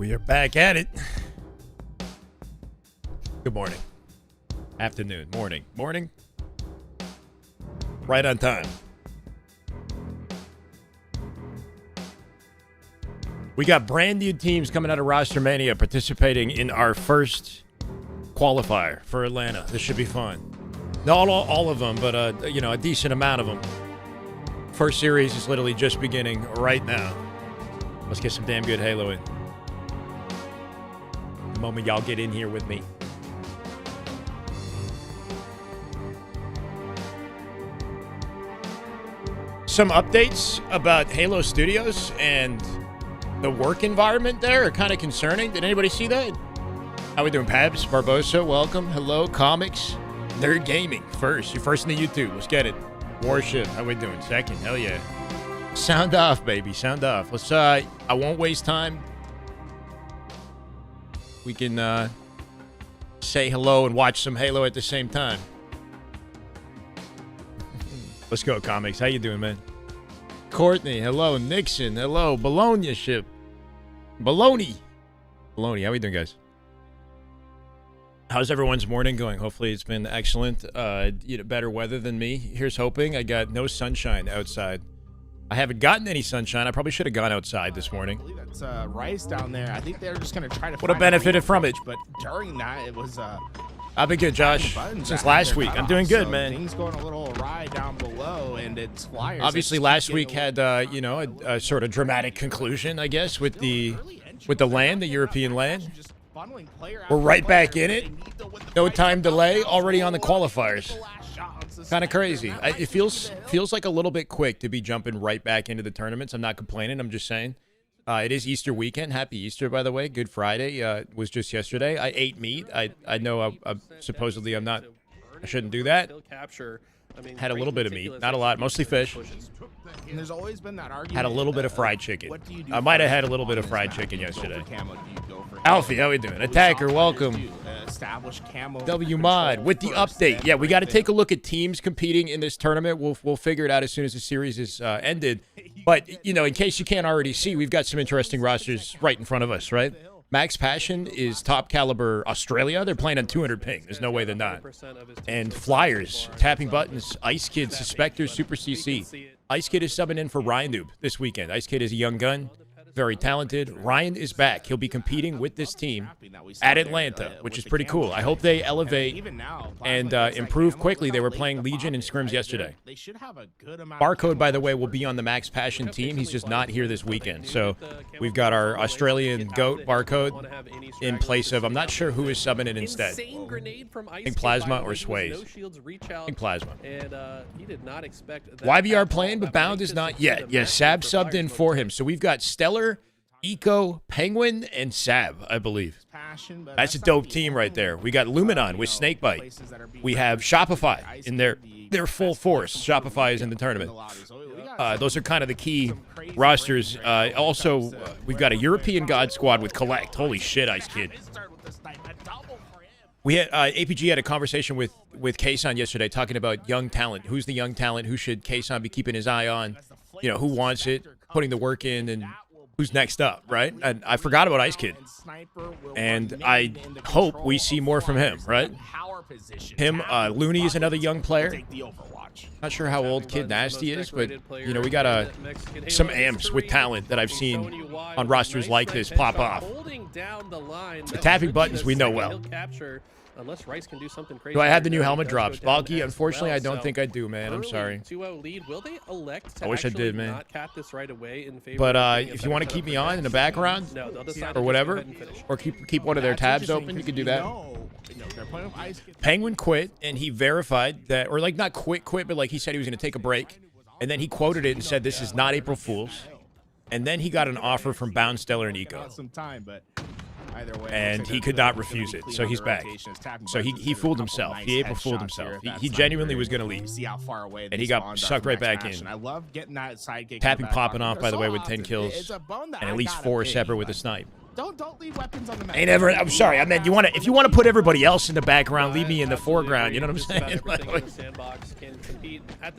We are back at it. Good morning. Afternoon. Morning. Right on time. We got brand new teams coming out of Roster Mania participating in our first qualifier for Atlanta. This should be fun. Not all of them, but a decent amount of them. First series is literally just beginning right now. Let's get some damn good Halo in. The moment y'all get in here with me. Some updates about Halo Studios and the work environment there are kind of concerning. Did anybody see that? How we doing, Pabs? Barbosa, welcome. Hello, Comics. Nerd Gaming, first. You're first in the YouTube. Let's get it. Warship, how we doing? Second, hell yeah. Sound off, baby. Sound off. Let's, I won't waste time. We can, say hello and watch some Halo at the same time. Let's go, Comics. How you doing, man? Courtney, hello. Nixon, hello. Bologna ship. Bologna, how we doing, guys? How's everyone's morning going? Hopefully it's been excellent. Better weather than me. Here's hoping. I got no sunshine outside. I haven't gotten any sunshine. I probably should have gone outside this morning. I believe that's Rice down there. I think they're just going to try to would have benefited from it. But during that, it was... I've been good, Josh, since last week. I'm doing good, man. Things going a little awry down below, and it's Flyers. Obviously, last week had, a sort of dramatic conclusion, I guess, with the land, the European land. We're right back in it. No time delay, already on the qualifiers. Kind of crazy. It feels like a little bit quick to be jumping right back into the tournaments. I'm not complaining. I'm just saying. It is Easter weekend. Happy Easter, by the way. Good Friday was just yesterday. I ate meat. I know supposedly I'm not. I shouldn't do that. Had a little bit of meat. Not a lot. Mostly fish. And there's always been that argument. Had a little bit of fried chicken. I might have had a little bit of fried chicken yesterday. Alfie, how we doing? Attacker, welcome. W Mod with the update. Yeah, we got to take a look at teams competing in this tournament. We'll figure it out as soon as the series is ended. But, in case you can't already see, we've got some interesting rosters right in front of us, right? Max Passion is top caliber Australia. They're playing on 200 ping. There's no way they're not. And Flyers, tapping buttons, Ice Kid, Suspector, Super CC. Ice Kid is subbing in for Ryan Noob this weekend. Ice Kid is a young gun. Very talented. Ryan is back. He'll be competing with this team at Atlanta, which is pretty cool. I hope they elevate and improve quickly. They were playing Legion and scrims yesterday. Barcode, by the way, will be on the Max Passion team. He's just not here this weekend. So we've got our Australian GOAT Barcode in place of, I'm not sure who is subbing in instead. I think Plasma or Sways. I think Plasma. YBR playing, but Bound is not yet. Yes, Sab subbed in for him. So we've got Stellar, Eco, Penguin, and Sab, I believe. That's a dope team right there. We got Luminon with Snakebite. We have Shopify in their full force. Shopify is in the tournament. Those are kind of the key rosters. Also, we've got a European God Squad with Collect. Holy shit, Ice Kid. We had APG had a conversation with Kaysan yesterday talking about young talent. Who's the young talent? Who should Kaysan be keeping his eye on? Who wants it, putting the work in, and who's next up, right? And I forgot about Ice Kid. And I hope we see more from him, right? Looney is another young player. Not sure how old Kid Nasty is, but, we got some amps with talent that I've seen on rosters like this pop off. The tapping buttons we know well. Unless Rice can do something crazy. Do I have the new helmet drops? Bulky, unfortunately, I don't think I do, man. I'm sorry. 2-0 lead. Will they elect to I wish I did, man. Not cap this right away in favor but if you want to keep me on in the background or whatever, or keep one of their tabs open, you can do that. Penguin quit, and he verified that, or not quit, but he said he was going to take a break, and then he quoted it and said, "This is not April Fool's." And then he got an offer from Bound, Stellar, and Eco. And he could not refuse it, so he's back. So he fooled himself. He April fooled himself. He genuinely was going to leave, and he got sucked right back in. Tapping popping off, by the way, with 10 kills, and at least 4 separate with a snipe. Don't leave weapons on the map. Ain't ever. I'm sorry. I meant if you want to put everybody else in the background, leave me in the foreground. You know what I'm saying?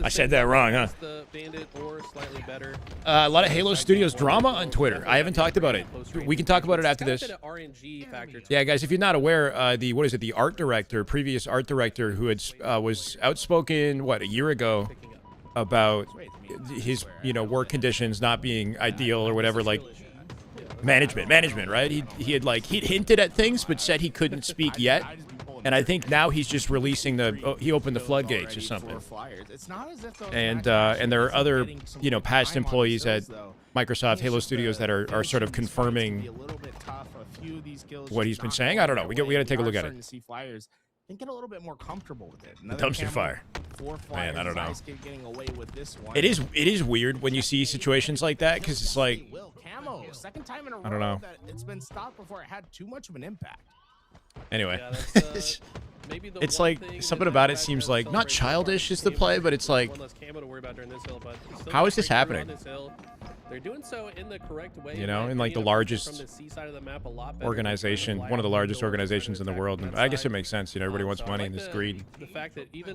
I said that wrong, huh? A lot of Halo Studios drama on Twitter. I haven't talked about it. We can talk about it after this. Yeah, guys, if you're not aware, the art director, previous art director, who had was outspoken a year ago about his work conditions not being ideal or whatever, like management, right? He'd hinted at things but said he couldn't speak yet. And I think now he's just releasing he opened the floodgates or something. And there are other, past employees at Microsoft Halo Studios that are sort of confirming what he's been saying. I don't know. We got to take a look at it. And get a little bit more comfortable with it. The dumpster fire. Man, I don't know. It is weird when you see situations like that, because it's like, second time in a row I don't know. That it's been stopped before it had too much of an impact. Anyway, Yeah, it's like something about it seems like not childish is the play, but it's like, how is this happening? They're doing so in the correct way. In like the largest organization, one of the largest organizations in the world. And I guess it makes sense. Everybody wants money and this greed.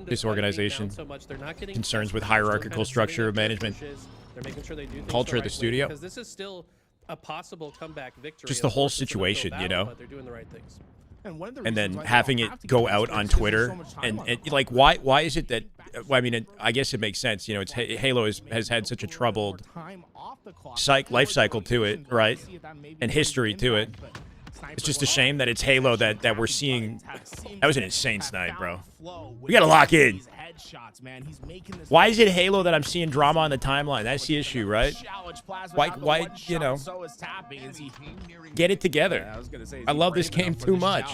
This organization, concerns with hierarchical structure of management, culture of the studio. Because this is still a possible comeback victory. Just the whole situation, but they're doing the right things. And then having it go out on Twitter, and like, why is it that? I mean, I guess it makes sense. It's Halo has had such a troubled life cycle to it, right? And history to it. It's just a shame that it's Halo that we're seeing. That was an insane snipe, bro. We gotta lock in. Why is it Halo that I'm seeing drama on the timeline? That's the issue, right? Why, get it together. I love this game too much.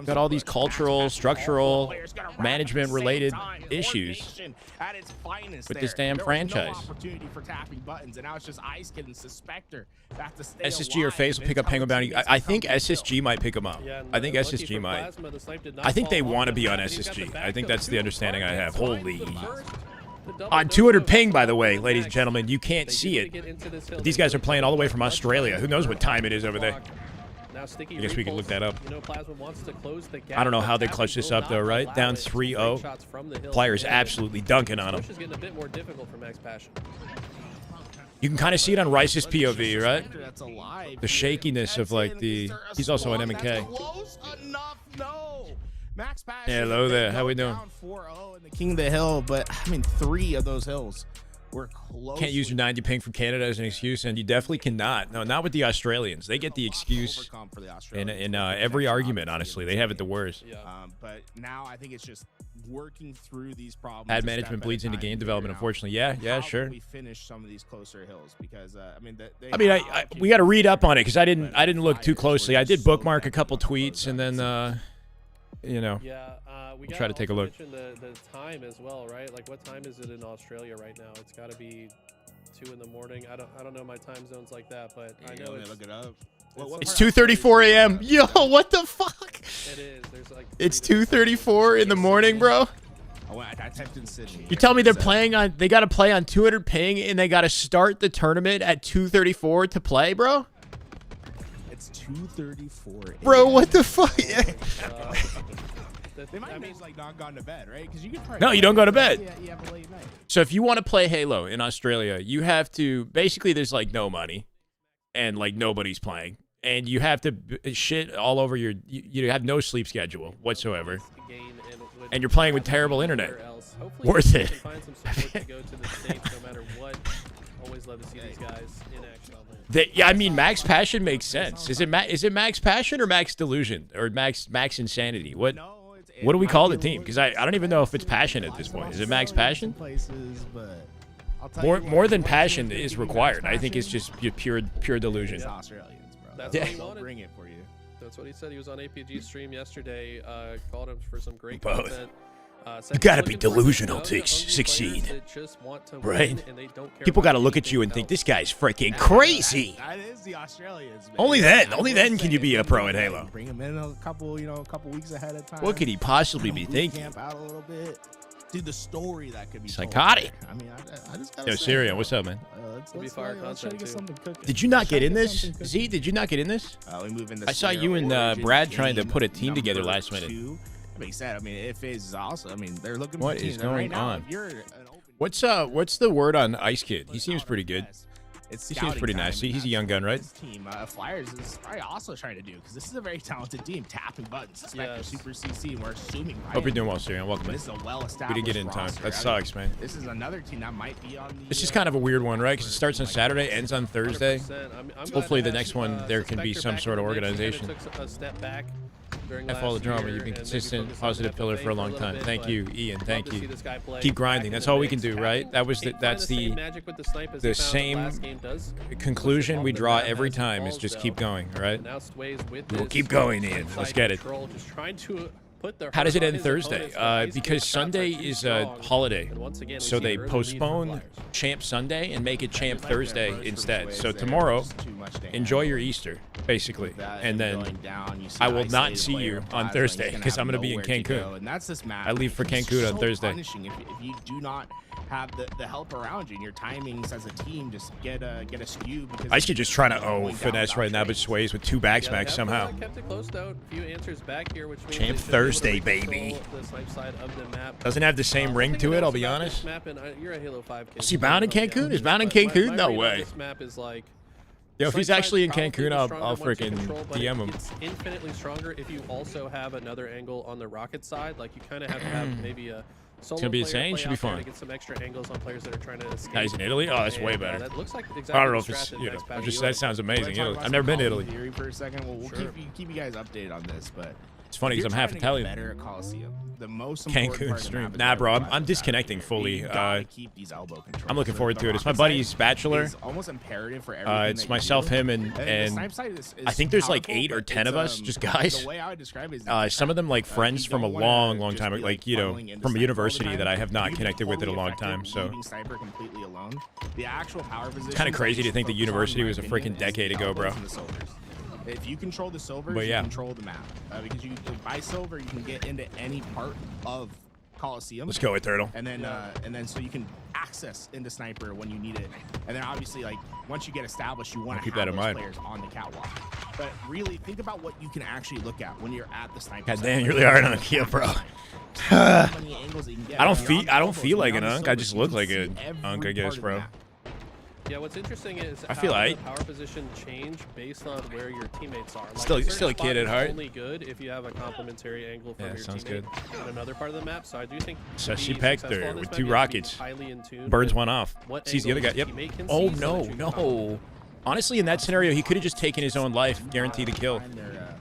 Got all these cultural, structural, management-related issues with this damn franchise. SSG or FaZe will pick up Penguin Bounty. I think SSG might pick them up. I think SSG might. I think they want to be on SSG. I think that's the understanding I have. Holy. On 200 ping, by the way, ladies and gentlemen, you can't see it. But these guys are playing all the way from Australia. Who knows what time it is over there? I guess we can look that up. I don't know how they clutch this up, though, right? Down 3-0. Players absolutely dunking on him. You can kind of see it on Rice's POV, right? The shakiness of, like, he's also an M&K. Hello there. How we doing? King of the Hill, but I mean, 3 of those hills were close. Can't use your 90 ping from Canada as an excuse, and you definitely cannot. No, not with the Australians. They get the excuse in every argument, honestly. They have it the worst. But now I think it's just working through these problems. Ad management bleeds into game development, unfortunately. Yeah, sure. We finish some of these closer hills because we got to read up on it because I didn't look too closely. I did bookmark a couple tweets and then we try to take a look. The time as well, right? Like, what time is it in Australia right now? It's got to be 2 in the morning. I don't know my time zones like that, but I know look it up. It's 2:34 a.m. Yo, what the fuck? It is. There's like. It's 2:34 in the morning, bro. I typed in Sydney. You tell me they got to play on 200 ping and they got to start the tournament at 2:34 to play, bro? It's 2:34. Bro, what the fuck? They might have like not gone to bed, right? Because you can. No, you don't go to bed. Yeah, you have a late night. So if you want to play Halo in Australia, you have to basically there's like no money, and like nobody's playing, and you have to shit all over you have no sleep schedule whatsoever, and you're playing with terrible internet. Worth it. Yeah, I mean, Max Passion makes sense. Is it Max Passion or Max Delusion or Max Insanity? What do we call the team? Because I don't even know if it's Passion at this point. Is it Max Passion? More than Passion is required. I think it's just pure delusion. That's what he wanted. Bring it for you. That's what he said. He was on APG's stream yesterday. Called him for some great content. You gotta be delusional to succeed, right? People gotta look at you and think this guy's freaking crazy. That is the Australians. Man. Only then can you be a pro at Halo. Bring him in a couple weeks ahead of time. What could he possibly be thinking? Camp out a little bit. Dude, the story that could be Psychotic. told. I mean, I just gotta Yo, say, Syrian, bro. what's up, man? Let's fire try to content, get too. something cooking. Did you not Let's try get to in this? something Z, did you not get in this? cooking. We move into I saw Sphere you and Origins Brad trying to game put a team together number last minute. 2. That being said, I mean, if is also, I mean, they're looking What for is teams. And right going now, on? if you're an open What's the word on Ice Kid? He seems pretty good. It's He seems pretty scouting nice. time, He's a and young gun, right? this team, Flyers is probably also trying to do because this is a very talented team, tapping buttons, Spectre, Yes. Super CC, and we're assuming. Hope you're doing well, Syrian. Welcome in. This is a well-established. We didn't get in time. roster. That I sucks, mean, man. This is another team that might be on the. This is kind of a weird one, right? Because it starts on Saturday, ends on Thursday. 100%. I'm glad Hopefully to the have, next one, there can be Spectre some back sort in of the mix. He kinda organization. took a step back during F all the last drama. year You've been and maybe consistent, focused on positive FFA pillar for a long little time. bit, Thank but you, Ian. love Thank to see you. this guy play Keep back grinding. in That's the all we can mix. do, right? That was Ain't that's playing the magic with the snipe as the he found same last game does. conclusion we Off the draw map every as time is balls just go. keep going, right? And now Sways with We'll this keep going, Ian. inside Let's get it. control, just trying to put their How does it hurt on end his Thursday? opponents, but Ice Kid's Because shots are Sunday too is a strong. holiday, And once again, we so see they an early lead for postpone Flyers. Champ Sunday and make it Champ Like their Thursday burst from instead. Sways So there, tomorrow, just too much to enjoy handle. your Easter, basically, That and then going down, you see I will isolated not see player you on Plaza, Thursday he's 'cause have I'm gonna be in nowhere to Cancun. go, and that's this map. I leave for It's Cancun on so Thursday. punishing if you do not have the help around you and your timings as a team. Just get a skew. Because I should just try to going down finesse without right now, but trades. Sways with 2 back Yeah, smacks they somehow. have, kept it close though. A few answers back here, which means Champ they should be able to Thursday, recontrol baby. The snipe side of the map. Doesn't have the same ring One to thing I it, I'll noticed be about this honest. Map, and you're a Halo 5 kid. Is he bound in Yeah. Cancun? Is bound in But my Cancun? No read on way. This map is like. Yo, if he's Snipe actually in side's probably Cancun, the I'll stronger once you freaking control, but DM him. It's infinitely stronger if you also have another angle on the rocket side. Like you kind of have to have maybe a solo gonna be player insane, play should be out there fun. to get some extra angles on players that are trying to escape. Guys in Italy? Oh, that's way And, better. that looks like exactly I don't know the if it's, strat that you know, Max I'm Patty just, used. that sounds We're amazing. gonna talk about I've never some been to Call of Italy. Theory for a second. We'll Sure. keep you guys updated on this, but It's funny because if I'm you're half trying to get Italian. Better at Coliseum. The most important Cancun part of the stream. map is Nah, where bro, the I'm Flyers disconnecting are. fully. You gotta keep these elbow controls. I'm looking forward The to it. It's my rocket buddy's side bachelor. is almost imperative for everything. It's that you myself, do. him, and the snipe side is I think there's like powerful, 8 or but 10 of it's, us, just guys. The way I would describe it is Some of them like friends you from a don't wanna long, long just time, be, like, you know, funneling into from a sniper all the university time. that I have not You can connected with in a fully long effective time. So leaving sniper completely alone. The actual power position. kind of crazy to think the university was a freaking decade ago, bro. If you control the silvers, But yeah. you control the map. Because you by silver, you can get into any part of Coliseum. Let's go with Turtle. And then so you can access into sniper when you need it. And then obviously, like once you get established, you want to keep have that in those mind. players on the catwalk. But really, think about what you can actually look at when you're at the sniper. God site. damn, you really are an unk, yeah, bro. How many angles that you can get. I don't When you're on feel the I don't elbows, feel when like you're an on the unk. I just silvers, look you like can an see every unk, I part guess, of the bro. map. Yeah, what's interesting is I how feel the aight. power position change based on where your teammates are. Like Still- a certain still a spot kid at is heart. Only good if you have a complementary angle from Yeah, your sounds teammate good. on another part of the map. So I do think to Sashi be Pector successful on with this 2 map, you have to be rockets. highly in tune Burns with one off. what Sees the other guy. angles Yep. your teammate can Oh see so no, that you can no. Honestly, in that scenario, he could have just taken his own life, guaranteed the kill. Find their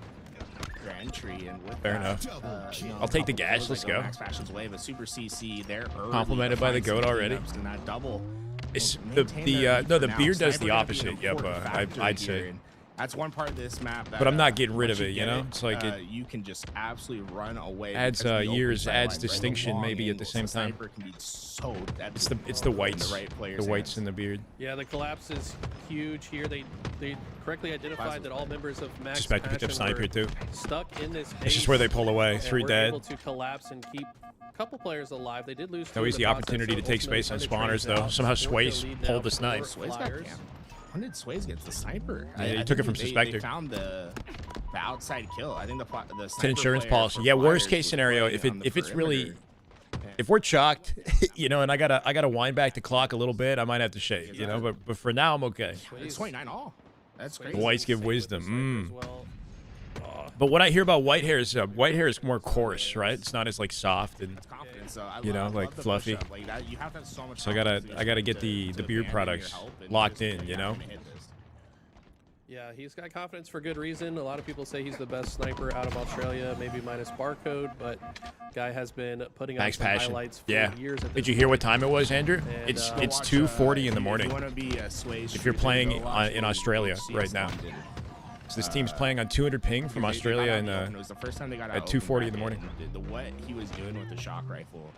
entry, and with Fair that, enough. you know, I'll take the a couple gas, players let's like go. Max Fashion's Wave, a Super CC, they're early Complimented by the to find goat some already. cleanups, and that double It's will the maintain their lead no, for the now. beard does Sniper the gonna be an opposite. Yep, important factor I'd here, say. and that's one part of this map. That, But I'm not getting rid once of you it, you get know? It's like you can just absolutely run away. Adds, because of the open years, sight adds lines, right? The distinction long maybe at the angles, same time. Sniper can be so It's the whites, right the player's whites hands. in the beard. Yeah, the collapse is huge here. They correctly identified that all members of Max Suspect picked up Passion sniper were too. stuck in this It's just base where they pull away. and 3 were dead. able to collapse and keep a couple players alive. They did lose. No two in easy process, opportunity so to take ultimately space on kinda spawners, trades though. out. Somehow Fourth Sways lead pulled now the snipe. for Sway's got Flyers. camp. When did Sways get the sniper? Yeah, he I took it think from they Suspector. found the outside kill. I think the It's sniper an insurance player policy. for Yeah, worst Flyers case was scenario, playing if on the it's really, perimeter. if we're chalked, you know, and I gotta wind back the clock a little bit, I might have to shave, you know. But for now, I'm okay. It's 29 all. That's Sways crazy. Whites is give insane with the wisdom. sniper as well. But what I hear about white hair is more coarse, right? It's not as like soft and. It's confidence. So I You know, love like the fluffy. push-up. Like that, you have to have so much So I confidence gotta to get the to beard abandon products your help and locked just, in, you yeah, know. I'm gonna hit this. Yeah, he's got confidence for good reason. A lot of people say he's the best sniper out of Australia, maybe minus barcode, but guy has been putting out Max some Passion. highlights for Yeah. years at Did this you hear point. what time it was, Andrew? And, It's uh, it's Watch, 2:40 in if the you morning. wanna be a Sways If you're shooter, playing go watch in the Australia CS right now. London. So this team's playing on 200 ping from They Australia got and out open. It was the first time they got out at open 2:40 in the bracket, morning. and what he was doing with the shock rifle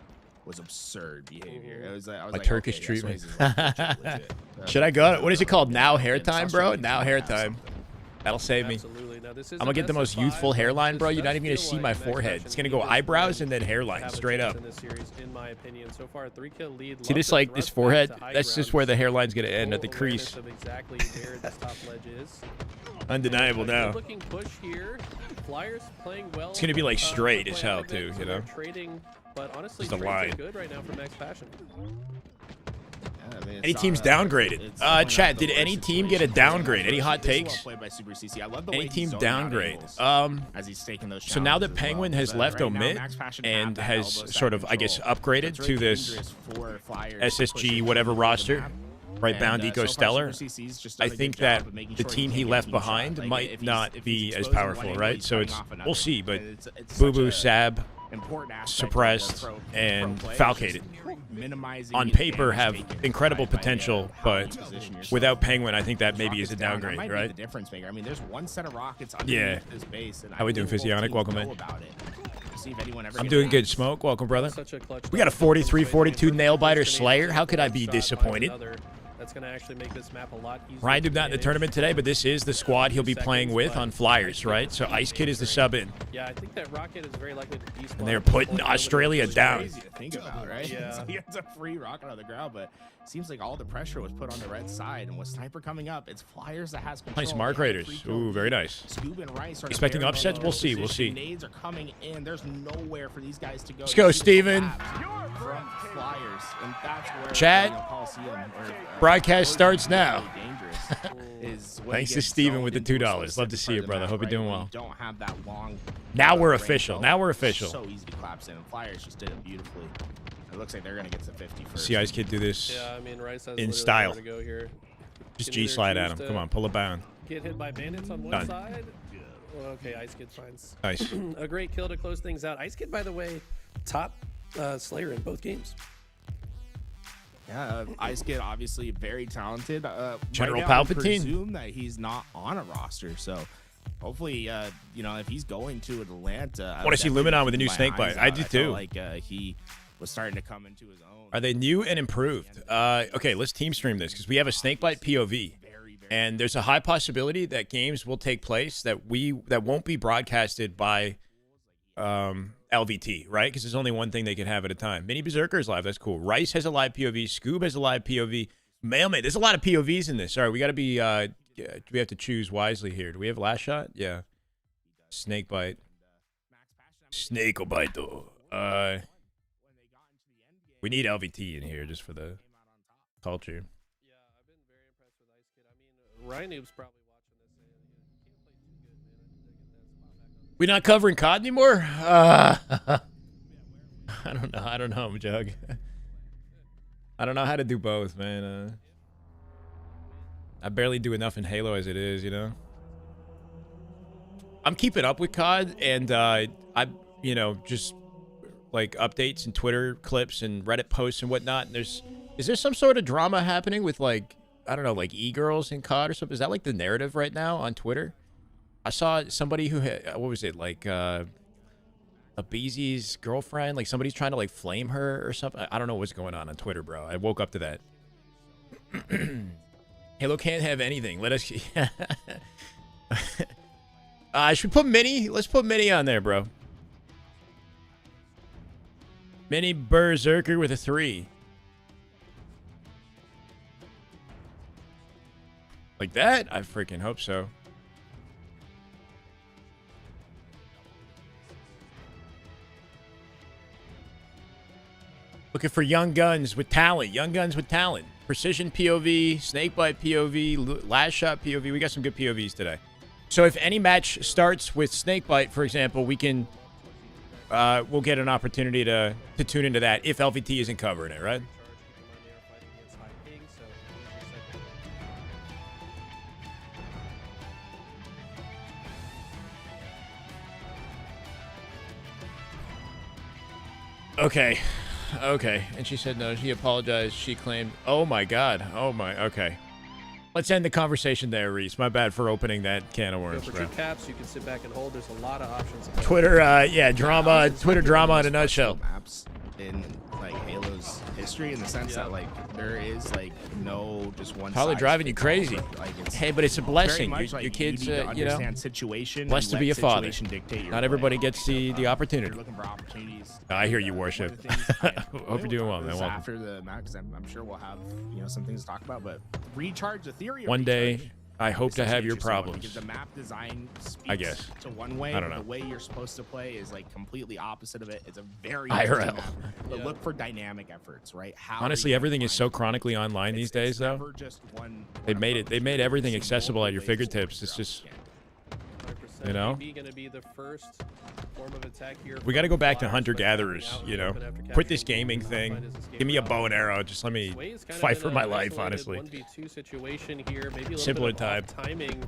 was absurd behavior. It was, I was Like like, Turkish okay, treatment. Sways is, like, legit. Should I go? What is it called? Now hair And time, South bro? Australia Now can hair have time. something. That'll save me. Absolutely. Now, this is I'm gonna get the most youthful hairline, bro. You're not even gonna Does see feel my like Max forehead. Passion It's gonna can go just eyebrows win and then hairline, have a straight chance up. in this series, in my opinion. So far, a 3-kill lead. See this, like, this forehead? That's just where the hairline's gonna end, at the crease. Of exactly where this top ledge is. Undeniable now. Looking push here. Flyers playing well. It's gonna be, like, straight as play hell, out of it, too, so you they're know? Trading, but honestly, Just a trades are line. good right now for Max Passion. Yeah, I mean, Any it's teams not, downgraded? it's definitely Chat, not the did any worst team get a situation. downgrade? Any hot This is well takes? played by Super CC. I love the Any way team he's zoning out downgrade? angles as he's taking those So now that challenges as Penguin well. has But left right now, omit Max Passion and have that has elbow sort side of, I guess, control. upgraded So it's to very this dangerous for Flyers SSG pushing whatever through the roster, map. right? And, Bound so Eco far, Stellar. Super CC's just I done a think good that job of making the sure team can't he get a left team shot. behind Like, might if not he's be as exposing one powerful, angle, right? he's So cutting it's off another. we'll see, but And it's Boo such Boo, a Sab, important aspect of suppressed, the pro and play, falcated. just minimizing On the paper damage have taken incredible by the, potential, how you but position yourself. without Penguin, I think that maybe is a Rockets down, that downgrade, might right? be the difference maker. I mean, there's one set of rockets Yeah. underneath this base, and How we doing, I think both Physionic? teams Welcome know in. about it. See if anyone ever I'm gets doing good, access. Smoke. Welcome, brother. Such a clutch We got a shot. 43-42 nail-biter Destination Slayer. How could I one be shot by disappointed? another. That's going to actually make this map a lot easier. Ryan to did not in the manage. tournament today, but this is the squad he'll be playing with on Flyers, right? So Ice Kid is the sub-in. Yeah, I think that Rocket is very likely to be. And they're putting Australia down. Crazy to think about, right? Yeah. So he gets a free rocket on the ground, but it seems like all the pressure was put on the red side, and with Sniper coming up, it's Flyers that has control. Nice Mark Raiders. Ooh, very nice. Scoob and Rice are Expecting very upsets? low We'll see, we'll position. see. Nades are coming in. There's nowhere for these guys to go. Let's You go, see the Steven. collapse from Flyers, and that's where Chat, Coliseum or, broadcast starts now. really dangerous is when Thanks you to get Steven zoned with the into a $2. Love to specific see part you, of the brother. map, Hope you're right, doing where well. you don't have that long Now we're range official. zone. Now we're official. So easy to collapse in. Flyers just did it beautifully. It looks like they're gonna get to 50 first. See Ice Kid do this Yeah, I mean, Rice has in literally style. nowhere to go here. Just Can either G-slide at choose him. to Come on, pull a bound. Get hit by bandits on one Done. side. Well, okay, Ice Kid finds Nice. a great kill to close things out. Ice Kid, by the way, top Slayer in both games. Yeah, Ice Kid obviously very talented. General right now, I Palpatine. presume that he's not on a roster, so hopefully, you know, if he's going to Atlanta, Wanna see Luminon with a new Snakebite. I do felt too. Like he was starting to come into his own. Are they new and improved? Okay, let's team stream this because we have a Snakebite POV. And there's a high possibility that games will take place that won't be broadcasted by LVT, right? Because there's only one thing they can have at a time. Mini Berserker's live. That's cool. Rice has a live POV. Scoob has a live POV. Mailman. There's a lot of POVs in this. All right, we got to be. We have to choose wisely here. Do we have last shot? Yeah. Snakebite. Snakebite though. We need LVT in here just for the culture. Yeah, I've been very impressed with Ice Kid. I mean, Rhinoob's probably watching this saying, "You can't play too good, man. I need to get that spot back on." We not covering COD anymore? I don't know, Jug. I don't know how to do both, man. I barely do enough in Halo as it is, you know. I'm keeping up with COD, and I, just like updates and Twitter clips and Reddit posts and whatnot. And is there some sort of drama happening with like, I don't know, like e-girls in COD or something? Is that like the narrative right now on Twitter? I saw somebody who had, what was it, like a Beezy's girlfriend, like somebody's trying to like flame her or something. I don't know what's going on Twitter, bro. I woke up to that. Halo can't have anything. Let us. Should we put Mini? Let's put Mini on there, bro. Mini Berserker with a 3. Like that? I freaking hope so. Looking for young guns with talent. Young guns with talent. Precision POV, Snakebite POV, Last Shot POV. We got some good POVs today. So if any match starts with Snakebite, for example, we can we'll get an opportunity to tune into that if LVT isn't covering it, right? Okay. Okay. And she said no. She apologized. She claimed. Oh, my God. Oh, my. Okay. Let's end the conversation there, Reese. My bad for opening that can of worms, For bro. 2 caps, you can sit back and hold. There's a lot of options. Twitter, yeah, drama. Twitter drama in a nutshell. Maps in like Halo's there's history in the sense that like there is like no just one. Probably size driving you fits all, crazy. but, like, it's Hey, but it's a very blessing. much Your like kids, you need to you know, understand situation. blessed to and be a let father. situation dictate your Not play. everybody gets the You're opportunity. looking for opportunities. I hear you, One of Worship. the things Hope you're doing well, man. this Welcome. after the match, 'cause I'm sure we'll have some things to talk about, but recharge the theory. Of One day, recharge I hope is to such an have your interesting one, problems. because the map design speaks I guess. to one way. I don't know. The way you're supposed to play is like completely opposite of it. It's a very IRL. interesting map, but look for dynamic efforts, right? How are Honestly, you everything gonna is so find chronically online these days, it's though. never just one They made approach. everything See accessible at your multiple ways fingertips. to It's just, 100%. you know? AB gonna be the first form of attack here we got to from go back to Flyers, hunter but coming gatherers. out You know, open after quit this capturing gaming find thing. his escape Give me a route. bow and arrow. Just let me Sway's kind of fight in for an my life, isolated honestly. 1v2 situation here, maybe a little Simpler bit of time. off timing,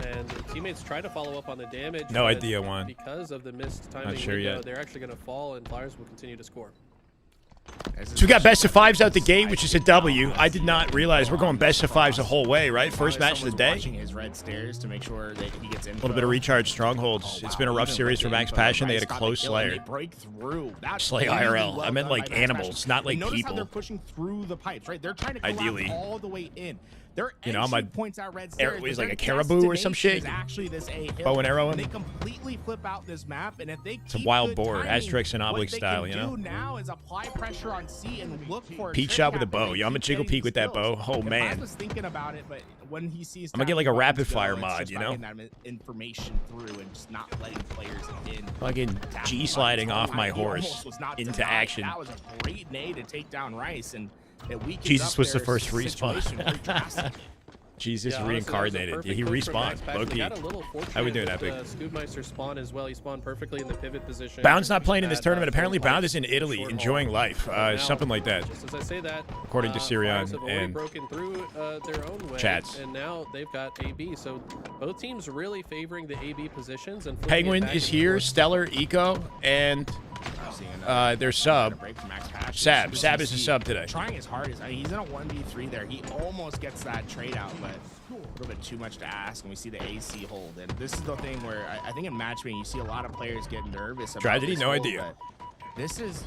and the teammates try to follow up on the damage. No but idea, Juan. Because of the missed timing sure window, yet. they're actually going to fall, and Flyers will continue to score. So we got best of fives out the gate, which is a W. I did not realize we're going best of fives the whole way, right? First match of the day. Watching his red stairs to make sure that he gets A little bit of recharge strongholds. It's been a rough series for Max Passion. They had a close Slayer. Break through. That's Slay really IRL. well I meant done like by Max animals, Passion. not like And notice how people. they're pushing through the pipes, right? They're trying to collapse Ideally. all the way in. Their You know, I'm entry a points out red arrow stairs, is but like a their caribou or some destination shit. is actually this A hill. Bow and arrow him. They completely flip out this map, and if they It's a keep wild good boar, timing, Asterix and what Obelix they style, can you know? do now is apply pressure on C and look for a Peek trick shot with a happening. bow. Yo, I'm a Keep jiggle getting peek with that skills. bow. Oh, If I man. was thinking about it, but when he sees I'm gonna get like a tapping rapid buttons fire go, it's mod, just you about know? getting that information through and just not letting players in. Fucking G sliding off my horse into action. That was a great nade to take down Rice, and it weakens Jesus up was the their first respawn. situation pretty drastically. Jesus Yeah, honestly, that was a reincarnated. perfect He push from Max respawned. Passion. Low They key. got a little How we doing, fortunate Epic? with Scoobmeister's spawn as well. He spawned perfectly in the pivot position. Bound's not playing in this at, tournament. Apparently, full Bound is in life, Italy, short enjoying haul. life. Now, Something like that. Just as I say that, According to Sirion Flyers have already and broken through their own way, chats. and now they've got AB. So both teams really favoring the AB positions. And flipping it Penguin back is and here, forth. Stellar, Eco, and their sub. Sab. Sab is a sub today. Trying as hard as he's in a 1v3 there. He almost gets that trade out, but a little bit too much to ask. And we see the AC hold. And this is the thing where I think in matchmaking you see a lot of players get nervous about Tragedy, this no hold, idea. but this is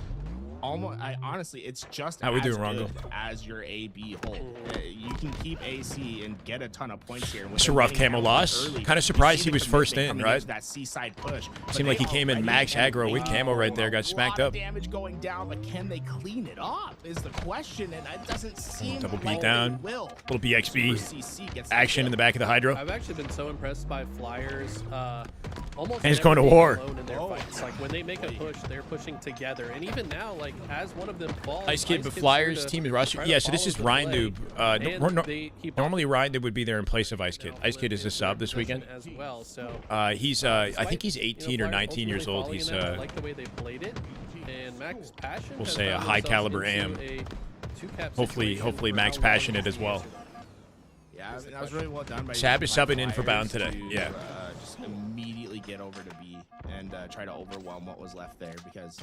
almost. honestly, it's just How we as doing, good Rongo? as your AB hold. You can keep AC and get a ton of points here. It's a rough camo loss. Kind of surprised he was first in, right? That seaside push. But Seemed like he they came in already max had aggro with camo right there, got a smacked lot up. of damage going down, but can they clean it up? Is the question, and it doesn't seem Double beat like down. they will. Little BXB CC gets action in the back of the Hydro. I've actually been so impressed by Flyers. Almost And he's going to never war. being alone in their fights. Like when they make a push, they're pushing together. And even now, like as one of them falls, Ice Kid, but Kid's Flyers here to team is roster. try to Yeah, so this follow is the Ryan play. Noob. He Normally Ryan Noob would be there in place of Ice Kid. Ice Kid is a sub this weekend. as well. So He's I think he's 18 or 19 years old. He's I like the way they played it. And Max Passion. We'll has say a found high themselves caliber into AM. a two-cap Hopefully situation Max for how well Passionate this as well. team is. Yeah, that was really well done by Sab is by subbing in for Bound Flyers today. to, Yeah. Just immediately get over to B and try to overwhelm what was left there, because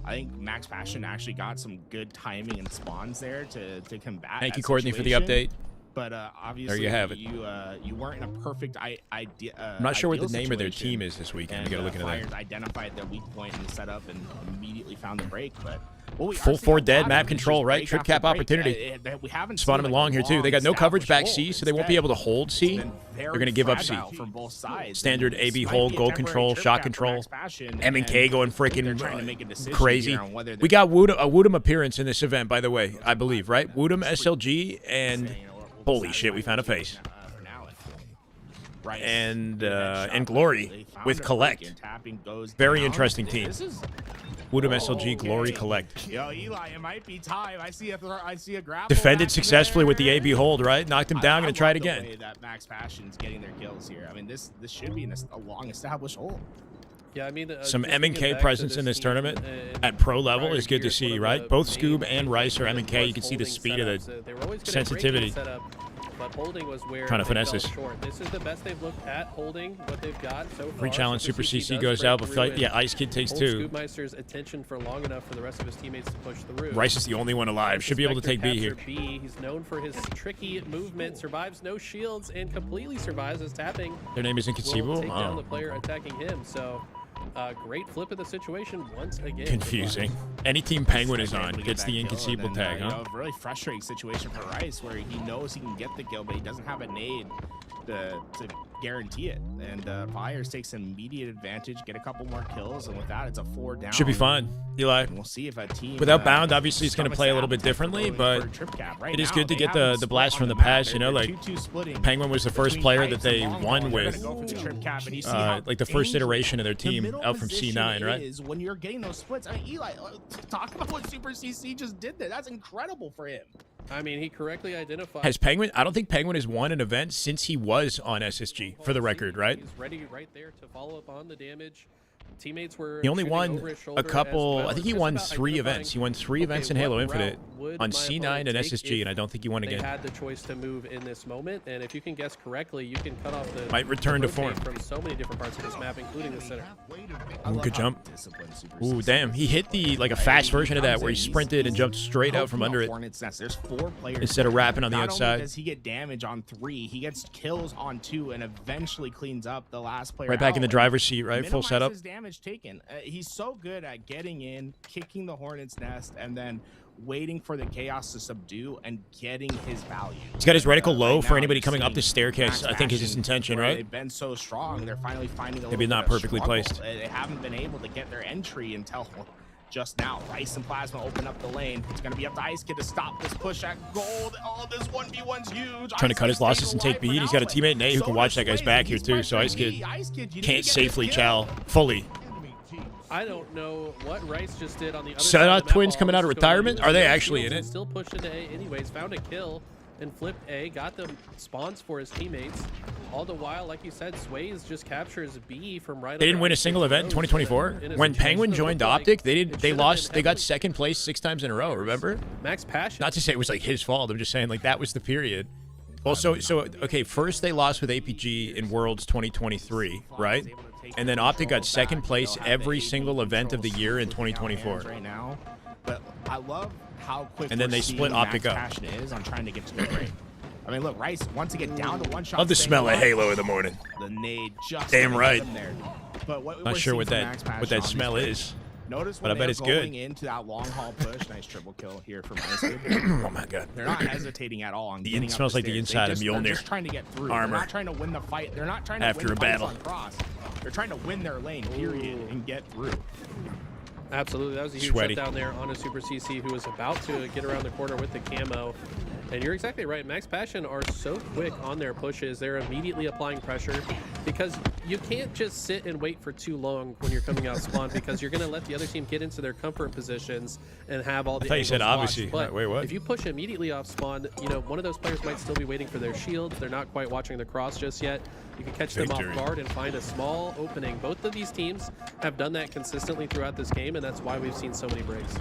I think Max Passion actually got some good timing and spawns there to combat. Thank that you, Courtney, for the situation. update. But obviously, you have it. You weren't in a perfect idea. I'm not sure what the ideal name of their situation, team is this weekend. and We got to look into Flyers that. identified their weak point in the setup and immediately found the break. But what we are Full seeing four a dead, lot map of is control, just right? break Trip after cap break. opportunity. We haven't Spawn seen, him like, long here too. They got no coverage back C, so they won't be able to hold C. It's been They're very going to give up C. fragile from both sides. Standard And AB this hold, might be a goal temporary control, trip shot cap for control, Max Passion, M&K and going I think they're trying to freaking make a decision crazy. here on whether We they're got a Woodham appearance in this event, by the way, I believe, right? Woodham, SLG, and holy shit, we found a face. And Glory with Collect. Very interesting team. Woodham, SLG, Glory, Collect. Yo, Eli, it might be time. I see a grapple. Defended back successfully with the there. AB hold, right? Knocked him down, I going to try it love the again. way that Max Passion's getting their kills here. I mean, this should be a long established hold. Yeah, I mean, Some just to get M&K back to presence in this team, tournament and at pro level prior is good to years, one see, of right? the Both main Scoob and Rice are things M&K. You was can see the holding speed of the setups. They were always good at sensitivity. breaking setup, but holding was where Trying to they finesse fell this. short. This is the best they've looked at holding what they've got so far. Free challenge, So Super if he CC does goes break out, but through and yeah, Ice Kid takes hold two. Scoobmeister's attention for long enough for the rest of his teammates to push through. Rice is the only one alive. Should be able to take B here. B. He's known for his tricky movement, survives no shields, and completely survives as tapping Their name is will Inconceivable. take down the Oh. player attacking him. So Great flip of the situation once again. Confusing. Any team Penguin is Able on to get gets that the kill, inconceivable and then, tag, you huh? know, a really frustrating situation for Rice, where he knows he can get the kill, but he doesn't have a nade to guarantee it. And Fires takes immediate advantage, get a couple more kills, and with that, it's a 4 down. Should be fine, Eli. And we'll see if a team Without Bound, obviously, it's going to play a little bit differently, but it is good to get the blast from the past, you know, like Penguin was the first player that they won with, like the first iteration of their team out from C9, right? When you're getting those splits, Eli, talk about what Super CC just did there. That's incredible for him. I mean, he correctly identified. Has Penguin? I don't think Penguin has won an event since he was on SSG, for the record, right? He's ready right there to follow up on the damage. Teammates were. He only shooting won over his shoulder a couple. as well. I think he It's won just about 3 identifying, events. He won 3 events in okay, Halo what Infinite route would on my C9 opponent and take SSG, and I don't think he won they again. had the choice to move in this moment, and if you can guess correctly, you can cut off the Might return to rotate form. from so many different parts of this map, including the center. Ooh, good jump. Ooh, damn. He hit the like a fast version of that where he sprinted and jumped straight out from under it There's 4 players instead of wrapping on the Not only outside. does he get damage on 3, he gets kills on 2, and eventually cleans up the last player. Right back in the out. driver's seat, right? Full setup. Minimizes damage taken. He's so good at getting in, kicking the Hornet's nest, and then waiting for the chaos to subdue and getting his value. He's got his reticle low Right for now, anybody you've coming up seen the staircase. Max I think is his Passion, intention, where right? They've been so strong, they're finally finding a Maybe little not bit of perfectly struggle. placed. They haven't been able to get their entry until just now. Rice and Plasma open up the lane. It's going to be up to Ice Kid to stop this push at gold. Oh, this 1v1's huge. Trying to cut his losses and take B. He's got a teammate, Nate, who can watch that guy's back here, too. So Ice Kid can't safely chow fully. I don't know what Rice just did on the other Shout side out of the map. Twins All coming this out of is going on. retirement? He Are they was actually shields in and it? Still pushed into A anyways. Found a kill and flipped A. Got the spawns for his teammates. All the while, like you said, Sways just captures B from right. They didn't under win a Ice single Kid's event in nose. 2024. In a When situation Penguin that joined looked like Optic, it they should lost. have They been got heavily- second place 6 times in a row. Remember? Max Passion. Not to say it was like his fault. I'm just saying like that was the period. Well, so okay. First they lost with APG in Worlds 2023, right? And then Optic got second place every single event of the year in 2024. Right now, but I love how quick. And then they split Optic Max up. Passion is on trying to get to the break. I mean, look, Rice wants to get down to one shot. Love the staying smell of alive. Halo in the morning. The nade just Damn gonna right. get him there. But what Not we're sure seeing what from that Max Passion what that on these smell breaks, is. Notice but when I bet they're it's good. going into that long haul push. Nice triple kill here from Ice Kid. Oh my god. They're not hesitating at all on getting up smells the like the stairs. inside of They're Mjolnir. just trying to get through. Armor. They're not trying to win the fight. They're not trying to After win a fights battle. on cross. They're trying to win their lane, period, and get through. Absolutely, that was a huge Sweaty. shutdown there on a Super CC who was about to get around the corner with the camo. And you're exactly right. Max Passion are so quick on their pushes. They're immediately applying pressure because you can't just sit and wait for too long when you're coming out spawn because you're going to let the other team get into their comfort positions and have all the I thought you said angles watched. obviously. But Wait, what? if you push immediately off spawn, you know, one of those players might still be waiting for their shields. They're not quite watching the cross just yet. You can catch them Victory. off guard and find a small opening. Both of these teams have done that consistently throughout this game, and that's why we've seen so many breaks.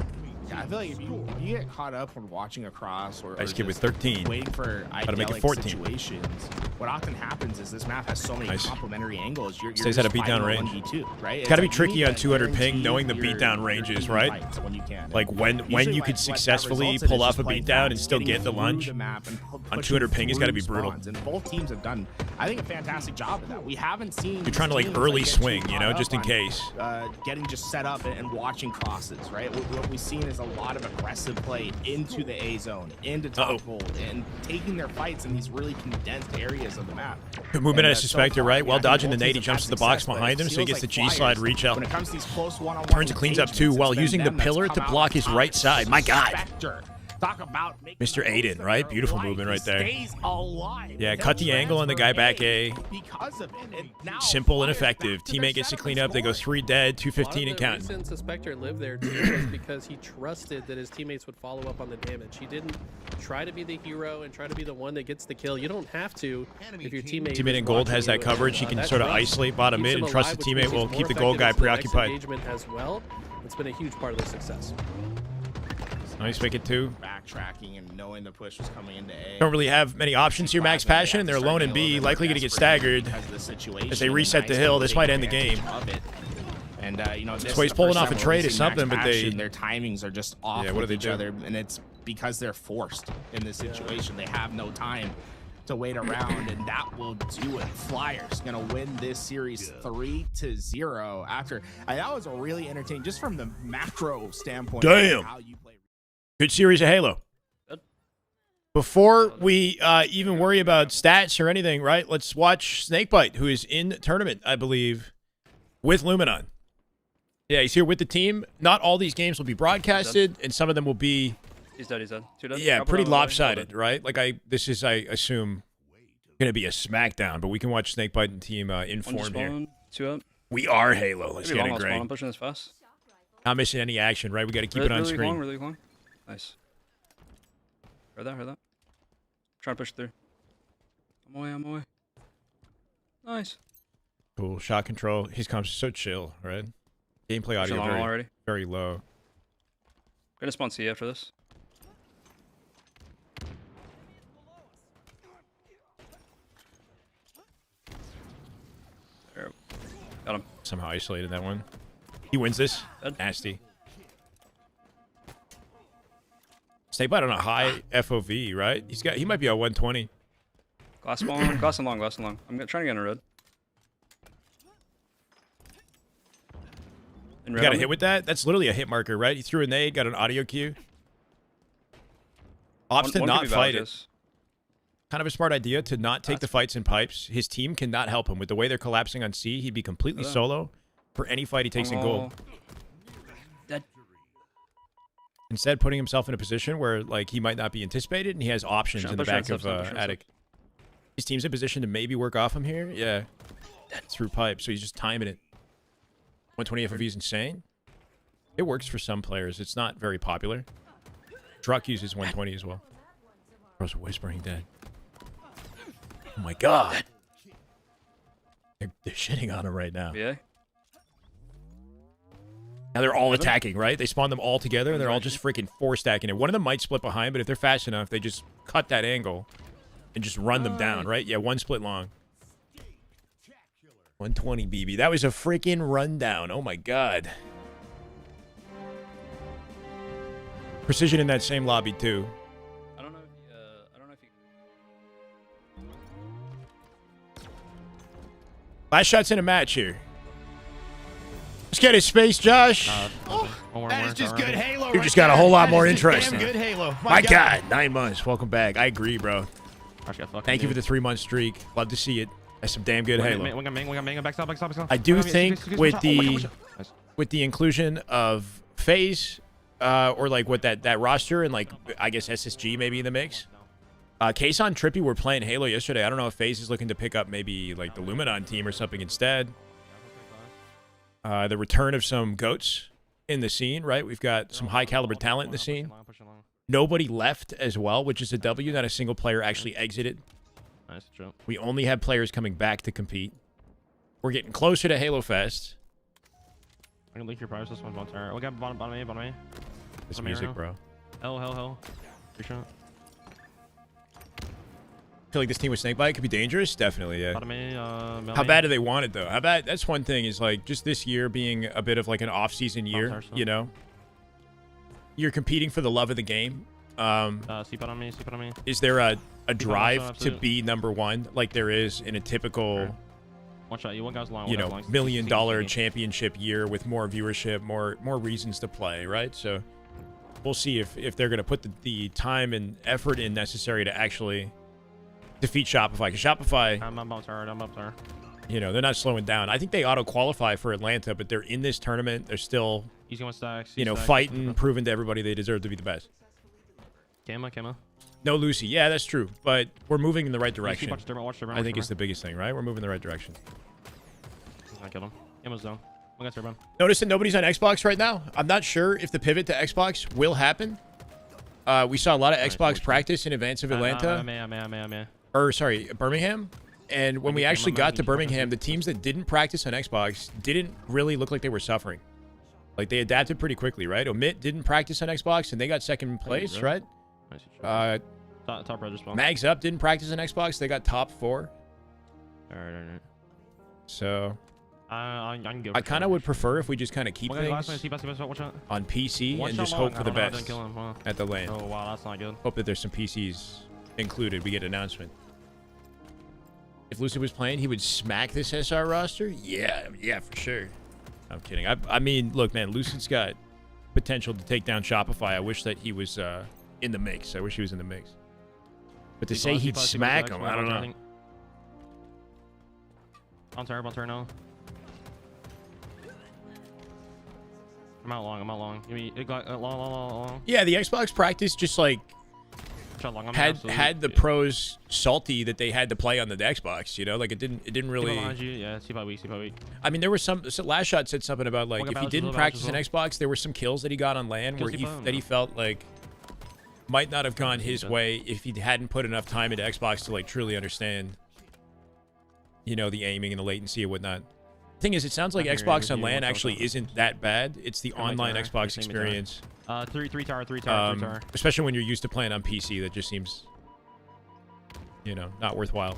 Yeah, I feel like if you get caught up when watching across or Ice Kid with just 13. waiting for to make it idyllic 14. situations, what often happens is this map has so many Nice. complementary angles. You're Stays just at a beatdown fighting range. 1v2, right? It's gotta be like you tricky need on to 200 ping, guarantee knowing the your beatdown ranges, team right? fights when you can. Like when Usually you what could that successfully results in pull is off just a playing beatdown fast, and still getting get the through lunge. the map and On pushing 200 ping, it's gotta be through brutal. spawns. And both teams have done, I think, a fantastic job of that. We haven't seen. You're trying to like teams, early get too swing, you know, caught just up in on, case. getting just set up and watching crosses, right? What we've seen is a lot of aggressive play into the A zone, into top gold, and taking their fights in these really condensed areas of the map. Good movement, I so suspect. You're far, right. While I think dodging the both nade, he teams have jumps to had the box success, but behind it him, so he feels gets the like G slide Flyers, reach out. When it comes to these close one-on-one Turns and cleans up too engagements, while it's been using the them that's pillar come to out block on his top. right side. My God. Spectre. Talk about making Mr. the Aiden, most of right? their Beautiful life. movement right He there. stays alive. Yeah, He'll cut the angle on the guy back A. because of it. And now Simple and Flyers back effective. to their Teammate gets to setup clean and up. They go score. 3 dead, 215 A and lot of counting. the reasons Spectre lived there too was because he trusted that his teammates would follow up on the damage. He didn't try to be the hero and try to be the one that gets the kill. You don't have to if your teammate. Teammate is in gold watching has you, that coverage. He and can that sort of trust isolate bottom keeps mid him and trust the alive, which means teammate will he's keep more the gold guy effective into the next preoccupied. engagement as well. It's been a huge part of their success. Nice, make it 2. Backtracking and knowing the push was coming into A. Don't really have many options here. Max Passion, and they're alone in B. Likely going to get staggered as they reset the hill. This might end the game. And you know, So he's pulling off a trade or something, but their timings are just off Yeah, what with do they each do? other, and it's because they're forced in this situation. They have no time to wait around, and that will do it. Flyers gonna win this series 3-0 after. That was a really entertaining, just from the macro standpoint. Damn. How you play. Good series of Halo. Good. Before we even worry about stats or anything, right? Let's watch Snakebite, who is in the tournament, I believe, with Luminon. Yeah, he's here with the team. Not all these games will be broadcasted, and some of them will be... He's dead. He's dead. Two dead. Yeah, Couple pretty down, lopsided, right? Like this is, I assume, going to be a smackdown, but we can watch Snakebite and team in One form here. spawn, two up. We are Halo. Let's Maybe get long it, I'll spawn. Greg. I'm pushing this fast. Not missing any action, right? We got to keep it on really screen. long, really long. Nice. Heard that, heard that. Trying to push through. I'm away, I'm away. Nice. Cool. Shot control. His comms so chill, right? Gameplay audio Pushing long already. very low. Gonna spawn C after this. There. Got him. Somehow isolated that one. He wins this. Dead. Nasty. Snakebite on a high FOV, right? He might be at 120. Glass spawn, glass and long, glass and long. I'm trying to get in a red. You got a hit with that? That's literally a hit marker, right? He threw a nade, got an audio cue. Opts to not fight it. Kind of a smart idea to not take the fights in pipes. His team cannot help him. With the way they're collapsing on C, he'd be completely solo for any fight he takes in gold. Dead. Instead, putting himself in a position where like he might not be anticipated, and he has options in the back of Attic. His team's in position to maybe work off him here. Yeah, through pipe, so he's just timing it. 120 FOV is insane. It works for some players. It's not very popular. Druck uses 120 as well. Bro's whispering dead. Oh my god. They're shitting on him right now. Yeah. Now they're all attacking, right? They spawn them all together, and they're all just freaking four-stacking it. One of them might split behind, but if they're fast enough, they just cut that angle and just run them down, right? Yeah, one split long. 120 BB. That was a freaking rundown. Oh my god. Precision in that same lobby too. I don't know if he Last shots in a match here. Let's get his space, Josh. That is just good Halo. You just got a whole lot more interesting. Damn good Halo. My god, 9 months. Welcome back. I agree, bro. Thank you for the 3-month streak. Love to see it. That's some damn good Halo. I do think with the inclusion of FaZe, or like with that roster and like I guess SSG maybe in the mix. Kason Trippy were playing Halo yesterday. I don't know if FaZe is looking to pick up maybe like the Luminon team or something instead. The return of some GOATs in the scene, right? We've got some high caliber talent in the scene. Nobody left as well, which is a W. Not a single player actually exited. Nice jump. We only have players coming back to compete. We're getting closer to Halo Fest. I'm gonna leak your price. This one's one turn. We got bottom A. This music, bro. Hell. Free shot. I feel like this team with Snakebite could be dangerous. Definitely, yeah. Bottom A, How bad do they want it, though? How bad? That's one thing is, like, just this year being a bit of, like, an off-season year, you know? You're competing for the love of the game. C bottom me. Is there a drive to be #1 like there is in a typical, One shot. You one guy's long. you know, $1 million championship year with more viewership, more reasons to play, right? So we'll see if they're going to put the time and effort in necessary to actually defeat Shopify. Because Shopify, I'm up there. you know, they're not slowing down. I think they auto-qualify for Atlanta, but they're in this tournament. They're still, He's going stacks. you know, fighting, proving to everybody they deserve to be the best. Camo. No Lucy. Yeah, that's true. But we're moving in the right direction. Watch Durban, I think it's the biggest thing, right? We're moving in the right direction. I killed him. Camo's down. One guy's Durban. Notice that nobody's on Xbox right now. I'm not sure if the pivot to Xbox will happen. We saw a lot of Xbox practice in advance of Atlanta. Or, sorry, Birmingham. And when we actually got to Birmingham, the teams that didn't practice on Xbox didn't really look like they were suffering. Like, they adapted pretty quickly, right? Omit didn't practice on Xbox, and they got second place, right? Top red spawn. Mags Up didn't practice on Xbox. They got top 4. Alright. So, I can go. I kind of would prefer if we just kind of keep things on PC and just hope for the best at the lane. Oh, wow, that's not good. Hope that there's some PCs included. We get an announcement. if Lucid was playing, he would smack this SR roster? Yeah, yeah, for sure. I'm kidding. I mean, look, man, Lucid's got potential to take down Shopify. I wish that he was in the mix. I wish he was in the mix. But to say he'd smack him, I don't know. On turn now. I'm out long. Give me long. Yeah, the Xbox practice just like had the pros salty that they had to play on the Xbox, you know, like it didn't really. Yeah, see by week. I mean, there was some. So Last Shot said something about like if he didn't practice an Xbox, there were some kills that he got on LAN where he felt like might not have gone his way if he hadn't put enough time into Xbox to like truly understand, you know, the aiming and the latency and whatnot. Thing is, it sounds like Xbox on LAN actually isn't that bad. It's the online Xbox experience. Three tower. Especially when you're used to playing on PC, that just seems, you know, not worthwhile.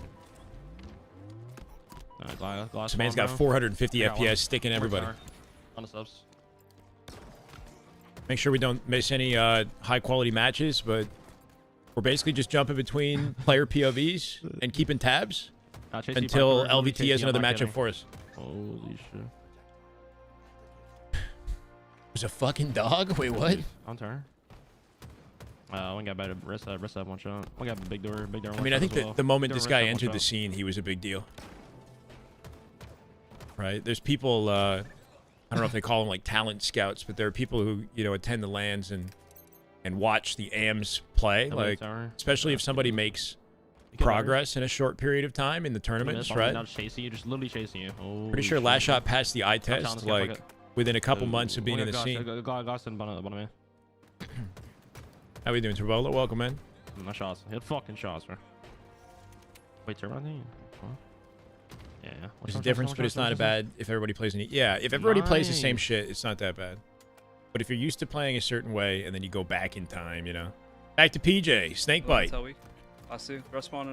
This man's got 450 FPS sticking everybody. On the subs. Make sure we don't miss any high quality matches, but we're basically just jumping between player POVs and keeping tabs until LVT has another matchup for us. Holy shit. There's a fucking dog? Wait, what? On turn. One got better. Rest up one shot. One got big door. I mean, I think that the moment this guy entered the scene, he was a big deal. Right? There's people, I don't know if they call them like talent scouts, but there are people who, you know, attend the LANs and watch the AMs play. Like, especially if somebody makes progress in a short period of time in the tournaments, right? Not chasing you, just literally chasing you. Pretty sure Last Shot passed the eye test, like, within a couple months of being in the scene. How we doing, Trabolo? Welcome, man. My shots. Hit fucking shots, bro. Wait, turn around. Yeah. There's a difference, but it's not a bad if everybody plays in it. Yeah, if everybody plays the same shit, it's not that bad. But if you're used to playing a certain way and then you go back in time, you know. Back to PJ, Snakebite.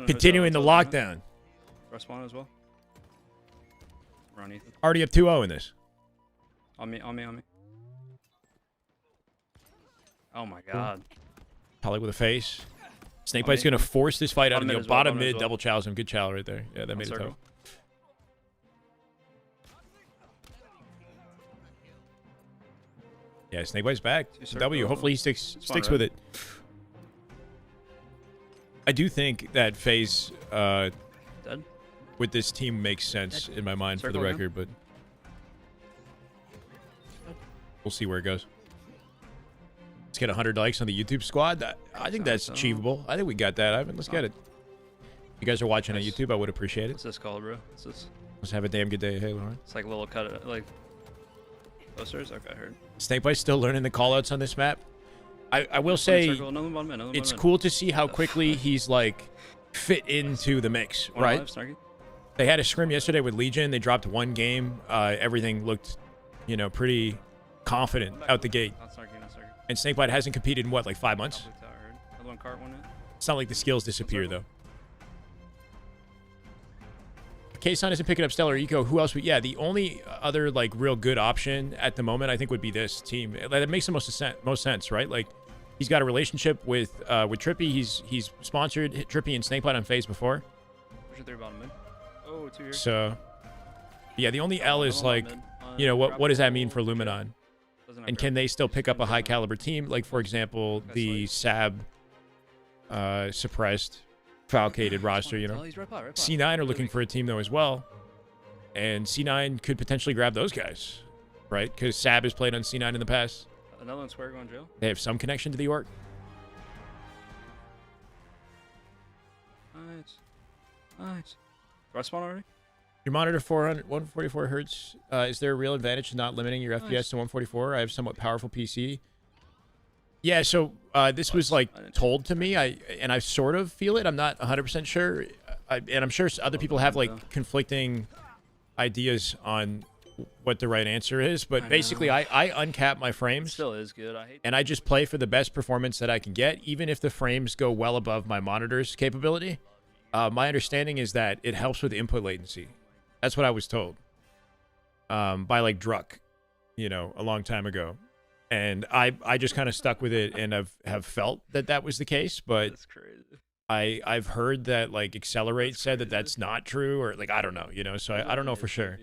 Continuing the lockdown. Respawn as well. Run Ethan. Already up 2-0 in this. On me. Oh my god. Probably with a face. Snakebite's going to force this fight out of the bottom mid. Double chows him. Good chow right there. Yeah, that made it tough. Yeah, Snakebite's back. W. Hopefully he sticks with it. I do think that phase with this team makes sense in my mind for the record, but we'll see where it goes. Let's get 100 likes on the YouTube squad. I think that's achievable. I think we got that, Ivan. Let's get it. If you guys are watching on YouTube, I would appreciate it. What's this called, bro? What's this? Let's have a damn good day. Hey, Lauren. It's like a little cut, like posters. Okay, I heard. Snakebite's still learning the callouts on this map. I will say it's cool to see how quickly he's like fit into the mix, right? They had a scrim yesterday with Legion. They dropped one game. Everything looked, you know, pretty confident out the gate. And Snakebite hasn't competed in what, like 5 months? It's not like the skills disappear though. K-Sun isn't picking up Stellar Eco. Who else? Yeah, the only other like real good option at the moment, I think, would be this team. That makes the most sense, right? Like, he's got a relationship with Trippy. He's sponsored Trippy and Snakebite on FaZe before. So, yeah, the only L is like, you know, what does that mean for Luminon? And can they still pick up a high caliber team? Like, for example, the Sab suppressed Falcated roster, you know. C9 are looking for a team though as well. And C9 could potentially grab those guys, right? Because Sab has played on C9 in the past. Another one square going jail. They have some connection to the org. Nice. Respawn already? Your monitor 144 hertz. Is there a real advantage to not limiting your FPS to 144? I have somewhat powerful PC. Yeah, so this was like told to me, and I sort of feel it. I'm not 100% sure, and I'm sure other people have like conflicting ideas on what the right answer is. But basically, I uncap my frames. Still is good. And I just play for the best performance that I can get, even if the frames go well above my monitor's capability. My understanding is that it helps with input latency. That's what I was told by like Druck, you know, a long time ago. And I just kind of stuck with it and have felt that was the case. But that's crazy. I've heard that like Accelerate said that that's not true, or like I don't know, you know. So I don't know for sure.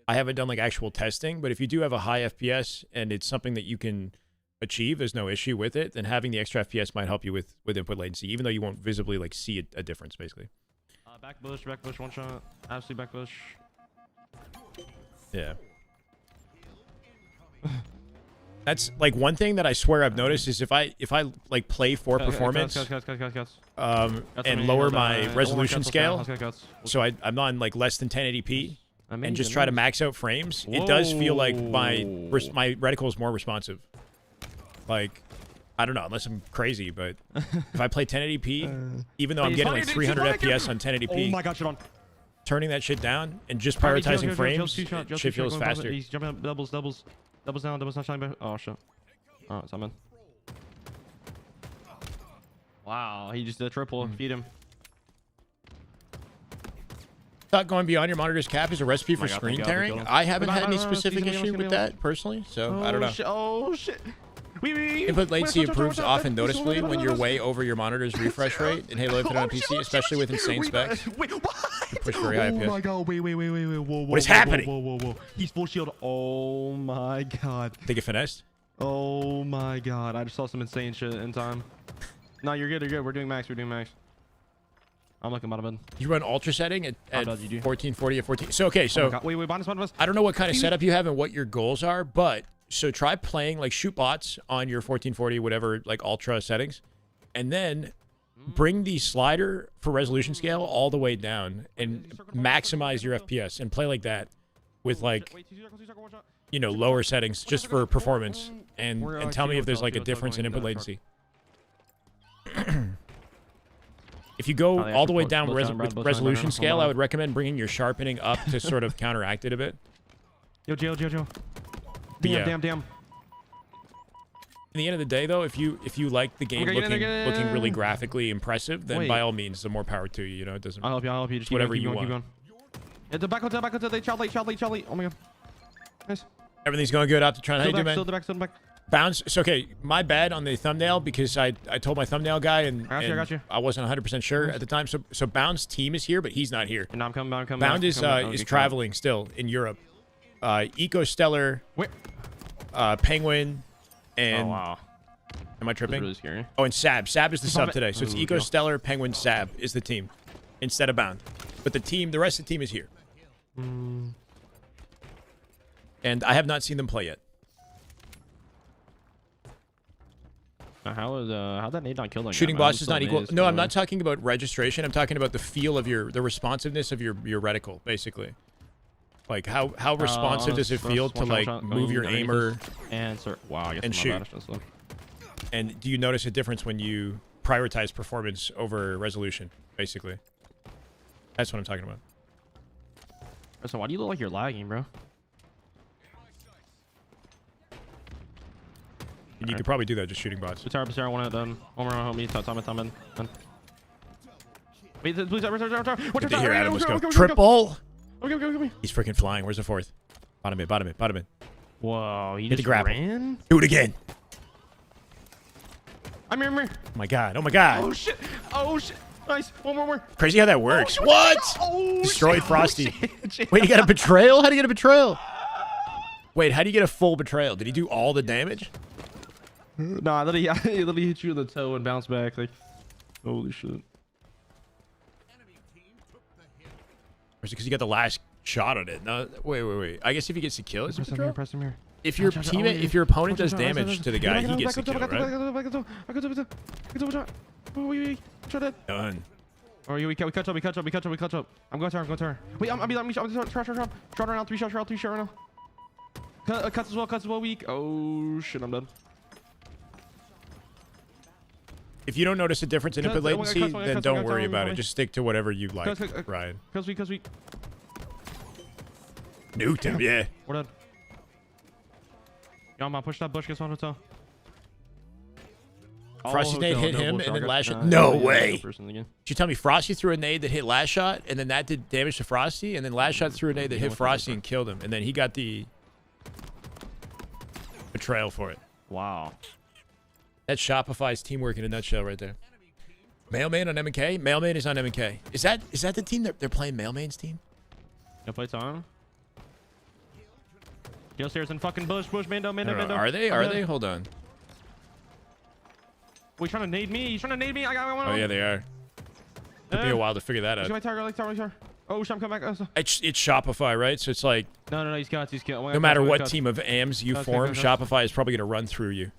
I haven't done like actual testing, but if you do have a high FPS and it's something that you can achieve, there's no issue with it, then having the extra FPS might help you with input latency, even though you won't visibly like see a difference basically. Back bush, one shot. Absolute back bush. Yeah. That's like one thing that I swear I've noticed is if I like play for performance and lower my resolution scale, so I'm on like less than 1080p and just try to max out frames, it does feel like my reticle is more responsive. Like, I don't know, unless I'm crazy, but if I play 1080p, even though I'm getting like 300 FPS on 1080p, oh my god, shit on. turning that shit down and just prioritizing frames, shit feels faster. He's jumping up, doubles down, doubles not shining. Oh shit. Oh, it's in. Wow, he just did a triple. Feed him. Thought going beyond your monitor's cap is a recipe for screen tearing. I haven't had any specific issue with that personally, so I don't know. Oh shit. Input latency improves often noticeably when you're way over your monitor's refresh rate in Halo Infinite on PC, especially with insane specs. Wait, what? Push very high FPS. Oh my god, wait, whoa, What is happening? Whoa. He's full shield. Oh my god. They get finessed? Oh my god, I just saw some insane shit in time. No, you're good, We're doing max, I'm looking bottom mid. You run ultra setting at 1440 at 14. So, okay, so wait, bottom us. I don't know what kind of setup you have and what your goals are, but so try playing like shoot bots on your 1440, whatever, like ultra settings, and then bring the slider for resolution scale all the way down and maximize your FPS and play like that with like, you know, lower settings just for performance, and tell me if there's like a difference in input latency. If you go all the way down with resolution scale, I would recommend bringing your sharpening up to sort of counteract it a bit. Yo. Damn. In the end of the day, though, if you like the game looking really graphically impressive, then by all means, the more power to you. You know, it doesn't. I'll help you. Just whatever you keep want. Yeah, the back hotel. They child late. Oh my god. Nice. Everything's going good out to try. How you do, man? Still the back. Bounce. So okay, my bad on the thumbnail because I told my thumbnail guy and I wasn't 100% sure at the time. So Bound's team is here, but he's not here. And I'm coming. Bound is traveling still in Europe. Eco Stellar, Penguin, and wow. Am I tripping? Really scary. Oh, and Sab. Sab is the sub today. So it's Eco Stellar, Penguin, Sab is the team instead of Bound. But the rest of the team is here. And I have not seen them play yet. How'd that nade not kill that Shooting guy, bots is not equal. No, I'm not talking about registration. I'm talking about the feel of the responsiveness of your reticle, basically. Like how responsive does it feel to like move your aimer and shoot? And do you notice a difference when you prioritize performance over resolution? Basically, that's what I'm talking about. So why do you look like you're lagging, bro? You could probably do that just shooting bots. Batar, one done. One more homie. Time. Wait, please, Get to here, Adam. Let's go. Triple. Okay. He's freaking flying. Where's the fourth? Bottom mid. Whoa, he Hit just the grapple. ran? Do it again. I'm here. Oh my god. Oh shit. Nice. One more. Crazy how that works. What? Destroyed Frosty. Shit. Wait, you got a betrayal? How do you get a betrayal? Wait, how do you get a full betrayal? Did he do all the damage? Nah, he literally hit you in the toe and bounced back. Like, holy shit. Or is it because you got the last shot on it? No, wait. I guess if he gets the kill, it's a betrayal? Press him here. If your teammate, if your opponent does damage to the guy, he gets the kill, right? Done. Oh, we catch up. I'm going to her. Wait, I'm shot right now. 3 shots right now. Cuts as well, weak. Oh shit, I'm done. If you don't notice a difference in input latency, then don't worry about it. Just stick to whatever you like, Ryan. Cause we nuked him, yeah. We're done. Yo, man, push that bush, gets on hotel. Frosty's nade hit him and then last shot. No way. Did you tell me Frosty threw a nade that hit last shot and then that did damage to Frosty and then last shot threw a nade that hit Frosty and killed him and then he got the betrayal for it. Wow. That's Shopify's teamwork in a nutshell right there. Mailman on M&K? Mailman is on M&K. Is that the team that they're playing Mailman's team? No plates on. Yo, stairs and fucking bush, Mando. Are they? Are they? Hold on. Oh, he's trying to nade me. I got one. Oh, yeah, they are. Took me a while to figure that He's out. my target. Oh, Sham, come back. It's Shopify, right? So it's like, No, he's got. no matter what team of AMs you form, Shopify is probably going to run through you.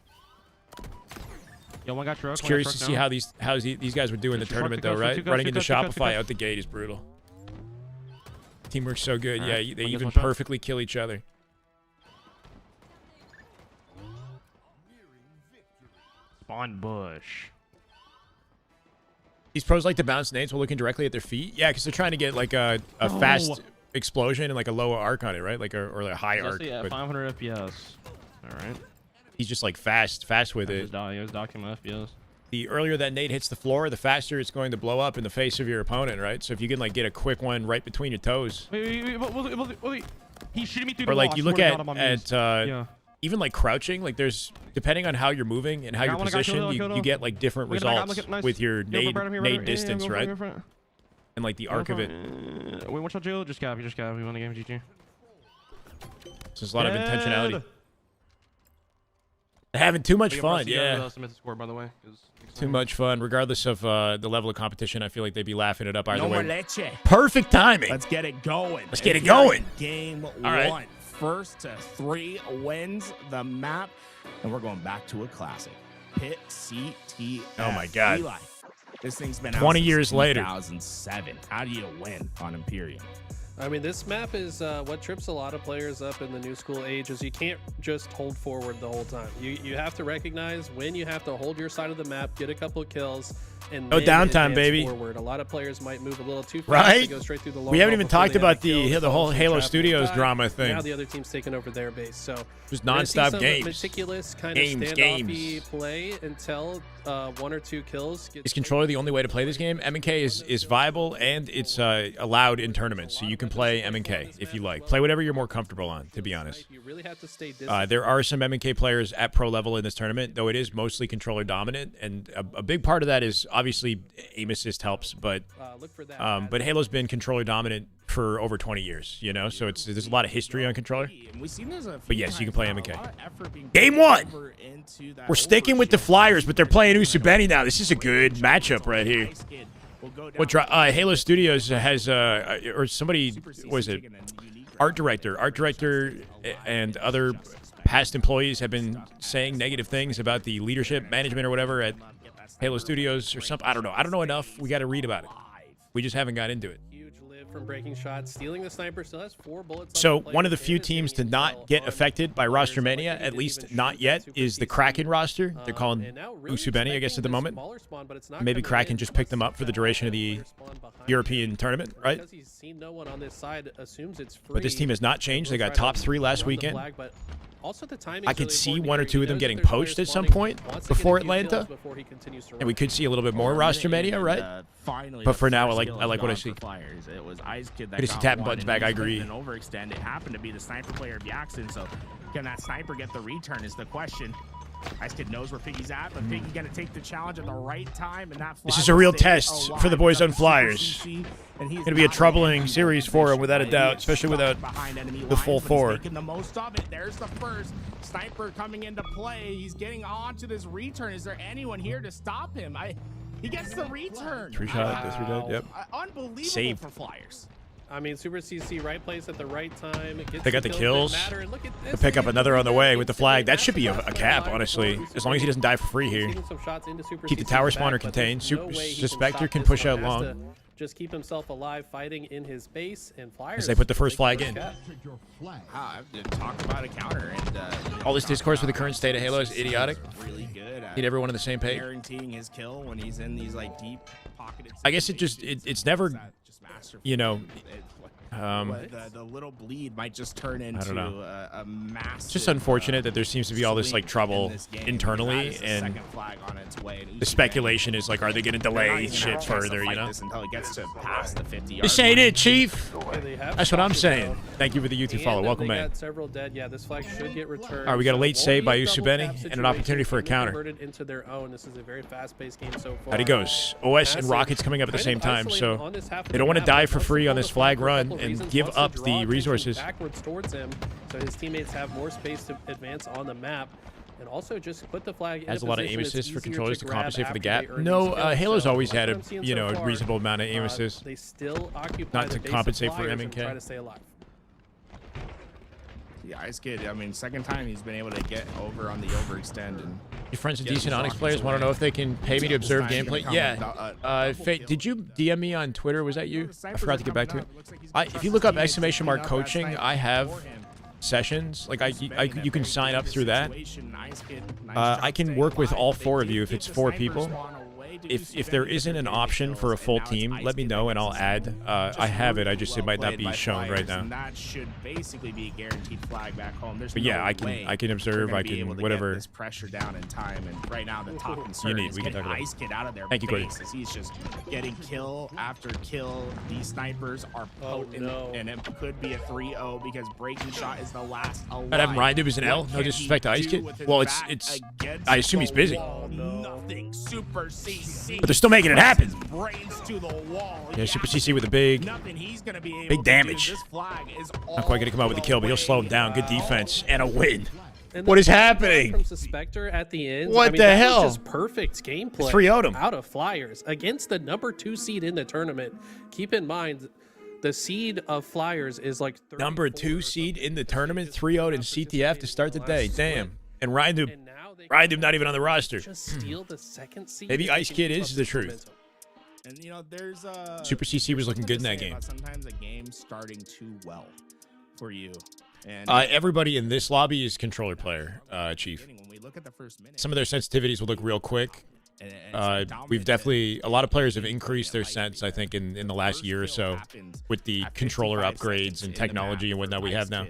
Yo, one got truck. It's curious to see how these guys would do in the tournament, though, right? Running into Shopify out the gate is brutal. Teamwork's so good. Yeah, they even perfectly kill each other. Spawn bush. These pros like to bounce nades while looking directly at their feet. Yeah, because they're trying to get like a fast explosion and like a low arc on it, right? Like or a high arc. Yeah, but 500 FPS. All right. he's just like fast with it. He was docking my FPS. The earlier that nade hits the floor, the faster it's going to blow up in the face of your opponent, right? So if you can like get a quick one right between your toes. Wait. He's shooting me through the or wall. like you look at even like crouching, like there's depending on how you're moving and how you're positioned, you get like different results with your nade distance, right? And like the arc of it. Wait, watch out, Jill. Just copy. We won the game, GG. So there's a lot of intentionality. Having too much fun, yeah. By the way, too much fun, regardless of the level of competition. I feel like they'd be laughing it up either way. Leche. Perfect timing. Let's get it going. Game one. First to 3 wins the map, and we're going back to a classic. Pit CTF. Oh my God. Eli, this thing's been 20 out years since later. 2007. How do you win on Imperium? I mean, this map is what trips a lot of players up in the new school age is you can't just hold forward the whole time. You have to recognize when you have to hold your side of the map, get a couple of kills, and no downtime, baby. Forward. A lot of players might move a little too fast. Right? To go straight through the long we haven't even before talked they about have a kill, the whole Halo Studios drama thing. Now the other team's taking over their base, so just we're gonna nonstop see some games. meticulous kind of standoffy play until 1 or 2 kills. Is controller the only way to play this game? M&K is viable and it's allowed in tournaments, so you can play M&K if you like. Play whatever you're more comfortable on, to be honest. You really have to stay there are some M&K players at pro level in this tournament, though it is mostly controller dominant, and a big part of that is obviously aim assist helps, but Halo's been controller dominant for over 20 years, you know, so there's a lot of history on controller. But yes, you can play M&K. Game 1! We're sticking with the Flyers, but they're playing Usubeni now. This is a good matchup right here. Halo Studios has, or somebody, was it, art director and other past employees have been saying negative things about the leadership, management, or whatever at Halo Studios or something. I don't know enough. We got to read about it. We just haven't got into it. From breaking shots, stealing the sniper, still has 4 bullets. So one of the few teams to not get affected by roster mania, at least not yet, is the Kraken roster. They're calling Usubeni, I guess, at the moment. Maybe Kraken just picked them up for the duration of the European tournament, right? But this team has not changed. They got top 3 last weekend. I could see 1 or 2 of them getting poached at some point before Atlanta, and we could see a little bit more roster mania, right? But for now, I like what I see. I just see tapping buttons back. I agree. Overextend. It happened to be the sniper player of the accident, so can that sniper get the return is the question. Ice Kid knows where Piggy's at, but Piggy gonna take the challenge at the right time, and that this is a real test for the boys on Flyers. Gonna be a troubling series for him, without a doubt, especially without the full 4. Making the most of it. There's the first sniper coming into play. He's getting on to this return. Is there anyone here to stop him? He gets the return. 3 shot, yep. Unbelievable Save. for Flyers. I mean, Super CC, right place at the right time. They got the kills. To pick up another on the way with the flag. That should be a cap, honestly. As long as he doesn't die for free here. Keep the tower spawner contained. Suspector can push out long. Just keep himself alive, fighting in his base, and Flyers. As they put the first flag in. I've talked about a counter, and all this discourse with the current state of Halo is idiotic. Really good. Need everyone on the same page. Guaranteeing his kill when he's in these like deep pocketed. I guess it's never, you know, The little bleed might just turn into a massive. It's just unfortunate that there seems to be all this like trouble internally, and the speculation is like, are they going to delay shit further? You know, until it gets to past the 50. this ain't it, Chief. They have That's what I'm stopped it, saying. though. Thank you for the YouTube follow. And Welcome they back. got several dead. Yeah, this flag should get returned. All right, we got a late So it save won't by be a double Usubeni tap and an opportunity for a situation. counter. Converted into their own. This is a very fast-paced game so far. How'd he goes? OS and Massive. Rockets coming up at the Kind same of time, isolated so on this half of they don't the want to map. die for Wants free to on pull this the flag for a run couple and reasons. give Wants to up draw the attention resources. backwards towards him, so his teammates have more space to advance on the map. And also just put the flag in Has a lot of position aim that's assist for easier controllers to grab compensate for the after gap. they earn No, these kills. Halo's So always that's had what a I'm seeing you know so a far. reasonable amount of aim assist. They still occupy Not the to base of compensate for Flyers and M&K. try to stay alive. Yeah, Ice Kid. I mean, second time he's been able to get over on the overextend. And Your friends and Get decent these Onyx rockets players want to away. know if they can pay me to observe Snipes gameplay. gonna Yeah. come Fate, did you DM me on Twitter? Was that you? I Snipers forgot are to get back to coming it. up. Looks like he's gonna If trust you his look up teammates to exclamation mark clean up that coaching, snipe I have for him. sessions. Like you can sign up through that. Nice kid. I can work with all 4 of you if it's 4 people. If there isn't an option for a full team, let me know and I'll add. I have it. I just it might not be shown right now. That should basically be a guaranteed flag back home. There's But yeah, no I can way observe. we're I gonna be able can to whatever. get this pressure down in time. And right now, the top concern need, is we can getting talk about it. Ice Kid out of their Thank you, Cody. base. As he's just getting kill after kill. These snipers are Oh, potent, no. and it could be a 3-0 because breaking shot is the last alive. I'd have him ride him as an L. What No can disrespect to he Ice do Kid. with his Well, back it's. against I assume he's the busy. wall? Nothing. Super CC. But they're still making it happen. Brains to the wall. Yeah, Super CC with a big. Nothing he's gonna be able Big to damage. do. This flag is Not quite gonna come out with the kill, but he'll slow him down. Good defense and a win. And What the is shot happening? From Suspector at the end. What I mean, the that hell? Was just perfect gameplay. 3-0'd him. Out of Flyers against the number 2 seed in the tournament. Keep in mind, the seed of Flyers is like Number 2 seed in the tournament, 3-0 in CTF to start the day. Damn. And Rindum And now they not even on the roster. just steal the second seed. Maybe They Ice can Kid keep is up the this truth. momentum. And you know, there's a Super CC was looking good in that something to say game. about sometimes a game starting too well for you. And Everybody in this lobby is controller player, Chief. when we look at the first minute, Some of their sensitivities will look real quick. and it's We've dominant. definitely a lot of players have increased their sense, I think, in the last year or so with the controller upgrades and technology and whatnot we have now.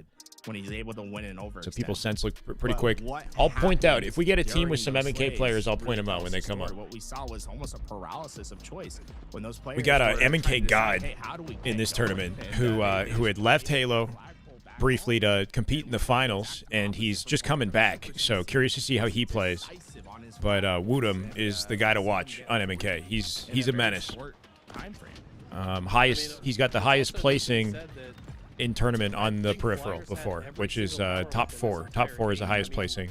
When he's able to win an over. So people's sense look pretty But quick. what I'll point out happened if we get a team with during some those M&K plays players, I'll point really them out when they tells the come up. story. What we saw was almost a paralysis of choice when those players. We got a were M&K trying to god decide, hey, how do we in get this going? tournament And, who had left Halo briefly to compete in the finals, and he's just coming back. So curious to see how he plays. But Woodham is the guy to watch on M&K. He's a menace. He's got the highest placing in tournament on the peripheral before, which is top 4. Top 4 is the highest placing.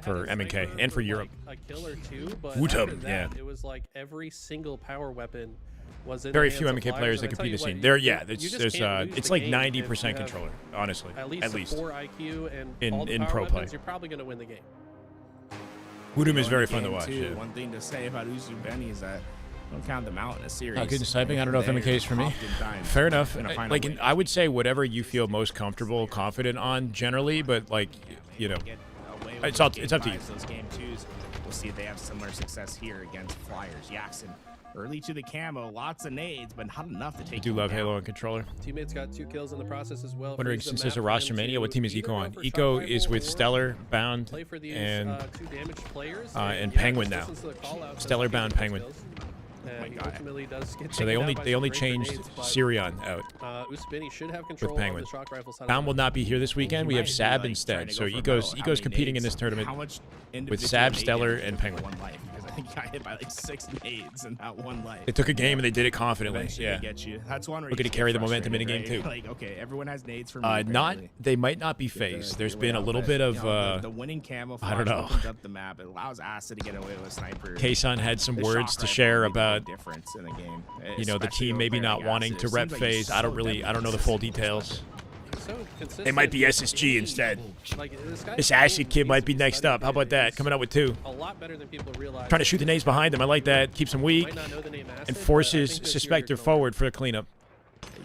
For M&K and for Europe. A kill or two, but Woodham, after that, yeah. It was like every single power weapon was in Very the few hands of M&K Flyers, players that and I compete in the tell you scene. what, There, you yeah, just there's can't lose it's the like game if you 90% have controller, honestly, At least, 4 IQ and In- all the in power pro play. weapons, you're probably going to win the game. Woodham is in very the fun to game, watch. too, Yeah. One thing to say about Usubeni is that don't count them out in a series. Good in sniping. I don't know if M&K is for me. Oftentimes, Fair enough. gonna find a Like way. I would say whatever you feel most comfortable, confident on generally, but like you know, Get away with It's those up- game it's up to you. fives, Those game 2s, we'll see if they have similar success here against Flyers. Jackson, early to the camo, lots of nades, but not enough to take. I do him love down. Halo and controller. Teammates got 2 kills in the process as well. Wondering Frees the since there's a map for roster them mania, to what team is either Eco go on? for Eco shot is rifle with or Stellar, Bound, play for these and 2 damaged players. and yeah, Penguin just now. listens to the call-outs as Stellar he Bound gets Penguin. those kills. my And he God. ultimately does get So they taken only out by they some only great changed grenades, but, Sirion out. Usubeni should have control Penguin. of the shock rifle side. Bound will not be here this weekend. We have Might be, Sab like, trying instead. to So go for Eco's both. How Eco's many competing in nades? this tournament How much with individual Sab, nade Stellar, damage and for Penguin. one life? Because I think he got hit by like 6 nades in that one life. They took a game and they did it confidently. Eventually Yeah. they get you. That's one where Looking you to carry get the momentum in a frustrated, game, right? too. Like, okay, everyone has nades for me. Not apparently. they might not be Get phased. the There's way been a out, little but, bit of you know, the winning camouflage I don't know. opens up the map. It allows Acid to get away with a sniper. Kason had some The words shock to rifle share makes a about difference in the game. you know the especially team with maybe a player not like wanting Acid. to It rep seems like he's phase. I don't so really I don't know the deadly full consistent. details. So consistent. They might be SSG instead. Like, This Acid kid might be next up. How about that? Coming out with 2. A lot better than people realize. Trying to shoot the nades behind him. I like that. Keeps him weak Might not know the name Acid, and but I forces think this year Suspector you're going- forward for a cleanup.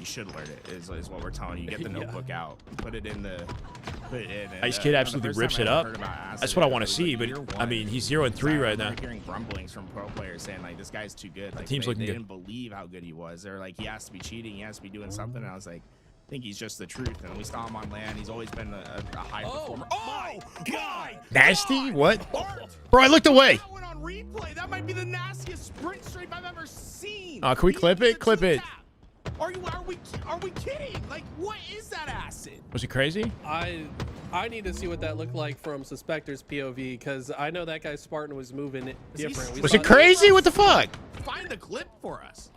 You should learn it. Is what we're telling you. Get the Yeah. notebook out. Put it in the Ice Kid absolutely rips it up. That's what I want to see, but I mean, he's 0-3 right now. I'm hearing grumblings from pro players saying like this guy's too good. Like, team's they looking good. didn't believe how good he was. They're like, he has to be cheating, he has to be doing something. And I was like, I think he's just the truth. And we saw him on land. He's always been a high performer. Oh, God! Nasty? What? Bro, I looked away. That one on replay. That might be the nastiest sprint strafe I've ever seen. Can we clip it? Clip it. Are we kidding? Like, what is that acid? Was he crazy? I need to see what that looked like from Suspector's POV, because I know that guy Spartan was moving different. Was it crazy? What the fuck? Find the clip for us.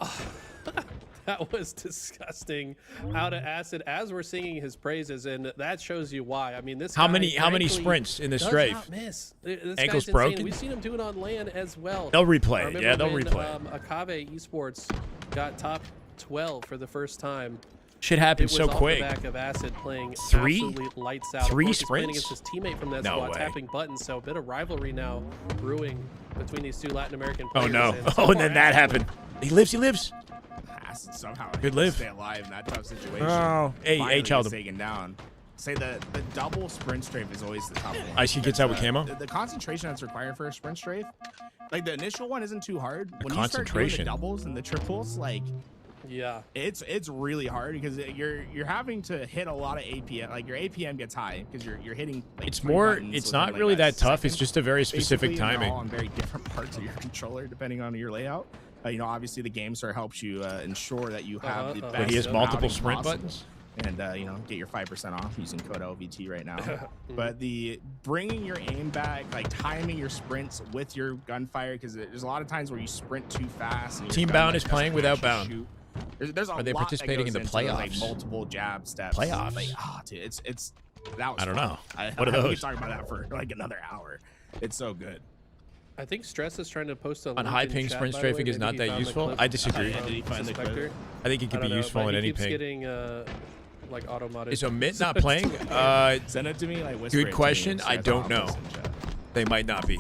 That was disgusting. Out of acid as we're singing his praises, and that shows you why. I mean, this How guy, many sprints in this does strafe? not miss. This Ankle's guy's broken? insane. We've seen him do it on land as well. They'll replay I it. remember Yeah, they'll when, replay it. Akave Esports got top 12 for the first time. Shit It happened was so off quick. the back of acid playing Three? absolutely lights out. Three Of course, he's playing sprints? against his teammate from that No squad, way. tapping buttons. So a bit of rivalry now brewing between these two Latin American Oh players. no! And so Oh, and far, then that Acid happened. He lives. He lives. Acid somehow Good live. stay alive in that tough situation. Oh, hey, Finally child. gets taken down. Say the double sprint strafe is always the tough one. Ice Kid gets out with camo? The concentration that's required for a sprint strafe, like the initial one isn't too hard. When you start doing concentration. the doubles and the triples, like Yeah. it's really hard because you're having to hit a lot of APM. Like your APM gets high because you're hitting. Like, It's 3 more. buttons It's within, not like, really a that tough. It's second, just a very specific basically, and they're timing. all on very different parts of your controller depending on your layout. You know, obviously the game sort of helps you ensure that you have the best. But he has multiple routing sprint possible. buttons. And you know, get your 5% off using code LVT right now. But the bringing your aim back, like timing your sprints with your gunfire, because there's a lot of times where you sprint too fast. And your Team gun, Bound like, is playing doesn't without actually Bound. shoot. There's a Are they lot that participating in goes the into those, like playoffs? multiple jab steps. Playoffs? Like, dude, it's that was I don't fun. know. What are We those? could talk about that for like another hour. It's so good. I think Stress is trying to post a On link high in ping chat, sprint by the way. strafing is Maybe not he that found the useful. clip I disagree. Did he find the clip? Suspector. I think it I could be don't know, useful but in he any keeps ping. getting like auto-modded. Is Omit not playing? Send it to me. Like, whisper Good it to question. me, I so don't I'll know. post it in chat. They might not be.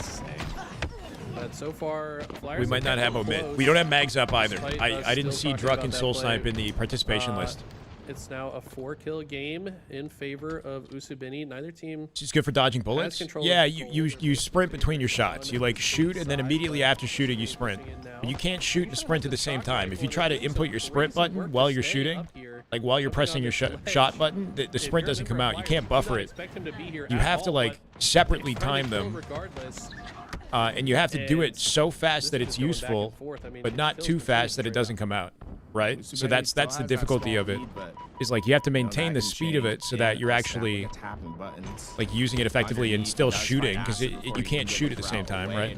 But so far, Flyers We might not have Omit. We don't have mags up either. Despite us I didn't still see talking Druck about and that Soul play. Snipe in the participation list. It's now a 4-kill game in favor of Usubini. Neither team. She's good for dodging bullets. control Yeah, of you sprint between your shots. You like shoot and then immediately after shooting you sprint. But you can't shoot and sprint at the same time. If you try to input your sprint button while you're shooting, like while you're pressing your shot button, the sprint doesn't come out. You can't buffer it. You have to like separately time them. And you have to do it so fast that it's useful, but not too fast that it doesn't come out, right? So that's the difficulty of it. Is like you have to maintain the speed of it so that you're actually like using it effectively and still shooting, because you can't shoot at the same time, right?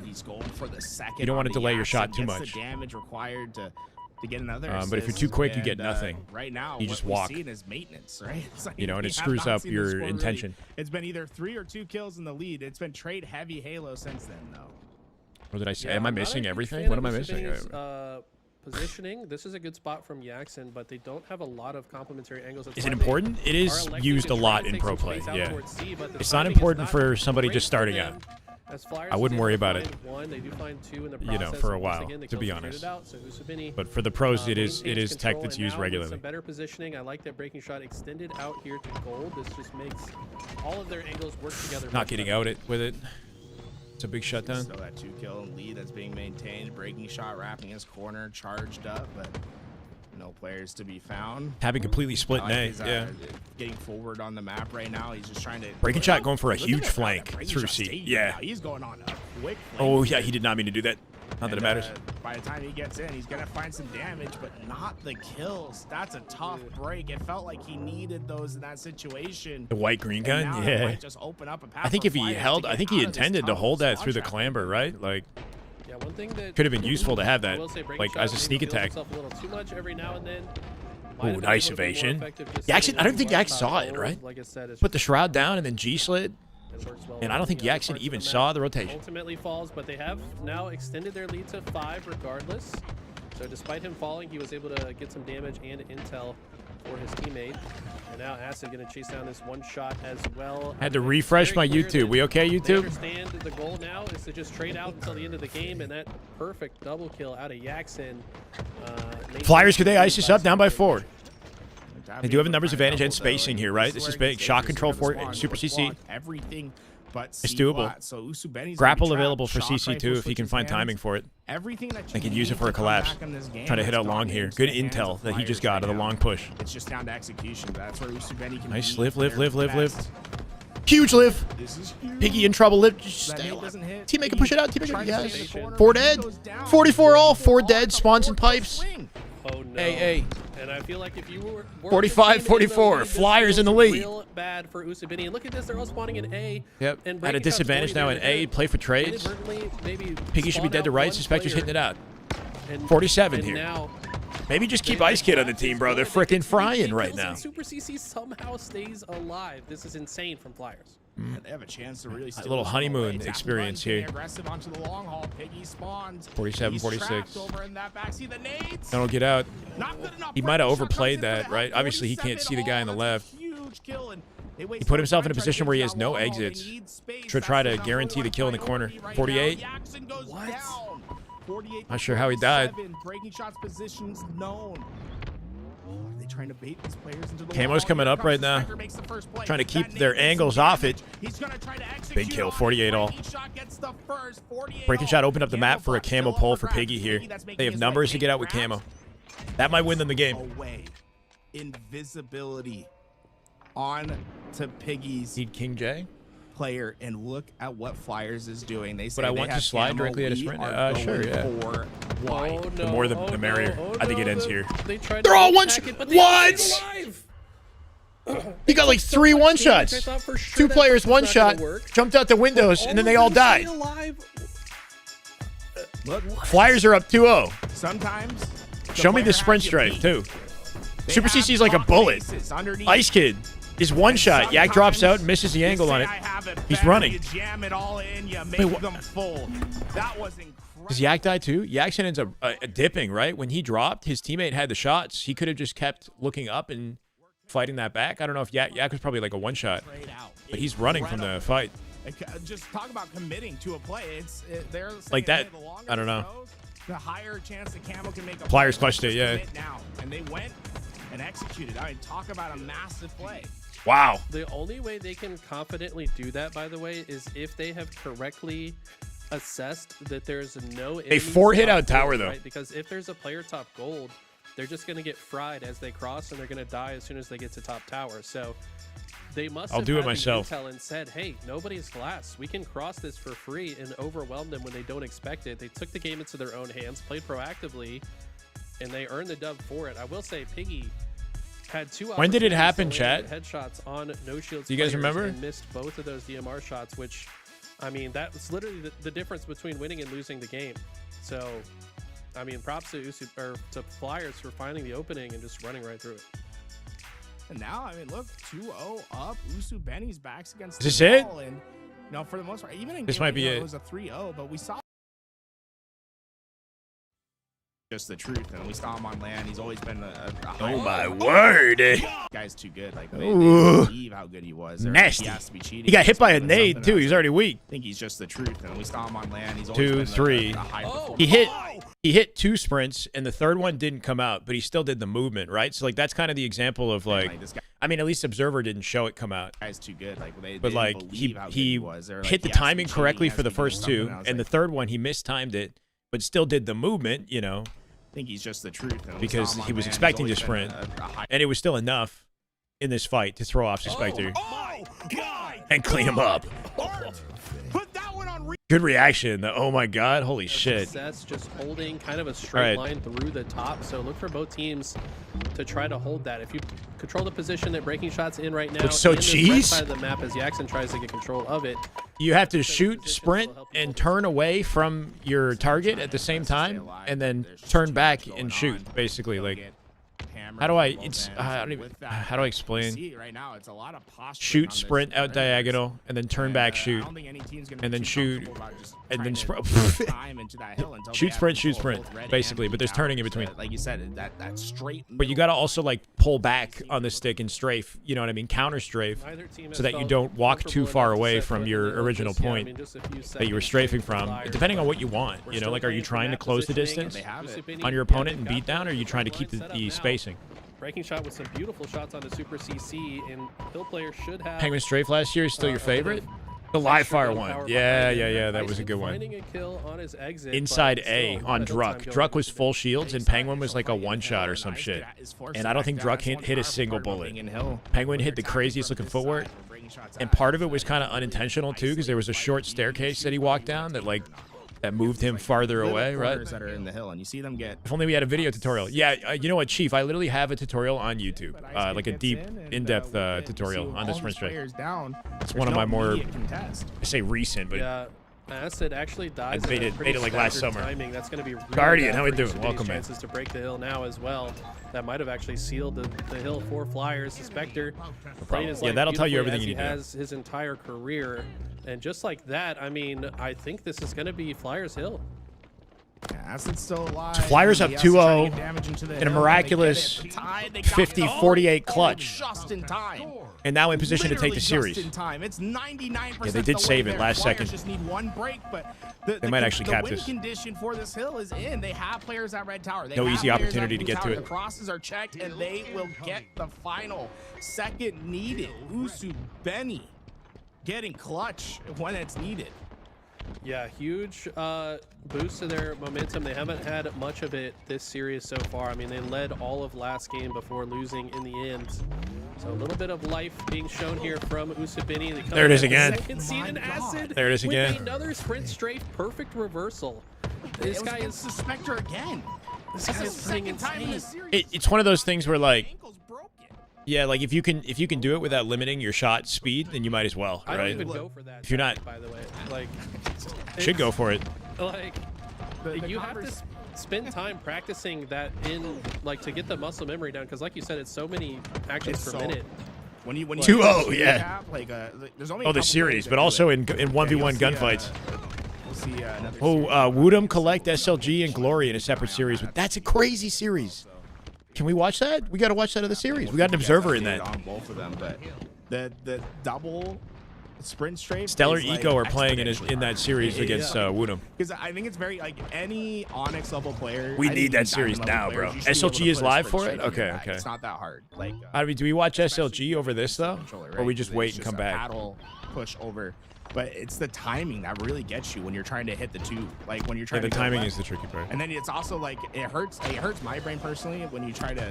You don't want to delay your shot too much. To get another But if you're too quick, you get nothing. Right now, You just what walk. we've seen is maintenance, right? It's like You know, and we it have screws not up seen the your score really. intention. It's been either 3 or 2 kills in the lead. It's been trade heavy Halo since then, though. What did I say? Yeah, Am I I'm not a missing huge everything? fan What of am I missing? Usubini's, positioning. This is a good spot from Yaxon, but they don't have a lot of complementary angles. That's Is why it they important? It are is electing used to a try lot to in take pro some play, space out yeah. towards C, but the It's not timing is important for somebody great just starting them. out. As Flyers I wouldn't was worry able to about it, find one, they do find 2 in the you know, process, for a and once while, again, the to be kills are honest. traded out, so Usubini, But for the pros, it is maintains tech control, that's and used now with regularly. some better positioning. I like that breaking shot extended out here to gold. This just makes all of their angles work together. Not much getting better. out it with it. It's a big shutdown. Still that 2-kill lead that's being maintained. Breaking shot wrapping his corner, charged up, but no players to be found. Having completely split I like nay, his, yeah. Getting forward on the map right now. He's just trying to Breaking shot going for a Look at huge that flank breaking through shot C. stadium Yeah. now. He's going on a quick flank. Oh yeah, he did not mean to do that. Not that it matters. By the time he gets in, he's gonna find some damage, but not the kills. That's a tough break. It felt like he needed those in that situation. The white green And gun, now it yeah. might just open up a path I think for if he Flyers held, to I get think he out of this intended to tunnel. hold that Squad through the trap. clamber, right? Like Yeah, one thing that could have been useful to have that, I will say breaking like shot as a maybe sneak feels attack. himself a little too much every now and then. Oh, nice evasion. Yaxon, I don't think Yak saw it, right? Like I said, it's Put the shroud down and then G slid. it works well And I don't think on the other Yaxon parts of even the saw map. the rotation. Ultimately falls, but they have now extended their lead to 5 regardless. So despite him falling, he was able to get some damage and intel for his teammate. And now Acid going to chase down this one shot as well. Had to It's refresh very my clear YouTube. that We okay, They YouTube? understand the goal now is to just trade out until the end of the game, and that perfect double kill out of Yaxon. Flyers, could they ice this up down by 4? They do have a numbers advantage and spacing here, right? This is big. Shot control for Super CC. Everything but It's doable. So Usubeni's Grapple available for CC too if he can find timing for it. Everything that They can use it for a collapse. Trying to hit out long here. Good intel that he just got of the long push. It's just down to execution. That's where Usubeni can Nice be live. their Live. best. Huge live. This is huge. Piggy in trouble. Live. Just That stay nade alive. doesn't hit. Teammate can push it out. Teammate Trying can, to yes. stay in the corner. 4 He dead. goes down. 44 all. 4 dead. Spawns and pipes. Swing. Oh no. Hey. And I feel like if you were 45, 44. Flyers in the lead. Real bad for Usubeni. And look at this, they're all spawning in A. Yep. And At a Breaking Shot's disadvantage now in already A. Play for trades. inadvertently maybe Piggy should be spawn dead to out right. one Suspector's player, hitting it out. and- 47 and here. Now, Maybe just keep Ice Kid on the team, bro. They're freaking frying right now. Super CC somehow stays alive. This is insane from Flyers. They have a chance to really steal little this honeymoon away. Tap experience runs, here. getting aggressive onto the long haul. Piggy spawns. 47, He's 46. trapped over in that back. See the nades? Don't get out. Not good enough. He might have Breaking Shot overplayed comes in that, for the right? help. Obviously, he can't see the guy on the 47 left. Huge kill, and they waste He put no himself in a time position trying to where he get has that no long haul. They exits. need space. To try That's to the guarantee number the kill in the one corner. priority right 48. now. Jackson goes What? down. 48 Not sure how he died. 47. Breaking Shot's positions known. Are they trying to bait these players into the Camo's wall? coming Here up comes right now. Spectre, makes the first play. Trying to keep That their nade gets angles some off damage. it. He's gonna try to execute Big kill, on it. 48 all. Breaking Shot gets the first, 48 Breaking all. Shot opened up the map for a Camo camo still pole up for grabs. Piggy here. That's making They have his numbers way. to get out with Grabs camo. That might win them the game. away. Invisibility on to Piggy's Need King J. player, and look at what Flyers is doing. They say Would I they want to have slide camo. directly at a We sprint? are Sure, going yeah. for wide. Oh, no, The more the merrier. I think it ends here. They tried They're to all one attack shot. it, but the other guy's What? alive. He got like 3 one shots. I thought for sure Two that players was one not shot, gonna work. jumped out the windows, and then they all of them died. stay alive. Look, Flyers are up 2-0. sometimes Show me player the has sprint you strafe beat. too. They Super have CC's like a top bullet. faces underneath. Ice Kid is one shot. Yak drops out and misses the You angle say on it. I have it He's better, running. You jam it all in, you make Wait, them full. That was incredible. Does Yak die too? Yakson ends up dipping, right? When he dropped, his teammate had the shots. He could have just kept looking up and fighting that back. I don't know if Yak was probably like a one shot, Straight out. but he's running from the fight. Just talk about committing to a play. They're saying, Like that, hey, the longer I don't this know. goes, the higher chance the Camo can make a Flyers play. clutched it, Just yeah. commit now. And they went and executed. I mean, talk about a massive play. Wow. The only way they can confidently do that, by the way, is if they have correctly assessed that there's no They enemies 4-hit top out tower, gold, though. right? Because if there's a player top gold, they're just going to get fried as they cross, and they're going to die as soon as they get to top tower. So they must I'll have do it had the myself. intel and said, hey, nobody's glass. We can cross this for free, and overwhelm them when they don't expect it. They took the game into their own hands, played proactively, and they earned the dub for it. I will say Piggy had 2 When did it happen, opportunities to chat? land headshots on no shields. Do you guys players remember? And missed both of those DMR shots, which, I mean, that was literally the difference between winning and losing the game. So, I mean, props to to Flyers for finding the opening and just running right through it. And now, I mean, look, 2-0 up. Usubeni's backs against Is the this it? wall. And, for the most part, even in This game might be one, it. It was a 3-0, but we saw just the truth, and we saw him on land. He's always been a high Oh my level. word. Guy's too good. Like, they Ooh. believe how good he was. Or Nasty. He has to be cheating. He got hit by a Something nade else. too. He's already weak. I think he's just the truth, and we saw him on land. He's always 2, been 3. a high performer. He hit 2 sprints and the third one didn't come out, but he still did the movement, right? So like that's kind of the example of like, this guy, I mean, at least Observer didn't show it come out. guy's too good. Like they But didn't like believe how good he was. They're like, hit the he has to be timing cheating, correctly he has for to the be doing first something. 2, I was and the like, third one he mistimed it, but still did the movement, I think he's just the truth. And we because saw him on he was land. He's expecting to always been sprint, a high and it was still enough in this fight to throw off Suspector and clean him up. Put that one on. Good reaction. Oh my god, holy shit. Success just holding kind of a straight All right. line through the top. So look for both teams to try to hold that. If you control the position that Breaking Shot's in right now, Looks so and this right cheese. side of the map as Jackson tries to get control of it. You have to shoot, sprint, and turn away from your target at the same Stay time, alive. and then There's just turn too back much going and shoot, on. basically. They'll Like, get hammered how do I, from both it's, ends, I don't and even, with that, how do I you explain? see right now, it's a lot of posturing on Shoot, this sprint, out spread. diagonal, and then turn back, I shoot. don't think any team's gonna and be then too shoot, comfortable about just and then trying to sprint. put time into that hill until they Shoot, have sprint, control shoot, of sprint, both red basically, and but blue there's turning in towers. between. Like you said, that straight. But you got to also like pull back on the stick and strafe, you know what I mean? Counter strafe, Neither team has so that you felt don't walk too comfortable far enough to away set from foot your in the hill original just yet. I point mean, just a few that you were seconds strafing for from, Flyers, depending on but what you want. we're You know, still like, are you playing from trying to that close the positioning. distance They have it. Usubeni, on your yeah, opponent they've and got beat down, or are you trying to line keep set up the now. spacing? Breaking shot with some beautiful shots on the Super CC, and Hill players should have. Penguin Strafe last year is still your favorite? The live fire one. Yeah. That was a good one. Finding a kill on his exit, Inside but A still, on no time Druck. going Druck was into full it. shields, and Penguin was like a one-shot or some shit. And I don't think Druck hit a single bullet. Penguin hit the craziest looking footwork. And part of it was kind of unintentional, too, because there was a short staircase that he walked down that, like, that moved him farther away, right? That are in the hill, and you see them get. If only we had a video tutorial. Yeah, you know what, Chief? I literally have a tutorial on YouTube, like a deep, in-depth tutorial on the sprint straight. It's one of my more, I say recent, but Yeah, Acid actually dies. I made it like last summer. Timing. That's going to be really Guardian, bad how we for doing? Usabiny's Welcome, man. chances to break the hill now as well. That might have actually sealed the hill for Flyers. The Spectre playing his Yeah, life that'll tell you beautifully everything as you need he has his entire career, and just like that, I mean, I think this is going to be Flyers Hill. Acid's still alive. Flyers up He has to try to get 2-0 damage into the in a hill. miraculous They get it. Tied. They got it. 50-48 clutch. Just in time. And now in position to take Literally the series. Just in time. It's 99%. Yeah, they did the save way it there. last Flyers second. Just need one break, but They might actually cap the this. win condition for this hill is in. They have players at Red Tower. They No have easy players at opportunity to Blue get to Tower. it. The crosses are checked, and they will get the final second needed. Usabiny's getting clutch when it's needed. Yeah, huge boost to their momentum. They haven't had much of it this series so far. I mean, they led all of last game before losing in the end. So a little bit of life being shown here from Usabiny. There it is again. Second seed in Acid. There it is again. With another sprint strafe, perfect reversal. This guy is the Spectre again. This This guy is is the playing second time in insane. this series. It's one of those things where, like, Ankle's broken. yeah, like if you can do it without limiting your shot speed, then you might as well, I don't right? even go for that. If you're not- by the way, like, Should go for it. like The you have to spend time practicing that in, like, to get the muscle memory down, because like you said, it's so many actions It's per so- minute. When you 2-0, see yeah. cap, like, there's only Oh, a the couple series, players that but do also it. in 1v1 you'll see, gunfights. We'll see another Oh, Woodham collect SLG and Glory in a separate series. That's a crazy series. Can we watch that? We got to watch that other series. We got an observer in that. on both of them, but the double sprint strafe. Stellar is, like, Eco are playing in exponentially that hard. series It- against yeah. Woodham. Because I think it's very, like, any Onyx level player. We I need think that even series diamond level now, bro. players, you should be able SLG to is put a live sprint for it? strafe in your Okay, bag. okay. It's not that hard. Like, I mean, do we watch SLG over this though, controller, or we right? just It's wait and come a back? paddle push over. But it's the timing that really gets you when you're trying to hit the two. Like when you're Yeah, trying the to go timing left. is the tricky part. And then it's also like it hurts my brain personally when you try to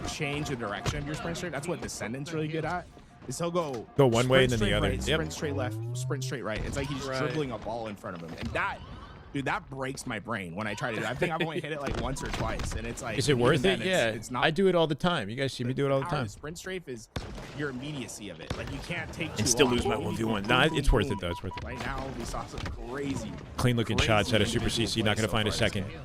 change the direction of your sprint straight. That's what Descendant's really good at. Is he'll go one way and then sprint the straight other. right, Yep. sprint straight left, sprint straight right. It's like he's Right. dribbling a ball in front of him. And that, dude, that breaks my brain when I try to do it. I think I've only hit it like once or twice. And it's like, Is it even worth then, it? Yeah, It's not. I do it all the time. You guys see me do it all the power of time. Sprint strafe is your immediacy of it. Like you can't take too And still long. lose my Boom, 1v1. boom, Nah, boom, it's worth boom. it though. It's worth it. Right now, we saw some crazy, Clean looking shots out of Super individual CC. Not going to plays so find a far this second. game.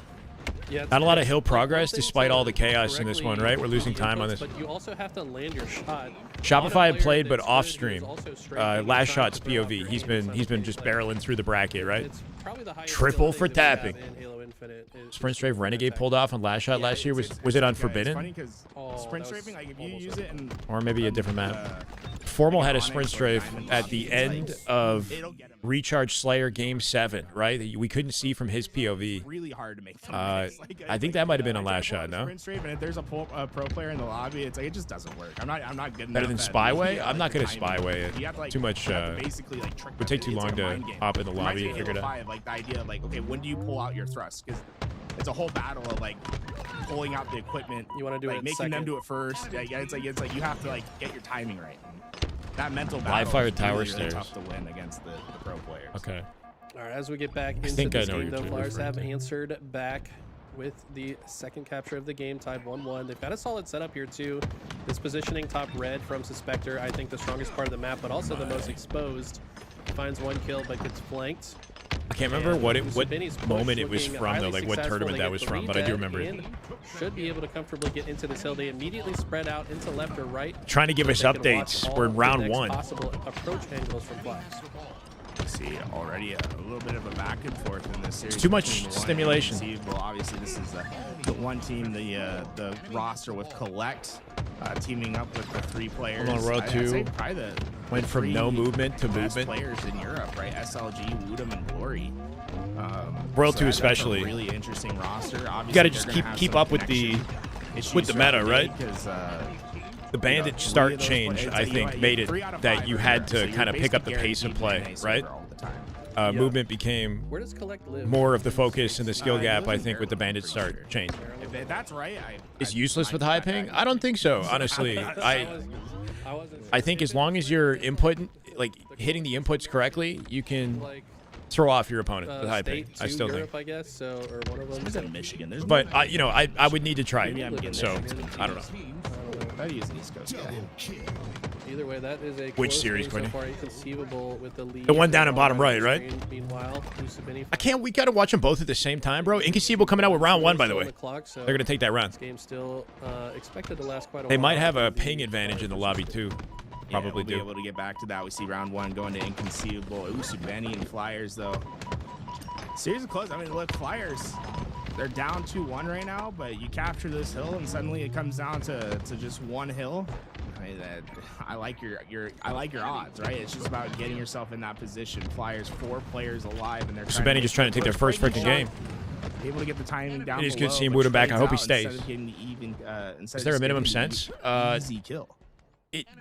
Yeah, it's Not a lot of great. hill Like, progress one thing despite to all the chaos in this one, right? We're losing correctly time on inputs, this. But you also have to land your shot. Shopify had played, but but off stream. Last shot's POV. He's been just barreling through the bracket, right? It's probably the highest Triple skill for that we have tapping. in Halo Infinite is Sprint Strafe Renegade pulled off on last shot last year. Was it on It's Forbidden? funny because Oh, sprint that was strafing, like if you almost use it in Or maybe a different map. uh, Formal like had a Onyx sprint or strafe Diamond at Lobby, the it's end like, of it'll get him Recharge Slayer Game 7, right? That we couldn't see from his POV. really hard to make them miss. Like, I think that might have been I on try to last pull shot, out a no? sprint strafe, and if there's a pro player in the lobby, it's like it just doesn't work. I'm not good Better enough than at Spyway? yeah, I'm not like, good at the timing. Spyway it. You have to, like, Too much, you have to basically, like, trick would take too it's long like a to mind game. hop in the Reminds lobby me and of figure it Halo out. 5, like the idea of like, okay, when do you pull out your thrust? Because it's a whole battle of like pulling out the equipment. You wanna do like it making second. them do it first. Yeah, it's like you have to like get your timing right. That mental battle Live fire is tower really, really stairs. tough to win against the pro players. Okay. All right, as we get back into think I this know game, what though, you're Flyers referring have to. answered back with the second capture of the game, tied 1-1. They've got a solid setup here, too. This positioning top red from Suspector, I think the strongest part of the map, but also the most exposed. Finds one kill, but gets flanked. I can't remember And what Usabiny's push moment it was looking from though, highly like what successful. tournament They that get was 3 from, but I do dead remember it. and should be able to comfortably get into this hill. They immediately spread out into left or right. Trying to give us They can watch updates. all We're in of the round next 1. Possible approach angles from Flyers. See already a little bit of a back and forth in this series. too much between the one stimulation. and the well, obviously this is the one team, the roster with Collect teaming up with the 3 players. Hold on, Royal I'd 2 say probably the went from 3 no movement to best movement. players in Europe, right? SLG, Woodham, and Glory. Royal 2 that's a especially. really interesting roster. Obviously, You got to they're just gonna have keep some up with the connection with the meta, right? Because The bandit start change, I think, made it that you had to kind of pick up the pace of play, right? Movement became Where does Collect live? more of the focus and the skill gap, I think, with the bandit start change. If that's right. Is useless with high ping? I don't think so, honestly. I think as long as you're like hitting the inputs correctly, you can throw off your opponent with high ping. I still Europe, think. I guess, so, or one of them. Is in Michigan. There's But I would need to try it. So I don't know. I'd use the East Coast guy. Either way, that is a Which close series, game Quinny? so far, inconceivable with the lead. The one down in bottom right, right? Meanwhile, We gotta watch them both at the same time, bro. Inconceivable coming out with round 1, by the way. So They're gonna take that round. this game still expected to last quite a while. They might have a ping advantage in the lobby too. Probably we'll do. be able to get back to that. We see round 1 going to Inconceivable. Benny and Flyers, though. Series of close. I mean, look, Flyers, they're down 2-1 right now, but you capture this hill, and suddenly it comes down to just one hill. I like your odds, right? It's just about getting yourself in that position. Flyers, 4 players alive, and they're Benny just trying to take their first freaking game. Able to get the timing down. It is below, good seeing but Buddha back. I trades hope he out stays. instead of getting the even, Is there a minimum sense? Easy kill.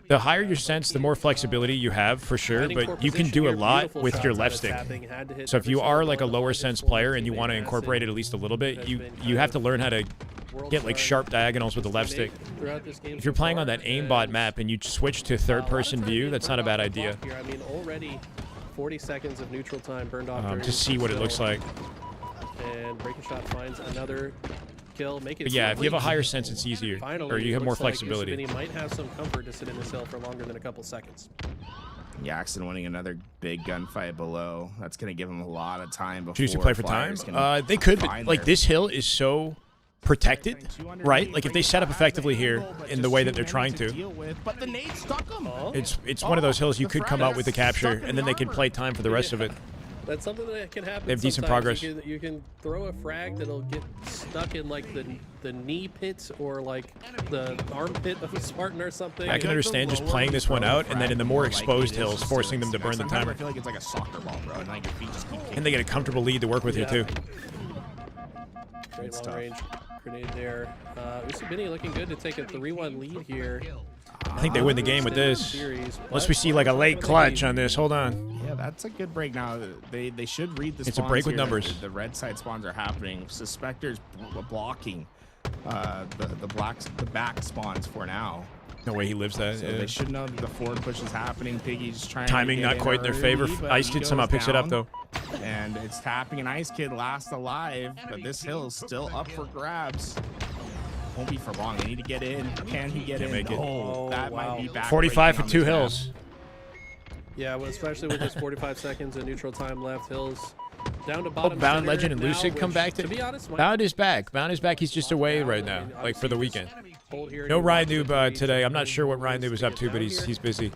The higher your sense, the more flexibility you have, for sure, but you can do a lot with your left stick. So if you are like a lower sense player and you want to incorporate it at least a little bit, you have to learn how to get like sharp diagonals with the left stick. If you're playing on that aimbot map and you switch to third-person view, that's not a bad idea. I mean, already 40 seconds of neutral time burned off. To see what it looks like. And Breaking Shot finds another kill. Make it. But yeah, if you have a higher sense, it's easier, Finally, or you have more looks like flexibility. He might have some comfort to sit in this hill for longer than a couple seconds. Jackson winning another big gunfight below. That's going to give him a lot of time before Choose to play for time. They could, but like this hill is so protected, right? Like if they set up effectively here in the way that they're trying to, but the nade stuck him. it's one of those hills you could come out with the capture, and then they can play time for the rest of it. That's something that can happen. They have decent sometimes. progress. You can throw a frag that'll get stuck in like the knee pits or like the armpit of a Spartan or something. I can understand just playing this one out, and then in the more exposed hills, forcing them to burn the timer. I feel like it's like a soccer ball, bro, and like your feet just keep kicking. And they get a comfortable lead to work with here too. Great long range grenade there. Usabini looking good to take a 3-1 lead here. I think they win the game with this. Unless we see like a late clutch on this. Hold on. Yeah, that's a good break. Now they should read the spawns. It's a break with here. numbers. The red side spawns are happening. Suspectors blocking the back spawns for now. No way he lives that. So they should know that the forward push is happening. Piggy's trying Timing to get not quite in their early, favor. but Ice he Kid goes somehow picks it up down, though. and it's tapping, and Ice Kid last alive, but this hill is still up for grabs. Won't be for long. They need to get in. Can he get in? make it. Oh, that wow. might be back. 45 for 2 hills. Yeah, well, especially with this 45 seconds of neutral time left, Hills down to bottom. Bound center Legend and now, Lucid come which, back to be honest, Bound is back. Bound is back. He's just away right now, like for the weekend. No Ryan Noob today. I'm not sure what Ryan Noob is up to, but he's busy.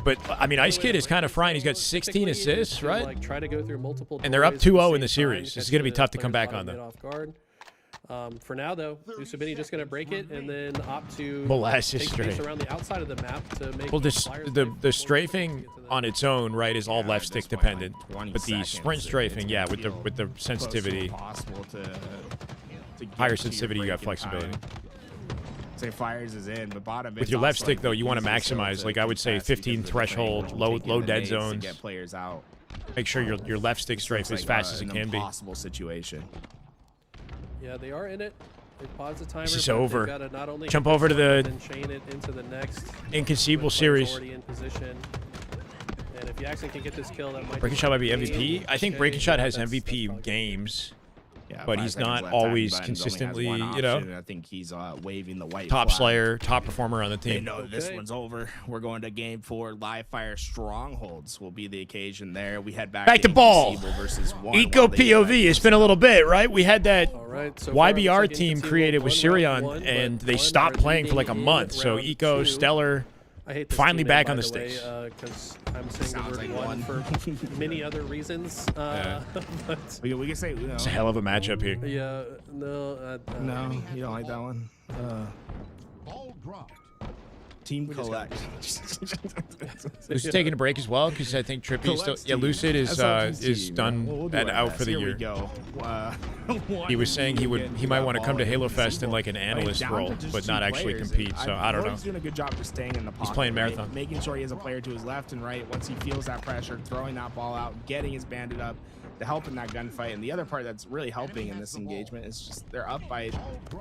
But I mean, Ice Kid is kind of frying. He's got 16 assists, right? Like, try to go through multiple And they're up doorways at 2-0 the in the same series. time, It's going to be catch tough to the come players back on bottom them. mid off guard. For now, though, Usabini just going to break it and then opt to Molasses take space strafe. around the outside of the map to make. Well, Flyers the play strafing on its own, right, is all left stick dependent. But the sprint strafing, yeah, with the sensitivity, higher sensitivity, you got flexibility. Say Flyers is in, but bottom. With your left stick, though, you want to maximize. Like I would say, 15 threshold, low dead zones. Get players out. Make sure your left stick strafe as fast as it can be. Impossible situation. Yeah, they are in it. They pause the timer. This is but they've over. gotta not only Jump get over to this the one, but then chain it into the next Inconceivable with players series. already in position. And if Jackson can get this kill, that might Breaking Shot might be MVP. I think Breaking Shot has That's MVP probably- games. Yeah, But 5 he's seconds not left, always Time Buttons only has consistently, one you know, option, and I think he's waving the white Top flag. slayer, top performer on the They team. know this Okay. one's over. We're going to game 4. Live Fire Strongholds will be the occasion there. We head back Back to ball. Inconceivable versus 1 Eco while they get POV. It's been a little bit, right? We had that All right, so far, it looks YBR like team Inconceivable created with won round Sirion, one, and but they one stopped are playing for like a leading month. in So round Eco, 2. Stellar, I hate this finally teammate, back by on the way, sticks. 'cause I'm saying Sounds the word like one one. for many other reasons. But We can say, It's a hell of a matchup here. yeah, no, no, you don't like that one. Team Collect. Lucid taking a break as well because I think Trippy still. Yeah, Lucid is SLTC, done man. We'll do and our out best. for the Here year. we go. He was saying he might want to come to Halo Fest in like an analyst role, but not actually compete. So I don't know. He's doing a good job just staying in the pocket. He's playing right? marathon, making sure he has a player to his left and right. Once he feels that pressure, throwing that ball out, getting his bandit up to help in that gunfight. And the other part that's really helping in this engagement is just they're up by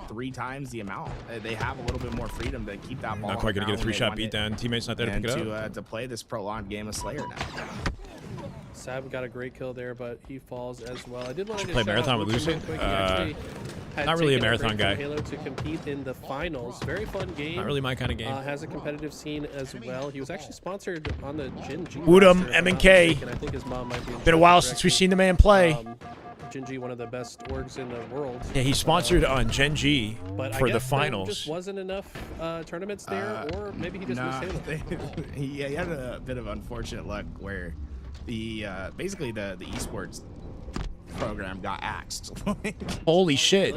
3 times the amount. They have a little bit more freedom to keep that ball. Not quite gonna get a 3-shot beatdown. Teammates not there to pick it up. To play this prolonged game of Slayer now. Sab got a great kill there, but he falls as well. I did want to play marathon with Lucid. Not really a marathon guy. Halo to compete in the finals. Very fun game. Not really my kind of game. Has a competitive scene as well. He was actually sponsored on the Gen G. Woodham, M&K. And I think his mom might be. Been a while since we've seen the man play. Gen G, one of the best orgs in the world. Yeah, he's sponsored on Gen G but for I guess the finals. There just wasn't enough tournaments there, or maybe he just missed Halo. He had a bit of unfortunate luck where the basically the esports program got axed. Holy shit.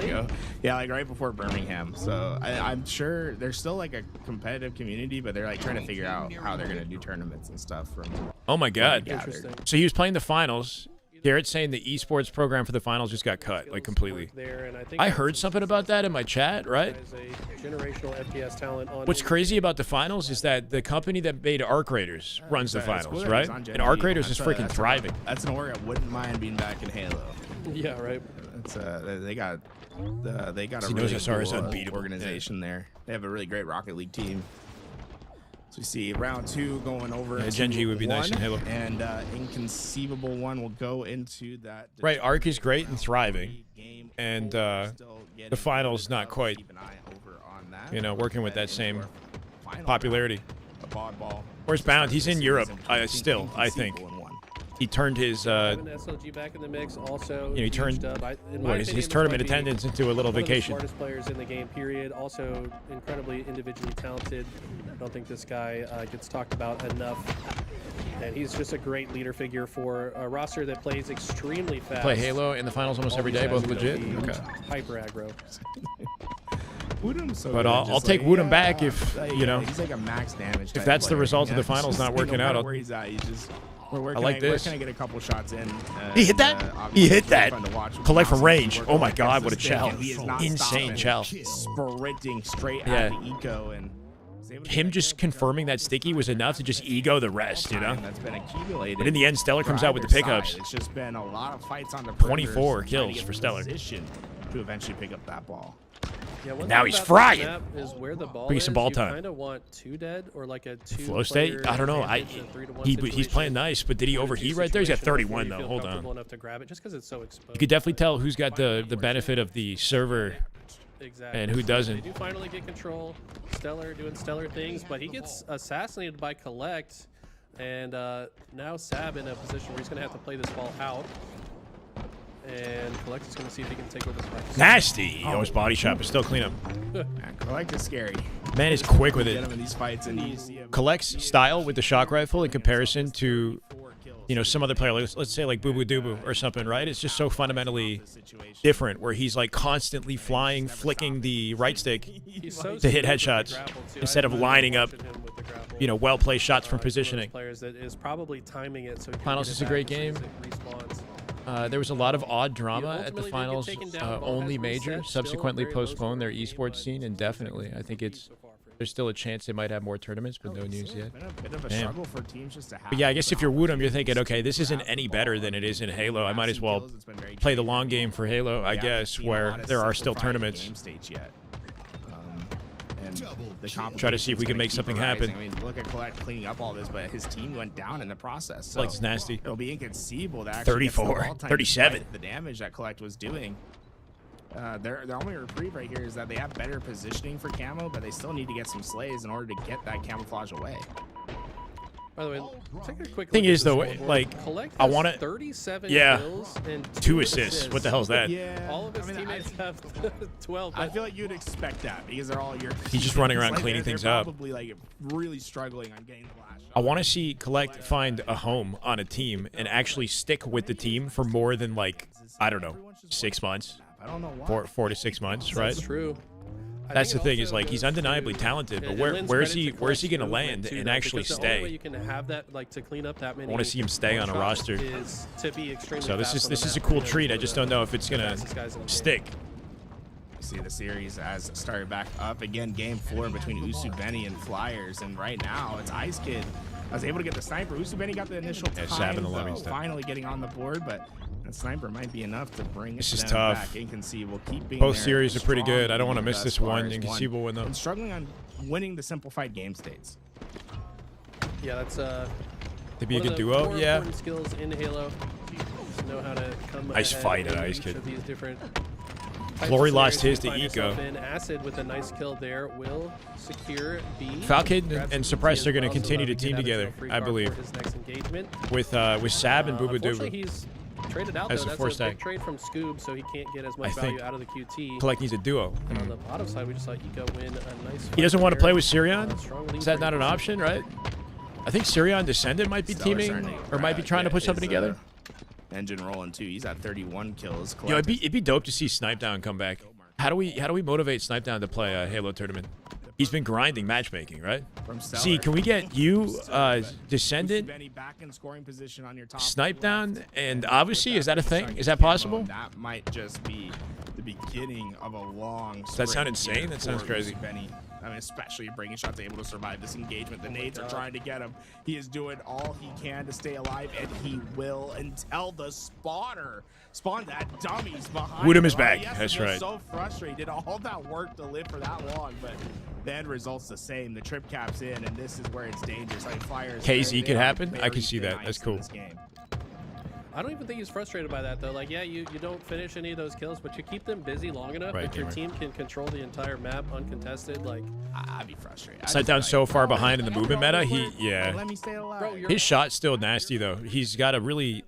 Yeah, like right before Birmingham. So I'm sure there's still like a competitive community, but they're like trying to figure out how they're gonna do tournaments and stuff. From oh my god. Interesting. So he was playing the finals. Garrett's saying the esports program for the finals just got cut, like completely. I heard something about that in my chat, right? What's crazy about the finals is that the company that made Arc Raiders runs the finals, right? And Arc Raiders is freaking thriving. That's an org I wouldn't mind being back in Halo. Yeah, right. It's they got a really cool organization there. They have a really great Rocket League team. So we see round 2 going over. Yeah, Gen G would be nice in Halo. And Inconceivable 1 will go into that. Right, Arc is great and thriving. And the finals not quite, working with that same popularity. Where's Bound? He's in Europe still, I think. He turned his SLG back in the mix also. He turned his tournament attendance into a little vacation. One of the smartest players in the game, period. Also incredibly individually talented. I don't think this guy gets talked about enough. And he's just a great leader figure for a roster that plays extremely fast. Play Halo in the finals almost every day, both legit. Okay. Hyper aggro. But I'll take Woodham back if he's like a max damage. If that's the result of the finals not working out. Where he's at, he's just. Where I like this. Where can I get a couple shots in? He hit that? He hit that. Collect from range. Oh my god, what a chow. Insane chow. Sprinting straight at the eco. And him just confirming that Sticky was enough to just ego the rest, That's been accumulated. But in the end, Stellar comes out with the pickups. It's just been a lot of fights on the 24 kills for Stellar. To eventually pick up that ball. Yeah, now he's frying. Is where the ball Bring some ball time. You kind of want 2 dead or like a 2 flow state. I don't know. He's playing nice, but did he overheat right there? He's got 31 though. Hold on. Enough to grab it just because it's so exposed. You could definitely tell who's got the benefit of the server and who doesn't. They do finally get control. Stellar doing stellar things, but he gets assassinated by Collect, and now Sab in a position where he's going to have to play this ball out. And Collect is going to see if he can take over the fight. Nasty! He almost body shot, but still clean up. Collect is scary. Man is quick with it. Get him in these fights and Collect's style with the shock rifle in comparison to, some other player, let's say like Boo Boo Doo or something, right? It's just so fundamentally different, where he's like constantly flying, flicking the right stick to hit headshots instead of lining up, well-placed shots from positioning. Finals is a great game. There was a lot of odd drama at the finals. Only major subsequently postponed their esports scene indefinitely. I think there's still a chance they might have more tournaments, but no news yet. Damn. But yeah, I guess if you're Woodham, you're thinking, okay, this isn't any better than it is in Halo. I might as well play the long game for Halo, I guess, where there are still tournaments. Try to see if we can make something happen. I mean, look at Collect cleaning up all this, but his team went down in the process. So Collect's nasty. It'll be inconceivable to actually 34, 37. The damage that Collect was doing. Their only reprieve right here is that they have better positioning for camo, but they still need to get some slays in order to get that camouflage away. By the way, take a quick thing is though, like, I want to 37 kills and 2 assists. What the hell's that? Yeah, all of his teammates have 12. I feel like you'd expect that because they're all your. He's just running around cleaning things up. Probably like really struggling on getting the last shot. I want to see Collect find a home on a team and actually stick with the team for more than like, I don't know, 6 months. I don't know why. 4 to 6 months, right? That's true. That's the thing is like he's undeniably talented, but where's he gonna land and actually The only way stay? you can have that, like, to clean up that many. I want to see him stay on a roster. Is to be extremely So this fast on is the a map, cool you know, treat. I for just the don't know if it's gonna fastest guys in the game. stick. You see the series as started back up again. Game 4 between Usubeni and Flyers, and right now it's Ice Kid. I was able to get the sniper. Usubeni got the initial Yeah, time, Sab in the though, lobby stuff. finally getting on the board, but that sniper might be enough to bring This them is tough. back. Inconceivable. Keep being Both there, series are pretty strong good. I don't want to lead miss thus this far one as inconceivable win though. and struggling on winning the simplified game states. Yeah, that's They'd be a one good of the duo. more Yeah. important skills in Halo. Just know how to come Nice ahead fight at in Ice each Kid. of these different types Glory of lost scenarios his you to find yourself Eco. in. Acid with a nice kill there will secure B. Falcon Grabs and the Suppressed BT are gonna as well, so continue to that team we can have together, a free I card believe. for his next engagement. With Sab and Booba Unfortunately, Dooba. he's traded out As though. a That's a 4-stack. big trade from Scoob, so he can't get as I much think value out of the QT. Like he's a duo. And on the bottom side, we just saw Eco win a nice. He doesn't want to play with Sirion? Strong lead Is that for not an Eco. option, right? I think Sirion Descendant might be Stellar teaming starting or might be trying to put something together. Engine rolling too. He's at 31 kills. Yo, it'd be dope to see Snipe Down come back. How do we motivate Snipe Down to play a Halo tournament? He's been grinding matchmaking, right? From See, can we get you, Descendant, back in scoring position on your top Snipe left, Down, and with obviously, that is that a thing? second Is that camo, possible? That might just be the beginning of a long. Does that sound sprint here insane? That sounds for crazy. Benny. I mean, especially bringing shots able to survive this engagement. The nades are trying to get him. He is doing all he can to stay alive, and he will until the spawner spawned that dummies behind. Woodham is him. back. Yes, That's he was right. So frustrated. Did all that work to live for that long, but the end result's the same. The trip cap's in, and this is where it's dangerous. Like Flyers. KZ could happen? I can see that. That's cool. I don't even think he's frustrated by that though. Like, yeah, you don't finish any of those kills, but you keep them busy long enough Right, that your gamer. team can control the entire map uncontested. Like, I'd be frustrated. Snipe Down so far behind in the movement meta. Let Yeah. me stay alive. bro, you're His shot's still nasty though. He's got a really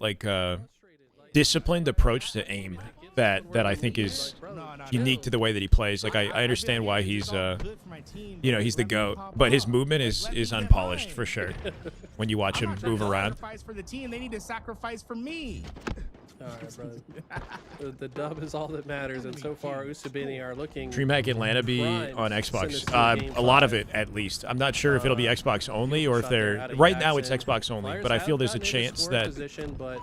disciplined approach to aim that I think is unique to the way that he plays. Like I understand why he's he's the GOAT, but his movement is unpolished for sure. When you watch him move around. Sacrifice for the team. They need to sacrifice for me. all right, bro. The dub is all that matters, and so far Usubini are looking. Dreamhack Atlanta be primed on to send us Xbox. to game A lot of 5. it, at least. I'm not sure if it'll be Xbox only or if Shot there they're out of right now it's Jackson. Xbox only. Flyers But I have feel there's a gotten into chance scoring that position, but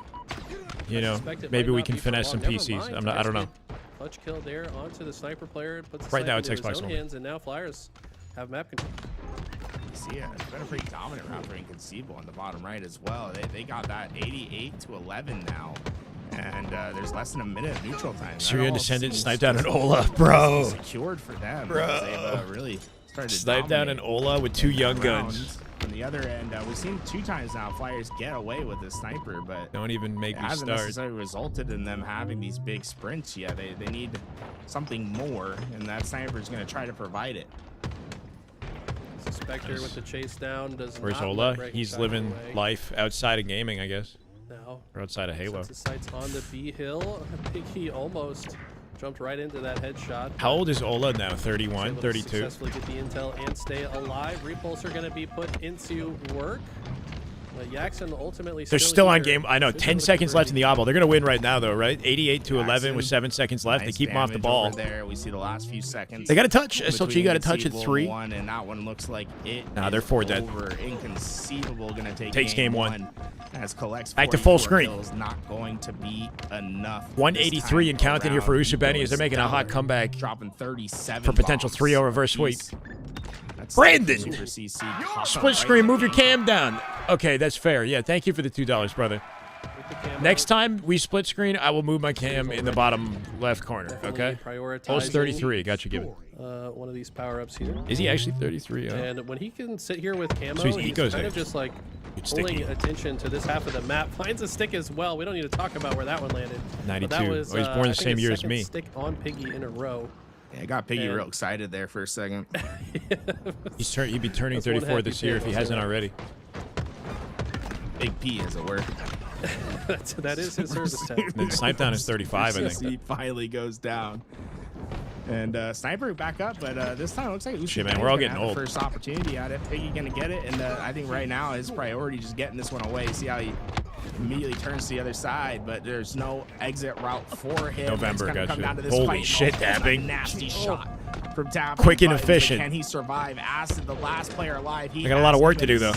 you I know suspect it maybe might we not can be for finesse some long. Never PCs. mind. I don't know. Ice Kid, clutch kill there onto the sniper player. Puts the Right now sniper it's into his Xbox own only. hands, and now Flyers have map control. See, it's been a pretty dominant round for Inconceivable on the bottom right as well. They got that 88 to 11 now, and there's less than a minute of neutral time. That Syrian all Descendant seems Snipe Down and just Ola, bro. secured for them. Bro. They've really started to Snipe Down and dominate Ola with 2 young rounds. guns. On the other end, we've seen 2 times now Flyers get away with the sniper, but Don't even make it me hasn't start. necessarily resulted in them having these big sprints yet. They need something more, and that sniper is going to try to provide it. Spectre with the chase down does Where's not Ola? let Breaking He's Shot living away. life outside of gaming, I guess, Now or outside of Halo. sets his sights on the B hill. Piggy almost jumped right into that headshot. How old is Ola now? Was 31, able to 32. Successfully get the intel and stay alive. Repulsor going to be put into work. But Jackson ultimately They're still on here. game. I know. Should be 10 able to seconds convert left in the eyeball. They're going to win right now, though, right? 88 to 11 with Jackson, 7 seconds left. Nice They keep him off the damage ball. over there. We see the last few seconds. They got a touch. SLG between got a touch at Inconceivable 3. and 1, and that one looks like it. Nah, they're is 4 dead. over. Inconceivable gonna take Takes game 1. As collects Back to full 44 screen. kills, not going to be enough. 183 and counting here for around. Usubeni as they're Eco making a hot stellar, comeback dropping 37 for potential bombs 3-0 reverse sweep. apiece. That's Brandon! Super CC caught Split right screen. in the Move your game. cam down. Okay, that's fair. Yeah, thank you for the $2, brother. With the camo, Next time we split screen, I will move my cam in the bottom left corner, definitely okay? prioritizing, Post 33. Got you, given. one of these power-ups here. Is he actually 33? Oh. And when he can sit here with camo, So he's he's Eco's kind age. of just like It's pulling sticky. attention to this half of the map. Finds a stick as well. We don't need to talk about where that one landed. But that 92. was, Oh, he's born I the think same his year as second me. Stick on Piggy in a row. Yeah, I got Piggy And- real excited there for a second. He'd be turning That's one 34 happy this year if he pig, I'll say hasn't that. already. Big P, as it were. That is his service tag. Then Snipe Down is 35, I think. He finally goes down. And Sniper back up, but this time it looks like Shit, man, we're all getting have the old. first opportunity at it. Piggy gonna get it, and I think right now his priority is just getting this one away. See how he immediately turns to the other side, but there's no exit route for him. November, It's gonna gotcha. come down to this Holy fight. shit, That's a dabbing. nasty shot. from Tap. Quick and efficient. Can he survive? Acid, the last player alive. He I got a lot of work to do, though.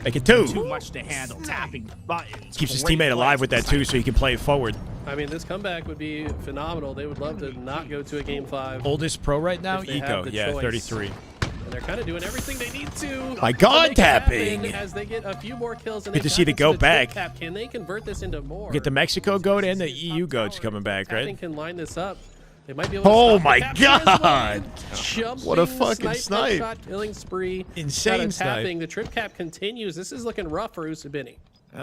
Make it 2. Too much to handle. Tapping buttons. Keeps his Great teammate alive plays with that, too, so he can play it forward. I mean, this comeback would be phenomenal. They would love to not go to a game 5. Oldest pro right now? If they have Eco. the Yeah, choice. 33. And they're kind of doing everything they need to. My God, make it happen tapping. as they get a few more kills. And Good they to see the tap into goat back. trip Tap. Can they convert this into more? Get the Mexico goat and the EU goats coming back, Tapping right? can line this up. They might be able to Oh stop the my capture as well. God. Jumping What a fucking snipe. Shot killing spree. Insane Out of snipe. tapping. The trip cap continues. This is looking rough for Usubini.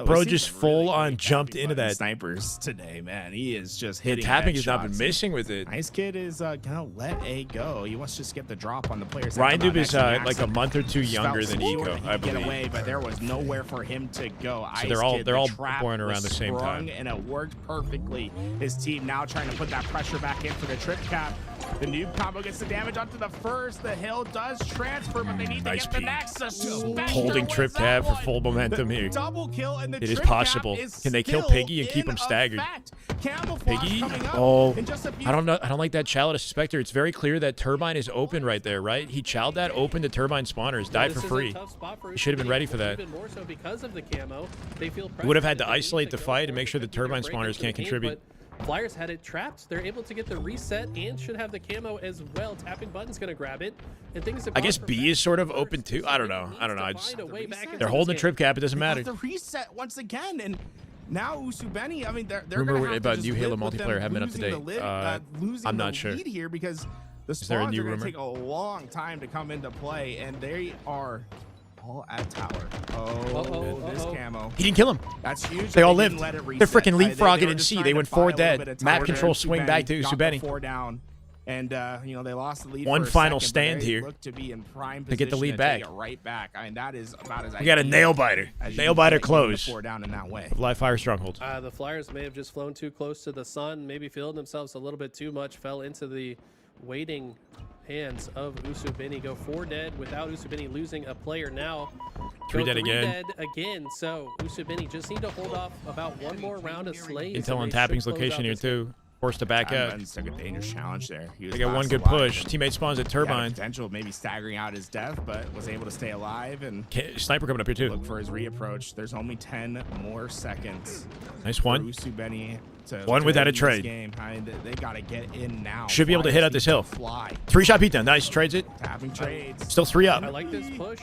Bro just full on jumped into that. Snipers today, man. He is just Yeah, hitting tapping has not been headshots. missing with it. Nice kid is gonna let A go. He wants to just get the drop on the players. Ryan Dube is like a month or 2 younger than Eco, I Get believe. away, but there was nowhere for him to go. So they're all born around the same time. And it worked perfectly. His team now trying to put that pressure back in for the trip cap. The noob combo gets the damage onto the first. The hill does transfer, but they need to Nice get the peek. next. Suspector Holding wins trip that cap for one. full momentum The here. double kill and the It is trip cap possible. is Can they kill still Piggy and keep in him staggered? effect. Camouflage Piggy? coming up Oh, in just a few I don't know. I don't like that chow out of Spectre. It's very clear that Turbine is open right there, right? He chowed that open to Turbine spawners, died This for is a free. tough spot for He should have been Usubini, ready for that. Even more so because of the camo. They feel He would have had pressured to and they isolate need the to go fight and for make it. sure the They need to Turbine break spawners into can't the game, contribute. but Flyers had it trapped. They're able to get the reset and should have the camo as well. Tapping button's going to grab it. And things have I gone guess from B bad is sort to of worse. open too. I don't know. Needs I don't know. to I just, find a way back into they're this holding game. trip cap. It doesn't matter. The reset once again, and now Usubeni. I mean, they're Rumor gonna have about to just new Halo live with them multiplayer haven't been up to losing date. the lid- losing I'm the not sure. lead here because the there a spawns new are going rumor? to take a long time to come into play, and they are all at tower. This camo. He didn't kill him. That's huge. They all didn't lived. let it They're reset. freaking They leapfrogging were in just C. trying They to went buy 4 a little dead. bit of Map tower control there. swing back to Got the Usubeni. 4 down. And they lost the lead. One for a final second, but stand they here look to be in prime to get the position lead to back. take it right back. I mean, that is about as We got a ideal nail biter. as you Nail can biter get getting the close. 4 down in that way. Live fire stronghold. The Flyers may have just flown too close to the sun, maybe feeling themselves a little bit too much, fell into the waiting hands of Usubini. Go 4 dead without Usubini losing a player now. 3 Go dead again. dead again. So Usubini just need to hold off about one more round of slays. Intel on tapping's location here too. Forced to back out. Buttons took a dangerous challenge there. He was They got one last good alive, push. and Teammate spawns at he had Turbine. potential of maybe staggering out his death, but was able to stay alive and Sniper coming up here too. look for his reapproach. There's only 10 more seconds. Nice for one. Usubeni to One without a win this trade. Game. I mean, they got to get in now. Should be able to hit Flyers up this need hill. to Fly. 3-shot beatdown. Nice. Trades it. Tapping trades. Still 3 up. I like this push.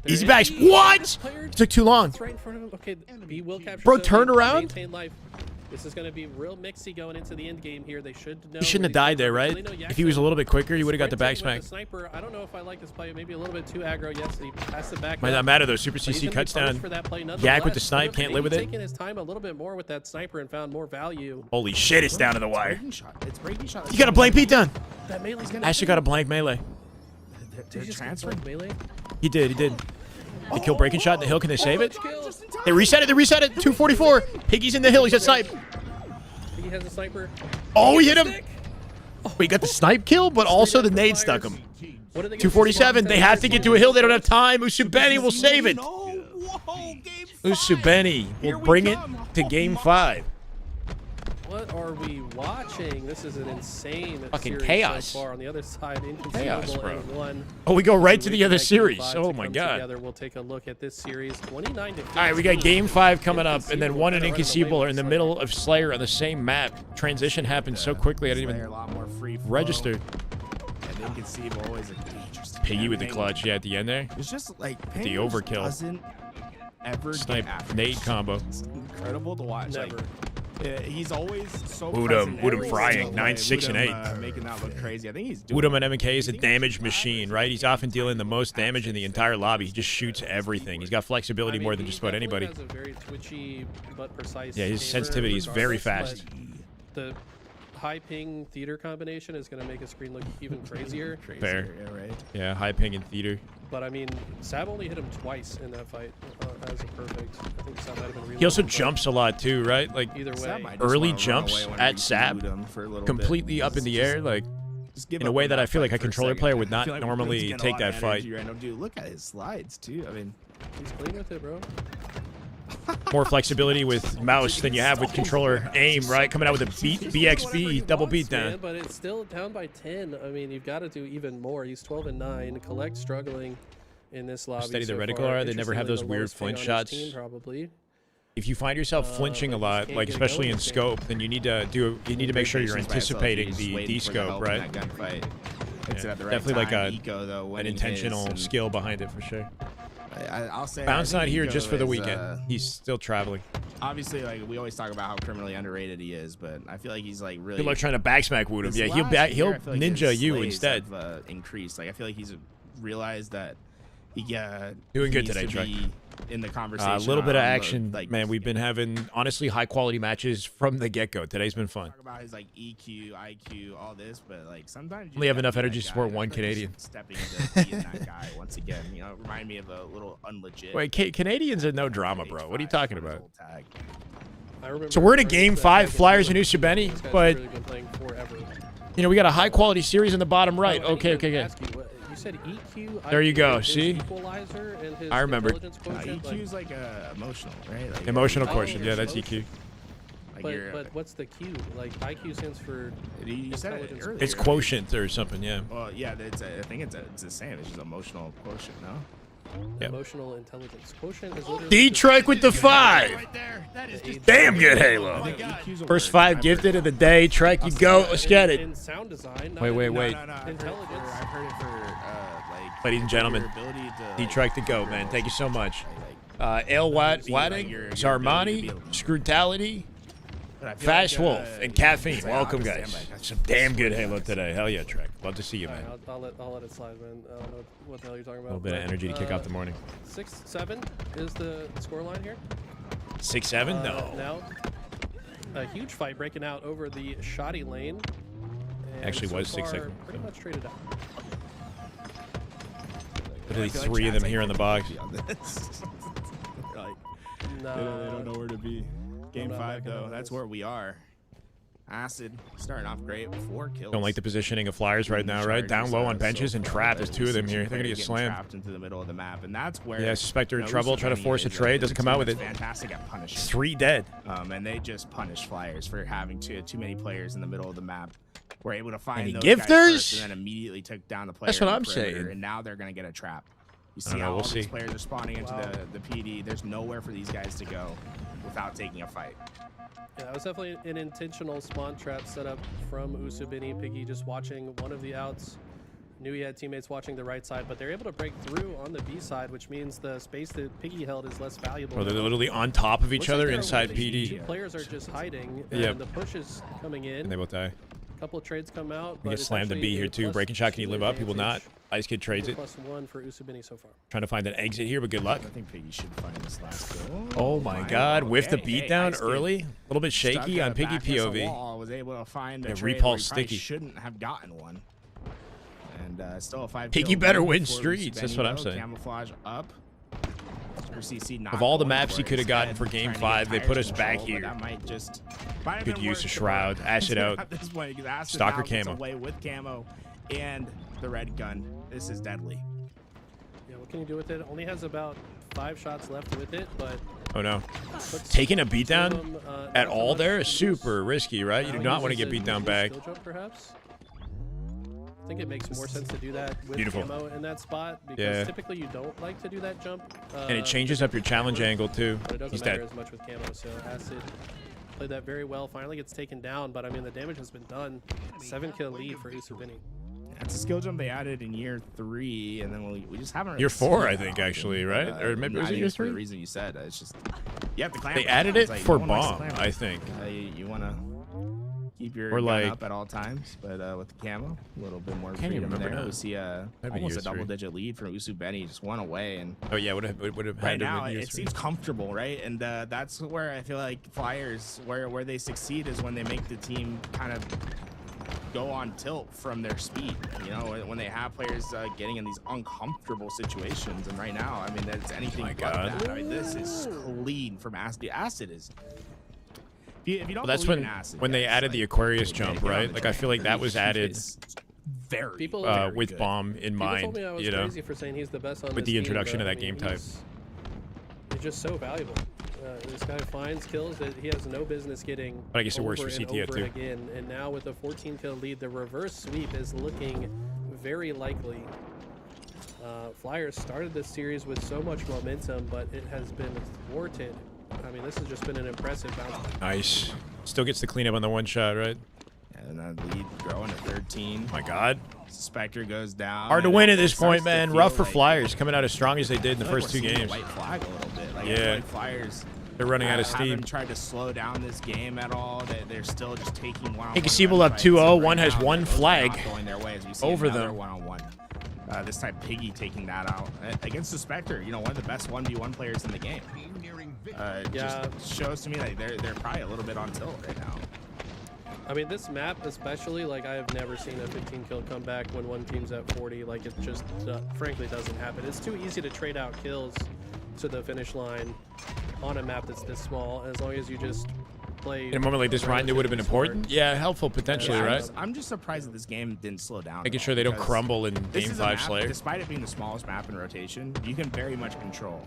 Easy There backs. is- What? Player Took too long. It's right in front of him. Okay, B will capture. Bro, Sophie, turn around. maintain life. This is going to be real mixy going into the end game here. They should know. He shouldn't have died there, right? If he was a little bit quicker, he would have got the back Sprinting smack. with the sniper. I don't know if I like this play. Maybe a little bit too aggro. Yes, he passed it back. Might up. not matter though. Super But he's CC gonna be cuts punished down. for that play Yak with the nonetheless. snipe. But Can't live with maybe it. taking his time a little bit more with that sniper and found more value. Holy shit, it's down to the wire. Breaking shot. It's breaking shot. You got a blank beatdown. That melee's gonna. Ashley got a blank melee. They're transferring. melee. He did. He did. They kill breaking shot in the hill. Can they save it? Kill. They reset it. They reset it. 244. Piggy's in the hill. He's at snipe. He has a sniper. Oh, he hit him. Stick. We got the snipe kill, but also the nade stuck him. What are they gonna do? 247. They have to get to a hill. They don't have time. Usubeni will save it. No. Whoa, game 5. Usubeni Here will we bring it come. to game 5. What are we watching? This is an insane Fucking series chaos. so far. On the other side, Chaos, inconceivable bro. and one. Oh, we go right to We the other expect game series. 5 Oh to my come god. together. We'll take a look at this series. 29 to 15. All right, we got game 5 coming up, and then 1 and Inconceivable are in the middle of Slayer on the same map. Transition happened so quickly, I didn't Slayer even a lot more free flow. register. And Inconceivable always a dangerous. Piggy with the thing. clutch, yeah, at the end there. It's just like The Payne overkill. doesn't ever Snipe, get after nade it. combo. It's incredible to watch. Never. He's always so Woodham, present Woodham every frying, single 9, play. 6, and Woodham, 8. Making that look crazy. I think he's doing Woodham and MK is a damage machine, right? He's often dealing the most damage in the entire lobby. He just shoots everything. He's got flexibility more than just about anybody. Has a very twitchy but precise. Yeah, his aimer sensitivity is very regardless, fast. but The high ping theater combination is going to make his screen look even crazier. Fair. Yeah, right. Yeah, high ping in theater. But I mean, Sab only hit him twice in that fight as a perfect. I think Sab might have been He also reloading, but jumps a lot too, right? Like Either Sam way, might just early wanna run jumps away when at we Sab, boot him for a little completely bit. up in the Just- air, like just give in a up way on that I feel like a fight for controller second. player would I not feel like normally Woodham's getting a take lot that of fight. energy right now. Dude, look at his slides too. I mean, he's clean with it, bro. more flexibility with mouse than you have with controller aim, right? Coming out with a BXB double beatdown. Man, but it's still down by 10. I mean, you've got to do even more. He's 12-9. Collect struggling in this lobby. Steady the so reticle far. are. They never have those Interestingly, the weird lowest ping flinch on his shots. team, probably. If you find yourself flinching a but lot, just like can't get especially going in with it. scope, then you need to make sure you're anticipating the D-scope, right? Yeah, definitely like an intentional skill behind it for sure. I'll say Bounce not here just for the is, weekend. He's still traveling. Obviously, like we always talk about how criminally underrated he is, but I feel like he's like really. Good luck trying to backsmack wound him. this Yeah, last he'll year, I feel like ninja his you slays instead. have, increased. Like I feel like he's realized that he Doing good needs today, to Trek. be in the conversation. A little bit of on the, action, like, man. We've been having honestly high quality matches from the get go. Today's been fun. talk about his like EQ, IQ, all this, but like sometimes you Only have gotta enough be that energy to guy. support And I one feel like he's Canadian. Stepping into being that guy once again. You know, remind me of a little unlegit. Wait, Canadians are no drama, bro. What are you talking on his about? old tag. I remember So we're in a first, game 5, against Flyers and England. Usubeni, These guys but have really been playing forever. you know we got a high quality series in the bottom right. Oh, I Okay, didn't even okay. ask you, you said EQ. There you IQ, go, his see? Equalizer and his I remembered. intelligence quotient, EQ's like emotional, right? Like, Emotional Oh, quotient. Yeah, it's that's EQ. Like But what's the Q? Like IQ stands for you said it intelligence. earlier. It's quotient or something. Yeah. Well, yeah, I think it's the same. It's just emotional quotient, no? Yep. emotional intelligence quotient. Is literally D-Trek with the 5. Right there. That is just Damn good Halo. Oh my God. EQ's a First word. 5 I've gifted heard of the day. Trek, you go. Let's get it. In sound design. Wait, wait, in- wait. No, I've heard it Intelligence. I've heard it for like Ladies and gentlemen, your ability to, D-Trek to go, man. Thank you so much. like, Ale See, like, Wadding, your ability Zarmani, to be able to- Scrutality, but I feel Fast like, Wolf, and Caffeine. it's like, Welcome, I'll just guys. stand back. Some damn good Halo today. Hell yeah, Trek. Love to see you, All right, man. I'll let it slide, man. I don't know what the hell you're talking about. A little bit of but, energy to kick off the morning. 6-7 is the scoreline here. 6-7? No. Now, a huge fight breaking out over the shoddy lane. And Actually so was far, 6-7. Pretty much traded out. Literally I feel 3 of Chad's them here in the box. like, on this. Like, No, they don't know where to be. Game not 5 backing though, out that's this. where we are. Acid starting off great with 4 kills. Don't like the positioning of Flyers right now, right? Down low on benches and trapped. There's 2 of them here. They're going to get slammed. Trapped into the middle of the map, and that's where. Yeah, suspect they're in you know, trouble. Try to Usubeni force a is trade. Doesn't come out with team it. that's Fantastic at punishing. 3 dead. And they just punish Flyers for having too many players in the middle of the map. We're able to find Any those guys gifters? first and then immediately took down the player. That's what on the I'm perimeter, saying. And now they're going to get a trap. You don't see know, how we'll all these see. players are spawning into Wow. the PD. There's nowhere for these guys to go without taking a fight. Yeah, it was definitely an intentional spawn trap set up from Usubeni. Piggy just watching one of the outs. Knew he had teammates watching the right side, but they're able to break through on the B side, which means the space that Piggy held is less valuable. Bro, they're now. literally on top of each Looks like other they're inside winning. PD. 2 players are just hiding, and Yep. the push is coming in. And they both die. A couple of trades come out. We but get it's slammed to actually B here a too. Breaking shot, can you +2 live up? He will not. advantage. Ice Kid trades it. +1 for Usubeni so far. Trying to find an exit here, but good luck. I think Piggy should find this last kill. Oh my God! With the Hey, beatdown Ice Kid early, a little bit stuck shaky on Piggy back against the POV. wall, was able to find a Yeah, trade repulse where he probably sticky. shouldn't have gotten one. And still a 5 Piggy kill better lead win for streets, that's what I'm Usubeni, saying. Camouflage up. RCC not Of all the going maps for he it. could have gotten for Instead, Game trying 5, to get they tires put us back control, but here. That might just might have Good been use worse of to Shroud. run Ash it out. At this point, because Acid Stalker now gets camo. away with camo and the red gun. This is deadly. Yeah, what can you do with it? Only has about 5 shots left with it, but Oh no! puts Taking a 2 of beatdown them, at not all much there is use. super risky, right? You do Now not want to uses get beat down a back. skill jump, perhaps. I think it makes more sense to do that with Beautiful. camo in that spot because Yeah. typically you don't like to do that jump. And it changes up your challenge angle too. But it doesn't He's matter dead. as much with camo. So Acid played that very well. Finally gets taken down, but I mean the damage has been done. 7-kill lead for Usubeni. That's a skill jump they added in year 3, and then we just haven't. Really Year 4, seen I that think, often. actually, right? Or maybe was I it think year it's for the 3? reason you said. It's just you have to clamor. They added It's it like, for no one likes to bomb, clamor. I think. You want to keep your Or gun like- up at all times, but with the camo, a little bit more Can't even freedom remember there. now. We see Might be almost year a 3. double-digit lead from Usubeni, just one away, and Oh yeah, would have had right to now win year it 3. seems comfortable, right? And that's where I feel like Flyers, where they succeed is when they make the team kind of go on tilt from their speed. You know, when they have players getting in these uncomfortable situations. And right now, I mean, it's anything my but God. that. I mean, this is clean from Acid. Acid is. If you don't Well, that's believe when in Acid, when they guys, added like, the Aquarius get jump, on right? the Like I feel like that was train. added It's very, People- very with good. bomb in People told mind, me I was you know. crazy for saying he's the best on With this the team, introduction but, of I that mean, game type. He's just so valuable. This guy finds kills that he has no business getting. But I guess it works for over and CTF over too. again. And now with a 14 kill lead, the reverse sweep is looking very likely. Flyers started this series with so much momentum, but it has been thwarted. I mean, this has just been an impressive bounce back. Nice. Still gets the cleanup on the one shot, right? And then lead growing to 13. My God. Spectre goes down. Hard to and win it at this starts point, to man. feel Rough for like- Flyers coming out as strong as they did in the I feel like first we're two seeing games. White flag a little bit. Like, Yeah. White Flyers. They're running out of steam. Haven't tried to slow down this game at all. They're still just taking one. Inconceivable up 2-0. One has one flag going their way as we see over another them. one-on-one. This time, Piggy taking that out against the Spectre. You know, one of the best 1v1 players in the game. Yeah. Just shows to me like they're probably a little bit on tilt right now. I mean, this map especially, like, I have never seen a 15 kill comeback when one team's at 40. Like, it just frankly doesn't happen. It's too easy to trade out kills to the finish line on a map that's this small. As long as you just play. In a moment like this, Ryan, it would have been important. Yeah, helpful potentially, Yeah, right? I'm just surprised that this game didn't slow down. Making at sure all, they don't because crumble in this Game is a 5 map, Slayer. Despite it being the smallest map in rotation, you can very much control.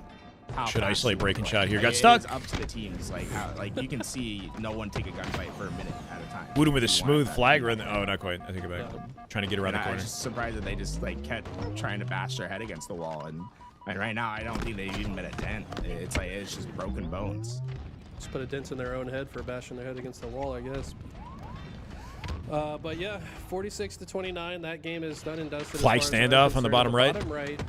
How Should fast isolate you breaking play. shot here. Like, Got it stuck. is up to the teams. Like how, like you can see no one take a gunfight for a minute at a time. Wooden with a You want smooth that flag to be run. like Oh, not quite. I take it back. Trying to get around And the I corner. was just surprised that they just like kept trying to bash their head against the wall, and right now I don't think they've even been a dent. It's like it's just broken bones. Just put a dent in their own head for bashing their head against the wall, I guess. But yeah, 46-29. That game is done and dusted. as Flag far as I'm standoff on the concerned. bottom right. Bottom right.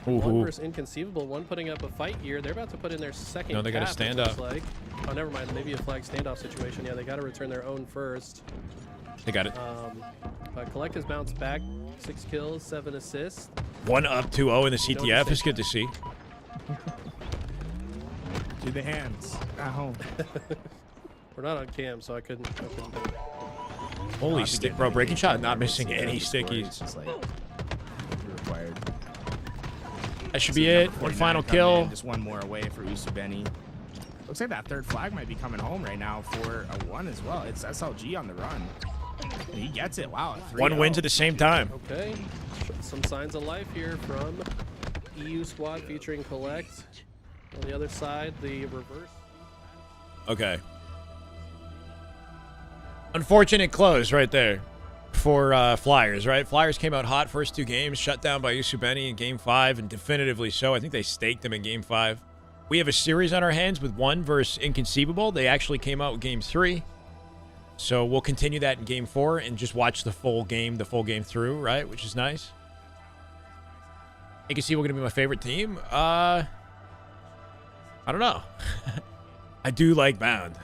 Ooh, One ooh. versus Inconceivable. One putting up a fight here. They're about to put in their second. No, they got a cap, it standoff. looks like. Oh, never mind. Maybe a flag standoff situation. Yeah, they got to return their own first. They got it. But Collect has bounced back. 6 kills, 7 assists. One up 2-0 in the CTF is good to see. Do the hands at home. We're not on cam, so I couldn't do it. Holy stick, bro. Breaking shot, not missing any It's stickies. just like required. That should be it. One 49 final coming kill. in, just one more away for Usubeni. Looks like that third flag might be coming home right now for a 1 as well. It's SLG on the run. And he gets it. Wow. 3-0. One wins at the same time. Okay. Some signs of life here from EU squad featuring Collect. On the other side, the reverse. Okay. Unfortunate close right there for Flyers, right? Flyers came out hot first 2 games, shut down by Usubeni in Game 5, and definitively so. I think they staked them in Game 5. We have a series on our hands with 1 versus Inconceivable. They actually came out with Game 3. So we'll continue that in Game 4 and just watch the full game through, right? Which is nice. Inconceivable going to be my favorite team? I don't know. I do like Bound.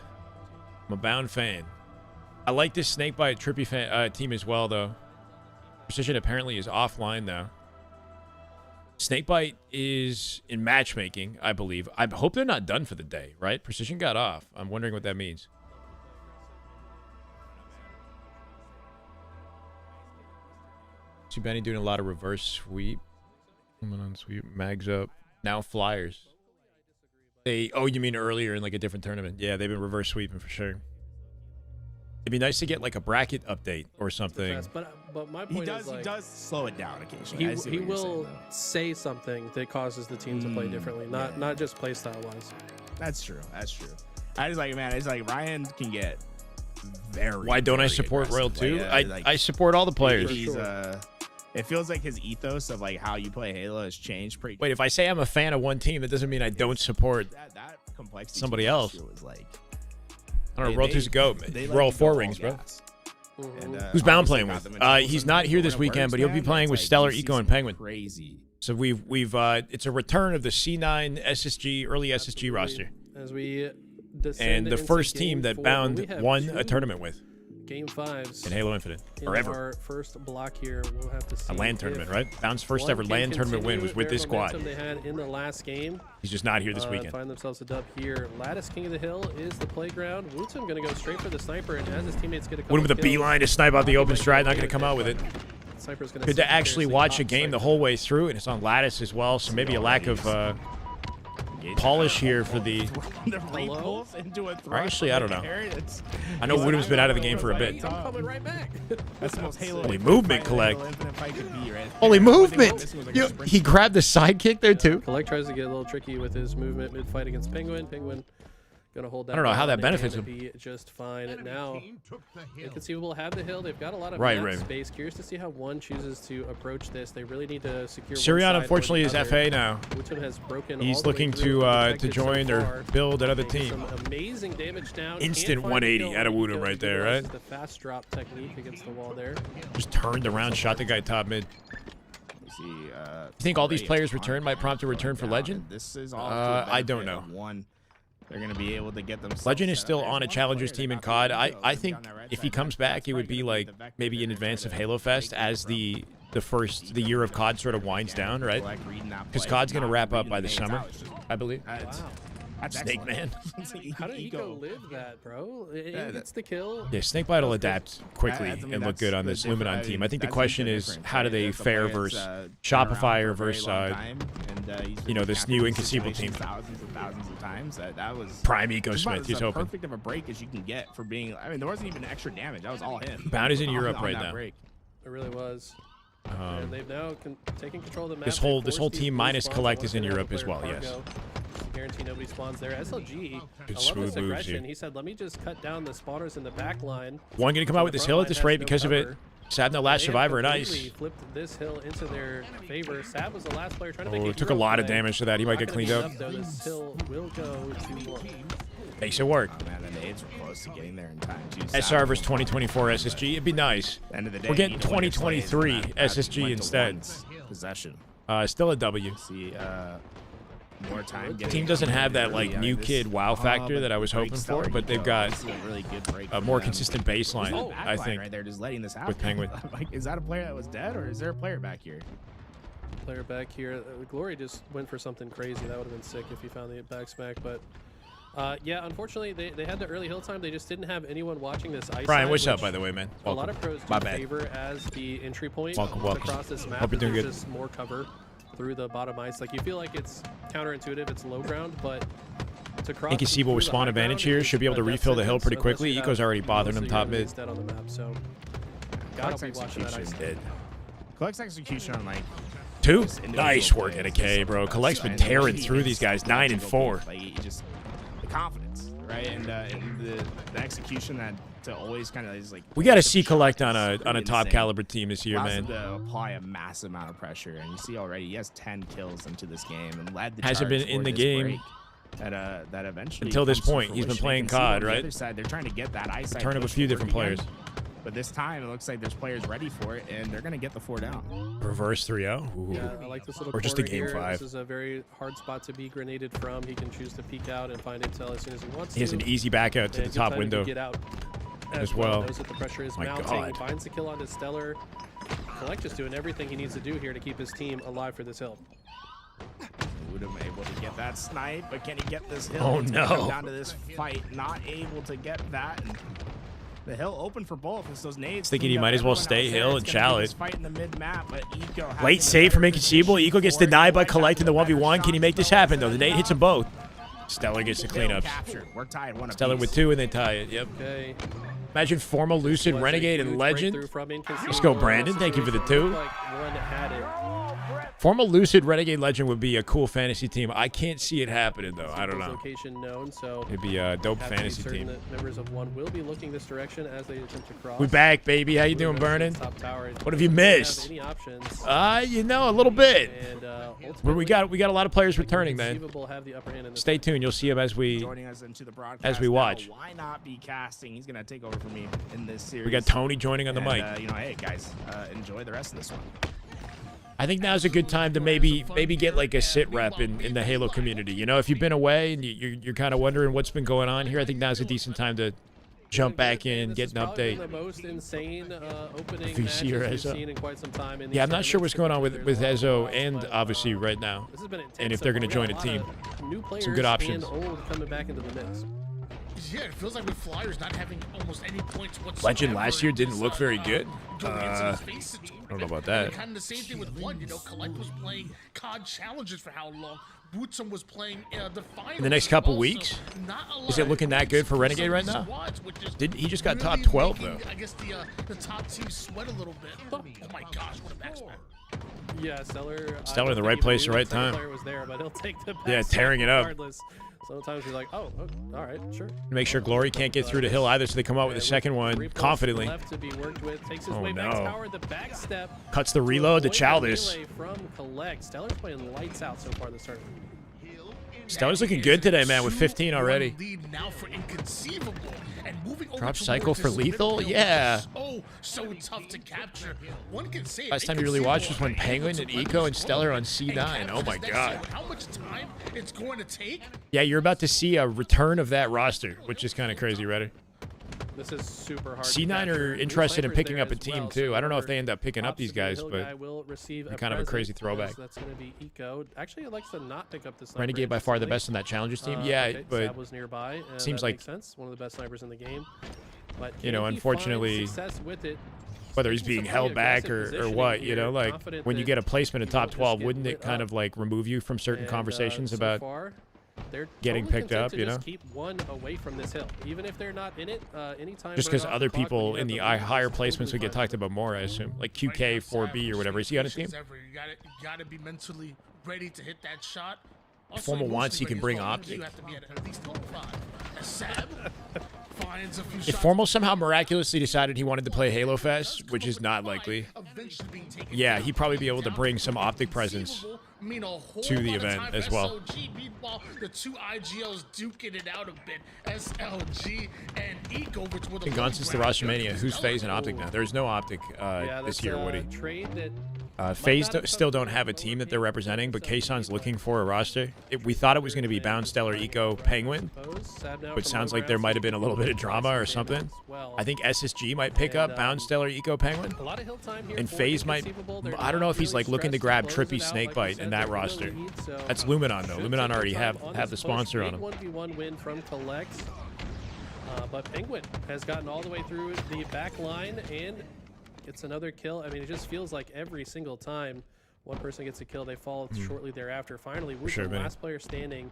I'm a Bound fan. I like this Snakebite Trippy team as well, though. Precision apparently is offline now. Snakebite is in matchmaking, I believe. I hope they're not done for the day, right? Precision got off. I'm wondering what that means. See Benny doing a lot of reverse sweep. Coming on sweep. Mags up. Now Flyers. Oh, you mean earlier in like a different tournament? Yeah, they've been reverse sweeping for sure. It'd be nice to get like a bracket update or something. But my point is, like, he does slow it down occasionally. I see he what you're saying, will though. say something that causes the team to play differently, not just play style wise. That's true. That's true. I just like, man, it's like Ryan can get very. Why don't I very support Royal aggressive. 2? Like, like, I support all the players. He's it feels like his ethos of like how you play Halo has changed pretty. Wait, if I say I'm a fan of one team, that doesn't mean I don't support that complexity. somebody to else. Was like, I don't know, Royal 2's a goat. they like Royal to 4 go rings, all bro. gas. Mm-hmm. And, Who's Bound obviously playing got with? them in He's tools not and here when this it weekend, works, but he'll be man, playing it's with like Stellar, you see Eco, and some Penguin. Crazy. So we've it's a return of the C9 SSG early SSG roster, As we and descend the into first game team that 4, Bound we have won 2 a tournament with Game 5s in Halo Infinite, in or ever. our first block here. We'll have to see A LAN if tournament, right? Bound's first one ever can LAN tournament win continue was with their this squad. momentum they had in the last game. He's just not here this weekend. Find themselves a dub here. Lattice King of the Hill is the playground. Wooten going to go straight for the sniper, and as his teammates get a couple Would with a kills, beeline to snipe out the open stride, not going to come out with it. Sniper's gonna Good sit to actually seriously watch top a game the sniper. whole way through, and it's on Lattice as well, so maybe a lack of polish here for the... The repulse into a throw. Actually, I don't know. It's, I know Woodham's been out of the game for a bit. I'm coming right back. That's the most Halo. Holy Infinite movement, fight Collect. Halo Infinite fight could be, right? Holy Yeah, one thing about movement! this one was like Yo, a sprint. he grabbed the sidekick there too. Collect tries to get a little tricky with his movement mid-fight against Penguin. Penguin Gonna hold that. I don't know how that down benefits and him. be just fine. And now, Inconceivable have the hill. They've got a lot of Right, map right. space. Curious to see how one chooses to approach this. They really need to secure. one Sirion side or unfortunately the is other. FA now. Wutum has broken He's all the way looking through, to protected so join or far. build another Taking team. some amazing damage down. Instant Can't find the 180 kill. out of All he Wutum does right is there, utilize right? The fast drop technique against the wall there. Just turned around, shot the guy top mid. You see, You think all these Ray players on return might prompt a return for down, Legend? and This is all I don't know. One, they're going to be able to get themselves Legend is set up. still There's on a one challengers player team that in got COD. the I kill think down that right if he side. comes back, it would be probably like gonna the vector maybe they're in gonna advance try of to Halo Fest break as from. the year of COD sort of winds down, right? Like reading that Because play, COD's gonna not wrap up reading by the nades summer, out. It's just- I believe. That's- Wow. that's Snake excellent. Man. It's like How did Eco. Eco live that, bro? It Yeah, gets the kill. Yeah, Snakebite will adapt quickly I mean, and look that's good on the this difference. Luminon I team. mean, I think the that's question the is difference, how do right? they That's a fare player versus that's, been around Shopify for a very versus long time, and, he's you know, been this captured new in Inconceivable situations team. thousands and thousands of times. That was Prime Eco just about Smith. He's as hoping. perfect of a break as you can get for being. I mean, there wasn't even extra damage. That was all him. Bounty's in on- Europe on right that now. break. It really was. And they've now taken control of the map. This They whole forced these team blue minus spawns. Collect They is in want Europe the as well, player yes. cargo. Guarantee nobody spawns there. SLG, Good I love smooth this moves aggression. here. He said, let me just cut down the spawners in the back line. One gonna come So out the with this front hill at line this has rate no because of it. cover. Sab no last They have survivor and ice. completely flipped this hill into their favor. Sab was the last player trying to make Oh, a it took a hero lot of play. damage to that. He might Not get gonna cleaned be up. enough, though. This hill will go to one. Makes it work. Oh, man, the nades were close to getting there in time. Too. SR versus 2024 SSG. It'd be nice. End of the day, We're getting you need to win your plays, 2023 and that SSG went to instead. one's Possession. Still a W. See, more time. The team doesn't have that like new kid wow factor that I was hoping for, but they've got This is a really good break a from more them. consistent There's baseline, no I backline think. right there, just letting this happen. with Penguin. Like, is that a player that was dead, or is there a player back here? Player back here. Glory just went for something crazy. That would have been sick if he found the back smack. But yeah, unfortunately, they had the early hill time. They just didn't have anyone watching this ice. Brian, side, what's up, which by the way, man? A lot Welcome. of pros My do bad. favor as the entry point Welcome, welcome. across this map. Hope you're doing There's good. just more cover through the bottom ice. Like you feel like it's counterintuitive. It's low ground, but to cross Inconceivable with through the spawn high advantage ground here. is Should be able to a death refill the hill sentence pretty unless quickly. you Eco's have already bothering him most of top your mid. enemies dead on the map. So gotta be watching that ice. Dead. Collects execution on like Two? this individual Nice work plays at a is K, something bro. that's- Collect's been and tearing he through is these guys, a 9 and single 4. Like, he just the confidence, right? And the execution that to always kind of is like. We got to force see the Collect shot on is a top insane. caliber team this year, Allows him man. to apply a massive amount of pressure, and you see already he has 10 kills into this game and led the Hasn't charge been in for the this game break that eventually until this comes to point. He's been fruition. playing You can see COD, on the right? other side, they're trying to get that eyesight Turn of a push few forward different again. players. But this time, it looks like there's players ready for it, and they're going to get the 4 down. Reverse 3-0. Ooh. Yeah, I like this little Or just a corner game here. 5. This is a very hard spot to be grenaded from. He can choose to peek out and find intel as soon as he wants He has to. an easy back out to And the good top timing to window. Get out as well. Knows that the pressure is My mounting. God. Finds the kill onto Stellar. Collect just doing everything he needs to do here to keep his team alive for this hill. Would have been able to get that snipe, but can he get this hill? Oh, It's gonna no. come down to this fight, not able to get that. And the hill open for both. It's those nades. Thinking he cleaned might up as well everyone stay else there. hill It's and gonna be challenge. this fight in the mid-map, but Eco has Late the save better from Inconceivable. position Eco gets for it. denied by Might have Collect in the the better 1v1. Can he shot. make this happen, though? The nade hits them both. Stellar gets the Hill cleanups. captured. We're tied one Stellar apiece. with 2, and they tie it. Yep. Okay. Imagine Formal, Lucid, Was a Renegade, and huge Legend. breakthrough from Inconceivable. Let's go, Brandon. Thank you for the 2. Like one had it. Formal, Lucid, Renegade, Legend would be a cool fantasy team. I can't see it happening, though. I don't His know. Location known, so It'd be a dope have to be fantasy certain team. that members of one will be looking this direction as they attempt to cross. We back, baby. How you doing, Blue Vernon? top tower. What have you Doesn't have missed? Any options? You know, a little bit. And But we got a lot of players returning, man. Inconceivable have the upper hand in this Stay tuned. You'll see them as we Joining us into the broadcast as we now. watch. Why not be casting? He's gonna take over for me in this series. we got Tony joining on the And, mic. you know, hey guys, enjoy the rest of this one. I think now's a good time to maybe get like a sit rep in the Halo community. You know, if you've been away and you're kind of wondering what's been going on here, I think now's a decent time to jump back in, get an update. The most insane opening VC or matches we've Ezo. seen in quite some time. In Yeah, I'm these not sure what's going on with tournaments. Ezo and obviously right now. This has been intense and if so they're far. gonna We join got a team. lot of new players good options. and old coming back into the mix. Yeah, it feels like with Flyers not having almost any points whatsoever. Legend last year didn't look very good. Going into this phase of I don't know about tournament. that. Kind of the same thing with one. You know, Collect was playing COD challenges for how long? Bootsum was playing the finals. In the next as couple well, weeks? so not a Is lot it looking that good for of Renegade right some now? squads, which is He just got top really 12 making, though. I guess the top team sweat a little bit. Oh my gosh, what a backspin. Yeah, Stellar. Stellar in the I right don't place, think the even right knew the time. player was there, but he'll take the Yeah, backside tearing it up. regardless. Sometimes you're like, oh, all right, sure. Make sure Glory can't get through the hill either, so they come out with the second one confidently. Left to be worked with. Takes his Oh, way back no. tower, the back step. Cuts the reload to Avoid the Childish. melee from Collect. Stellar's playing lights out so far this turn. Stellar's looking good today, man, with 15 already. Lead now for inconceivable. And moving over Drop towards cycle for this lethal? midfield Yeah. is so tough to capture. One can say Last time you really watched was when Inconceivable Penguin and able to Eco let and this Stellar roll on C9. and Oh my capture this god. next zone. How much time it's going to take? Yeah, you're about to see a return of that roster, which is kind of crazy, Reddy. This is super hard. to C9 capture. are New interested in snipers picking there up a as team well, too. so I don't know if whoever they end up picking up pops these to the guys, hill but guy will receive they're kind of a crazy present, throwback. as That's going to be Eco. Actually, it likes to not pick up the sniper. Renegade by far the instantly. best in that challengers team. Yeah, Okay, but Sab was nearby. And seems that like- makes sense. One of the best snipers in the game. But You know, can he unfortunately, find success with it? whether he's Taking being some held pretty back aggressive or positioning what, you here, know, like confident when you that get a placement in he top won't just 12, get wouldn't it lit kind up. of like remove you from certain And, conversations so about far, they're getting totally picked content up, to you just know? keep one away from this hill, even if they're not in it. Anytime just burn because off other the clock when people you in have the lead is higher totally placements would get fine. talked about more, I assume. Like QK, 4B or whatever. Is he on a team? You gotta be mentally ready to hit that shot. Formal wants, he can bring You optic. have to be at least level 5. As Sab finds a few If shots Formal somehow miraculously decided he wanted to play Halo Fest, which is not likely, eventually being taken yeah, down. he'd probably be able to bring some optic presence Mean a whole to the lot of event time as for well. SLG. Meanwhile, the two IGLs duking it out a bit. SLG and Eco, which were the Gone since the roster mania. Who's phase? phasing optic now? There's no optic Yeah, this that's year, a Woody. trade that FaZe still don't have a team that they're representing, but Kayson's looking for a roster. We thought it was going to be Bound, Stellar, Eco, Penguin, but sounds like there might have been a little bit of drama or something. I think SSG might pick up Bound, Stellar, Eco, Penguin. a lot of hill time here And for FaZe might, Inconceivable. They're I don't know not if he's really like looking to stressed grab close Trippy it out. Like we Snakebite said, in they're that in the roster. lead, so That's Luminon though. should Luminon take already their time on have this the push. sponsor on Big him. 1v1 win from Collect. But Penguin has gotten all the way through the back line and gets another kill. I mean, it just feels like every single time one person gets a kill, they fall shortly thereafter. Finally, Wu's sure, the man. last player standing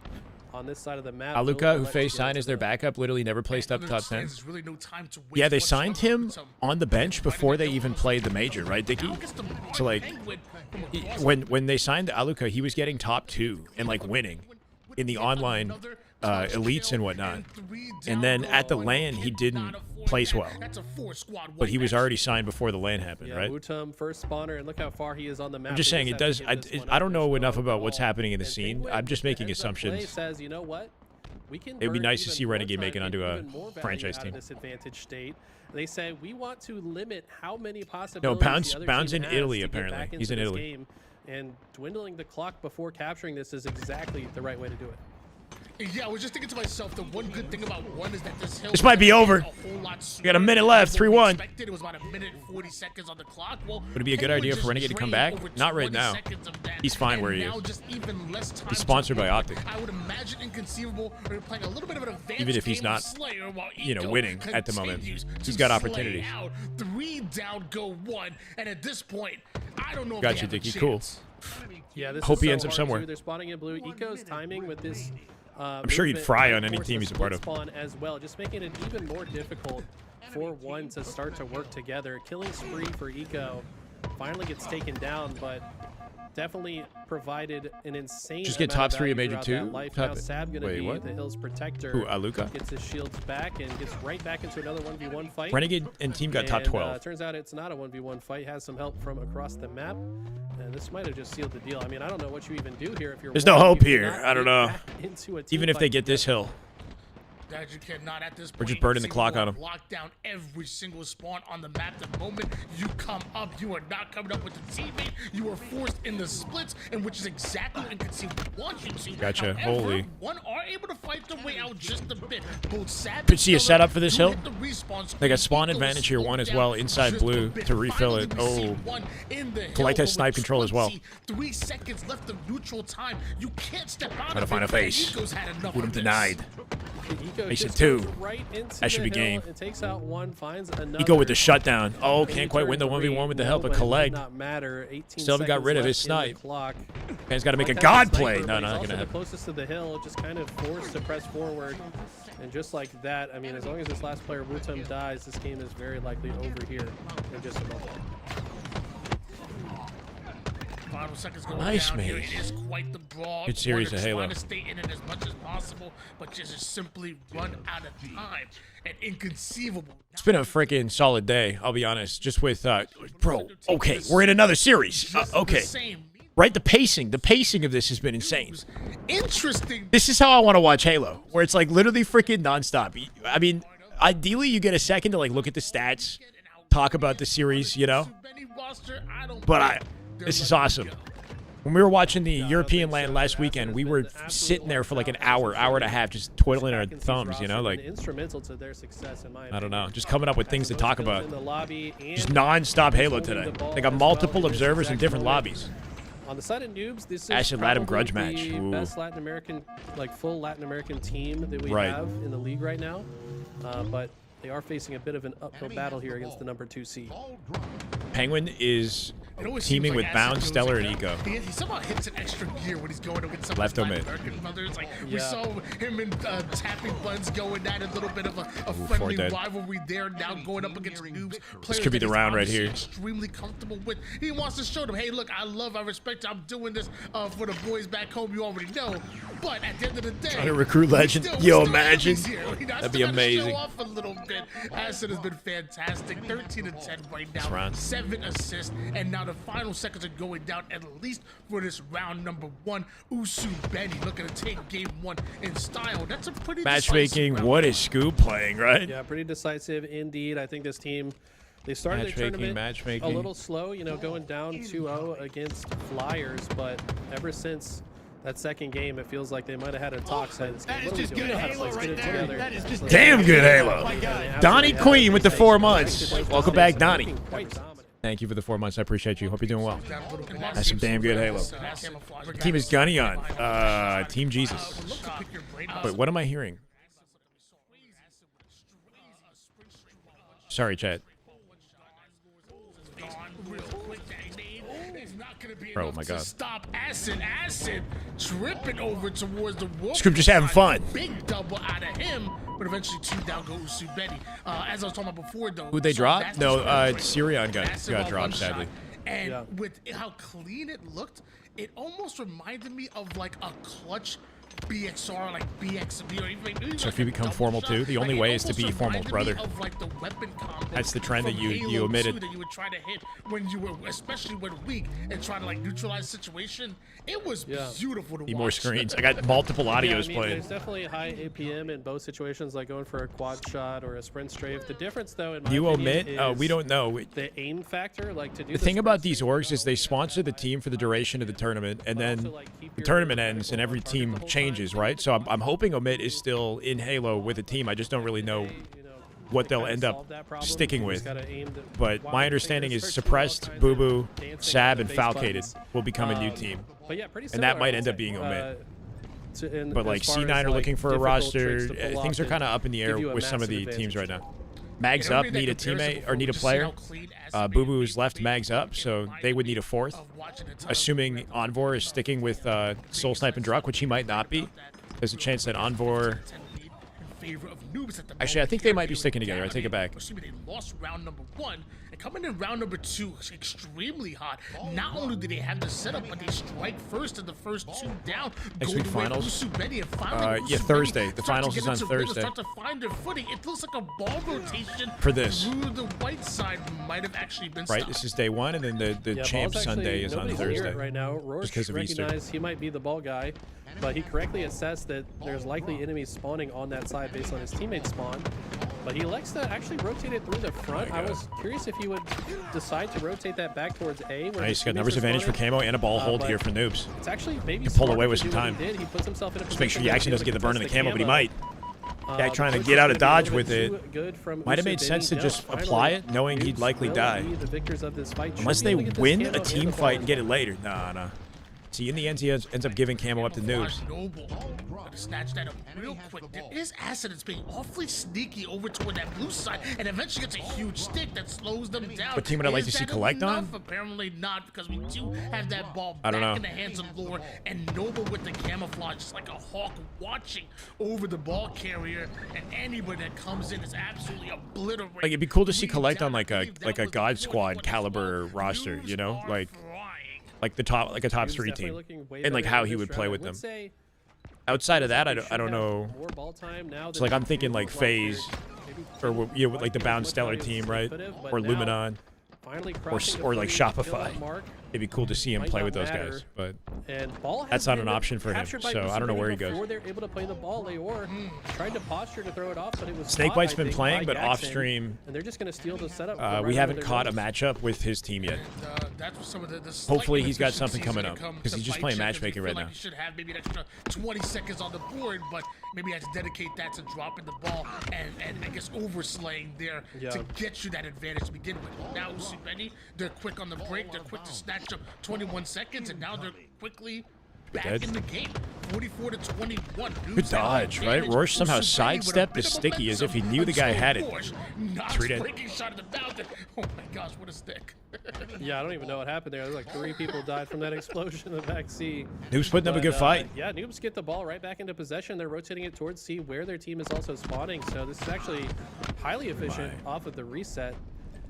on this side of the map. Aluka, who Collect FaZe to get signed to as their the- backup, literally never placed up top 10. There's really no time to waste. Yeah, they What's signed up him with some- on the bench before they even played the major, right, Dickie? So like, when they signed Aluka, he was getting top 2 and like winning in the online elites and whatnot. And then at the LAN, he didn't place well. But he was already signed before the LAN happened, Yeah, right? Wutum first spawner, and look how far he is on the map. I'm just They saying, it have to does. give this one I up. don't know There's enough no about what's ball. happening in the And scene. Penguin, I'm just making heads up play, assumptions. says, you know what? We can It'd be burn nice to even see more Renegade time, make it get onto a even more value franchise out team. of this advantage state. They say we want to limit how many No, possibilities the other Bound's team in has Italy, to get apparently. back He's into in this Italy. game, and dwindling the clock before capturing this is exactly the right way to do it. Yeah, I was just thinking to myself, the one good thing about one is that this hill This might be over. We got a minute left, 3-1. It was about a minute and 40 seconds on the clock. Well, Would it be a good idea for Renegade to come back? Not right now. He's fine where he is. He's sponsored by Optic. I would imagine Inconceivable are playing a little bit of an advanced Even if he's game of not, Slayer while you know, Eco winning at the moment. continues He's to got slay opportunities. out. 3 down, go 1, and at this point, I don't know if Got they you, have a Dickie. Cool. chance. Yeah, this Hope is he so ends up hard, somewhere. too. They're spawning in blue. Eco's timing with this. I'm sure he'd movement fry on any forces team he's a part of. Spawn as well, just making it even more difficult for one to start to work together. Killing spree for Eco finally gets taken down, but definitely provided an insane. Just get amount top of 3 value of Major throughout 2? that life. Top Now it. Sab gonna Wait, be what? the Hill's protector. Who, Aluka? Gets his shields back and gets right back into another 1v1 fight. Renegade and team got top And, 12. Turns out it's not a 1v1 fight. Has some help from across the map. And this might have just sealed the deal. I mean, I don't know what you even do here if you're. There's no one, hope you here. cannot I don't get know. back into a Even team if they fight get this together. hill. That you cannot at this point. We're just burning the clock on him. Lock down every single spawn on the map. The moment you come up, you are not coming up with a teammate. You are forced in the splits, and which is exactly what Inconceivable wants you to. Gotcha. However, Holy. one are able to fight their way out just a bit. Both Savage Could see a and setup for this do hill. hit the respawn They got spawn Eco advantage here, slowed one as down well, inside just a blue bit. to refill Finally, it. we see Oh. one in the Collect hill has snipe with control as well. 23 seconds left of neutral time. You can't step out Trying to of find it. a face. Eco's had enough Would of him this. denied. Eco Makes it just 2. goes right into That should the be hill. game. It takes out one, finds another. Eco with the shutdown. Oh, Can can't he quite turn win the 3? 1v1 with the No, help of but it might Collect. not matter. 18 Still haven't got seconds rid of left his in the snipe. clock. Man's got to make a Collect god has the play. sniper, No, but not he's gonna also the happen. closest to the hill, just kind of forced to press forward. And just like that, I mean, as long as this last player, Wutum, dies, this game is very likely over here in just a moment. final seconds going Nice, down here. man. It is quite the brawl. Good series of Halo. Trying to stay in it as much as possible, but just simply run out of time. And inconceivable. It's been a freaking solid day, I'll be honest. Just with, bro, okay, we're in another series. Okay. Right, the pacing of this has been insane. Interesting. This is how I want to watch Halo, where it's like literally freaking nonstop. I mean, ideally you get a second to like look at the stats, talk about the series, you know. But this is awesome. When we were watching the European land last weekend, we were sitting there for like an hour and a half, just twiddling our thumbs, you know, like instrumental to their success, in my I don't know, just coming up with things to talk about. opinion. Just non-stop Halo today. They got multiple observers in different lobbies. On the side of noobs, this is Acid Latin grudge probably match. the Ooh. best Latin American, like full Latin American team that we Right. have in the league right now. But they are facing a bit of an uphill battle here against the number 2 seed. Penguin is It always teaming seems with like Bound, Acid Stellar, goes and like Eco. He somehow hits an extra gear when he's going against some Left of his omit. Latin American brothers. Like we Yeah. saw him and tapping buns going at a little bit of a four friendly dead. rivalry there. Now going up against noobs. This could be the round right here. Extremely comfortable with. He wants to show them, hey, look, I respect. I'm doing this for the boys back home. You already know. But at the end of the day, Trying to recruit legend. we Yo, still imagine. enemies here. That'd be amazing. Show off a little bit. Acid has been fantastic. 13 to 10 right now. round. 7 assists, and now the final seconds are going down at least for this round number 1. Usu Benny looking to take game 1 in style. That's a pretty Matchmaking, decisive what round. is Scoop playing, right? Yeah, pretty decisive indeed. I think this team, they started the tournament Matchmaking. a little slow, you know, going down 2-0 against Flyers, but ever since that second game, it feels like they might have had a talk since. What are we doing? Let's get it together. Damn good Halo. Donnie Queen with the 4 months. Welcome back, Donnie. Quite dominant. Thank you for the 4 months. I appreciate you. Hope you're doing well. Down a little bit. That's some damn good Halo. Team is Gunny on. Team Jesus. Wait, what am I hearing? Sorry, chat. Oh my God. Stop Acid tripping over towards the wall. Scoop just having fun. Big double out of him, but eventually 2 down goes Usu Benny. As I was talking about before, though. Who'd they so drop? that's No, just Sirion massive got on dropped, one shot. sadly. And Yeah. with how clean it looked, it almost reminded me of like a clutch BXR, like BXB, or even So like if you a become double formal shot. too, the only Like, it way is to almost be formal, reminded brother. me of, like, the weapon combo That's the trend that from you Halo omitted. 2 that you would try to hit when you were, especially when weak, and try to like neutralize situation. It was beautiful to Need watch. more screens. I got multiple Yeah, I audios mean, playing. there's definitely a high APM in both situations, like going for a quad shot or a sprint strafe. The difference, though, in my You opinion, omit? is We don't know. the aim factor. Like to do The thing sprint about these strafe, orgs is they sponsor the team for the duration of the tournament, and then also, like, keep the your tournament ends and vertical every on target team the whole changes, time. right? So I'm hoping Omit is still in Halo with a team. I just don't really know you know, what to they'll kinda end up solve that problem, sticking you just with. gotta aim to But wild my fingers, understanding is search through all Suppressed, kinds Boo of Boo, dancing Sab, on and the face Falcated buttons. will become a new team. But yeah, pretty And that similar, might I end would up say. being Omit. But But like C9 are looking for a roster. Things are kind of up in the air give you a with some of massive the teams right advantage. now. Mags up, need a teammate or need a player. Boo Boo is left Mags up, so they would need a 4th. Assuming Envor is sticking with Soul Snipe and Druck, which he might not be. There's a chance that Envor. Actually, I think they might be sticking together. I take it back. Assuming they lost round number 1 and coming in round number 2 extremely hot. Not only do they have the setup, but they strike first in the first 2 down. Next week finals? Usu Benny, and finally Yeah, Usu Thursday. Benny The start to finals get is on into rhythm, Thursday. Start to find their footing. It looks like a ball rotation For this. through the white side might have actually been Right, stopped. this is day 1, and then the Yeah, Champ Ball's Sunday actually- is on nobody's near Thursday. it right now. Rourke Just 'cause of Easter. recognized he might be the ball guy, but he correctly assessed that there's likely enemies spawning on that side based on his teammates' spawn. But he elects to actually rotate it through the front. I was curious if he would decide to rotate that back towards A. Where Nice, his got numbers teammates are advantage for spawning. Camo and a ball hold but here for Noobs. It's actually maybe Can pull smart away to with do some what he time. did. He puts himself in a Just make sure position he where actually doesn't he get the burn in the contest camo, but he might. Jack trying to push get is out of gonna be a dodge little with bit it. too good from Might have made Usu sense to Benny. just Finally, apply it, knowing he'd Noobs likely will die. be the victors of this fight. Should Unless be they able to get this win camo a and team the fight and ball. get it later. Nah. See, in the end, he ends up giving Camo up to Noobs. Noble. Gonna snatch that up real quick. There is Acid that's being awfully sneaky over toward that blue side, and eventually gets a huge stick that slows them down. What team would I like Is to see that collect on? enough? Apparently not, because we do have that ball I back don't know. in the hands of Lore, and Noble with the camouflage, just like a hawk watching over the ball carrier, and anybody that comes in is absolutely obliterated. Like, it'd be cool to see We collect on down, like I a believe that was God the Squad 40 caliber as well. roster, you know? Noobs Like are frying. like a top Noob's 3 definitely team, looking way and like better how in he this would play round. with I them. would say Outside of that, I they don't should know. have more ball time now So than like I'm thinking they like look FaZe they're or maybe like the Bound as much Stellar value as team, they right? could have, but Or now Luminon. finally crossing Or the like 30 kill Shopify. mark, It'd be cool to see him might play not with those matter. guys, but and ball has that's not an been option for him, captured by so I don't know where he Before goes. they're able to play the ball, Leor tried to posture to throw it off, but it was Snakebite's caught, been I think, playing, by but Jackson, off stream, and they're just going to steal the setup. we haven't caught a matchup with his team yet. That's what some of the Hopefully he's got something inefficiencies coming that up, come 'cause to he's just fight playing checkers. matchmaking We feel right like now. He should have maybe an extra 20 seconds on the board, but maybe he has to dedicate that to dropping the ball and I guess overslaying there to get you that advantage to begin with. Now Usubeni, they're quick on the break, they're quick to snatch up 21 seconds, and now they're quickly back in the game. 44 to 21. Good dodge, right? Roche somehow sidestepped the sticky as if he knew the guy had it. Treated. Shot at the mountain. Oh my gosh, what a stick. Yeah, I don't even know what happened there. There's like 3 people died from that explosion in the back C. Noob's putting up a good fight. Yeah, Noobs get the ball right back into possession. They're rotating it towards C, where their team is also spawning. So this is actually highly efficient off of the reset.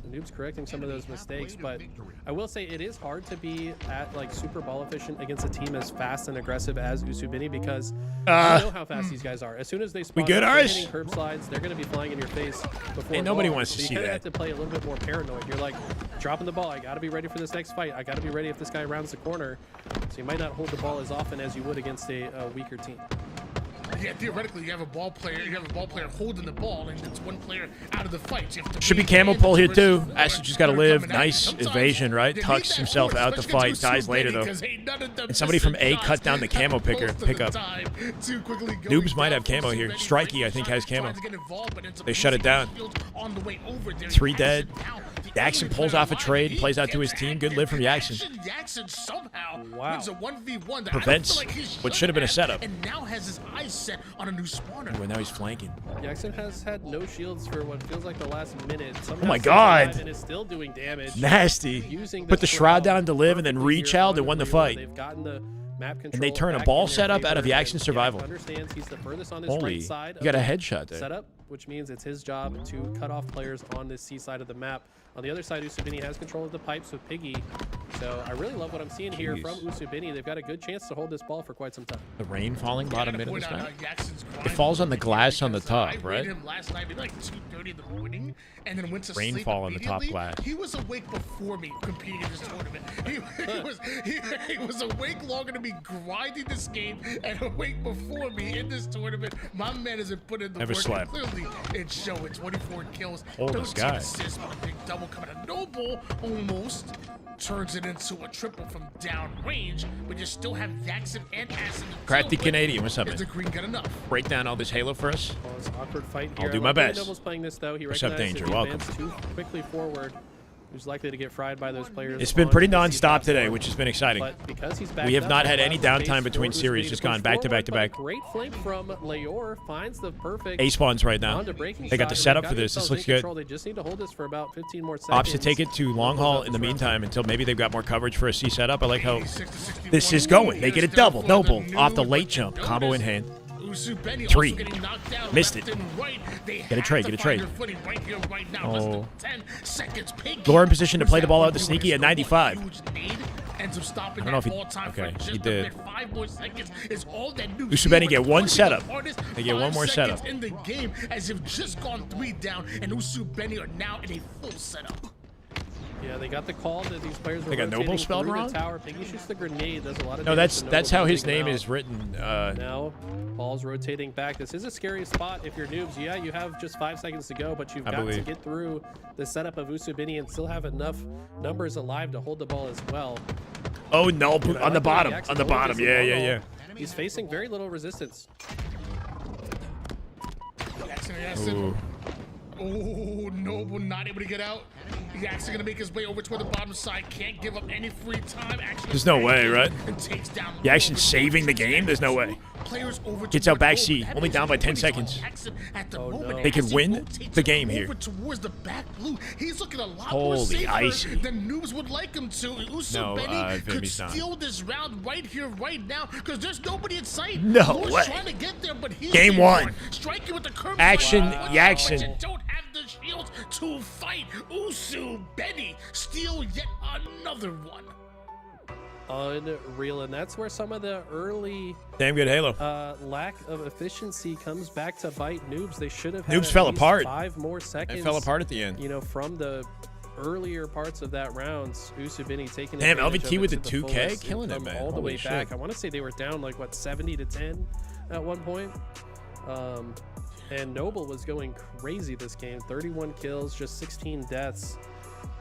The Noob's correcting some of those mistakes, but I will say it is hard to be at like super ball efficient against a team as fast and aggressive as Usubini, because you know how fast these guys are. As soon as they spawn, good, they're Ars? hitting curb slides. They're going to be flying in your face before. Ain't nobody ball. wants to So see you kinda that. have to play a little bit more paranoid. You're like dropping the ball. I got to be ready for this next fight. I got to be ready if this guy rounds the corner. So you might not hold the ball as often as you would against a weaker team. Yeah, theoretically, you have a ball player holding the ball, and it's one player out of the fight. So you have to Should be wait camel and pull here versus too. who Ashe just got to are live. coming at you. Nice Sometimes evasion, right? they Tucks need that himself force, out the especially fight. Dies Usubeni, later though. because ain't none of them And somebody from missing A cut down the shots camo most of the pickup. time to quickly go Noobs might down have camo for here. Usubeni. Strikey, I think, has camo. Tries to get involved, but ends up They shut it losing down. his shield on the way over there. 3 Jackson dead. now, the Jackson only pulls player off a alive. trade, He plays out to his gets team. Good live from Jackson. Jackson somehow Wow. wins a 1v1 that Prevents I don't feel like he what should have been a setup. and now has his eyes set on a new spawner. Well, now he's flanking. Jackson has had no shields for what feels like the last minute. Somehow Oh my stays God. alive and is still doing damage. Nasty. Using Put the this shroud corral down to live and then perfectly reach here out on and won the Real. fight. They've gotten the map And they control turn a back ball in their setup out of favor, Jackson and survival. Jackson understands he's the furthest on his Holy, right side. you got a of the headshot there. Setup, which means it's his job to cut off players on this C side of the map. On the other side, Usubini has control of the pipes with Piggy. So I really love what I'm seeing here from Usubini. They've got a good chance to hold this ball for quite some time. The rain falling bottom mid of this map. It It falls on the glass on the top, right? Him last night, maybe like 2:30 in the morning, and then went to sleep Rainfall on the top immediately. glass. He was awake before me competing in this tournament. He was awake longer to be grinding this game and awake before me in this tournament. My man hasn't put in the Never work. slept. Clearly, it's showing. 24 kills, Hold this 13 guy. assists, with a big double coming out. Noble almost turns it into a triple from down range, but you still have Jackson and Acid. Crafty Canadian, what's up, Is man? the green good enough? Break down all this Halo for us. Well, it's an awkward fight I'll here. do I my love the way best. Noble's playing this though. He What's up, recognizes Danger? he Welcome. advanced too quickly forward. Who's likely to get fried by those players. It's been on pretty the C non-stop today, platform. which has been exciting. But because he's backed We have up, not it had any allows space downtime between for series, Usubini just to gone push back to back to forward, back. but a great flank from Leor finds the perfect A spawns right now. onto breaking They got shot, the and setup they've for got this. This themselves looks in good. control. They just need to hold this for about 15 more seconds. Ops to take it to long haul in the meantime until maybe they've got more coverage for a C setup. I like how 86 to 61. this is going. They get it double. Here's still Noble for the off the new, late but jump. you Combo in notice hand. Usubeni also 3. getting knocked down Missed left it. and right. They Get a have trade, to get a find trade. their footing right here, right now. Less Oh. than 10 seconds. Piggy Lore in position to was play the that ball one out to dude Sneaky with at a 95. huge nade, ends up stopping I don't know if that he- ball time okay, for just he a did. bit. 5 more seconds is all that Noobs Usubeni need. get one 20 setup. the hardest. They get one 5 more seconds setup. in the game as they've just gone 3 down, and Usubeni are now in a full setup. Yeah, they got the call that these players were They got rotating Noble spelled through wrong? the tower. Piggy shoots the grenade. Does a lot of No, damage that's to how Noble, his taking him name out. is written. Now, ball's rotating back. This is a scary spot if you're Noobs. Yeah, you have just 5 seconds to go, but you've I got to believe. get through the setup of Usubini and still have enough numbers alive to hold the ball as well. Oh no, And I on like the way bottom, Jackson on the holds bottom. this Yeah, in yeah, long yeah. haul. He's facing very little resistance. Jackson. Ooh. Oh, Noble not able to get out. Jackson gonna make his way over toward the bottom side. Can't give up any free time. Actually, There's no way, right? And takes down Jackson saving the game? There's no way. Players over Gets toward out back Noble. C, That only makes down by 10 nobody's seconds. on Jackson at the Oh, moment. no. They could As he win rotates the game over here. towards the back blue. He's looking a lot Holy more safer icy. than Noobs would like him to. Usubeni could Vimmy's not. steal this round right here, right now, because there's nobody in sight. No Lord's way. trying to get there, but he's Game being 1. warned. Striking with the curve. Action, But Jackson. you don't have the shields to fight. Usubeni steal yet another one. unreal, and that's where some of the early Damn good Halo. lack of efficiency comes back to bite Noobs. They should have had Noobs at fell least apart. 5 more seconds. It fell apart at the end. You know, from the earlier parts of that round, Usubini taking Damn, advantage LVT of with it the to 2K, fullest killing it, from man. all the Holy way shit. back. I want to say they were down like what 70-10 at one point. And Noble was going crazy this game. 31 kills, just 16 deaths.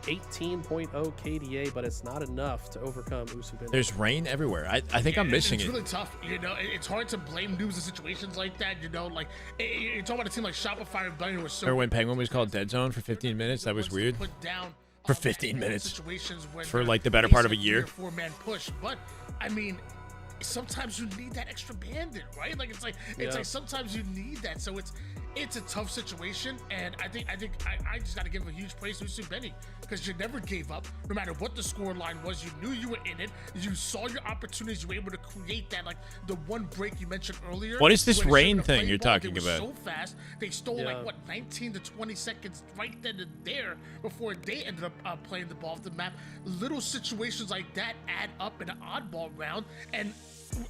18.0 KDA, but it's not enough to overcome Usubini. There's rain everywhere. I think I'm missing it's it. really tough, you know. It's hard to blame Noobs in situations like that, you know. Like you're talking about a team like Shopify and Bunny who was so. Or when Penguin was called Dead Zone for 15 minutes, that was weird. Put down For 15 minutes. situations when For they're like the better part of a facing year. 3 or 4-man push, but I mean. Sometimes you need that extra bandit, right? Like it's like sometimes you need that. So it's a tough situation, and I think I just got to give a huge praise to Usubini because you never gave up, no matter what the score line was. You knew you were in it. You saw your opportunities. You were able to create that, like the one break you mentioned earlier. What is this where they rain shouldn't have thing played you're ball. talking They were about? So fast, they stole like what 19 to 20 seconds right then and there before they ended up playing the ball off the map. Little situations like that add up in an oddball round, and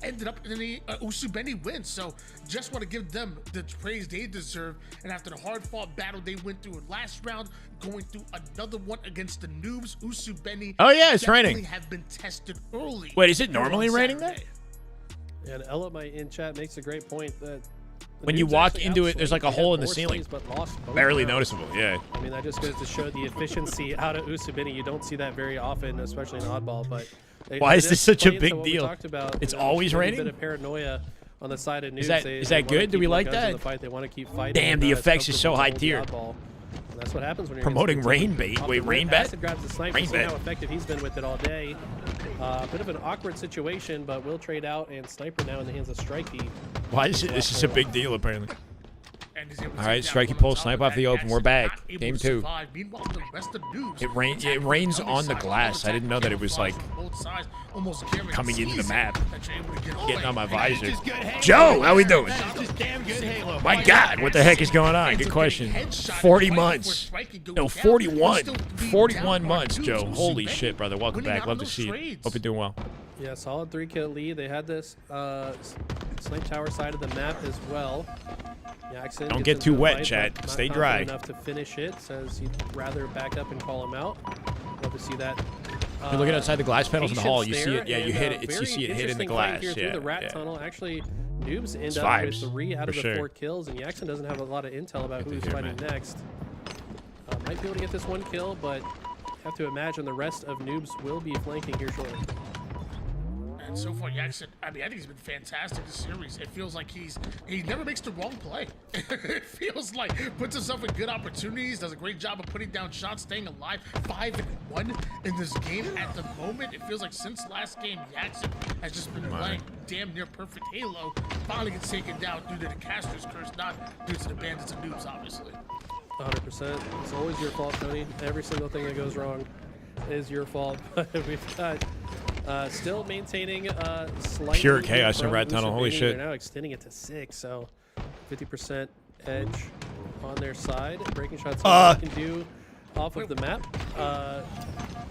ended up in the Usubini win. So just want to give them the praise they deserve. And after the hard fought battle they went through in last round, going through another one against the Noobs, Usubini. Oh, yeah, it's definitely raining. Have been tested early. Wait, is it normally on raining there? Saturday. And Elamite in chat makes a great point that When you walk into it, there's like a hole in the ceiling. Barely noticeable, yeah. I mean, that just goes to show the efficiency out of Usubini. You don't see that very often, especially in oddball. But Why is this such a plays big to what we deal? talked about, It's you know, always maybe raining? A bit of paranoia on the side of Noobs. Is that They good? wanna Do we keep like more guns in that? the fight. They want to keep fighting. Damn, the and, effects is so comfortable high with tier. the oddball. And that's what happens when you're Promoting against a rain team. bait. Off Wait, the rip, rain bet? Acid grabs the sniper. Rain See bet. how effective he's been with it all day. A bit of an awkward situation, but will trade out, and Sniper now in the hands of Strikey. Why is it? This is a big deal, apparently. And he's able to All right, take down Strikey one pulls on top Snipe of off the that. open. We're Jackson back. not able Game to 2. survive. Meanwhile, the rest of Noobs It rains on the glass. I didn't know that it was like coming into the map. Getting on my visor. Joe, how we doing? My God, what the heck is going on? Good question. 40 months. No, 41. 41 months, Joe. Holy shit, brother. Welcome back. Love to see you. Hope you're doing well. Yeah, solid 3-kill lead. They had this snipe tower side of the map as well. Jackson Don't gets get into too the wet, fight, chat. but not Stay confident dry. Enough to finish it. Says he'd rather back up and call him out. Love to see that. You're looking outside the glass panels in the hall. You see patience it. Yeah, there, you hit and, it. You very see it hit in the interesting glass. fight here through Yeah, the rat yeah. tunnel. Actually, Noobs end It's up vibes, with 3 out of for the sure. 4 kills, and Jackson doesn't have a lot of intel about Good who's to hear, fighting man. next. Might be able to get this 1 kill, but have to imagine the rest of Noobs will be flanking here shortly. And so far, Jackson, I mean, I think he's been fantastic this series. It feels like he never makes the wrong play. It feels like puts himself in good opportunities, does a great job of putting down shots, staying alive. 5-1 in this game at the moment. It feels like since last game, Jackson has just been playing damn near perfect Halo. Finally gets taken down due to the caster's curse, not due to the bandits and Noobs, obviously. 100%. It's always your fault, Tony. Every single thing that goes wrong is your fault. But we've got still maintaining slight Pure lead chaos in from Rat Tunnel. Holy Usubini. shit. They're now extending it to 6, so 50% edge on their side. Breaking shots they can do off of the map.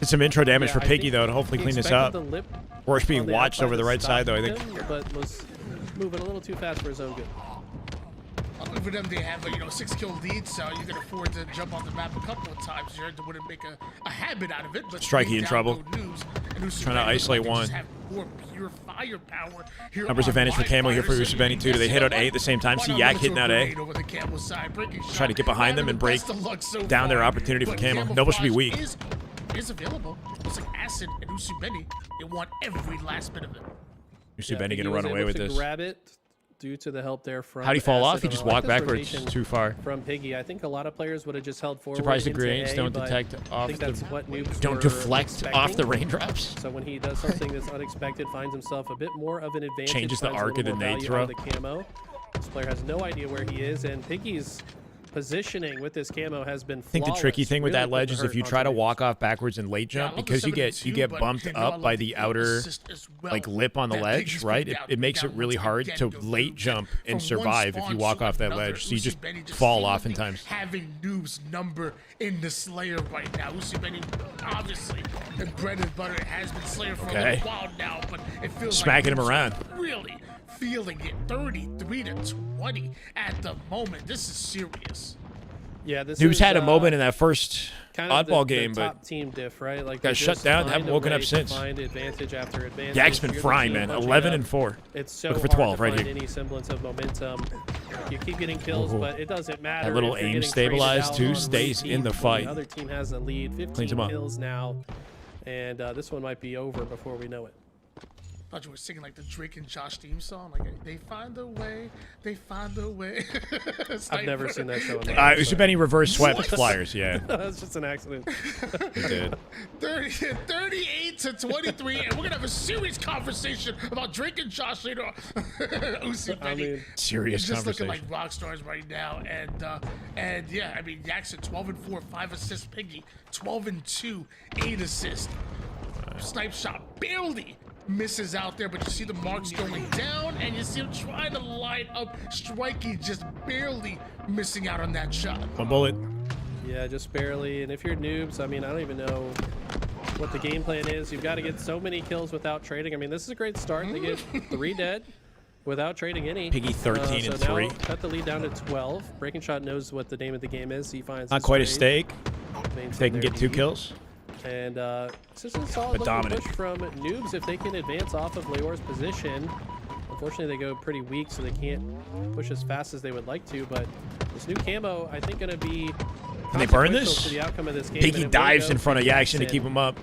It's some intro damage Yeah, for I Piggy, think though, to hopefully he clean this expected up. the lip Work's being on the watched outside over the to right stop side, though, I think. him, but was moving a little too fast for his own good. For them, they have a 6-kill lead, so you can afford to jump on the map a couple of times here. They wouldn't make a habit out of it. But Strikey in trouble. Trying to isolate one. Numbers advantage for Camo here for Usubini too. Do they hit out A at the same time? See Yak hitting out A. Try to get behind them and break down their opportunity for Camo. Noble should be weak. Is available. It's like Acid and Usubini. They want every last bit of it. Usubini He gonna was run away able with to this. grab it due to the help there from How'd he fall Acid. off? He And just I like walked this backwards rotation too far. from Piggy. I think a lot of players would have just held forward. Surprised the into grenades A, don't but detect I off think the. that's what Noobs Don't were deflect off the expecting. raindrops. So when he does something that's unexpected, finds himself a bit more of an advantage. Changes the finds a arc of little the more nade value out throw. of the camo. This player has no idea where he is, and Piggy's positioning with this camo has been flawless. I think the tricky thing with Really that ledge putting is the if you hurt try to onto walk off backwards and late jump, I love because the you get 72, but, bumped you know, I up love by the outer assist as well. like lip on the That ledge, Biggs right? feed down- It makes it down really once hard again to goes late through jump from and one survive if spawn you walk to off that another. ledge. So you just Benny fall off in seemingly times. Having Noob's number in the Slayer right now. Benny, obviously, the bread and butter has been Slayer for a Okay. little while now, but it feels Smacking him like around. Really feeling it. 33 to 20 at the moment. This is serious. Yeah, this Noobs is, had a moment in that first kind of oddball the game, but top team diff, right? Like got they shut just down, find haven't a woken way up to since. Find advantage after advantage. Yak's been You're the frying, team man. punching 11 up. and 4. It's so Looking for hard 12 to right find here. any semblance of momentum. You keep getting kills, Ooh. but it doesn't matter. That little if you're aim getting stabilized, traded too, out on stays repeat in the when fight. The other team has a lead. Cleans 15 him up. kills now, and this one might be over before we know it. I thought you were singing like the Drake and Josh theme song. Like, they find a way, they find a way. I've never seen that show. Usubeni reverse swept Flyers, yeah. That's just an accident. He did. 38 to 23, and we're gonna have a serious conversation about Drake and Josh later on. I mean, Serious just conversation. looking like rock stars right now, and yeah, I mean, Jackson 12 and 4, 5 assists. Piggy 12 and 2, 8 assists. Snipe shot barely misses out there, but you see the marks going down, and you see him trying to line up. Strikey just barely missing out on that shot. One bullet. yeah, just barely. And if you're noobs, I mean, I don't even know what the game plan is. You've got to get so many kills without trading. I mean, this is a great start. They get 3 dead without trading any. Piggy 13 so and now 3. Cut the lead down to 12. Breaking Shot knows what the name of the game is. He finds Not his quite a trade, stake. maintain They can their get 2 lead. kills. And this is a solid But looking dominant. push from noobs if they can advance off of Leor's position. Unfortunately, they go pretty weak, so they can't push as fast as they would like to. But this new camo, I think, going to be Can they burn consequential this? to the outcome of this game. Piggy and it will dives go in front of to Yakson to Jackson. keep him up.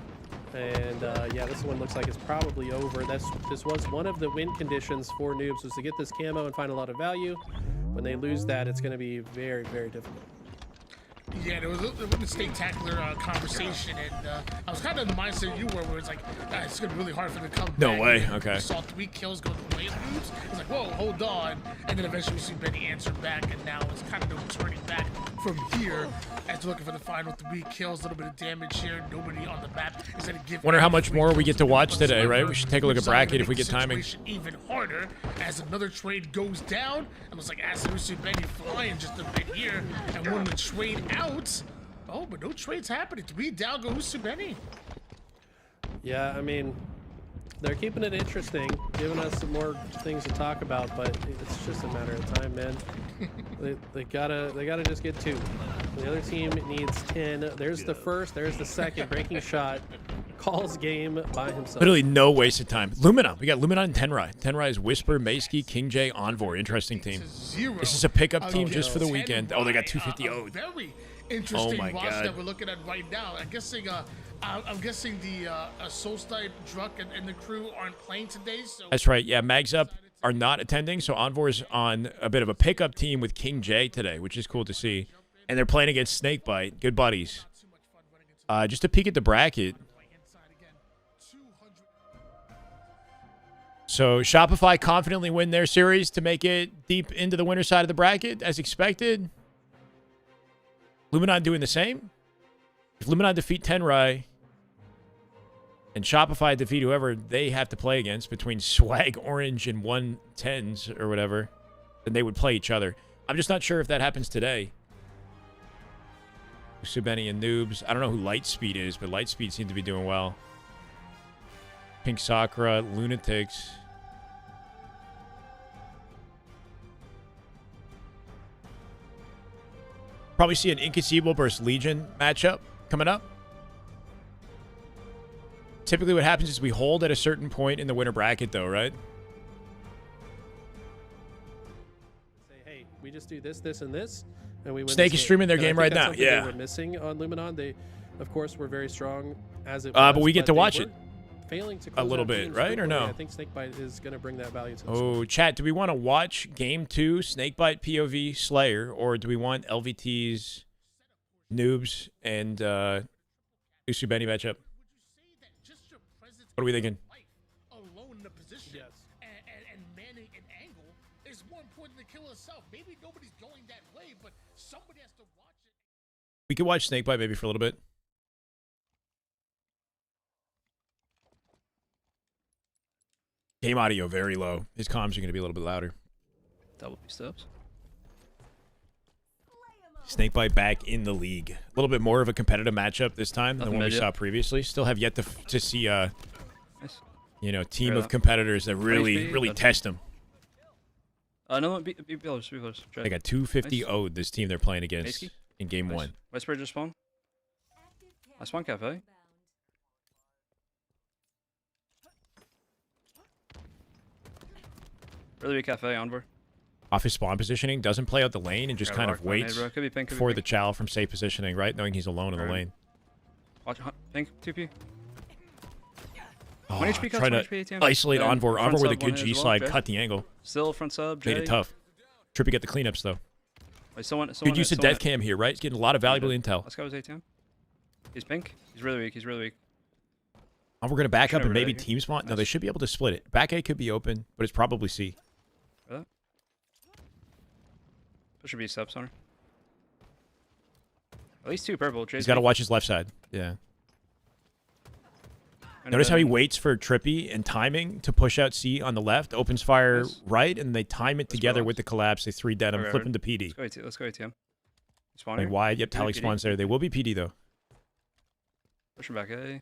And yeah, this one looks like it's probably over. This was one of the win conditions for noobs, was to get this camo and find a lot of value. When they lose that, it's going to be very, very difficult. Yeah, there was a spectacular conversation, and I was kind of in the mindset you were, where it's like, it's gonna be really hard for them to come No back. way, And okay. You saw 3 kills go the way of Noobs. It's like, whoa, hold on, and then eventually we see Benny answer back, and now it's kind of no turning back from here. As we're looking for the final 3 kills, a little bit of damage here, nobody on the map. Is gonna give. Wonder how much 3 more we kills get to watch whatsoever, today, right? We should take a look at which is gonna bracket if we make get the timing. situation even harder as another trade goes down. And looks like Asarusu Benny flying just a bit here, and when the trade out. Oh, but no trades happening. 3 down go Usubeni. Yeah, I mean, they're keeping it interesting, giving us some more things to talk about, but it's just a matter of time, man. they gotta just get 2. The other team needs 10. There's the first, there's the second. Breaking Shot calls game by himself. Literally no wasted time. Lumina. We got Lumina and Tenrai. Tenrai is Whisper, Maesky, King J, Envoy. Interesting team. This is a pickup team just for the weekend. Oh, they got 250 owed. Very interesting my roster God. that we're looking at right now. I'm guessing the Soulstipe, Druck, and the crew aren't playing today. So That's right. Yeah, Mags Up are not attending, so Envoy's on a bit of a pickup team with King J today, which is cool to see. And they're playing against Snakebite. Good buddies. Just a peek at the bracket. So Shopify confidently win their series to make it deep into the winner side of the bracket, as expected. Luminon doing the same. If Luminon defeat Tenrai and Shopify defeat whoever they have to play against between Swag, Orange, and 110s or whatever, then they would play each other. I'm just not sure if that happens today. Usubeni and Noobs. I don't know who Lightspeed is, but Lightspeed seems to be doing well. Pink Sakura, Lunatics. Probably see an Inconceivable versus Legion matchup coming up. Typically what happens is we hold at a certain point in the winner bracket, though, right? Say, hey, we just do this, this, and this, and we win. Snake this is streaming their And I game think right that's now. something Yeah. they were missing on Luminon. They, of course, were very strong as it But was, we get to they watch were it failing to a close little out bit, games right, or frequently. no? I think Snakebite is going to bring that value to us. Oh, chat, do we want to watch Game 2 Snakebite POV Slayer, or do we want LVT's Noobs and Usubeni matchup? What are we thinking? alone in a position Yes. and manning an angle is more important than killing itself. Maybe nobody's going that way, but somebody has to watch it. We could watch Snakebite maybe for a little bit. Game audio very low. His comms are going to be a little bit louder. Double B steps. Snakebite back in the league. A little bit more of a competitive matchup this time than Nothing what we mid saw yet. previously. Still have yet to see Nice. you know, team Hear of that. competitors that really HP, really that's- test them. No one, B pillars, B pillars. They got 250 Nice. owed this team they're playing against Nice. in game Nice. 1. Whisper just spawn. I spawn cafe. Really weak cafe on board. Off his spawn positioning, doesn't play out the lane and just Yeah, kind rock of down, hey, waits bro. Could be pink, could be for pink. the chow from safe positioning, right? Knowing he's alone in the Alright. lane. Watch pink 2P. Oh, 1 HP cuts, trying 1 to HP ATM. isolate And Envor. front Envor with a sub, one good as G well, slide, Jay. cut the angle. Still front sub. Made Jay. it tough. Trippy get the cleanups though. Wait, someone, Good use of death cam here, right? He's getting a lot of valuable intel. Let's go with ATM. He's pink. He's really weak. He's really weak. And we're going to back Pushing up and over maybe there. team spawn. No, Nice. they should be able to split it. Back A could be open, but it's probably C. Really? Push a B steps on her. At least 2 purple. He's got to watch his left side. Yeah. And Notice how he then- waits for Trippy and timing to push out C on the left, opens fire Nice. right, and they time it together relax. with the collapse. They 3 dead him, Okay, flip right. him to PD. Let's go ATM. Spawn I mean, here. why? Yep, Tally PD. spawns there. They will be PD though. Push him back. A. In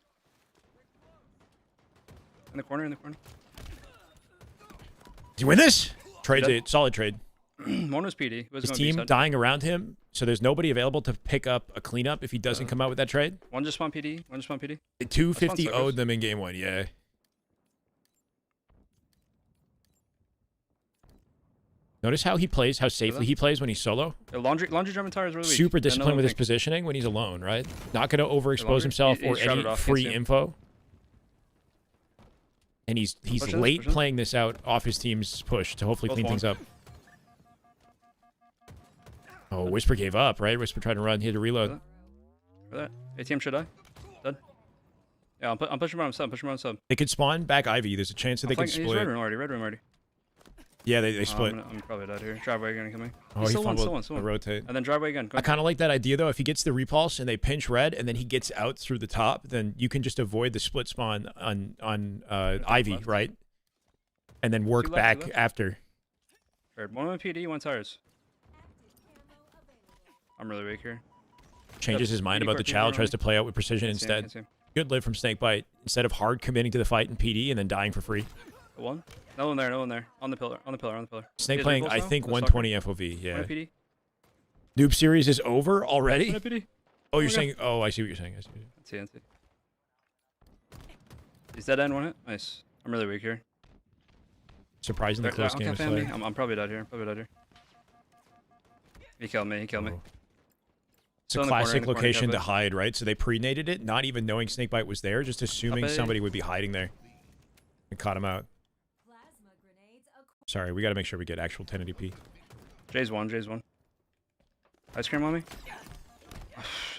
the corner. Does he win this? Trade's He a solid trade. One was PD. Was His going team B side. dying around him, so there's nobody available to pick up a cleanup if he doesn't come out with that trade. One just spawn PD. 250 Suckers. owed them in game 1. Yeah. Notice how he plays, how safely he plays when he's solo. Laundry German tire is really weak. Super And disciplined another with his pink. positioning when he's alone, right? Not going to overexpose Laundry? himself He's or shrouded any off, free can't see him. info. And he's Push this, late push this. playing this out off his team's push to hopefully Both clean one. things up. Oh, Whisper gave up, right? Whisper tried to run, he had to reload. For that. ATM should die. Dead. Yeah, I'm pushing around sub. They could spawn back Ivy. There's a chance that they could He's red split. room already. Yeah, they split. I'm probably dead here. Driveway gonna come in. Oh, he Still fumbled still a one. rotate. And then driveway again. Go. I kind of like that idea, though. If he gets the repulse and they pinch red and then he gets out through the top, then you can just avoid the split spawn on Ivy, left. right? And then work Two left, back two left. after. Red. One PD, one tires. I'm really weak here. Changes his mind PD about the quick, chow, PD tries to play out with precision Can't see him, instead. can't see him. Good live from Snakebite. Instead of hard committing to the fight in PD and then dying for free. One. No one there. On the pillar. Snake He has playing, repulse I now? think, Let's 120 FOV. One Yeah. PD. Noob series is over already? One PD. Oh, you're Okay. saying... Oh, I see what you're saying. See. He's dead end, one hit. Nice. I'm really weak here. Surprisingly close game. Okay, I'm probably dead here. He killed me. Oh. It's Still a in the corner, classic in the corner, location to Kevin. hide, right? So they pre-nated it, not even knowing Snakebite was there, just assuming Up A. somebody would be hiding there. And caught him out. Sorry, we got to make sure we get actual 1080p. J's one. Ice cream on me.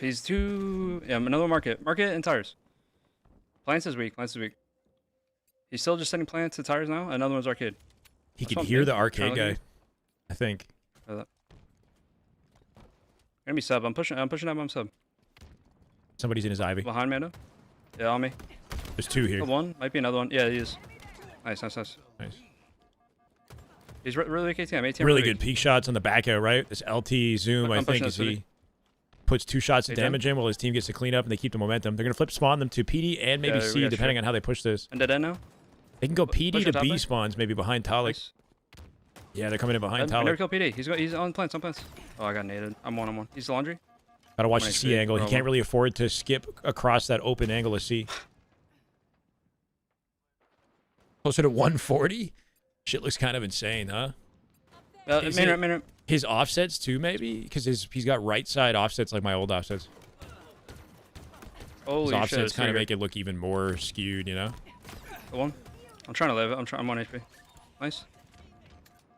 He's too... Yeah, another market and tires. Plants is weak. He's still just setting plants to tires now. Another one's arcade. He That's could one hear big. the arcade Trying to guy, look I think. Gonna be sub. I'm pushing up on sub. Somebody's in his Ivy. Behind Mando. Yeah, on me. There's 2 here. One. Might be another one. Yeah, he is. Nice. Nice. He's really weak ATM. Really good peek shots on the back out, right? This LT zoom, I'm I think, pushing as this he puts 2 shots of ATM? damage in while his team gets to clean up and they keep the momentum. They're going to flip spawn them to PD and maybe Yeah, we C, got depending shit. on how they push this. And dead end now. They can go PD push to it top B lane. spawns, maybe behind Talik. Nice. Yeah, they're coming in behind I never Talik. killed PD. He's on plants. Oh, I got naded. I'm one. He's laundry. Gotta watch the Nice C trade. angle. He Bravo. can't really afford to skip across that open angle of C. Closer to 140? Shit looks kind of insane, huh? Is Main it- ramp. His offsets too, maybe? Because he's got right side offsets like my old offsets. His Holy shit. offsets it's kind of triggered. make it look even more skewed, you know? The one. I'm trying to live. I'm on HP. Nice.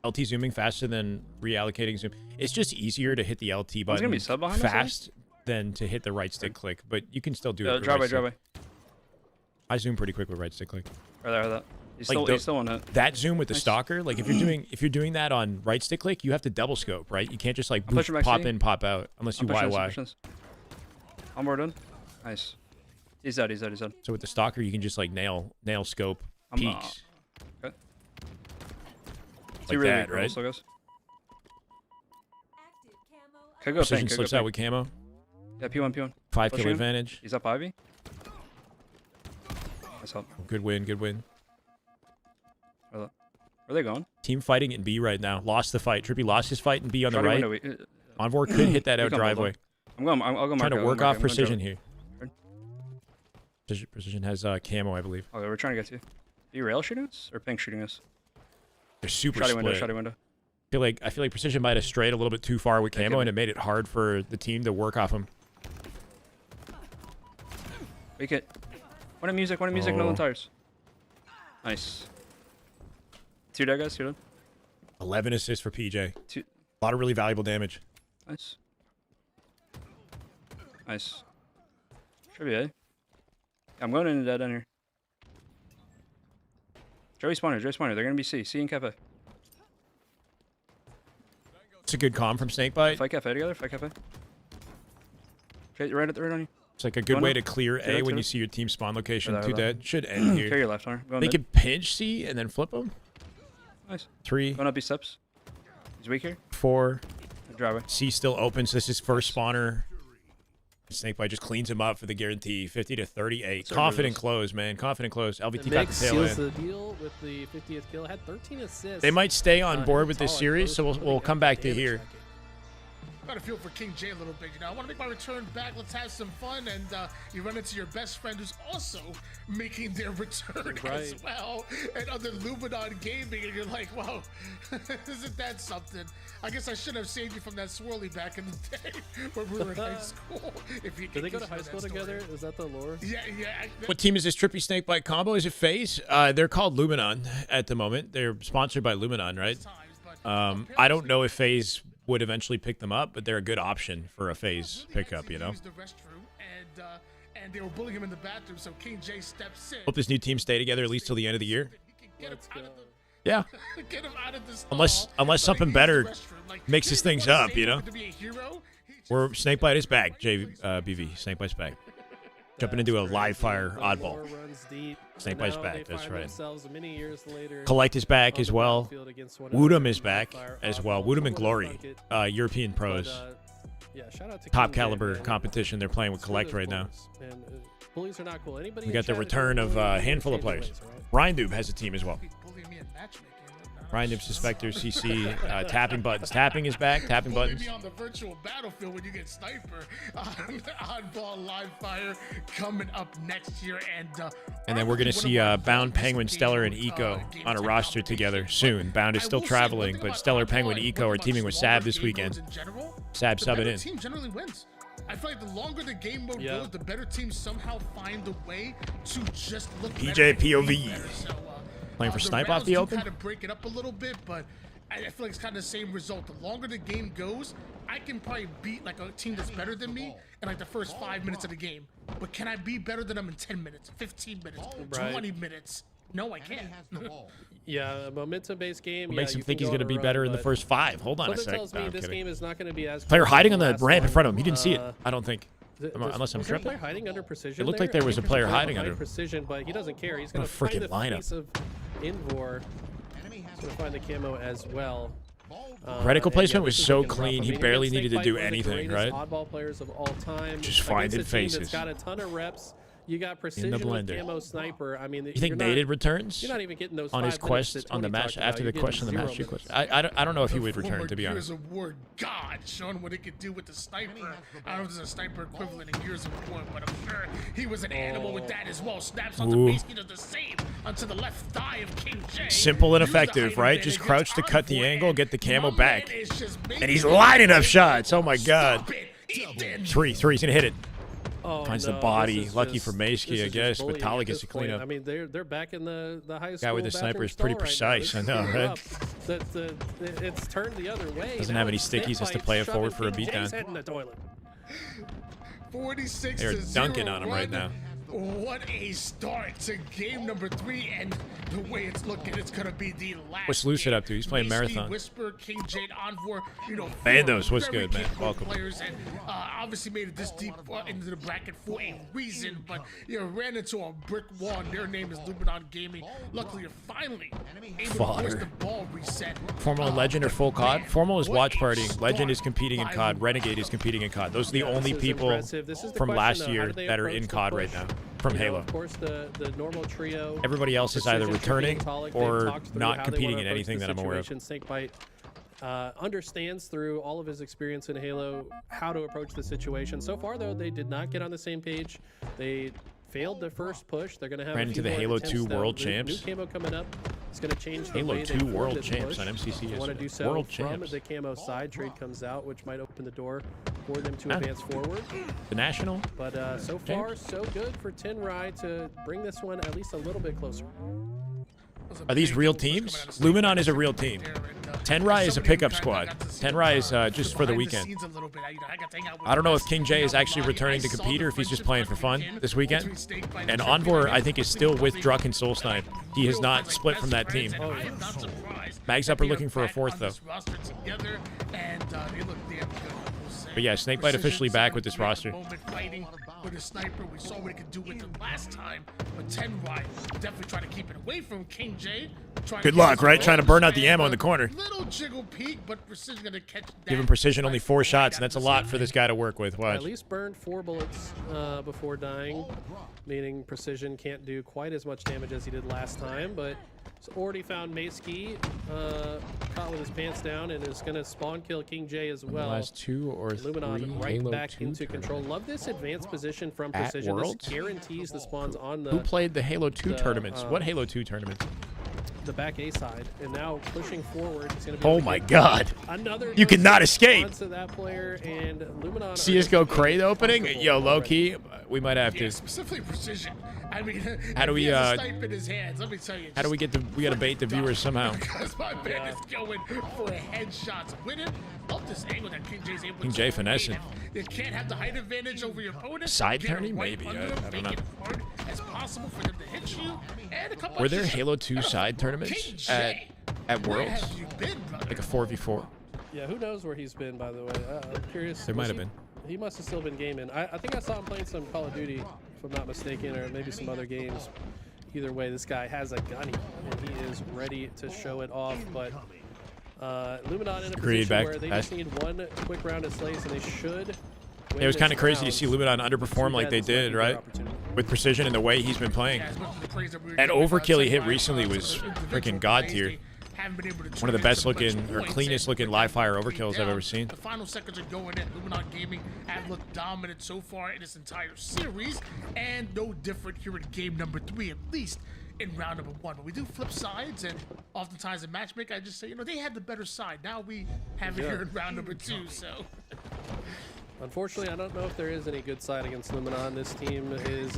LT zooming faster than reallocating zoom. It's just easier to hit the LT gonna button be sub behind us, fast than to hit the right stick click, but you can still do it. with Driveway. right stick. I zoom pretty quick with right stick click. Right there. He's Like, still, he's still on hit. that zoom with the stalker, like if you're doing that on right stick click, you have to double scope, right? You can't just like push him back pop C. in, pop out, unless you YY. I'm more done. Nice. He's dead. He's dead. He's dead. So with the stalker, you can just like nail scope peaks. Okay. Like that, right? Still goes. Could go Precision pink. Could slips go out with pink. camo. Yeah, P1, P1. 5 Pushing kill him. advantage. He's up Ivy. Nice help. Good win, good win. Where are they going? Team fighting in B right now. Lost the fight. Trippy lost his fight in B on the Shotty right. window, Envor could hit that We out can hold driveway. I'm going. I'll go. Trying to work off precision here. here. Precision has camo, I believe. Okay, we're trying to get to you. Are you rail shooting us or pink shooting us? They're super Shotty split. window. Shotty window. I feel like Precision might have strayed a little bit too far with camo, and it made it hard for the team to work off him. Make it. One in music. One in music. No Oh. one tires. Nice. 2 dead guys. 2 dead. 11 assists for PJ. 2. A lot of really valuable damage. Nice. Nice. Should be A. I'm going into dead end here. Joey Spawner. They're gonna be C. C and Cafe. It's a good comm from Snakebite. Fight Cafe together. Fight Cafe. Right on you. It's like a good Going way up. to clear Get A it, when get you it. see your team spawn location. Without 2 that. dead. Should end Carry here. your left, Hunter. Going They mid. could pinch C and then flip them. Nice. 3, Going up these steps. He's weak here. 4. Driveway. C still open, so this is first spawner. Snakebite just cleans him up for the guarantee. 50 to 38. So Confident brutal. close, man. Confident close. LVT got Mix the tail seals end. the deal with the 50th kill. Had 13 assists. They might stay on Uh, board he with was this solid series, first, so but we'll they come got back to damage here. tracking. Got to feel for King J a little bit, you know. I want to make my return back. Let's have some fun, and you run into your best friend who's also making their return as Right. well, and other Luminon Gaming, and you're like, wow, isn't that something? I guess I should have saved you from that swirly back in the day when we were in high school. If you Did they go to can high share school that story. together? Is that the lore? Yeah. What team is this Trippy Snakebite combo? Is it FaZe? They're called Luminon at the moment. They're sponsored by Luminon, right? I don't know if FaZe would eventually pick them up, but they're a good option for a FaZe pickup, you know? Used the restroom, and they were bullying him in the bathroom, so King J steps in. Hope this new team stay together at least till the end of the year. He can get him Let's out go. of the- Yeah. Get him out of this Unless stall, something use the better restroom. Like, mixes he didn't things wanna up, save you know? him to be a hero. He just- Or Snakebite is back, BV. Snakebite's back. Jumping into a live fire The oddball. lore runs deep. Snakebite's Now back, they that's find right. themselves many years later Collect is back on as the well. battlefield against one Woodham another is in back Qualifier, as well. oddball, Woodham and someone Glory, bucket. European pros. Yeah, shout out to Top King J, caliber man. competition they're playing with Screw Collect those right now. bullies, man. Bullies are not cool. Anybody We in got the chat, if return you're of bullying, a you're handful of favorite players. ways, right? Ryan Doob has a team as well. He's bullying me in matchmaking. Ryan Doob, Suspector, CC, tapping buttons. Tapping is back. Tapping Bully buttons. me on the virtual battlefield when you get sniper on ball live fire coming up next year, And then we're going to see Bound, Penguin, Stellar, and Eco on a roster together soon. Bound is still traveling, but Stellar, Penguin, Eco are teaming with Sab this weekend. Sab the subbing better in. team generally wins. I feel like the longer the game mode Yeah. goes, the better teams somehow find a way to just look PJ better and POV. be better. So, Playing for the Snipe off rounds the do open? kind of break it up a little bit, but I feel like it's kind of the same result. The longer the game goes, I can probably beat like a team that's better than me in like the first 5 minutes of the game. But can I be better than them in 10 minutes, 15 minutes, Right. 20 minutes? No, I can't. Yeah, a momentum-based game. What yeah, makes him you think can he's go going to on be a better run, in the but first 5? Hold on a something sec. tells No, me I'm this kidding. game is not going to be as Player close hiding as on the last ramp in one. front of him. He didn't see it. Uh, I don't think. Unless Unless I'm was there a tripping. player hiding under precision. It looked there? like there was I a think player there's a hiding player under him. precision, but he doesn't care. He's What going a to find freaking the lineup. face of Invor. He's going to find the camo as well. Reticle And placement yeah, was this is so looking rough. clean, I he mean, barely against needed to do Snakebite, one of the anything, greatest right? Oddball players of all time. Just Against finding a team faces. That's got a ton of reps. You got precision with blender. camo sniper. I mean, You think Nated returns You're not even getting those on his 5 minutes quest that on the Tony match talked about. after You're the quest on getting the match? 0 Quest. minutes. I don't know if he would Former return, to be honest. Gears of War God, showing what he could do with the sniper. I don't know if there's a sniper equivalent in Gears of War, but I'm sure he was an animal with that as well. Snaps onto Ooh. base, he does the same onto the left thigh of King J. Simple and Use the effective, height right? advantage, Just crouch to gets cut the Envoy, angle, and get the camo my back. man is just And he's making lining up it. shots. Oh my god. Stop it. Eat that. 3. He's going to hit it. Oh, Finds the no, body. this is Lucky just- for Maisky, this I is guess, just but bullying Tala at gets this to clean point. up. I mean, they're back in the high school. Guy with the sniper bathroom is pretty stall right now. precise, This I know, is right? rough. It's turned the other way. Doesn't Now have any it's stickies, has to Snakebite play it forward shoving for a King J's beatdown. head in the toilet. 46 They're to 0 dunking on him right run. now. What a start to game number 3, and the way it's looking, it's gonna be the last. What's Lucid game. up to? He's playing Misty, Marathon. Whisper, King Jade, Envor, you know, Bandos, what's very good, man? capable Welcome. Players, and obviously made it this deep into the bracket for a reason, but you know, ran into a brick wall. And their name is Luminon Gaming. Luckily, you're finally able to force the ball reset. Formal and Legend are full COD. Formal is watch partying. Legend is competing in COD. Renegade is competing in COD. Those are the only This is people impressive. This is the from question, last though. How year do they that are approach in the COD right push? now from You know, Halo. of course, the normal trio. Everybody else is either Precision, returning Talik, they've or talked through not how they competing wanna in approach anything the that I'm aware of. situation. Snakebite understands through all of his experience in Halo how to approach the situation. So far, though, they did not get on the same page. They failed the first push. They're going to have Ran a into few the more Halo attempts 2 now. World New Champs. camo coming up. It's going to change the Halo way 2 they World forward this Champs push. on MCC They want to do yesterday. so World from Champs. the camo side. Trade comes out, which might open the door for them to advance forward. The National? But so far, so good for Tenrai to bring this one at least a little bit closer. Are these real teams? Luminon is a real team. Tenrai is a pickup squad. Tenrai is just for the weekend. I don't know if King J is actually returning to compete or if he's just playing for fun this weekend. And Envor, I think, is still with Druck and Soul Snipe. He has not split from that team. Mags Up are looking for a fourth, though. But yeah, Snakebite officially back with this roster. With a sniper, we saw what he could do with it last time, but Tenrai definitely trying to keep it away from King J. Good luck, right? Trying to burn out the ammo in the corner. Little jiggle peek, but Precision gonna catch that. Give him Precision only 4 shots, and that's a lot for this guy to work with. Watch. At least burned 4 bullets before dying, meaning Precision can't do quite as much damage as he did last time, but he's already found Mayski, caught with his pants down, and is going to spawn kill King J as well. Last 2 or 3 Luminon right Halo back 2 into control. Love this advanced position from Precision. This Worlds? guarantees the spawns on Who played the Halo 2 the, tournaments? What Halo 2 tournaments? the back A side, and now pushing forward. He's going to be Oh able to my get God. another You cannot escape. onto that player, and Luminon CSGO crate opening? Yo, low key, we might have Yeah, to. specifically Precision. I mean, How do if we, he has a snipe in his hands, let me tell you. How do we get the? We gotta bait the viewers somehow. Because my man is going for headshots with it. Love this angle that King J's able King to J create. finessing. You can't have the height advantage over your opponent. Side Get turning? right Maybe. under I them, don't make know. it hard as possible for them to hit you. And a couple Were there extra Halo shots. 2 side tournaments King J, at where Worlds? have you been, brother? Like a 4v4? Yeah, who knows where he's been, by the way. I'm curious. There might have he- been. He must have still been gaming. I think I saw him playing some Call of Duty, if I'm not mistaken, or maybe some other games. Either way, this guy has a gunny, and he is ready to show it off. But Luminon in a Agreed, position back- where they back. just need one quick round of slays, and they should. It was kind of crazy to see Luminon underperform like they did, right? With Precision and the way he's been playing. Yeah, as much as the praise that we were That giving, overkill he hit Samurai, recently some was of the freaking individual god plays, tier. they haven't been able to One of the turn best into much looking or points, cleanest and looking with live that fire lead overkills I've down, ever seen. The final seconds are going in. Luminon Gaming have looked dominant so far in this entire series, and no different here in game number 3, at least in round number 1. But we do flip sides, and oftentimes in matchmaking, I just say, you know, they had the better side. Now we have it here in round number 2, so. Unfortunately, I don't know if there is any good side against Luminon. This team is.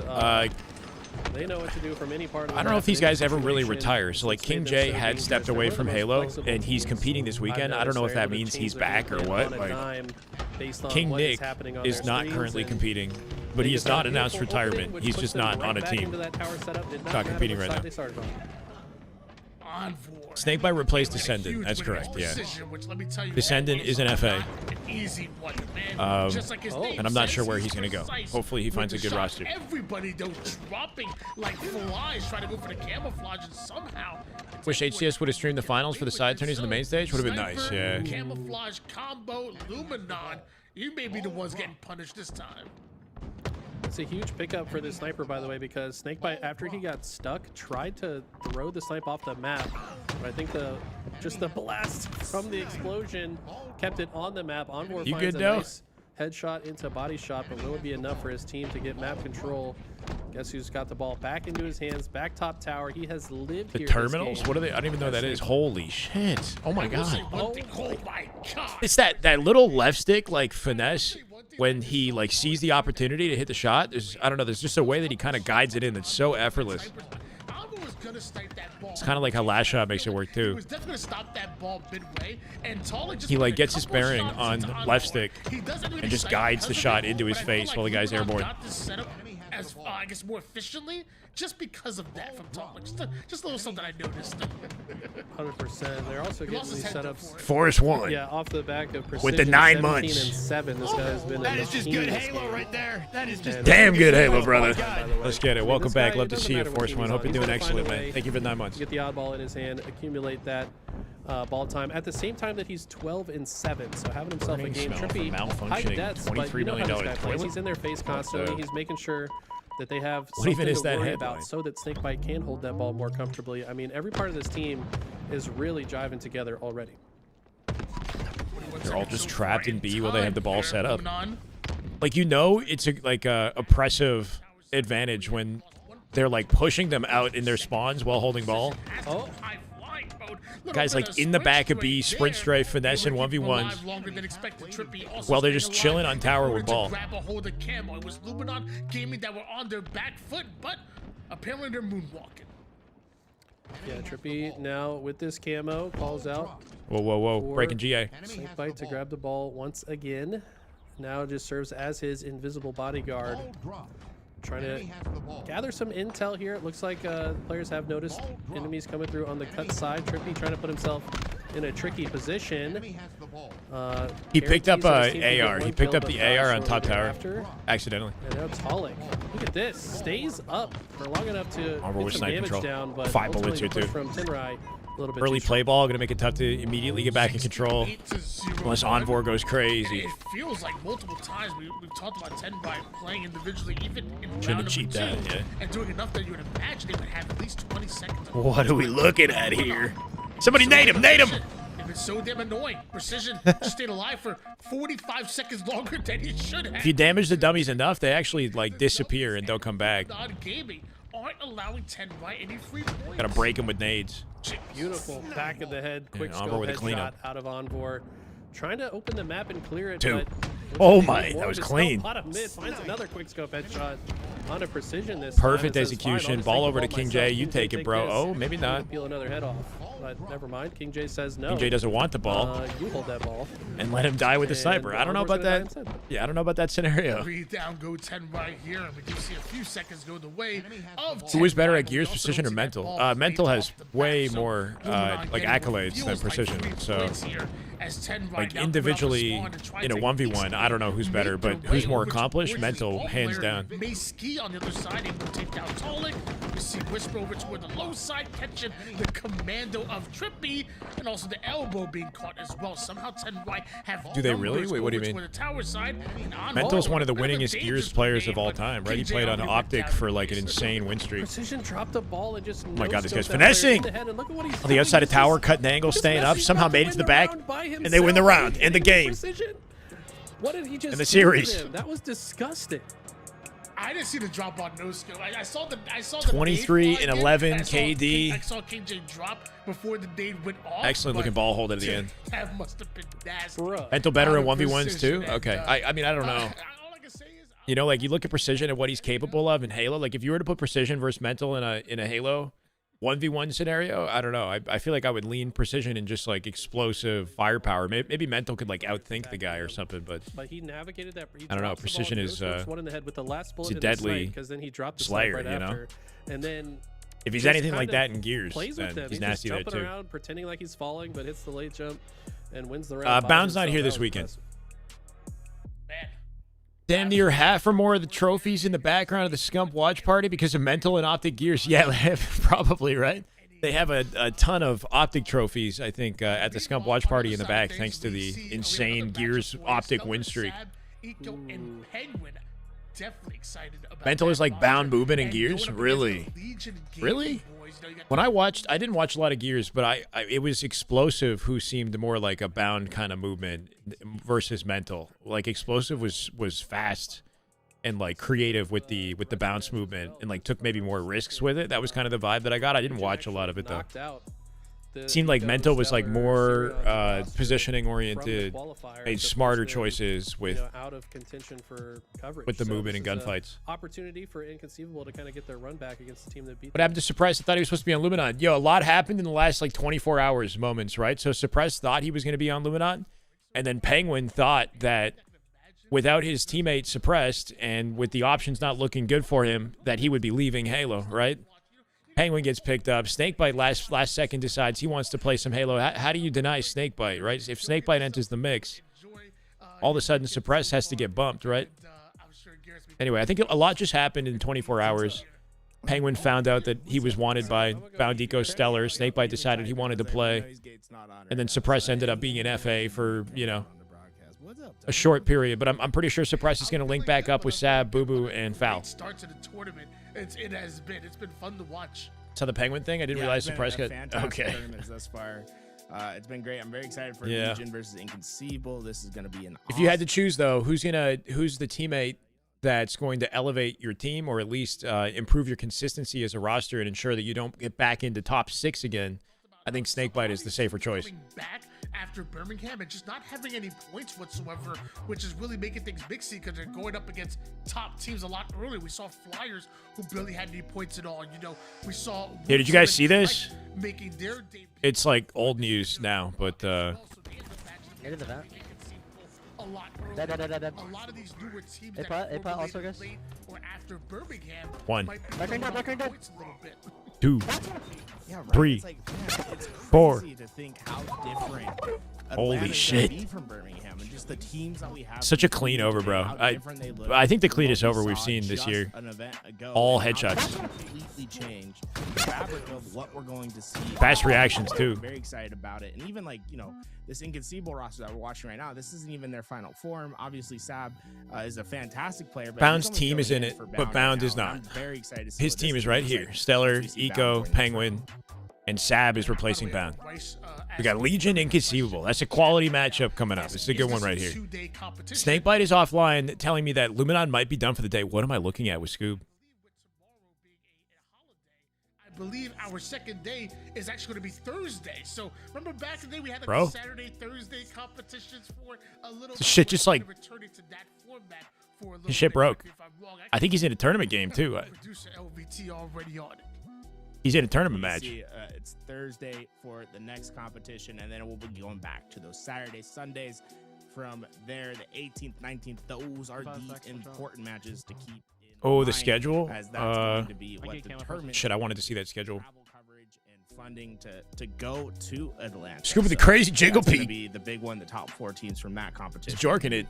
They know what to do from any part of the I don't know map if these in any guys ever really situation, retire. So like since they've King been J so had dangerous. stepped They're away one of from the most Halo flexible and he's teams competing this I've weekend. I don't noticed. know if They're that able to means change he's their back or game what. on a Like dime based on King what is Nick happening on is their not screens, currently and competing, but they he has just got not a announced beautiful opening, retirement. which He's puts just them not right on a back team. into that tower setup. Did Not matter competing what right side now. they started on. Envor. Snakebite replaced Huge Descendant. That's win against correct. Yeah. Precision, which, let me tell you, Descendant is an FA. an easy one, man. Just like his name And I'm not says, sure where he's he's gonna go. precise Hopefully he with finds the a good shots. roster. Everybody though dropping like flies, trying to go for the camouflage, and somehow. Wish HCS would have streamed the finals for the side tourneys on the main stage. Would have been nice. Sniper, Yeah. Camouflage combo, Luminon. You may be the ones getting punished this time. It's a huge pickup for this sniper, by the way, because Snakebite, after he got stuck, tried to throw the snipe off the map. But I think just the blast from the explosion kept it on the map. Envor You finds good, a though? nice headshot into body shot, but will it be enough for his team to get map control? Guess who's got the ball back into his hands, back top tower. He has lived The here terminals? this game. What are they? I don't even know what that is. Holy shit. Oh my god. Oh my god. It's that little left stick like finesse when he like sees the opportunity to hit the shot. I don't know, there's just a way that he kind of guides it in that's so effortless. Envor was gonna snipe that ball. It's kind of like how last shot makes it work He too. was definitely gonna stop that ball midway, and Talik just He like put a gets his couple bearing shots on into left Envor. stick He doesn't really and just sight guides the because of shot it, into his but I feel face like while the guy's Luminon airborne. got this setup as I guess more efficiently, just because of that from Tom. Like, just a little something I noticed. 100%. They're also getting these setups. Force 1. Yeah, off the back of precision. With the 9 17 months. and 7. This guy's been. That is just good Halo right there. That is just Damn good Halo, Oh, brother. my God. Let's get it. I mean, Welcome this back. guy, Love it to doesn't see you, matter what Force team 1. he's Hope on. you're He's doing gonna find excellent, a man. way Thank you for the 9 months. Get the oddball in his hand, accumulate that ball time. At the same time that he's 12 and 7, so having himself Burning a game. smell Trippy, from high malfunctioning deaths, but $23 you know how million this guy plays. toilet? He's in their face constantly. So- He's making sure that they have What even something is to that worry headline? about so that Snakebite can hold that ball more comfortably. I mean, every part of this team is really jiving together already. They're all just trapped in B while they have the ball set up. Like, you know, it's like a oppressive advantage when they're like pushing them out in their spawns while holding ball. Oh. Guys like in the back of B, sprint strafe, finesse, and 1v1s. While they're just chilling on tower with ball. Grab a hold of camo. It was Luminon Gaming that were on their back foot, but apparently they're moonwalking. Yeah, Trippy now with this camo calls out Whoa, whoa, whoa. for Breaking GA. Snakebite to grab the ball once again. Now just serves as his invisible bodyguard. Trying to gather some intel here. It looks like players have noticed enemies coming through on the cut side. Trippy trying to put himself in a tricky position. He picked up guarantees that his team can get AR. He one picked kill, up the but dies AR on shortly top tower. thereafter. Accidentally. And now Talik, look at this, stays up for long enough to Armor with get some snipe damage control. down, but 5 bullets ultimately here, the push too. from Tinrai a little bit Early too play strong. ball, gonna make it tough to immediately get back in control. 8-0. Unless Envor goes crazy. It feels like multiple times we've talked about Tenbai playing individually, even in round Shouldn't number cheat 2, that, yeah. and doing enough that you would imagine they would have at least 20 seconds. What are we looking at here? Somebody nade him! Nade him! It was so damn annoying. Precision just stayed alive for 45 seconds longer than he should have. If you damage the dummies enough, they actually like disappear and don't come back. Non-gaming aren't allowing Tenbai any free points. Gotta break them with nades. Beautiful back of the head, quick Envor scope with a headshot cleanup. out of Envor. Trying to open the map and clear it, 2. but Oh looks like my, they need that more was to clean. sell. A lot of mid finds another quick scope headshot on a precision this Perfect time. It says, execution. "Fine, I'll just Ball take over the to ball King myself. J. You King take J, it, bro. this." Oh, maybe I'm gonna not. peel another head off, but never mind. King J says no. King J doesn't want the ball You hold that ball. and let him die with the And sniper. I don't know Envor's about gonna die that. instead. Yeah, I don't know about that scenario. 3 down, go 10 right here, and we do see a few seconds go the way of Who is better Tenbai, at but Gears, we also Precision, don't or see that Mental? ball Mental fade has off the way back, so more Luminon like getting accolades feels than like Precision. 3 So points here as Tenbai like now individually coming off the spawn to try in a to 1v1, I don't know who's better, make but their who's way more over accomplished? towards Mental, the ball hands player. down. May Ski on the other side, able to take down Talik. We see Whisper over toward the low side, catching the commando of Trippy, and also the elbow being caught as well. Somehow Tenbai have Do they really? numbers Wait, what do you over mean? toward the tower side, and on Mental's ball, one of the a bit a winningest dangerous Gears players of game, all but time, right? He KJ played on only went Optic down for to like an base. insane win streak. Precision dropped the ball and just Oh my God, this guy's no-scoped that player finessing. in the head, and look at what he's On the doing. outside of He's tower, just- cutting angle, just staying up, messing somehow around made it win to the back, round by and they win the himself. round, end the With game. Precision. What did he just In the do to series. them? That was disgusting. I didn't see the drop on no skill. I saw the 23 nade and fly 11 in. KD. I saw King J drop before the nade went off. Excellent looking but ball hold at the end. That must have been nasty. Bruh. Mental better Out in of 1v1s too? precision, Okay. and, I mean, I don't know. all I can say is, You know, like you look at Precision and what he's capable of in Halo. Like if you were to put Precision versus Mental in a Halo 1v1 scenario, I don't know. I feel like I would lean Precision in just like explosive firepower. Maybe Mental could like outthink the guy or something, but But he navigated that. He I don't know, drops the ball, Precision goes is, for his one in the head with the last bullet he's a in the deadly because then he dropped the slayer, snipe right you know? after. And then if he's just anything like kinda that in Gears, plays with then them. he's He's nasty just there jumping too. around, pretending like he's falling, but hits the late jump and wins the round. by Bound's not himself. here That this was weekend. impressive. man, Damn near half or more of the trophies in the background of the Scump watch party because of Mental and Optic Gears. Yeah, probably, right? They have a ton of Optic trophies, I think, at the Scump watch party in the back, thanks to the insane Gears Optic win streak. Eco and Penguin definitely excited about Mental that is like matchup. bound moving in And Gears? going up Really? against the Legion Gaming Really? boys, you got When I watched, I didn't watch a lot of Gears, but it was Explosive who seemed more like a bound kind of movement versus Mental. Like Explosive was fast and like creative with the bounce movement and like took maybe more risks with it. That was kind of the vibe that I got. I didn't watch a lot of it though. Knocked out the It seemed like Eco Mental was like Stellar more Zero roster positioning from the oriented, qualifier made to push smarter them, choices with out of contention for coverage. with the So movement and this is a gunfights. opportunity for Inconceivable to kind of get their run back against the team that beat What them. happened to Surprise? I thought he was supposed to be on Luminon. Yo, a lot happened in the last like 24 hours moments, right? So Surprise thought he was going to be on Luminon, and then Penguin thought that without his teammate suppressed and with the options not looking good for him, that he would be leaving Halo, right? Penguin gets picked up. Snakebite last second decides he wants to play some Halo. How do you deny Snakebite, right? If Snakebite enters the mix, all of a sudden Suppress has to get bumped, right? Anyway, I think a lot just happened in 24 hours. Penguin found out that he was wanted by Bound Eco Stellar. Snakebite decided he wanted to play. And then Suppress ended up being an FA for, you know, a short period. But I'm pretty sure Suppress is going to link back up with Sab, Boo Boo, and Foul. Starts in the tournament. It's been fun to watch. So the Penguin thing, I didn't realize Suppress got okay. Tournaments thus far. It's been great. I'm very excited for Legion versus Inconceivable. This is going to be an If you had to choose though, who's the teammate that's going to elevate your team or at least improve your consistency as a roster and ensure that you don't get back into top 6 again? I think Snakebite is the safer choice. Back after Birmingham and just not having any points whatsoever, which is really making things mixy because they're going up against top teams a lot earlier. We saw Flyers who barely had any points at all. You know, we saw. Yeah, did you guys see this? Making their debut. It's like old news now, but. Into the vent. A lot Dead. A lot of these newer teams that also, guys. or after Birmingham. 1, Back in, points a little bit. 2, Yeah, right. 3, It's like, man, it's 4. crazy to think how different Holy Atlanta's shit. gonna be from Birmingham and just the teams that we have. Such a clean over, bro. I think the cleanest over we've seen this year. All headshots. Completely changed the fabric of what we're going to see. Fast reactions, too. I'm very excited about it. And even like, you know, this Inconceivable roster that we're watching right now, this isn't even their final form. Obviously, Sab is a fantastic player. But Bound's team is in it, but Bound is not. I'm very excited to see His what team this is right looks here. like. Stellar, We see Eco, Bound Penguin, and Sab is replacing Bound. We got Legion, Inconceivable. That's a quality matchup coming up. This is a good one right here. Snakebite is offline telling me that Luminon might be done for the day. What am I looking at with Scoob? I believe our second day is actually going to be Thursday. So remember back in the day we had like Saturday, Thursday competitions for a little. The shit just like. Returning to that format for a little His shit bit. broke. If I'm wrong, I think he's in a tournament game too. Producer LVT already on it. He's in a tournament match. It's Thursday for the next competition, and then we'll be going back to those Saturdays, Sundays. From there, the 18th, 19th, those are the important matches to keep. Oh, the schedule? As that's going to be what determines Shit, I wanted to see that schedule. travel coverage and funding to go to Atlanta. Scoop with the crazy jiggle that's gonna peak. be the big one. The top 4 teams from that competition. Jorking it.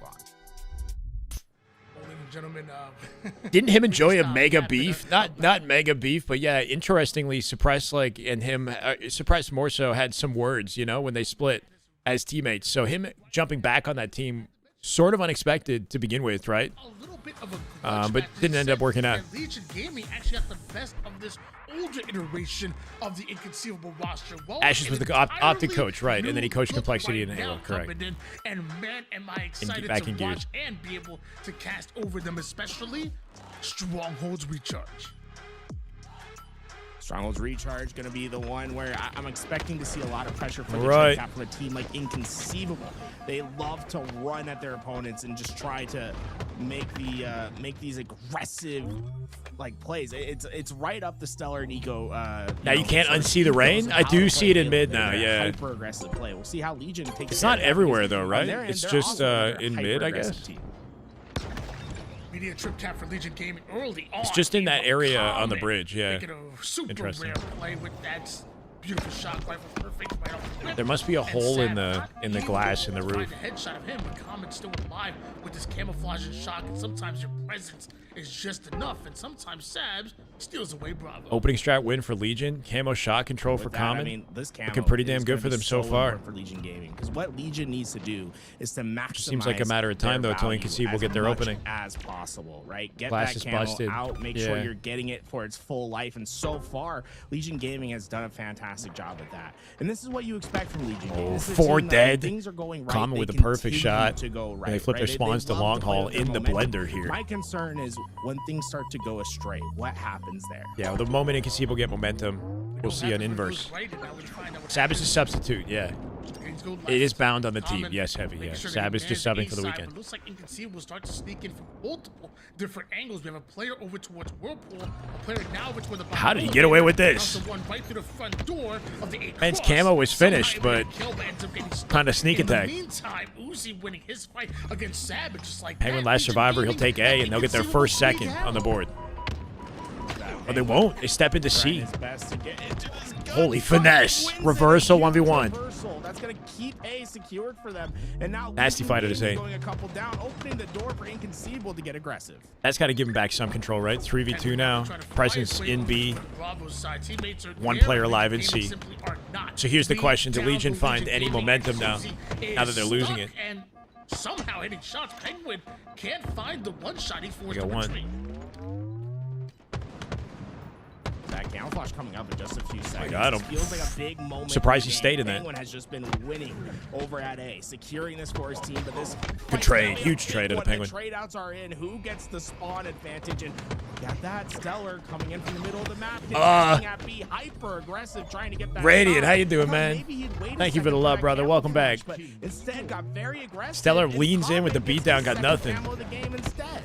Ladies and gentlemen, Didn't him enjoy a mega beef? Not mega beef, but yeah, interestingly, Suppress and him, Suppress more so had some words, you know, when they split as teammates. So him jumping back on that team, sort of unexpected to begin with, right? a little bit of a But didn't end up working out. Legion Gaming actually got the best of this older iteration of the Inconceivable roster. Well, Ashes was the optic coach, right? And then he coached Complexity in right Halo, now correct. coming in, and man, am I excited back to in watch and be able to cast over them, especially Strongholds Recharge. Strongholds Recharge going to be the one where I'm expecting to see a lot of pressure for the Right. from a team like Inconceivable. They love to run at their opponents and just try to make these aggressive like plays. It's right up the Stellar and Eco. Now you can't unsee the rain? I do see it in mid now, yeah. Hyper aggressive play. We'll see how Legion takes. It's not everywhere though, right? On their end, It's they're just also a in mid, I hyper-aggressive guess. team. Media trip cap for Legion Gaming early on. It's just in that area on the Comment. bridge, yeah. Making a super Interesting. rare play with that beautiful shot rifle, perfect right off the rip. There must be a And hole in Sam the not glass in the able to roof. find a headshot of him, but Comet still alive with his camouflage and shock, and sometimes your presence is just enough, and sometimes Sabs steals away Bravo. Opening strat win for Legion. Camo shot control for With that, Common. I mean, this camo Looking pretty is damn good gonna for be them so far. important for Legion Gaming, because what Legion needs to do is to maximize. Seems like a matter of time, their though, till value Inconceivable as get their much opening. as possible, right? Get Glass that is camo busted. out. Make sure Yeah. you're getting it for its full life. And so far, Legion Gaming has done a fantastic job at that. And this is what you expect from Legion Gaming. This is a 4 team that dead. when things are going right, Common they with a perfect continue shot. to go right, And they flip their right? spawns to love long play haul with their in the momentum. blender here. My concern is when things start to go astray, what happens there? Yeah, the moment Inconceivable get momentum, we'll see an inverse. Sab is a substitute, yeah. seconds go left. It is bound on the team. And Yes, Heavy. making Yeah. sure Sab they is just advance subbing for the A side, weekend. but it looks like Inconceivable will start to sneak in from multiple different angles. We have a player over towards Whirlpool, a player now over toward the How did he get away with this? the one right through the front door of the Man's cross. camo was finished, Somehow but Kill ends up getting stuck. kinda sneak In the attack. meantime, Uzi winning his fight against Savage, just like Penguin that. last Legion survivor. He'll Gaming, take A, and they'll get their Inconceivable first second big on the ammo. board. Oh, they won't. They step into C. His best to get into this gun. Holy Fuck, finesse. wins it. Reversal, Huge 1v1. reversal. That's gonna keep A secured for them. And now Nasty Legion fight at his Gaming A. going a couple down, opening the door for Inconceivable to get aggressive. That's got to give him back some control, right? 3v2 now. Presence in B. One player alive in C. So here's the question. Do Legion find any momentum now that they're losing it? And somehow hitting shots. Penguin can't find the one shot he forced got to one. retreat. That camouflage coming up in just a few seconds. got him. Feels like a big moment. Surprised in he the stayed game. in that. Penguin has just been winning over at A, securing this for his team. But this Good trade. Huge trade of the Penguin. Trade outs are in. Who gets the spawn advantage? And got that Stellar coming in from the middle of the map. At B, hyper aggressive, trying to get that. Radiant, shot. how you doing, I thought man? maybe he'd wait a Thank you for the second love, that brother. camo Welcome back. flash, but instead got very aggressive. Stellar and leans in with the Common gets beatdown, the got second nothing. camo of the game instead.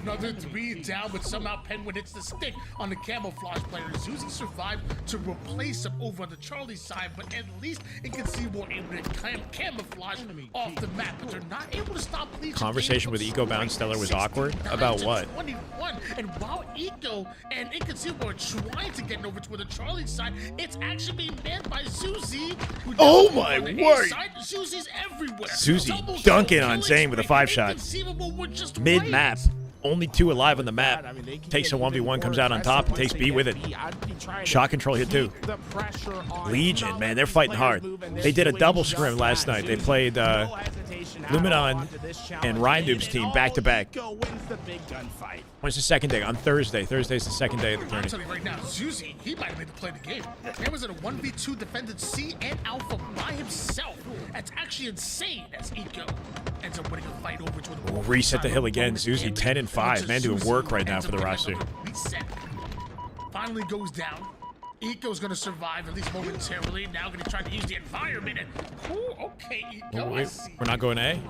Another 3 down, but somehow Penguin hits the stick on the camouflage player. Zuzi survived to replace him over on the Charlie side, but at least Inconceivable were able to camouflage off the map, but they're not able to stop Legion. Conversation with Eco Bound Stellar was awkward. About what? 21. And while Eco and Inconceivable are trying to get over to the Charlie side, it's actually being manned by Zuzi. who Oh down my on the A word. side. Zuzi's everywhere. Zuzi Double dunking kill, on killing Zane with a spree. 5-shot. Inconceivable were just Mid-map. right. Only 2 alive on the map. I mean, they can Takes a get even 1v1, comes more out on top, and aggressive takes once B they with get it. B. I'd be trying to Shot control here too. keep the pressure on, Legion, not man, let they're these fighting players hard. move, and They did a they're double just scrim last that. night. They Zuzi, played no hesitation at all Luminon onto this challenge. and Rhinoob's team back-to-back. Eco wins the big gunfight. When's the second day? On Thursday. Thursday's the second day of the I'm tournament. telling you right now, Zuzi, he might have made the play of the game. There was a 1v2 defended C and Alpha by himself. That's actually insane as Eco ends up winning a fight over to the We'll reset the hill again. Zuzi 10 and 5. Man doing work right now for the roster. Reset. Finally goes down. Eco's gonna survive at least momentarily. Now gonna try to use the environment. And ooh, okay, Eco. I Wait, see. we're not going A?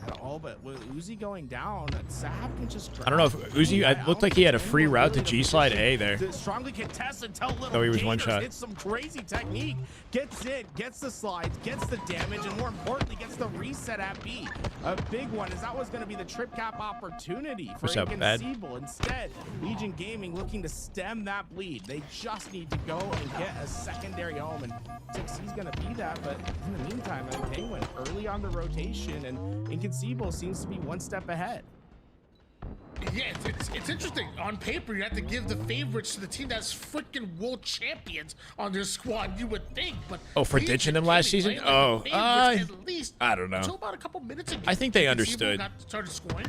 At all, but with Uzi going down, Sab can just. I don't know if Uzi, it looked like he had a free route to G slide A there. Strongly contest until little Though he was one Gators shot. hits some crazy technique, gets in, gets the slides, gets the damage, and more importantly, gets the reset at B. A big one, is that was going to be the trip cap opportunity for What's up, Bad? Inconceivable. Instead, Legion Gaming looking to stem that bleed. They just need to go and get a secondary home, and 6C's going to be that. But in the meantime, Penguin early on the rotation, and Inconceivable seems to be one step ahead. Yeah, it's interesting. On paper, you have to give the favorites to the team that's freaking world champions on their squad. You would think, but Oh, for ditching them last season? Oh, at least I don't know. until about a couple minutes ago. I think they Inconceivable understood. started scoring.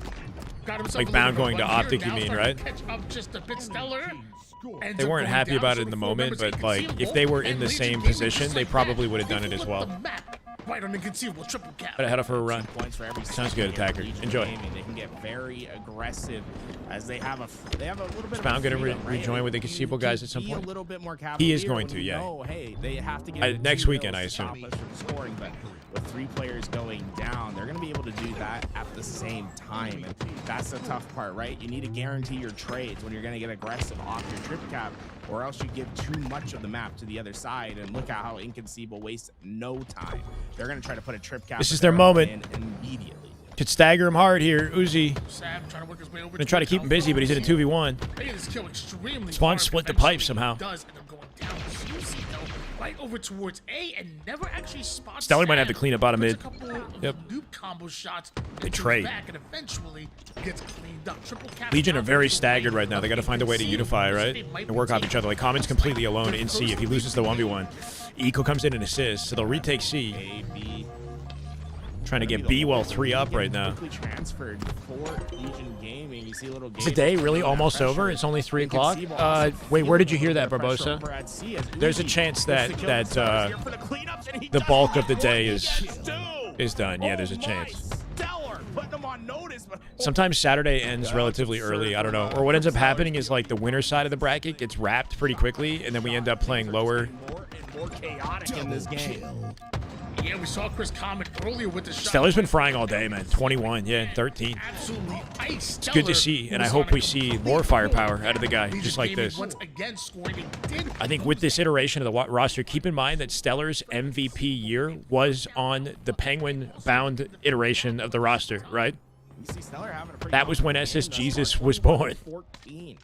Got himself Like a little Bound bit of going to run here, Optic, you now mean, starting right? to catch up just a bit. Stellar. Ends They up weren't going happy down, about so it in the four moment, members but like if Inconceivable they were in and the Legion same Gaming position, just they like probably that. would have done it They as flipped well. the map right on Inconceivable, triple cap. Gotta head off for a run. Points for every Sounds good, second. attacker. Legion Enjoy. Gaming, they can get very aggressive as they have a little bit Bound of gonna freedom, right? rejoin with the You Inconceivable can guys at some be point? A little bit more He is cavalier going when to, you yeah. know, hey, they have to get Next two weekend, I kills to assume. stop us from scoring, but with 3 players going down, they're going to be able to do that at the same time, and that's the tough part, right? You need to guarantee your trades when you're going to get aggressive off your trip cap, or else you give too much of the map to the other side. And look at how Inconceivable wastes no time. They're going to try to put a trip cap. This with is their own moment. in immediately. Could stagger him hard here. Uzi. Sam trying to work his way over. Gonna try to keep him busy, but he's in a 2v1. This kill extremely Spawn hard, split the eventually pipe somehow. Does end up going down. Zuzi, though, right over towards A and never actually spots. Stellar might have Sam. to clean up bottom Puts mid. a couple of Yep. noob combo shots. They into trade. his back and eventually gets cleaned up. Triple cap Legion are down very to the staggered right right now. They got to of find a way to Inconceivable. unify, right? They might And work off be each other. Like Common's completely alone in C if he loses the 1v1. Eco comes in and assists, so they'll retake C. A, B. Trying to get B while 3 up right now. Quickly transferred for Legion Gaming. You see a little Is the day really almost over? It's only 3 o'clock? Wait, where did you hear that, Barbosa? There's a chance that the bulk of the day is done. Yeah, there's a chance. Sometimes Saturday ends relatively early. I don't know. Or what ends up happening is like the winner side of the bracket gets wrapped pretty quickly, and then we end up playing lower. More and more chaotic in this game. Yeah, we saw Chris comment earlier with the shot. Stellar's been frying all day, man. 21, yeah, 13. Absolutely iced. It's good to see, and I hope we see more firepower out of the guy, just like this. Once again scoring, I think with this iteration of the roster, keep in mind that Stellar's MVP year was on the Penguin-bound iteration of the roster, right? That was when SS Jesus was born.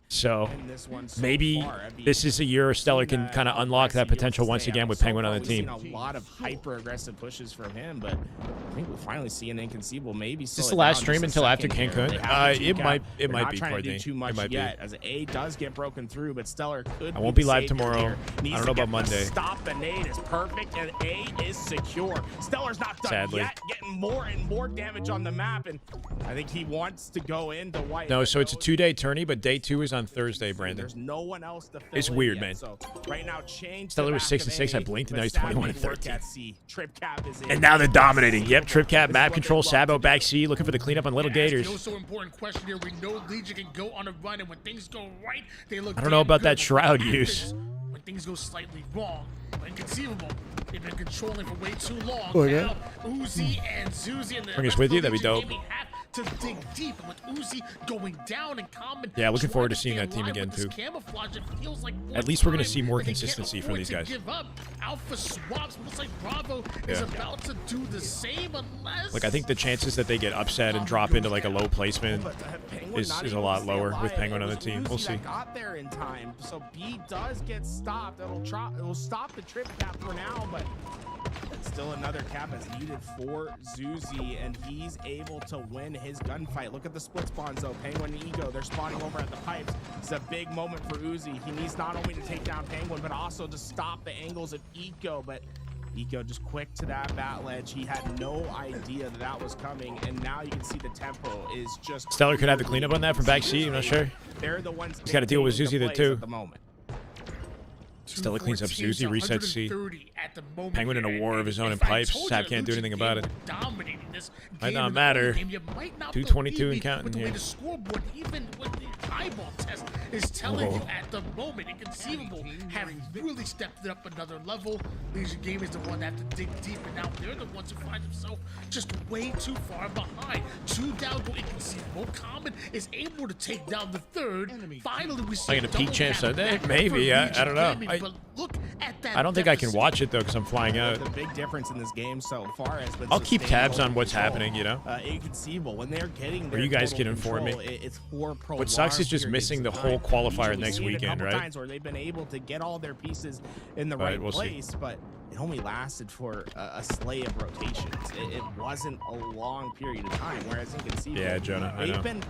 So maybe this is a year Stellar can kind of unlock that potential once again with Penguin on the team. A lot of hyper-aggressive pushes from him, but I think we'll finally see an Inconceivable. Maybe is this the last stream until after Cancun? It might be Courtney. Too much yet, as A does get broken through, but Stellar could. I won't be live tomorrow. I don't know about Monday. Stop the nade is perfect, and A is secure. Stellar's not done yet, getting more and more damage on the map, and I think he wants to go into white. No, so it's a 2-day tourney, but day 2 is on Thursday, Brandon. There's no one else to fill it's weird, yet. man. So right now, change. Stellar was 6-6. I blinked, and now he's 21-13. Tripcap is in. And now they're dominating. Yep, Tripcap, map control, Sabo back C, looking for the cleanup on Little Gators. Also important question here. We know Legion can go on a run, and when things go right, they look. I don't know about that Shroud use. When things go slightly wrong, Inconceivable. They've been controlling for way too long. Oh, yeah? Now, Uzi and Zuzi and the bring us with you. That'd be dope. To dig deep, and with Uzi going down and Common. Yeah, looking forward to seeing that team again too. At least we're gonna see more consistency from these guys. Give up. Alpha swaps. Looks like Bravo is about to do the same, unless. Like I think the chances that they get upset and drop into like a low placement is a lot lower with Penguin on the team. We'll see. Got there in time, so B does get stopped. It'll stop the trip cap for now, but. It's still another cap that's needed for Zuzi, and he's able to win his gunfight. Look at the split spawns, though. Penguin and Ego, they're spawning over at the pipes. It's a big moment for Uzi. He needs not only to take down Penguin, but also to stop the angles of Ego. But Ego just quick to that bat ledge. He had no idea that was coming, and now you can see the tempo is just... Stellar could have the cleanup on that from back C, I'm not sure. They're the ones he's got to deal with Zuzi there, too. At the moment. Stellar cleans up Zuzi, resets C. Penguin in a war of his own in pipes. Sap can't do anything about it. Might not matter. 222 and counting here. The scoreboard, even with the eyeball test, is telling you at the moment, Inconceivable have really stepped it up another level. Legion Game is the one that have to dig deep, and now they're the ones who find themselves just way too far behind. 2 down go Inconceivable. Common is able to take down the third. Finally, we see like in a peak chance Sunday? Maybe. I don't know. I don't think I can watch it though because I'm flying out. The big difference in this game so far has been I'll keep tabs on what's happening, you know. Inconceivable when they're getting. Or you guys can inform me. What sucks is just missing the whole qualifier next weekend, right? Times where they've been able to get all their pieces in the right place, but it only lasted for a slew of rotations. It wasn't a long period of time. Whereas Inconceivable, yeah, Jonah, they've been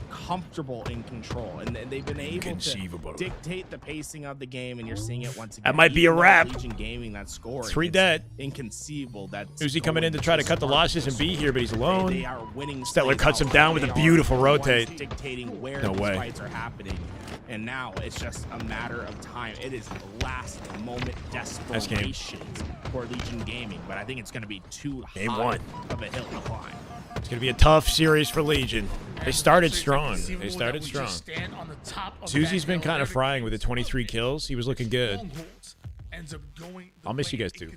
comfortable in control, and they've been able to dictate the pacing of the game, and you're seeing it once again. That might be a wrap. Legion Gaming that scoring. 3 dead. Inconceivable. Uzi coming in to try to cut the losses and be here, but he's alone. They are winning. Stellar cuts him down with a beautiful rotate. Dictating where no these way. fights are happening, and now it's just a matter of time. It is last moment desperation for Legion Gaming, but I think it's going to be too high of a hill to climb. It's going to be a tough series for Legion. They started strong. Zuzi's been kind of frying with the 23 kills. He was looking good. I'll miss you guys too.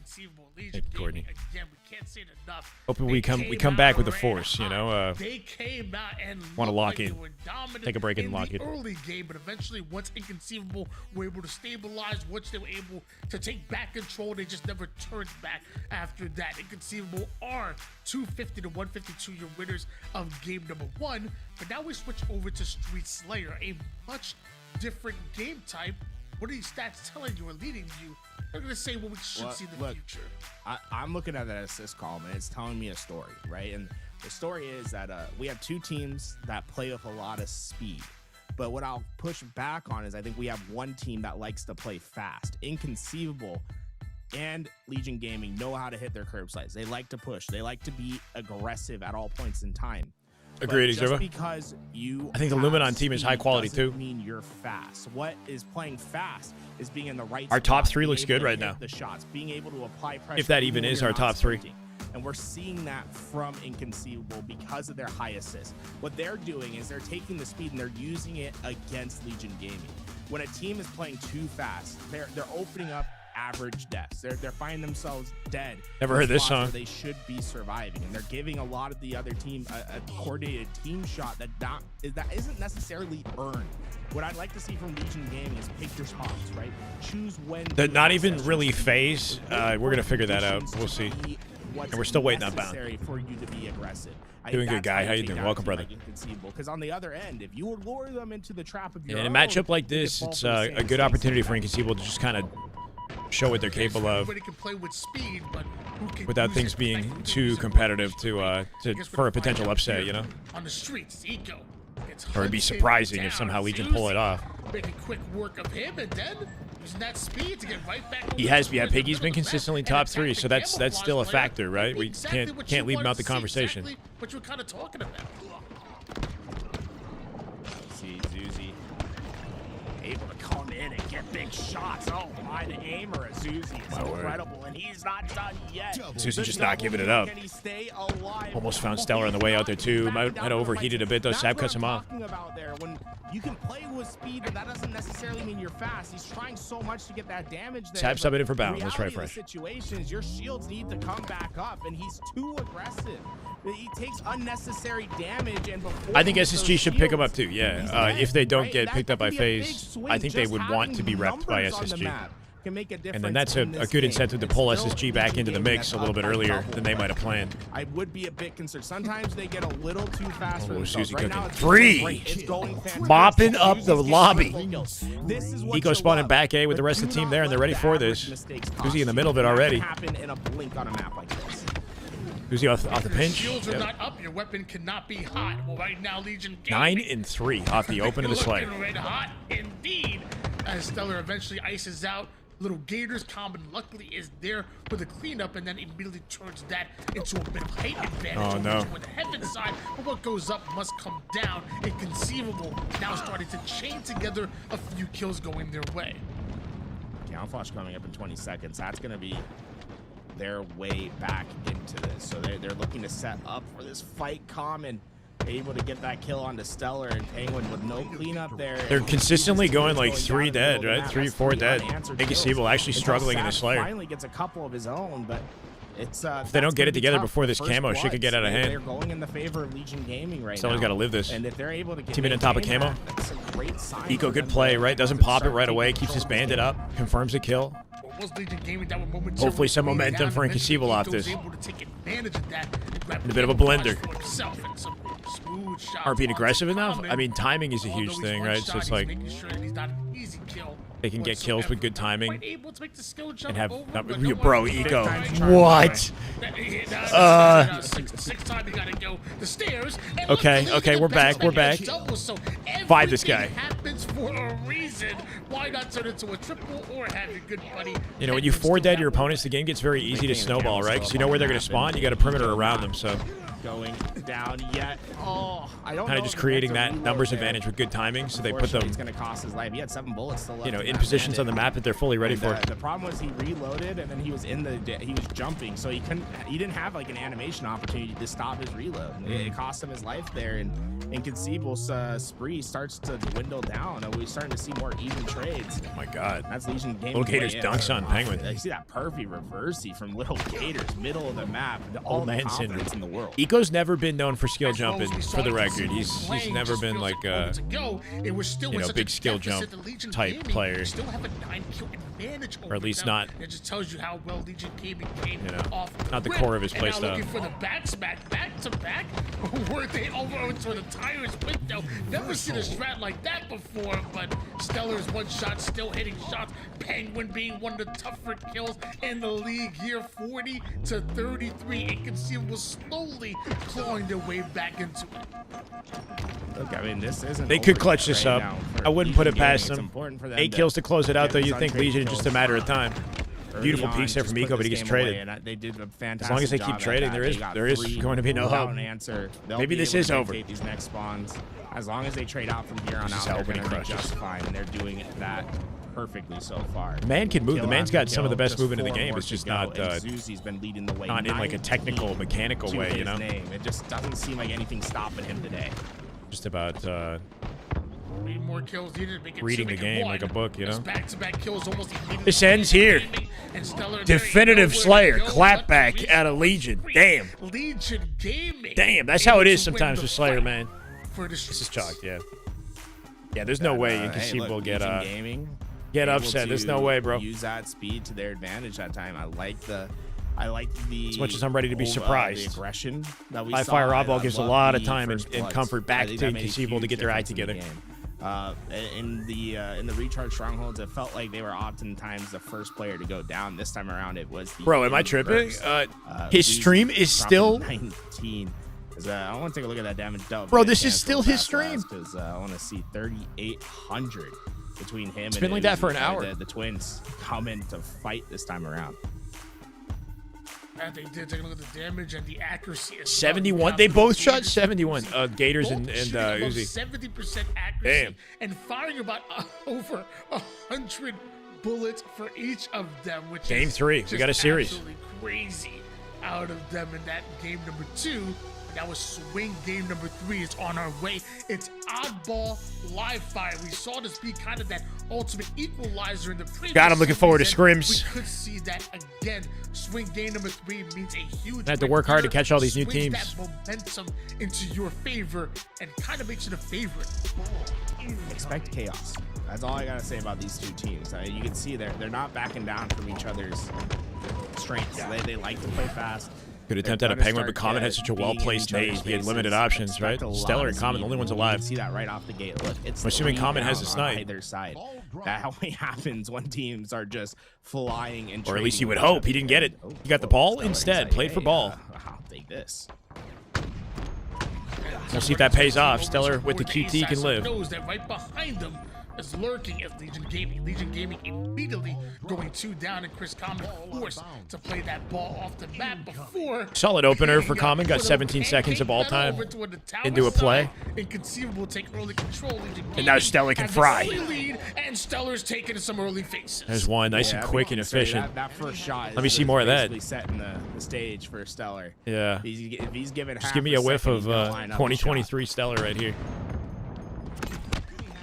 Thank you, Courtney. Hoping we come back with the force, you know. Want to lock in. Take a break and lock it. Early game, but eventually, once Inconceivable were able to stabilize, once they were able to take back control, they just never turned back after that. Inconceivable are 250 to 152 your winners of game number 1, but now we switch over to Street Slayer, a much different game type. What are these stats telling you or leading you? They're going to say what we should see in the future. I'm looking at that assist column, and it's telling me a story, right? And the story is that we have 2 teams that play with a lot of speed. But what I'll push back on is I think we have one team that likes to play fast. Inconceivable and Legion Gaming know how to hit their curb sites. They like to push. They like to be aggressive at all points in time. Agreed, just because you I think the Luminon team is high quality too. Mean you're fast. What is playing fast is being in the right. Our top 3 looks good right now. The shots, being able to apply pressure. If that even is our top 3. And we're seeing that from Inconceivable because of their high assist. What they're doing is they're taking the speed and they're using it against Legion Gaming. When a team is playing too fast, they're opening up average deaths. They're finding themselves dead. Never in heard this spots song. where they should be surviving, and they're giving a lot of the other team a coordinated team shot that isn't necessarily earned. What I'd like to see from Legion Gaming is pick your spots, right? Choose when. They're not even really phase. We're gonna figure that out. We'll see. And we're still waiting on Bound. For you to be aggressive. Doing good, guy. How you doing? Welcome, brother. Because on the other end, if you lure them into the trap of your In a own, matchup like you could this, fall it's for the a same good mistakes. opportunity for Inconceivable to just kind of show what they're capable of Everybody can play with speed, but who can without use things it being effectively? too Use it competitive right. for a potential upset, you know? On the streets, Eco. Gets Or it'd be hunted surprising if down. somehow Legion pull it off. Making quick work of him, and then using that speed to get right back. He has, yeah. Piggy's been consistently top 3, so that's still a factor, right? We can't leave him out the conversation. Exactly what you were kind of talking about. See Zuzi able to come in and get big shots. Oh my, the aimer of Zuzi is incredible, and he's not done yet. Zuzi just not giving it up. Can he stay alive? Almost found Stellar on the way out there too. Might have overheated a bit though. Sab cuts him off. That's what I'm talking about there. When you can play with speed, but that doesn't necessarily mean you're fast. He's trying so much to get that damage there. Sab subbing in for but Bound. Let's try reality of fresh. the situation is your shields need to come back up, and he's too aggressive. He takes unnecessary damage, and before I think those SSG should pick him up shields, too. Yeah. he's dead, If they don't right? get That picked up by could be a big FaZe, swing. I think they Just would want to be having repped by numbers on the SSG. map can make a And then that's a difference in this good game. incentive to It's pull still SSG back into the Legion mix Gaming a little bit that's earlier double, than they but might have planned. I would be a bit concerned. Sometimes they get a little too fast for Oh, themselves. Susie Right now, cooking. it's Three. great. It's going fantastic. Mopping up the Susie's lobby. getting kills. This is what Eco you spawning love. back A with the But rest of the do team not there, and they're let ready the for average this. mistakes cost Susie in the you. middle of it That already. can happen in a blink on a map like this. Susie off the Your pinch. shields are Yep. not up. Your weapon cannot be hot. Well, right now, Legion 9 Gaming and 3 off the open of the slay. looking red hot indeed. As Stellar eventually ices out. Little Gators common luckily is there for the cleanup, and then immediately turns that into a bit of height advantage Oh, over no. to the heaven side. But what goes up must come down. Inconceivable now starting to chain together a few kills going their way. Camouflage coming up in 20 seconds. That's going to be their way back into this. So they're looking to set up for this fight. Common able to get that kill onto Stellar, and Penguin with no cleanup there. They're consistently going like 3 down the middle dead, of right? the map. 3, That's 4 three dead. unanswered Inconceivable kills. actually Until struggling in the Sab Slayer. Finally gets a couple of his own, but it's If they don't get it together before this camo, shit could get out of hand. They're going in the favor of Legion Gaming right Stellar's now. gotta live this. And if they're able to get Team in on top of maintain camo. that, that's a great sign Eco, for good them play, to- right? Doesn't to pop it start right taking away. Keeps his control. bandit up. Confirms the kill. Was Legion Gaming that were momentarily Hopefully some way momentum down, for eventually Inconceivable off Ito's this. able to take advantage of that and grab In a bit of a camouflage blender. for himself and some smooth shots Aren't being onto aggressive enough? Common. I mean, timing is a Although huge he's thing, one right? So shot, it's he's like making sure that he's not an easy kill they can get kills with good timing Quite able to make the skill jump and have over, not, but no bro, one- Eco. Big time What? Sixth time you gotta go the stairs. And Okay, luckily, okay, the we're best back, we're man back. double, so Vibe this guy. everything happens for a reason. Why not turn it into a triple or have your good buddy? You know, when you 4 dead your opponents, the game gets very easy to snowball, right? Because you know where they're going to spawn. You got a perimeter around them, so Going down yet. Oh, I don't kind know of just if creating that's a that reload numbers there. advantage with good timing, so they put them, It's going to cost his life. He had 7 bullets still left. you know, in in that positions on the bandit. map that they're fully ready And, for. the problem was he reloaded and then he was he was jumping, so he didn't have like an animation opportunity to stop his reload. It cost him his life there, and Inconceivable's spree starts to dwindle down, and we're starting to see more even trades. Oh my God. That's Legion Gaming. Little Gators way in. dunks on Penguin. You see that perfect reversey from Little Gators, middle of the map. All Old the man confidence syndrome. in the world. Eco's never been known for skill As long jumping, as we for saw the it record. playing, He's never just been feels like moment to go. It was still you in know, such big a skill deficit jump that Legion type Gaming player. Still have a 9-kill advantage over Or at least them. not, It just tells you how well Legion Gaming came you know, off not the rip. core of his And now playstyle. looking for the back smack, back to back. Were they over into the tires window? Never seen a strat like that before, but Stellar's one shot still hitting shots. Penguin being one of the tougher kills in the league here, 40 to 33. Inconceivable slowly clawing their way back into it. Look, I mean, this isn't. They could over clutch yet this right up. now for I wouldn't put it Legion past Gaming. It's them. important for them 8 kills to close it out, though. get You these think untrade Legion just a kills matter of time. early Beautiful on, peaks there just from put Eco, but this he gets game traded. away, and they did a fantastic As long as they job keep at trading, that. there is- They got there is 3 going to be no without hope. an answer. They'll Maybe be this able is to over. dictate these next spawns. As long as they trade out from here on This is out, how they're opening going to be crushes. just fine, and they're doing that perfectly so far. The man can move. The Kill man's after got some of the kill, best just movement in the 4 game. more It's to just go, not and Zuzi's been leading the way. not in like a 19 technical, mechanical to way, you his know? name. It just doesn't seem like anything's stopping him today. Just about 3 more kills needed to make it Reading 2, the make it game 1. like a book, you know? As back-to-back kills almost immediately. This ends here. And Stellar, Definitive there you go, Slayer, where to go, clapback but out of Legion. Damn. Legion Gaming. Damn, that's how it is able to sometimes win with the Slayer, fight man. for the This is streets. chalked, yeah. Yeah, there's no way Inconceivable hey, look, get Legion Gaming, get able upset. There's to no way, bro. Use that speed to their advantage that time. I like the As much as I'm ready to be surprised. the aggression that we Live saw. Fire I Oddball gives a love lot of the time and first bloods. comfort back I think to that made a Inconceivable to huge get their act difference in the together. In the recharge strongholds, it felt like they were oftentimes the first player to go down. This time around, it was the Bro, am I tripping? His stream is still 19. I want to take a look at that damage. Bro, this is still his stream. Because I want to see 3,800 between him. It's and been like that for an Uzi. hour. The twins coming to fight this time around. And they did take a look at the damage and the accuracy. 71. They both shot 71. Gators and shooting above Uzi. 70% accuracy. Damn. And firing about over 100 bullets for each of them, which Game is 3. We just got a series. absolutely crazy out of them in that game number 2. That was swing game number 3 is on our way. It's oddball live fire. We saw this be kind of that ultimate equalizer in the previous. God, I'm looking forward to series, scrims. and we could see that again. Swing game number 3 means a huge. I have to work hard to win. catch all these new Swings teams. that momentum into your favor and kind of makes it a favorite. Expect chaos. That's all I gotta say about these two teams. You can see they're not backing down from each other's strengths. They like to play fast. Good attempt at a penguin, but Common had such a well-placed nade. He had limited options, right? Stellar and Common, the only ones alive. See that right off the gate. Look, it's I'm assuming Common has a on snipe. either side. That only happens when teams are just flying and. Or at least trading you would with each hope. other. He didn't get it. Oh, He got the look, ball Stellar, instead. he's like, Played for hey, ball. I'll take this. We'll see if that pays off. Stellar with the QT can live. Knows that right behind them is lurking as Legion Gaming. Legion Gaming immediately going 2 down, and Chris Common forced to play that ball off the map before. Solid opener for Common. Got 17 seconds of all time into a play. Inconceivable take early control. And now Stellar can fry. Lead, and Stellar's taking some early faces. There's one. Nice and quick and efficient. That first shot. Let me see more of that. Setting the stage for Stellar. Yeah. If he's given Just half give me a whiff second, of he's gonna line up a shot. 2023 Stellar right here.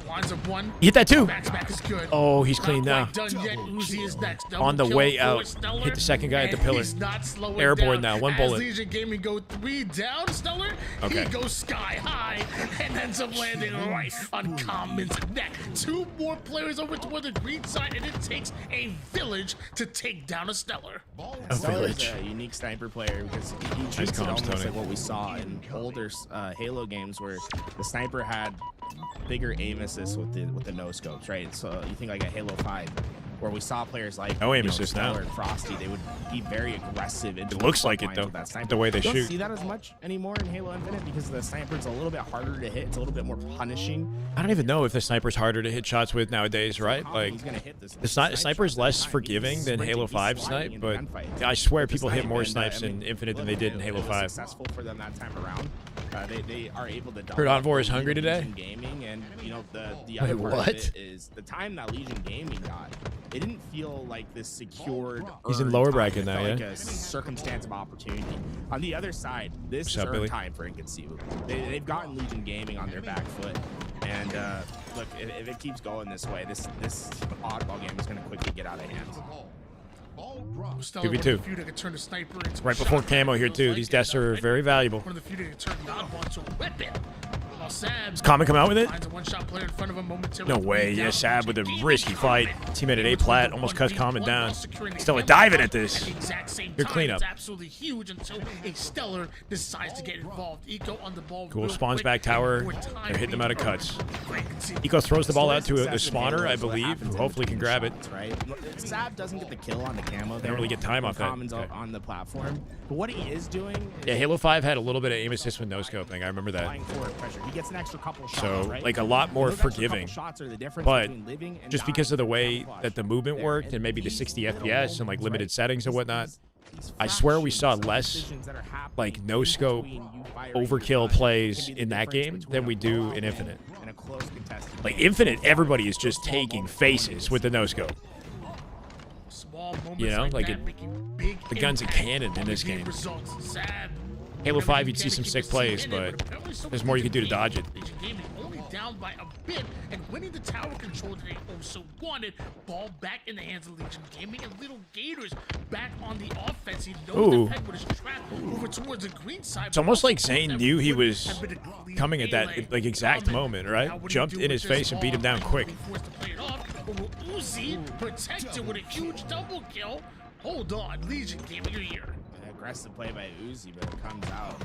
Lines up 1. He hit that too. Max back is good. Oh, he's clean now. Not quite done yet. Uzi is next. Double On the kill way for out. Stellar, Hit the second guy at the and pillar. he's not slowing Airborne down. now. 1 As bullet. Legion Gaming go 3 down, Stellar. Okay. He goes sky high and ends up landing right on Common's neck. 2 more players over toward the green side, and it takes a village to take down a Stellar. A Stellar's village. a unique sniper player because he treats it comms, almost Tony. like what we saw in older Halo games where the sniper had bigger aim assist with the no scopes, right? So you think like a Halo 5 where we saw players like No aim assist now. Stellar and Frosty, they would be very aggressive. Into It looks like it, though, the way they you shoot. don't see that as much anymore in Halo Infinite because the sniper's a little bit harder to hit. It's a little bit more punishing. I don't even know if the sniper's harder to hit shots with nowadays, right? Like, He's gonna hit this the sniper is less forgiving than Halo 5 snipe, but I swear people hit more snipes in Infinite than they did in Halo 5. Successful for them that time around. They are able to. Heard Envor is hungry today? Legion Gaming, and you know the other part of what? it is the time that Legion Gaming got. It didn't feel like this secured. He's in earned lower time. bracket It now, felt yeah? like a circumstance of opportunity. On the other side, this What's is up, earned Billy? time for Inconceivable. They've gotten Legion Gaming on their back foot, and look, if it keeps going this way, this oddball game is going to quickly get out of hand. Stellar, 2v2. one of the few that can turn the sniper into a Right before shotgun. camo here, too. Feels These like deaths are very valuable. One of the few that can turn the oddball into a weapon. While Sab Does Common come out with it? finds a one-shot player in front of him momentarily. No way. Yeah, Down. Sab with a Gaming risky fight. Common. Teammate at A Between plat the almost 1v1 cuts Common down. while securing the Stellar kill. diving at this. At the exact same Good time, cleanup. It's absolutely huge until a Stellar decides to get involved. Eco on the ball. Cool. real Spawns quick, back tower. and more time They're hitting them out of being cuts. earned. Eco throws the ball out to a Success in spawner, Halo I is what believe, happens who in hopefully can between grab it. shots, right? Sab doesn't get the kill on the camo. They don't really get time off that. Common's Okay. on the platform, but what he is doing. Yeah, Halo 5 had a little bit of aim assist with no scoping. I remember that. Applying forward pressure. He gets an extra couple shots, So, right? like, a lot more Those extra forgiving. couple shots are the difference But between living and just dying because of the in way that clutch. that the movement There. worked and maybe the these 60 little FPS and like moments, limited right? settings and whatnot, These I swear we saw fractions of less decisions that are happening like no scope in between you firing your overkill gun plays can be the in that difference game between than a we do blowout in win Infinite. and a close contested Like game. Infinite, everybody is just taking faces with the no scope. Small moments You know, like that it- making big the gun's a impact cannon in on this the game. results. Sab Halo Remember, 5, you you'd see can't some keep sick the plays, scene in it, but apparently so there's much more you can do to Legion dodge it. Gaming only down by a bit and winning the tower control that they also wanted. Ball back in the hands of Legion Gaming, and Little Gators back on the offense. He knows that Penguin is trapped over towards the green side. It's almost like Zane knew he was coming at that like exact moment, right? Jumped in his face and beat him down quick. Uzi protected with a huge double kill. Hold on, Legion Gaming, you're here. Aggressive play by Uzi, but it comes out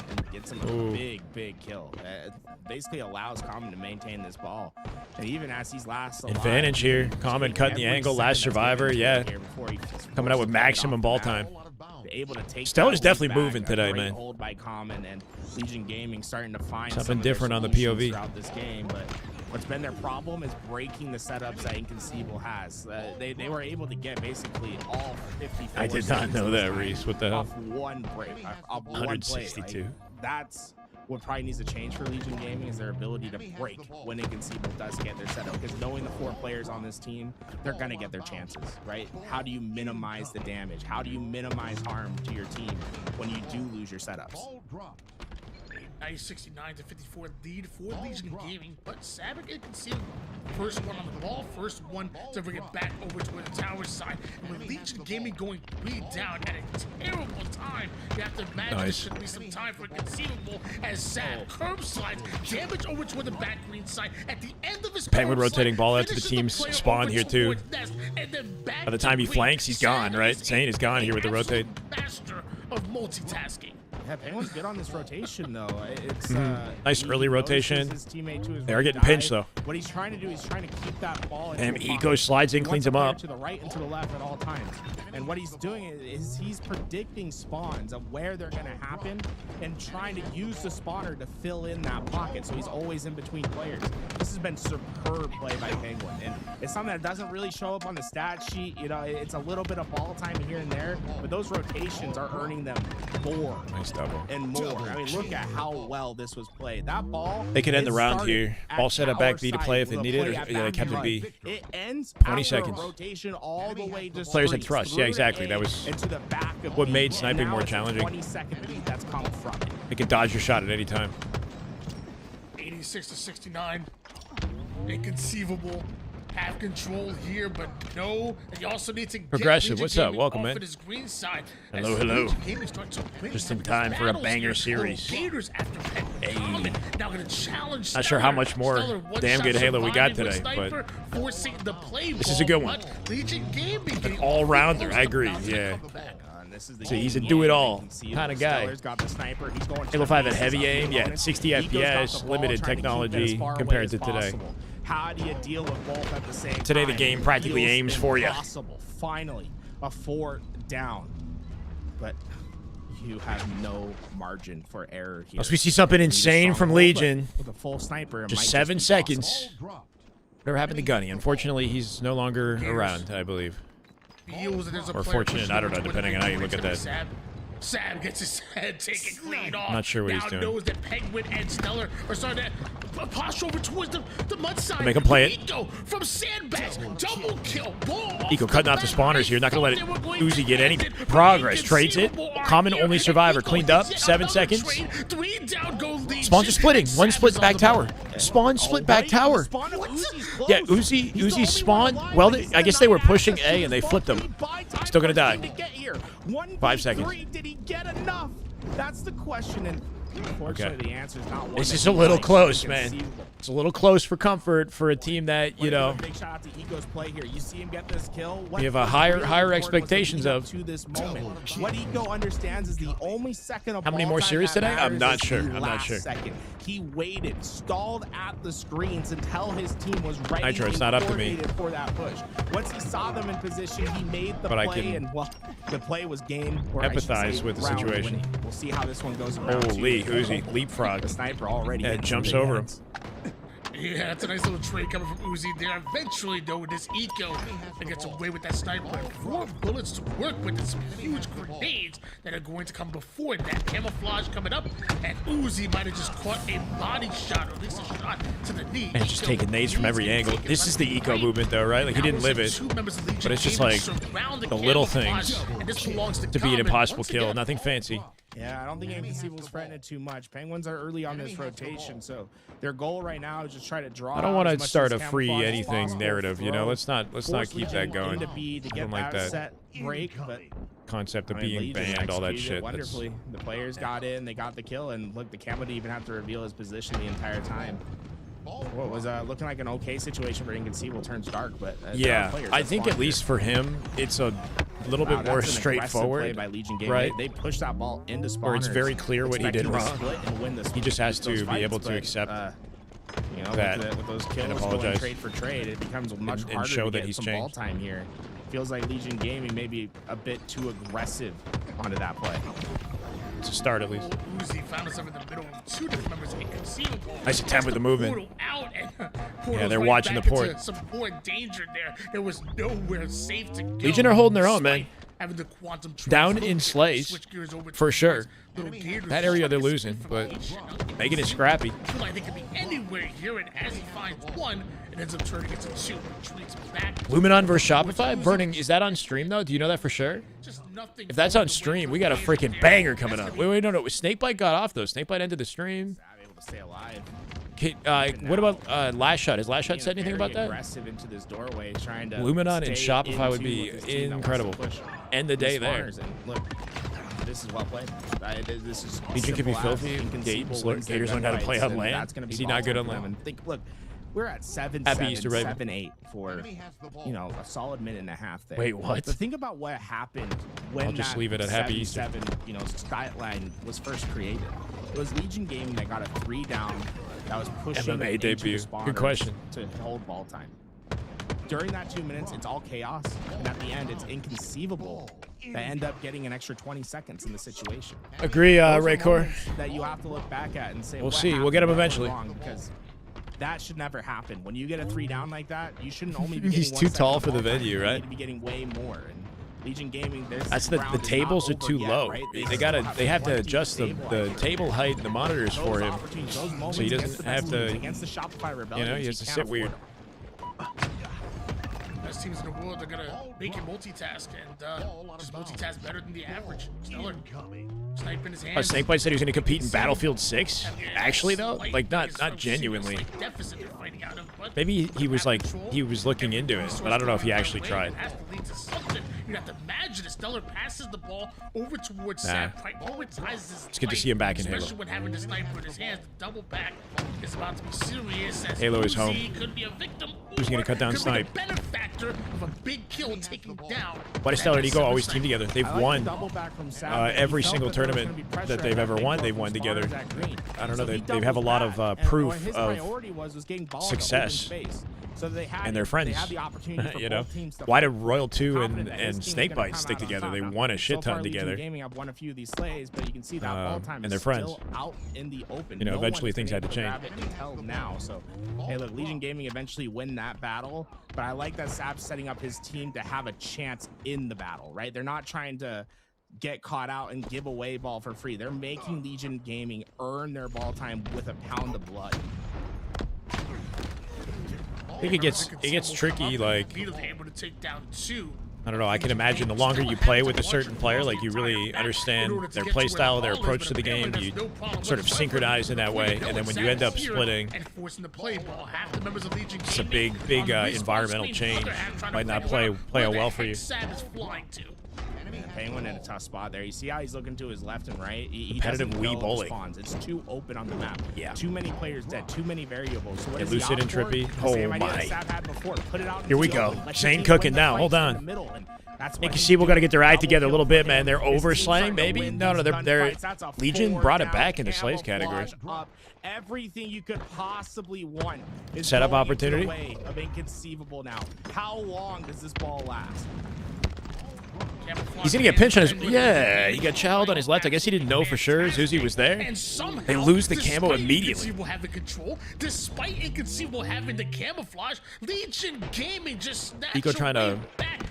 and gets him a big kill. Basically allows Common to maintain this ball. And even as he's last alive, advantage here. Common cutting the angle. Last survivor, yeah. Coming out with maximum ball time. Able to take Stellar's definitely moving today, man. Hold by Common, and Legion Gaming starting to find something different on the POV throughout this game, but what's been their problem is breaking the setups that Inconceivable has. They were able to get basically all 54. I did not know that, Reese. What the hell? Off one break, off 162. Like, that's what probably needs to change for Legion Gaming, is their ability to break when Inconceivable does get their setup. Because knowing the 4 players on this team, they're gonna get their chances, right? How do you minimize the damage? How do you minimize harm to your team when you do lose your setups? Nice 69-54 lead for Legion Gaming, but Sabic Inconceivable, first one on the ball, first one to bring it back over to the tower side. And with Legion Gaming going 3 down at a terrible time, you have to imagine there should be some time for Inconceivable as Sab curb slides, damage over to the back green side. At the end of his Penguin curb rotating slide, ball out to the finishes team's player spawn over here too. towards Nest, and then back By the time he to flanks, he's gone, right? Zane is gone here with the rotate. Master of multitasking. Yeah, Penguin's good on this rotation, though. It's nice early rotation. They are getting pinched, though. What he's trying to do is trying to keep that ball. Damn, Eco slides in, cleans him up. To the right and to the left at all times. And what he's doing is he's predicting spawns of where they're going to happen and trying to use the spawner to fill in that pocket. So he's always in between players. This has been superb play by Penguin, and it's something that doesn't really show up on the stat sheet. You know, it's a little bit of ball time here and there, but those rotations are earning them more. Nice double. And more. I mean, look at how well this was played. That ball. They could end the round here. Ball set up back B to play if they needed it, or they kept it B. It ends 20 seconds. rotation all the way to Players had thrust. Yeah, exactly. That was what made sniping more challenging. 20-second lead that's come from it. They can dodge your shot at any time. 86-69. Inconceivable. Have control here, but no. And you also need to get Progressive, what's up? Welcome, man. His green side. Hello, hello. Just in time for a banger series. Hey. Now gonna challenge Not sure how much more damn good Halo we got today, but this is a good one. An all-rounder, I agree, yeah. So he's a do-it-all kind of guy. Halo 5 had heavy aim, yeah, 60 FPS, limited technology compared to today. How do you deal with both at the same time? Today the game practically aims for you. Finally, a 4 down. But you have no margin for error here. Unless we see something insane from Legion. With a full sniper, just 7 seconds. Whatever happened to Gunny? Unfortunately, he's no longer around, I believe. Or fortunate, I don't know, depending on how you look at that. Sam gets his head taken clean off. Not sure what he's doing. Knows that Penguin and Stellar are starting to posture over towards the mud side. Make him play it. Eco from Sandbags, double kill. Eco cutting off the spawners here. Not going to let Uzi get any progress. Trades it. Common only survivor. Cleaned up. 7 seconds. Spawns are splitting. One split back tower. Spawn split back tower. Yeah, Uzi spawn. Well, I guess they were pushing A and they flipped them. Still going to die. 5 seconds. Did he get enough? That's the question. And unfortunately, the answer is not one. This is a little close, man. It's a little close for comfort for a team that, you know, big shout out to Eco's play here. You see him get this kill. We have a higher expectations of. To this moment. What Eco understands is the only second of how many more series today? I'm not sure. I'm not sure. He waited, stalled at the screens until his team was ready. Nitro, it's not up to me. For that push. Once he saw them in position, he made the play, and well, the play was game. Empathize with the situation. Winning. We'll see how this one goes. Holy Uzi, leapfrog. The sniper already. Yeah, jumps over him. Yeah, that's a nice little trade coming from Uzi there. Eventually, though, with this Eco, that gets away with that sniper. 4 bullets to work with, and some huge grenades that are going to come before that. Camouflage coming up, and Uzi might have just caught a body shot, or at least a shot to the knee. And just taking nades from every angle. This is the Eco movement, though, right? Like, he didn't live it, but it's just like the little things to be an impossible kill. Nothing fancy. Yeah, I don't think Inconceivable's threatening it too much. Penguins are early on this rotation, so their goal right now is just try to draw. I don't want to start a free anything narrative, you know. Let's not keep that going. To get like that set break, but concept of being Legion banned, all that executed shit. Wonderfully, the players got in, they got the kill, and look, the Camo didn't even have to reveal his position the entire time. What was looking like an okay situation for Inconceivable turns dark, but yeah, I think at least for him, it's a little bit more straightforward, by Legion Gaming. right? They pushed that ball into spawners. Where it's very clear what he did wrong. He just has to be able to accept you know, that with those kills, and apologize. trade for trade, it becomes much harder show to that get he's some changed. ball time here. Feels like Legion Gaming may be a bit too aggressive onto that play. To start at least. Uzi found himself in the middle of two different members of Inconceivable. Nice attempt with the movement. Portal out and Yeah, they're right watching the back port. into some port danger there. There was nowhere safe to go. Legion are holding their own, man. Having the quantum Down transfer, in Slays, switch gears over for to sure. Little Gators That area they're trying to losing, escape but from Legion. making it scrappy. Feel like they could be anywhere here, and as he finds one, it ends up turning into two. Retreats back. Luminon versus Shopify? Burning, is that on stream though? Do you know that for sure? Just nothing. If that's on stream, we got a freaking banger coming up. Wait, no. Snakebite got off though. Snakebite ended the stream. Able to stay alive. What about Last Shot? Has Last Shot said anything about that? Aggressive into this doorway, trying to Luminon and stay Shopify would into be with this team that wants to incredible. push End the day these there. spawners. And look, this is well played. This is Legion could be simple as filthy. Inconceivable wins their Gators learned how to play gunfights, on and land. that's gonna be Is he not good on volatile for land? them. And think, look, we're at 7-7, Happy Easter, Raven. 7-8 for a solid minute and a half there. Wait, what? But think about what happened when I'll just that leave it at Happy Easter. 7-7, stat line was first created. It was Legion Gaming that got a 3 down that was pushing MMA into debut. the Good question. to hold ball time. During that 2 minutes, it's all chaos, and at the end, it's Inconceivable that end up getting an extra 20 seconds in the situation. Agree, Those are Raycor. moments that you have to look back at and say, We'll what see. We'll happened get him that went eventually. wrong? Because that should never happen. When you get a 3 down like that, you shouldn't only be He's getting too 1 second tall of for the ball time. venue, You right? need to be getting way more. And Legion Gaming, That's the tables are too low. They have to adjust the table height and the monitors for him, so he doesn't have to. Against the Shopify Rebellion, He has to sit weird. Best teams in the world are gonna make him multitask and just multitask better than the average. Stellar. Snipe in his hands. Snakebite said he was going to compete in Battlefield 6. Actually, though, like not genuinely. Maybe he was looking into it, but I don't know if he actually tried. You have to imagine if Stellar passes the ball over towards Sam, prioritizes his It's good to see him back in Halo. Especially when having the sniper in his hands, the double back is about to be serious. As Halo is home. Could be a victim. Who's going to cut down Snipe? Could be the benefactor of a big kill taking down. Why does Stellar and Eagle always team together? They've won every single tournament that they've ever won. They've won together. I don't know. They have a lot of proof of success. And they're friends. You know, why did Royal 2 and Snakebite stick together? They won a shit ton together. And they're friends. You know, eventually things had to change. Now, so hey, look, Legion Gaming eventually win that battle, but I like that Sap's setting up his team to have a chance in the battle, right? They're not trying to get caught out and give away ball for free. They're making Legion Gaming earn their ball time with a pound of blood. I think it gets tricky, like, able to take down 2. I don't know, I can imagine the longer you play with a certain player, like you really understand their play style, their approach to the game, you sort of synchronize in that way, and then when you end up splitting, it's a big environmental change. Might not play out well for you. Penguin in a tough spot there. You see how he's looking to his left and right? He Competitive doesn't Wii know bowling. spawns. It's too open on the map. Yeah. Too many players dead. Too many variables. So what Get is he Lucid out and for? Trippy. The same Oh idea my. that Sav had before. Put it out in Here we the go. open. Let Shane your team cooking win the now. fights Hold in on. the middle, and that's what Inconceivable he's got to get their act double together a kill little for bit, him. man. They're His team's overslaying, trying to maybe? win No, these they're gunfights. That's a Legion 4 brought it down. back into Slays category. Camouflage up. Everything you could possibly want is Set up going into the opportunity. way of Inconceivable now. How long does this ball last? He's gonna get pinched on his. Yeah, he got chowed on his left. I guess he didn't know for sure Zuzi was there. And somehow, They lose the camo despite immediately. Inconceivable having control, despite Inconceivable having the camouflage, Legion Gaming just snatched Eco trying to back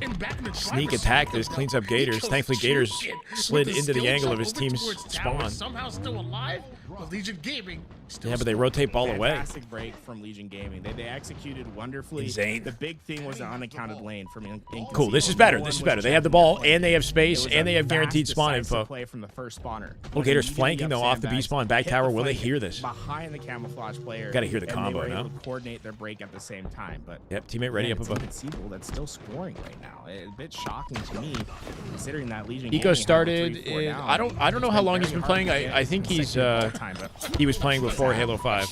in the sneak driver's attack seat. this, cleans up Gators. Eco's Thankfully, Gators juking slid with the into the skill angle of jump his over team's towards tower, spawn. somehow still alive. But Legion Gaming still Yeah, but they rotate ball away. Fantastic break from Legion Gaming. They executed wonderfully. Insane. The big thing was the unaccounted lane from Cool. This is better. This is better. They have the ball, and they have space, and they have guaranteed spawn info. Play from the first spawner. Gators flanking, though, off the B spawn back tower. Will they hear this? Behind the camouflage player. Got to hear the combo and they were now. able to coordinate their break at the same time. But Yep, teammate ready up above. Inconceivable that's still scoring right now. It's a bit shocking to me, considering that Legion. Eco started in, I don't know how long he's been playing. I think he was playing before Halo 5.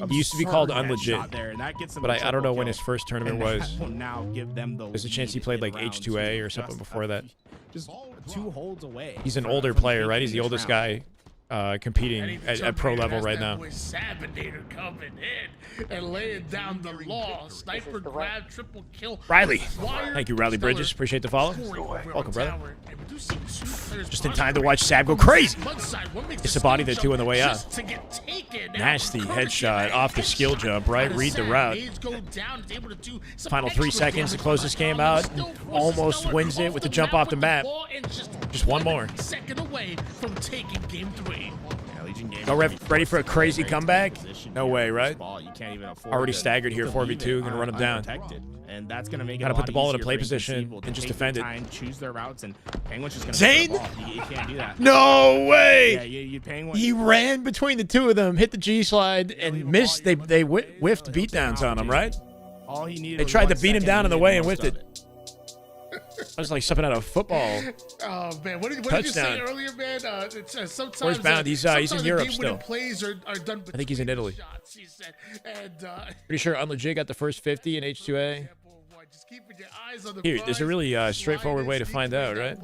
He used to be called Unlegit, but I don't know when his first tournament was. There's a chance he played like H2A or something before that. Just 2 holds away. He's an older player, right? He's the oldest guy competing at pro level right now. Sabinator coming in and laying down the law. Sniper grab, triple kill. Riley. Thank you, Riley Bridges. Appreciate the follow. Welcome, brother. Just in time to watch Sab go crazy. It's a body that too on the way up. Nasty headshot off the skill jump, right? Read the route. Final 3 seconds to close this game out. Almost wins it with the jump off the map. Just one more. Second away from taking game 3. No ready for a crazy comeback? No way, right? Already staggered here, 4v2. Gonna run him down. And that's gonna make it gotta put the ball in a play position and just defend it. Choose their routes, and Penguin's just gonna Zane? you can't do that. No way! Yeah, Penguin. He ran between the two of them, hit the G slide, and missed. They whiffed beatdowns on him, right? All he needed. They tried to beat him down on the way and whiffed it. That was like something out of football. Oh man, what did you say earlier, man? Sometimes where's Bound? He's in Europe still. Plays are done. I think he's in Italy. Shots, he said. And, pretty sure Unlegit got the first 50 in H2A. Just keeping your eyes on the Here, there's a really straightforward way to find out, right?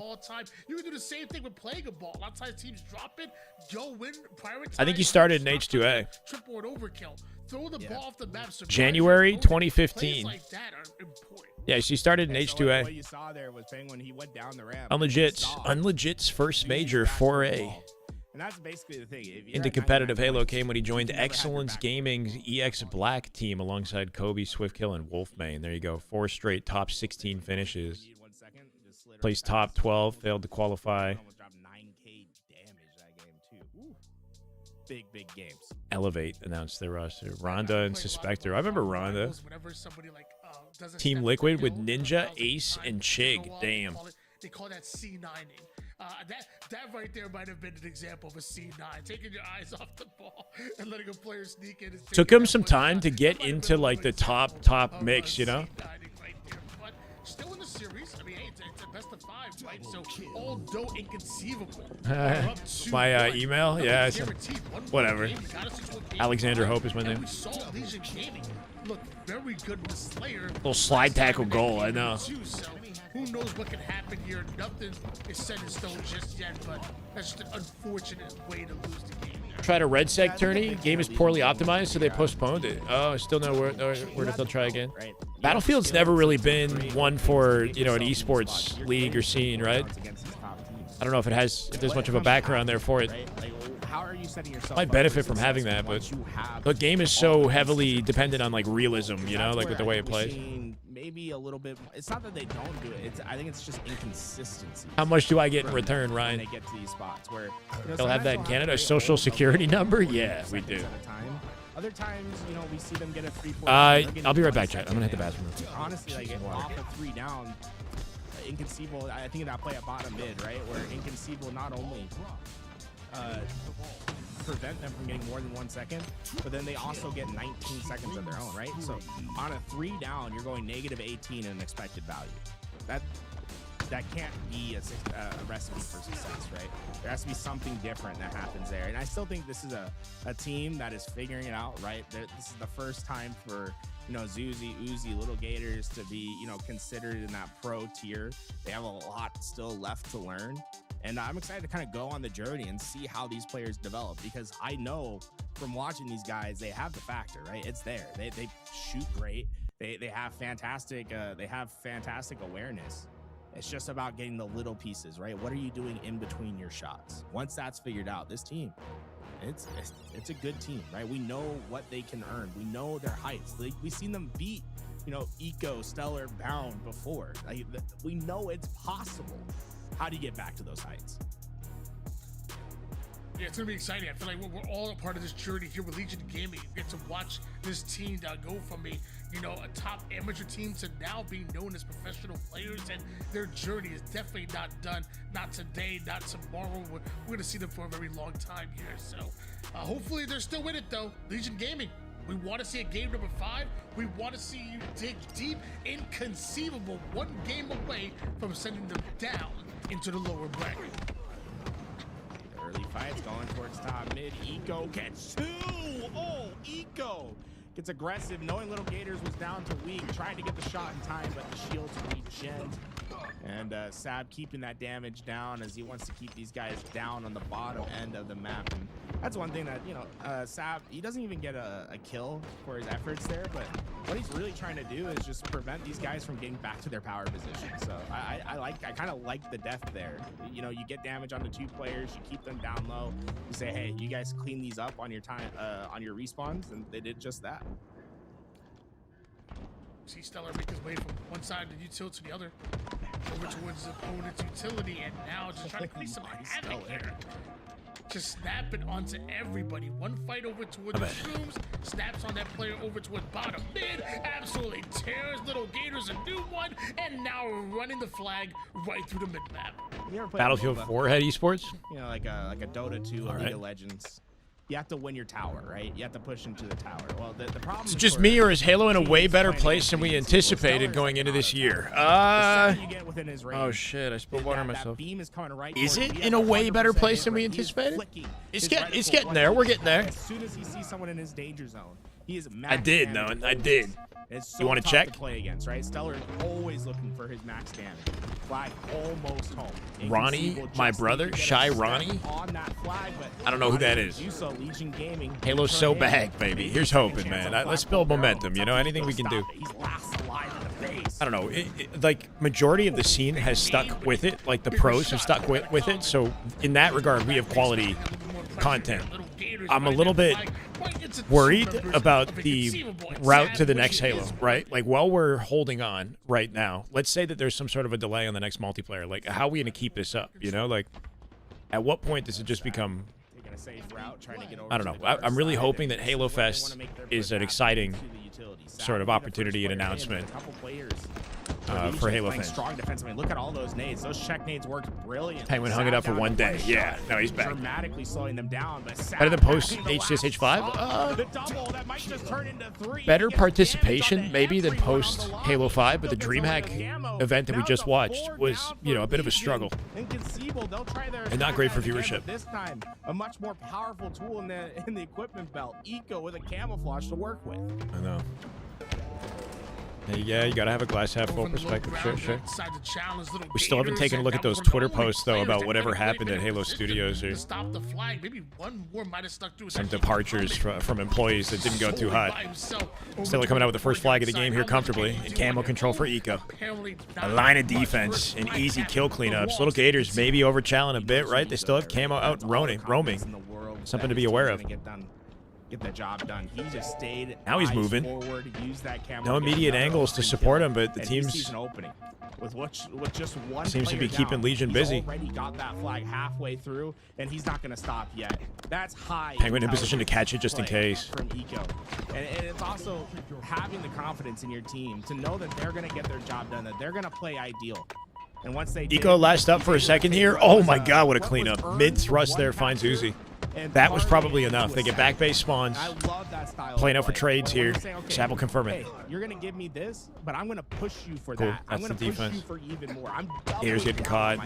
You can do the same thing with playing a ball. A lot of times teams drop it, go win, prioritize. I think he started in H2A. Triple and overkill. Throw the ball off the map. January 2015. Like that are important. Yeah, she started in H2A. What you saw there was Penguin. He went down the ramp. Unlegit's first major 4A. And that's basically the thing. Into competitive Halo came when he joined Excellence Gaming's EX Black team alongside Kobe, Swiftkill, and Wolfmane. There you go. 4 straight top 16 finishes. Placed top 12, failed to qualify. Big games. Elevate announced their roster. Rhonda and Suspector. I remember Rhonda. Team Liquid with Ninja, Ace, and Chig. Damn. They call that C9ing. That right there might have been an example of a C9, taking your eyes off the ball and letting a player sneak in. Took him some time to get into like the top mix, you know. But still in the series. I mean, hey, it's a best of 5, right? So although inconceivable. My email, yeah, whatever. Alexander Hope is my name. Look, very good with Slayer. Little slide tackle goal, I know. Who knows what can happen here? Nothing is set in stone just yet, but that's just an unfortunate way to lose the game. Tried a red sec tourney. Game is poorly optimized, so they postponed it. Oh, still no word if they'll try again. Battlefield's never really been one for, you know, an esports league or scene, right? I don't know if there's much of a background there for it. Might benefit from having that, but the game is so heavily dependent on like realism, you know, like with the way it plays. Maybe a little bit. It's not that they don't do it. I think it's just inconsistency. How much do I get in return, Ryan? When they get to these spots where they'll have that in Canada. A social security number? Yeah, we do. Other times, you know, we see them get a 3-4. I'll be right back, chat. I'm gonna hit the bathroom. Honestly, like off of 3 down, inconceivable. I think that play at bottom mid, right, where inconceivable not only prevent them from getting more than 1 second, but then they also get 19 seconds of their own, right? So on a 3 down, you're going -18 in expected value. That can't be a recipe for success, right? There has to be something different that happens there. And I still think this is a team that is figuring it out, right? This is the first time for, you know, Zuzi, Uzi, Little Gators to be, you know, considered in that pro tier. They have a lot still left to learn. And I'm excited to kind of go on the journey and see how these players develop, because I know from watching these guys, they have the factor, right? It's there. They shoot great. They have fantastic awareness. It's just about getting the little pieces, right? What are you doing in between your shots? Once that's figured out, this team, it's a good team, right? We know what they can earn. We know their heights. We've seen them beat, you know, Eco, Stellar, Bound before. Like, we know it's possible. How do you get back to those heights? Yeah, it's gonna be exciting. I feel like we're all a part of this journey here with Legion Gaming. We get to watch this team go from a top amateur team to now being known as professional players, and their journey is definitely not done. Not today, not tomorrow. We're gonna see them for a very long time here. So hopefully they're still with it though. Legion Gaming. We want to see a game number 5. We want to see you dig deep. Inconceivable. One game away from sending them down into the lower bracket. Early fights going towards top mid. Eco gets 2. Oh, Eco gets aggressive, knowing Little Gators was down to weak, trying to get the shot in time, but the shields regen. And Sab keeping that damage down as he wants to keep these guys down on the bottom end of the map. And that's one thing that, Sab, he doesn't even get a kill for his efforts there, but what he's really trying to do is just prevent these guys from getting back to their power position. So I kind of like the depth there. You get damage on the 2 players, you keep them down low, you say, hey, you guys clean these up on your time, on your respawns, and they did just that. See Stellar make his way from one side of the utility to the other, over towards the opponent's utility, and now just trying to create some havoc here. Just snap it onto everybody. One fight over towards the shrooms, snaps on that player over towards bottom mid, absolutely tears Little Gators a new one, and now running the flag right through the mid map. Battlefield 4 had esports? Like a Dota 2 or League of Legends. You have to win your tower, right? You have to push into the tower. Well, the problem is just me, or is Halo in a way better place than we anticipated going into this year? Oh shit, I spilled water on myself. Is it in a way better place than we anticipated? It's getting there. We're getting there. As soon as he sees someone in his danger zone, he is max. I did. So you want to check? To play against, right? Stellar is always looking for his max damage. Flag almost home. Ronnie, my brother, Shy Ronnie. On that flag, but I don't know who that is. You saw Legion Gaming. Halo's so bad, baby. Here's hoping, man. Let's build momentum. Anything we can do. He's last alive in the face. I don't know. Like majority of the scene has stuck with it. Like the pros have stuck with it. So in that regard, we have quality content. I'm a little bit worried about the route to the next Halo, right? Like, while we're holding on right now, let's say that there's some sort of a delay on the next multiplayer. Like, how are we going to keep this up? Like, at what point does it just become... I don't know. I'm really hoping that Halo Fest is an exciting sort of opportunity and announcement for Halo fans. Strong defense. I mean, look at all those nades. Those check nades worked brilliant. Penguin hung it up for one day. Yeah, no, he's back. Dramatically slowing them down. Better than post HCSH5? The double that might just turn into 3. Better participation maybe than post Halo 5, but the Dreamhack event that we just watched was, a bit of a struggle. Inconceivable. They'll try their and not great for viewership. This time, a much more powerful tool in the equipment belt. Eco with a camouflage to work with. I know. Yeah, you gotta have a glass half full perspective. Sure. We still haven't taken a look at those Twitter posts though about whatever happened at Halo Studios or some departures from employees that didn't go too hot. Still coming out with the first flag of the game here comfortably. And camo control for Eco. A line of defense and easy kill cleanups. Little Gators maybe overchalling a bit, right? They still have camo out roaming. Something to be aware of. Get the job done. He just stayed. Now he's moving. Forward, used that no immediate angles to support him, but the team's with just one seems to be keeping Legion busy. Already got that flag halfway through, and he's not going to stop yet. That's high. Penguin in position to catch it just in case. From Eco, and it's also having the confidence in your team to know that they're going to get their job done, that they're going to play ideal. And once they Eco last up for a second here. Oh my God, what a cleanup! Mid thrust there finds Uzi. That was probably enough. They get back base spawns. Playing out for trades here. Sab will confirm it. Hey, you're going to give me this, but I'm going to push you for that. I'm going to push you for even more. Here's getting caught.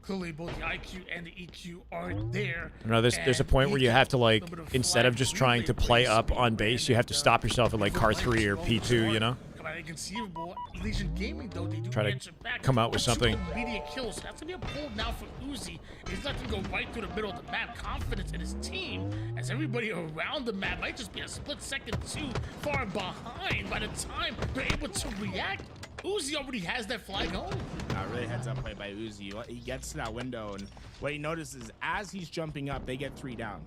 Clearly, both the IQ and the EQ are there. No, there's a point where you have to, like, instead of just trying to play up on base, you have to stop yourself at, like, car 3 or P2, Inconceivable. Legion Gaming, though, they do try to come out with something. Immediate kills. That's gonna be a pull now for Uzi. He's let him go right through the middle of the map. Confidence in his team, as everybody around the map might just be a split second too far behind. By the time they're able to react, Uzi already has that flag home. Really heads up play by Uzi. He gets to that window, and what he notices as he's jumping up, they get 3 down.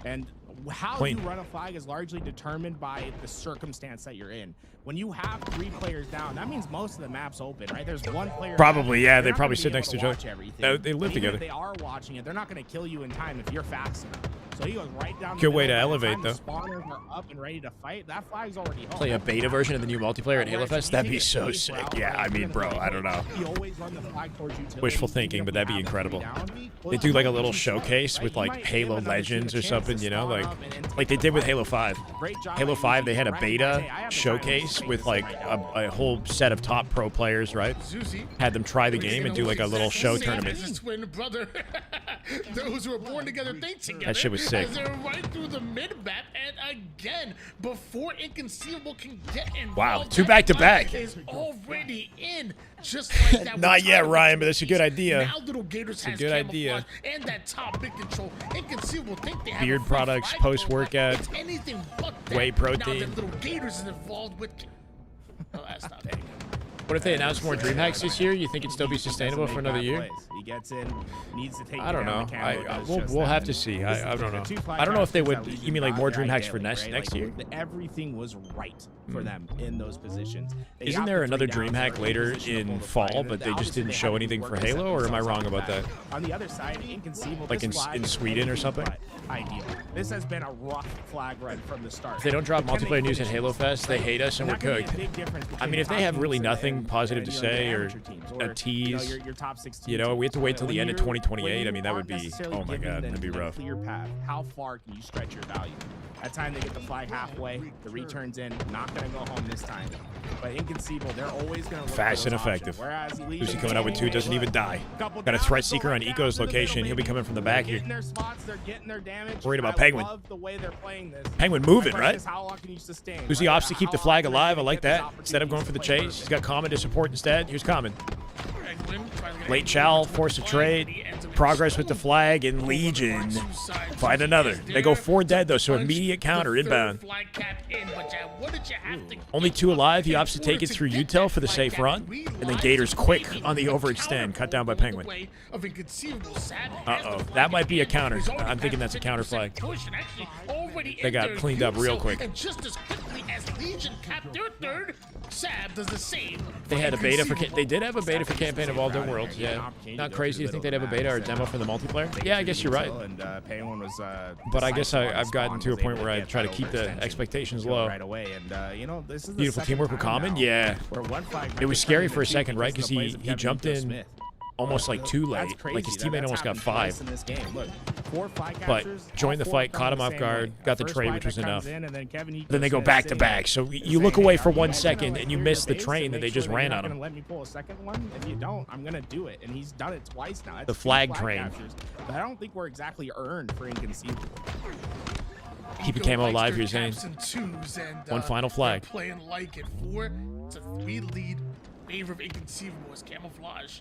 And how Clean. you run a flag is largely determined by the circumstance that you're in. When you have 3 players down, that means most of the map's open, right? There's 1 player. Probably, yeah. They They're not probably gonna sit be next to able each watch other. everything. They live And even together. if they are watching it, they're not going to kill you in time if you're fast enough. So he goes right down. Good the way to middle. By the elevate, time though. the spawners are up and ready to fight. That flag's already home. Play a beta version of the new multiplayer at Halo Fest. That'd be so sick. Yeah, I mean, bro, I don't know. You always run the flag towards utility, Wishful even thinking, if but you that'd be have the incredible. 3 down. Well, They that's do like a what little you show, showcase right? with You like might give Halo another team a Legends or chance something, to you know, spawn like up and like they did with Halo 5. Great job Halo by 5, they had a Recognize, beta hey, I have the showcase time to with space like right now. a whole set of top pro players, right? Zuzi. Had them try the game and do like a little show Same tournament. as his twin brother. Those who were born together think together. That shit was sick. As they're right through the mid map, and again, before Inconceivable can get involved, Wow, 2 back-to-back. is already in, just like that. Not with yet, Tyler Ryan, but that's a good Bates. idea. Now Little Gators has a good idea. camouflage and that top mid control. Inconceivable think they have Beard a free products, flag post-workout, it's anything but that. whey protein. Now that Little Gators is involved with. Oh, that's not big. What if they announce more Dreamhacks this year? You think it'd still be sustainable for another year? He gets in, needs to take I don't know. down the camo, does just We'll that. have to see. This is I don't know. the 2 flag I don't know if they captures would. that You mean like got more there Dreamhacks for ideally, next right? next Like, year? Everything was right for them in those positions. They Isn't got there the another 3 downs, Dreamhack they're later position to in pull the fall, fight, but and they just obviously didn't they show had to anything work for to set Halo, or am I themselves wrong up about for that? On the other side, Inconceivable. Like this in flag is Sweden or anything something? but ideal. This has been a rough flag run from the start. If they don't drop Can multiplayer news at finish Halo this? Fest, they hate us and we're That can be a cooked. big difference I between mean, if the they top have really teams nothing and, positive to the say or amateur teams, a or, tease, your top 16 you know, we have to wait till the When end of you're- 2028. when I mean, that you would aren't be, necessarily oh my given God, the- that'd be the rough. clear path, how far can you stretch your value? That time they get the flag halfway, the return's in, not going to go home this time. But Inconceivable, they're always going to look Fast for and those options. effective. Whereas Uzi coming out with 2, doesn't even die. Got a threat seeker on Eco's location. He'll be coming from the back here. Getting their spots, they're getting their damage. Worried about I Penguin. love the way they're playing this. Penguin moving, My right? question is, how long can you sustain, Uzi right? opts to keep the How flag often are you alive. I gonna like get these that. Instead of going for the opportunities to chase, he's play got Common to support instead. Here's Common. Penguin trying to get Late a Chow, hold force a of the trade, flag, but he ends up progress with the exposed. flag, and Legion. Find another. They go 4 dead, though, so immediate counter inbound. Only 2 alive. He opts to take it through util for the safe run. And then Gators quick on the overextend. Cut down by Penguin. Uh-oh. That might be a counter. I'm thinking that's a counter flag. They got cleaned up real quick. And just as quickly as Legion capped their third, Sab does the same. They had a beta for... They did have a beta for Campaign Evolved in Worlds, yeah. Not crazy to think they'd have a beta or a demo for the multiplayer. Yeah, I guess you're right. But I guess I've gotten to a point where I try to keep the expectations low. Right away, and you know, this is the Beautiful second teamwork with time Common, now yeah. where one flag It was might scary come for a in second, right? because Because of the plays of he Kevin jumped Nico in Smith. almost like too That's late. crazy. Like his That- teammate that's almost got happened twice 5. in this game. Look, 4 flag But captures, joined the all 4 fight, come caught him the off same guard, way. got the First trade, flag which was that enough. comes in, and then Kevin Nico Then they go Smith back to sitting back. there So and you look saying, away "Hey, for are you 1 guys gonna, second like, and you clear miss your the base train and that make they sure just that you're ran not on gonna him. let me pull a second one? If you don't, I'm gonna do it. And he's done it twice now. That's The 2 flag train. captures, but I don't think we're exactly earned for Inconceivable. Keep the camo alive, you're saying. One final flag. Playing like it 4-3 lead, favor of Inconceivable as camouflage.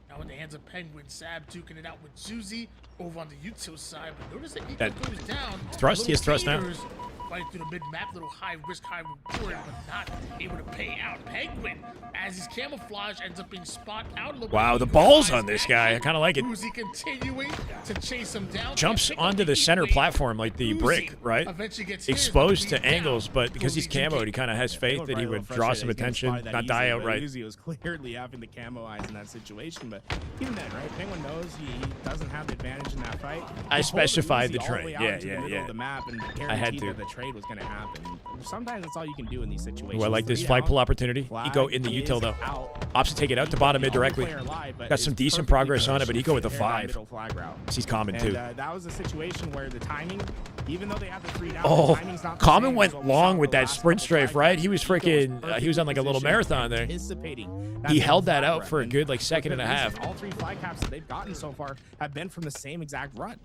Now in the hands of Penguin, Sab duking it out with Zuzi over on the util side. But notice that Eco That goes down. thrust, he has thrust now. Gators fight through the mid-map, little high risk, high reward, but not able to pay out. Penguin, as his camouflage ends up being spot out a little bit. Wow, the Eco balls finds on this guy. I kind of like it. Uzi continuing to chase him down. Jumps Pick up onto the center heat wave. his like the Uzi brick, right? eventually gets his, Exposed but to he's down. angles, but because he's Legion camoed, he kind of has faith that he would draw some attention, not die outright. Uzi was clearly having the camo eyes in that situation, but even then, right? Penguin knows he doesn't have the advantage in that fight. I He pulled specified Uzi the all trade. way out Yeah, into the yeah, middle yeah. of the map and I had guaranteed to. that the trade was going to happen. Sometimes that's all you can do in these situations. Ooh, I like this 3 flag down, pull opportunity. flag Eco in the is util though. out. Opts to take it out to bottom mid The only directly. player alive, but Got some is decent perfectly progress on it, but positioned Eco with to a hit that 5. middle flag route. He's Common too. And that was a situation where the timing, even though they had the 3 down, Oh, the timing's not the Common same went as what we long saw with the that last sprint couple strafe, flag right? rounds. He was Eco freaking, he was on like a little perfectly marathon there. anticipating that He middle held that flag out run. for a And good like for second good and a half. reason. All 3 flag caps that they've gotten so far have been from the same exact run.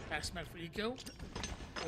Back smash for Eco.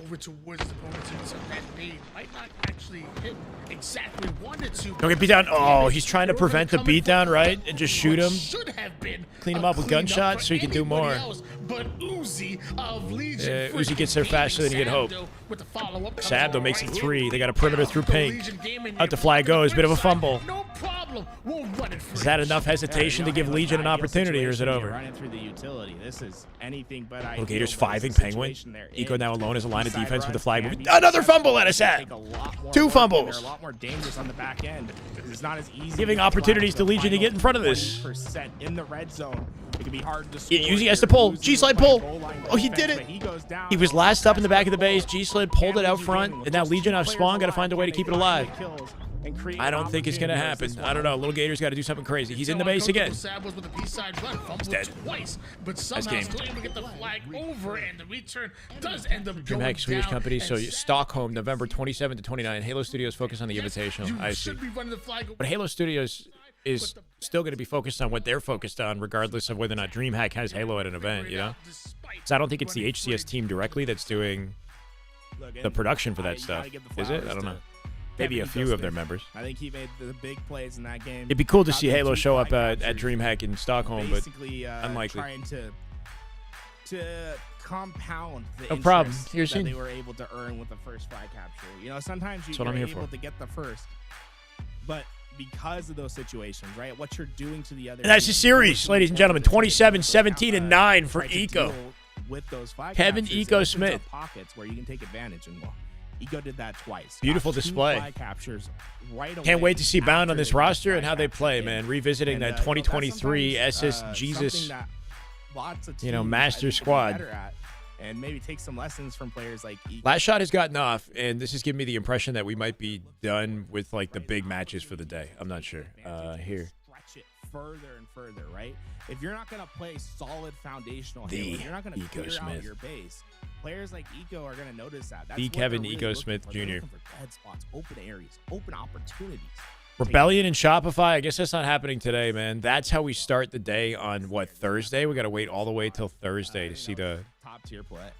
Over towards his opponent's so that they might not actually hit exactly wanted to. Don't get beat down. Oh, he's trying to prevent the beatdown, right? And just shoot him. Should have been Clean him up with cleanup gunshots for so he can do anybody more. else, but Uzi of Legion Yeah, Uzi gets there freaking faster than you beating could hope. Sabdo with the follow-up. Sabdo makes it Right 3. in. They got a perimeter through The paint. Legion game in Out the here. flag On goes. Bit of a flip side, fumble. No problem. battle. We'll run it. Is that enough hesitation to give Legion an opportunity, or is it over? Running through the utility. This is anything but Well, Gators 5ing Penguin. Eco now alone as a line of defense with the flag. Another fumble at us at. 2 fumbles. They're a lot more dangerous on the back end. It's not as easy. Giving opportunities to Legion to get in front of this. 20% in the red zone. It can be hard to Yeah, Uzi has to pull. G-Slide pull. Oh, he did it. He was last up in the back of the base. G-Slide pulled it out front, and now Legion off spawn got to find a way to keep it alive. I don't think it's going to happen. I don't know. Little Gator's got to do something crazy. He's in the base again. He's dead. But somehow still able to get the flag over, and the return does end up going Dreamhack Swedish down. company. So Stockholm, November 27 to 29. Halo Studios focus on the Invitational. I see. But Halo Studios is still going to be focused on what they're focused on, regardless of whether or not Dreamhack has Halo at an event, you know? So I don't think it's the HCS team directly that's doing the production for that stuff. Is it? I don't know. Maybe a few of their members. I think he made the big plays in that game. It'd be cool to see Halo show up at Dreamhack in Stockholm, but unlikely. Trying to compound the No problem. interest Here's that in. they were able to earn with the first flag capture. You know, sometimes That's what you're I'm here able for. to get the first, but because of those situations, right? What you're doing to the other. And that's the team, series, ladies and gentlemen. 27, 17, and 9 for try to Eco. deal with those flag Kevin captures, Eco it opens Smith. up pockets where you can take advantage, and well, Eco did that twice. Beautiful Got 2 display. flag captures right Can't away wait to see Bound on after this they roster flag and how they capture play, game. man. Revisiting And, that you know, that's 2023 sometimes, SS something Jesus, that lots of you know, teams, master I think, are squad. better at, and maybe take some lessons from players like Eco. Last shot has gotten off, and this is giving me the impression that we might be done with like the big matches for the day. I'm not sure. Here. Stretch it further and further, right? If you're not going to play solid foundational The Halo, you're not going to Eco clear Smith. out your base. Players like Eco are going to notice that. That's The what Kevin they're Eco looking Smith for. They're Jr. looking for dead spots, open areas, open opportunities. Rebellion and Shopify. I guess that's not happening today, man. That's how we start the day on what, Thursday? We got to wait all the way till Thursday to see the top tier play.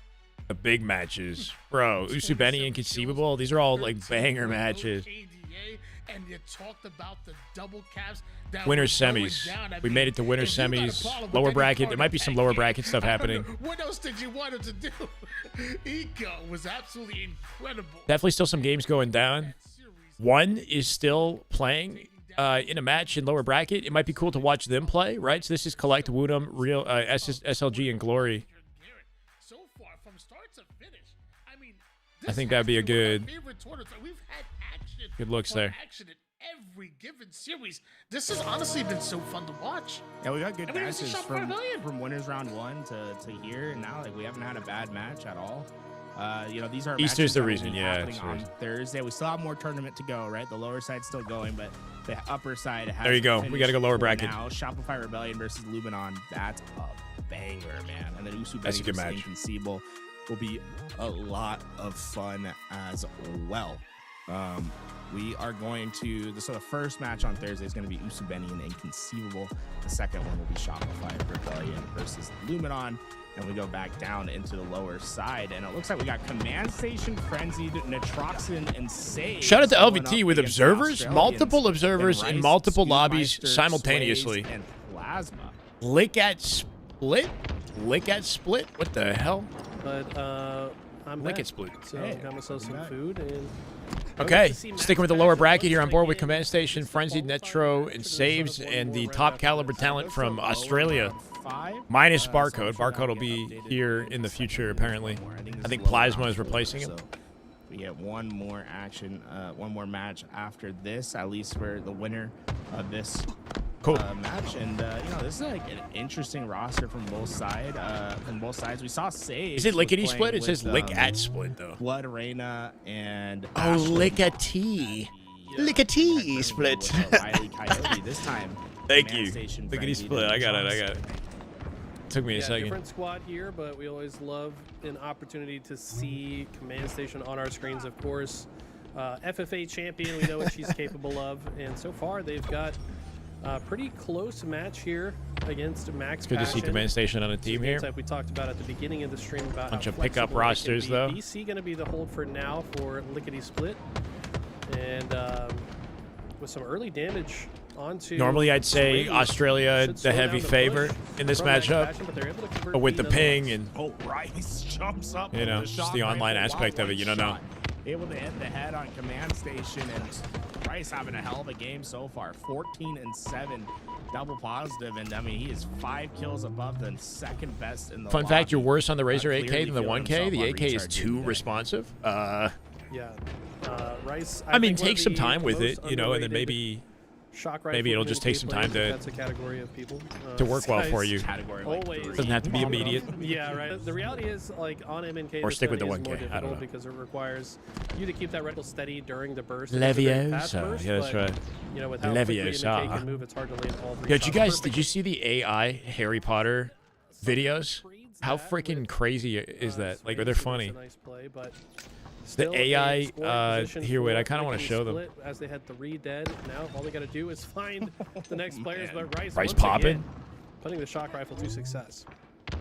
big matches, bro. Usubeni Inconceivable. These are all like banger matches. And you talked about the double caps that Winners were going semis. down. I We mean, made it to winners if you got a semis. problem with Lower any bracket. part There of might be some that lower game, bracket stuff I don't happening. know, what else did you want him to do? Eco was absolutely incredible. Definitely still some games going down. One is still playing in a match in lower bracket. It might be cool to watch them play, right? So this is Collect, Woodham, Real, SLG, and Glory. So far, from start to finish, I mean, I think that'd be a good We've had action. good looks there. Action in every given series. This has honestly been so fun to watch. Yeah, we got good I mean, it's a matches shot for a million. from winners round 1 to here, and now like we haven't had a bad match at all. You know, these are Easter's matches the that will reason, be yeah, happening it's on Thursday. We still have more tournament to go, right? The lower side's still going, but the upper side has There you go. We gotta go lower finished bracket. now. Shopify Rebellion versus Luminon. That's a banger, man. And then Usu That's a good match. Inconceivable will be a lot of fun as well. We are going to so the first match on Thursday is going to be Usubeni and Inconceivable. The second one will be Shopify Rebellion versus Luminon. And we go back down into the lower side, and it looks like we got Command Station, Frenzied, Nitroxin, and Sage. Shout out to going LVT up with against observers, Australians. multiple observers And in Rice, multiple lobbies Speedmeister, simultaneously. Sways, and Plasma. Lick at split? Lick at split? What the hell? But I'm Lick back. it split. So Hey, got myself some back. food and Okay, sticking with the lower bracket here on board with Command Station, Frenzied, Netro, and Saves, and the top caliber talent from Australia. Minus Barcode. Barcode will be here in the future, apparently. I think Plasma is replacing him. So we get one more action, one more match after this, at least for the winner of this Cool. match. And you know, this is like an interesting roster from both sides. We saw Sage. Is it lickety was split? playing It says with, lick at split, though. Blood Reina and Oh, Ashley lickety. Lickety split. with Riley Coyote this time. Thank Command you. Station Lickety Frenzied split. and I got it. Took me a yeah, second. different squad here, but we always love an opportunity to see Command Station on our screens, of course. FFA champion, we know what she's capable of, and so far they've got a pretty close match here against Max Good to see Passion. Command Station on a team here. Like we talked about at the beginning of the stream about Bunch how of pickup flexible they can rosters, be. though. BC going to be the hold for now for Lickety Split, and with some early damage onto. Normally, I'd say Sways. Australia Should the slow heavy down the favorite push in this from Max matchup, Passion, but they're able to convert but with the nonetheless. ping and Oh, Rice jumps up. You know, with a just shot the online rifle, aspect of it, you don't know. shot. Able to hit the head on Command Station, and Rice having a hell of a game so far. 14 and 7, double positive, and I mean he is 5 kills above the second best in the Fun lobby. fact: you're worse on the Razor AK Clearly than the feeling 1K. himself The on AK is recharge too duty there. responsive. Yeah. Rice. I mean, think one take of some the time with it, most you know, and then underrated maybe shock rifle maybe it'll just take some time players, to that's a category of people to work well for guys you. Category always Doesn't have to be immediate. Yeah, right. The reality is, like on MNK, Or this stick with the gun is 1K, more I don't difficult know. because it requires you to keep that reticle steady during the burst. It's a very fast Leviosa. burst, Yeah, that's but, right. You know, with how quickly Leviosa. MNK can move, it's hard to land all 3 Yo, did you shots guys? perfectly. Did you see the AI Harry Potter videos? How that freaking with, crazy is that? Like, are they Swayze, funny? it's a nice play, but still a AI, scoring position here, wait, I for kinda wanna Lickety show them. Split, as they had 3 dead. Now all they got to do is find the next players, but Rice Rice once popping. again, putting the shock rifle to success.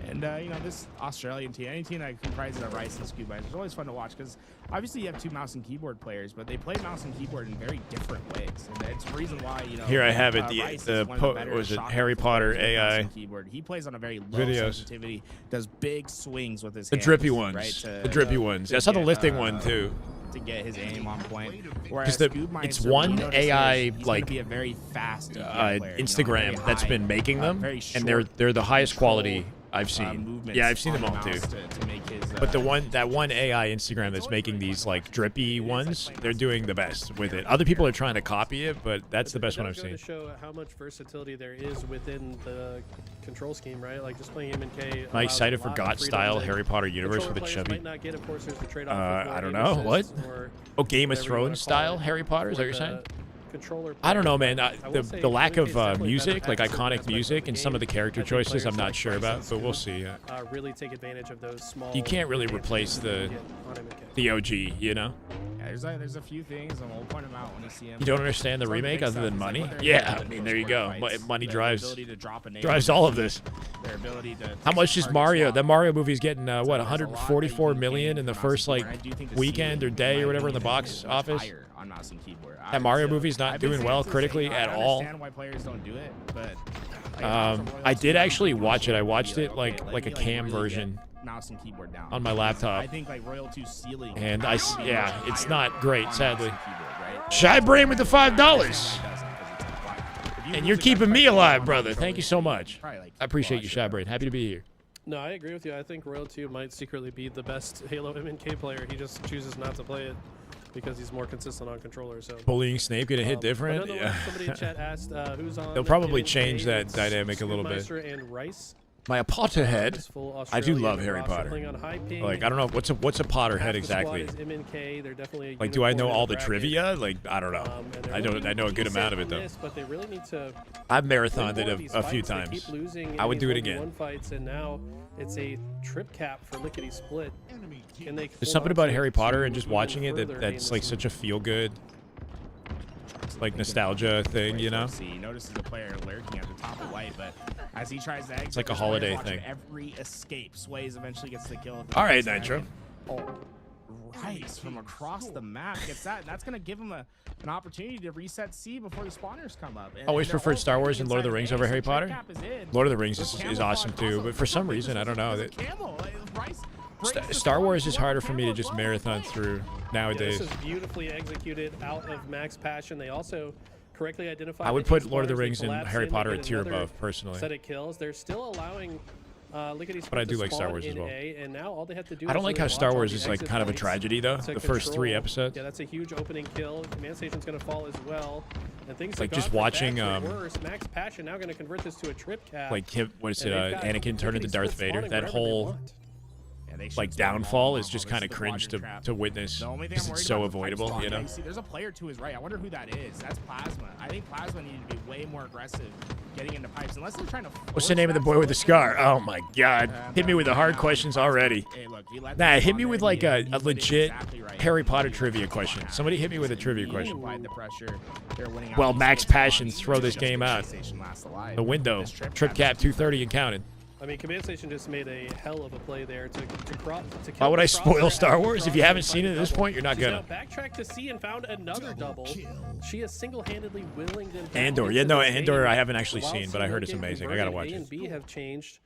And, you know, this Australian team, any team that comprises of Rice and Snakebite, it's always fun to watch because obviously you have 2 mouse and keyboard players, but they play mouse and keyboard in very different ways. And it's the reason why, you know, Here I have it, Rice the is one of the better was it shot Harry rifle Potter players with mouse AI and keyboard. He plays on a very low videos. sensitivity, does big swings with his The hands, drippy ones. right, to, The drippy ones. to I saw the get, lifting one too. to get his aim on point. Because Whereas it's Scoobmeister, one we noticed AI he's gonna like be a very fast DPI player, you know, Instagram very that's high, been making them, very and they're short the highest control, quality I've seen. movements Yeah, I've seen on them the all too. mouse to make his, But that one AI Instagram that's making these like drippy ones, they're doing the best with it. Other people are trying to copy it, but that's the best one I've It does go seen. to show how much versatility there is within the control scheme, right? Like just playing MNK. Am I allows excited a for lot of God freedom style that Harry Potter universe controller with a players chubby? might not get. Of course, there's the trade-off with I don't more know. aim What? assists or Oh, Game of whatever you wanna Thrones call style it Harry Potter? Is that for what you're saying? the controller I don't know, player. man. I will say The lack MNK is of definitely music, better like at certain iconic aspects of music, the and some of the game. character I think choices, players I'm not like sure Rice about, and but we'll Scoop, see. really take advantage of those small. You can't really advantages replace you the get on MNK. the OG, you know? Yeah, there's a few things, and we'll point them out when you see them. You don't understand the Some of remake big other stuff than is, like, money? what they're Yeah, able I to mean, do there you in go. fights, Money their drives ability to drop a nade, all of this. their ability to How much is target Mario? swap. That Mario movie's getting what, So there's a lot that you 144 can million gain in the from mouse first and like keyboard. I do think the weekend or ceiling, day in or my whatever in the opinion, box is much office? higher on mouse and keyboard. That Mario So movie's not I've been doing saying well since critically day at one, I all. understand why players don't do it, but I did actually watch it. I watched it like a cam version mouse and keyboard down. on my laptop. I think like Royal 2 ceiling. And should be yeah, much it's higher not great, on mouse sadly. and keyboard, right? Shy Brain with the $5. If you And lose you're a keeping gunfight me with alive, one brother. controller, Thank you so much. probably, like, I appreciate well, you, I Shy should Brain. Happy to be here. No, I agree with you. I think Royal 2 might secretly be the best Halo MNK player. He just chooses not to play it because he's more consistent on controller. So Bullying Snape gonna hit but different. nonetheless, Yeah. somebody in chat asked who's on. They'll probably MNK. change that It's dynamic a little bit. Scoopmeister and Rice. My Potterhead. His full I do Australian love Harry roster Potter. playing on high ping. Like I don't know what's a Potterhead Half the exactly. squad is MNK. They're definitely a Like, do I know unicorn in all the the bracket. trivia? Like, I don't know. And they're I looking know a good decent amount of it on though. this, but they really need to I've win marathoned more it of these a few fights. They times. keep losing I would in do it these again. 1v1 fights, and now it's a trip cap for Lickety Split. Can they There's something about Harry Potter and just even watching it further that's gain like this such a feel good, like nostalgia thing, you know? He notices the player lurking at the top of white, but as he tries to exit, It's like a this player holiday watching thing. Every escape, Sways eventually gets the kill. All right, Nitro. Oh, Rice from across the map gets that, and that's gonna give him an opportunity to reset C before the spawners come up. And Always they're preferred all Star Wars fighting and Lord of the inside Rings A, over so Harry trip Potter. cap is in. Lord of the Rings There's is camo awesome fog too, also. but for some There's reason I don't know there's that camo. Rice breaks the Star Wars is fourth harder for me to camo just as well. marathon through Yeah, this nowadays. is beautifully executed out of Max Passion. They also correctly identified. I would that put Lord of the spawners, they Rings and collapse Harry in, they Potter a get tier another above, personally. Set of kills. They're still allowing Lickety But I Split do to like Star spawn Wars as in well. A, and now all they have to do I don't is like really how Star watch all Wars the is like exit kind of a points tragedy though. to The first 3 control. episodes. Yeah, that's a huge opening kill. Command Station's going to fall as well. And things Like, have just gone from watching, bad to worse. Max Passion now going to convert this to a trip cap. Like what is and it? they've got Anakin turned into Lickety Darth Split Vader. spawning That wherever they whole want. Yeah, they should like spawn all downfall along. is just This kind of the cringe quadrant trap. to witness The only thing because I'm it's worried so about is the pipe avoidable, spawn. you know. Yeah, see, there's a player to his right. I wonder who that is. That's Plasma. I think Plasma needed to be way more aggressive getting into pipes, unless they're trying to. What's the name of the boy with the scar? Oh my God! Hit me with the hard questions already. Hey, look, he let Nah, them hit spawn me there, with and like he a did it legit exactly right. Harry He Potter really trivia let question. them Somebody hit me with a and trivia he question. applied the pressure. They're winning out Well, these Max split Passions, spawns. throw this Just game the out. PlayStation lasts alive. The window. This Trip cap 230 and counting. I mean, Command Station just made a hell of a play there to kill Why would the I spoil Crosshair Star after Wars? If Crosshair you haven't finds seen it a at this double. point, you're not She's gonna. now backtracked to C and found another double. She is single-handedly willing them. Andor. Yeah, no, Andor I haven't actually seen, but I heard it's amazing. I gotta watch A it. and B have changed.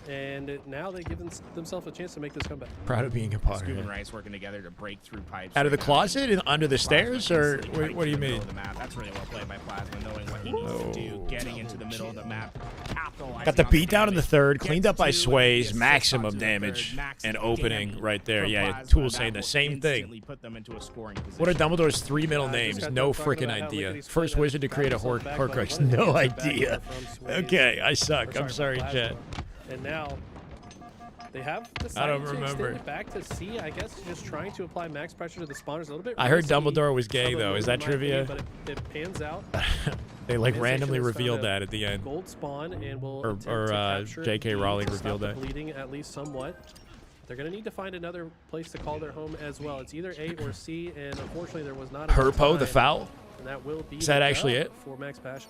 And now they give themselves a chance to make this comeback. Proud of being a part Scoop of and it. Rice working together to break through pipes. Out of the right now. closet and under the stairs, or Instantly what do you right to the mean? middle of the map. That's really well played by Plasma, knowing what he needs to do, getting into the middle of the map, capitalizing Got the on beat down in the damage, third, gets cleaned up by two, and Sways, gets maximum 6 onto the damage, third, max and opening damage right there. from Yeah, Plasma. Tool That saying the will same thing. instantly put them into a scoring position. What are Dumbledore's 3 middle Just names? got No done talking freaking about how idea. lickety-split First has wizard to create a backed himself back by Horcrux. one of the No answer back idea. there from Sways. Okay, I suck. Or I'm sorry, Plasma. chat. And now they have I decided don't to remember. extend it back to C, I guess, just trying to apply max pressure to the spawners a little bit. I heard risky Dumbledore was gay, of a though. move, Is that in my opinion, trivia? But it pans out. They like Organization randomly has found revealed a that at the end. Gold spawn and will Or- attempt or, to capture J.K. D Rowling to stop revealed the that. bleeding at least somewhat. They're going to need to find another place to call their home as well. It's either A or C, and unfortunately there was not enough Herpo, the time, foul? and that will be Is that the actually dub it? for Max Passion.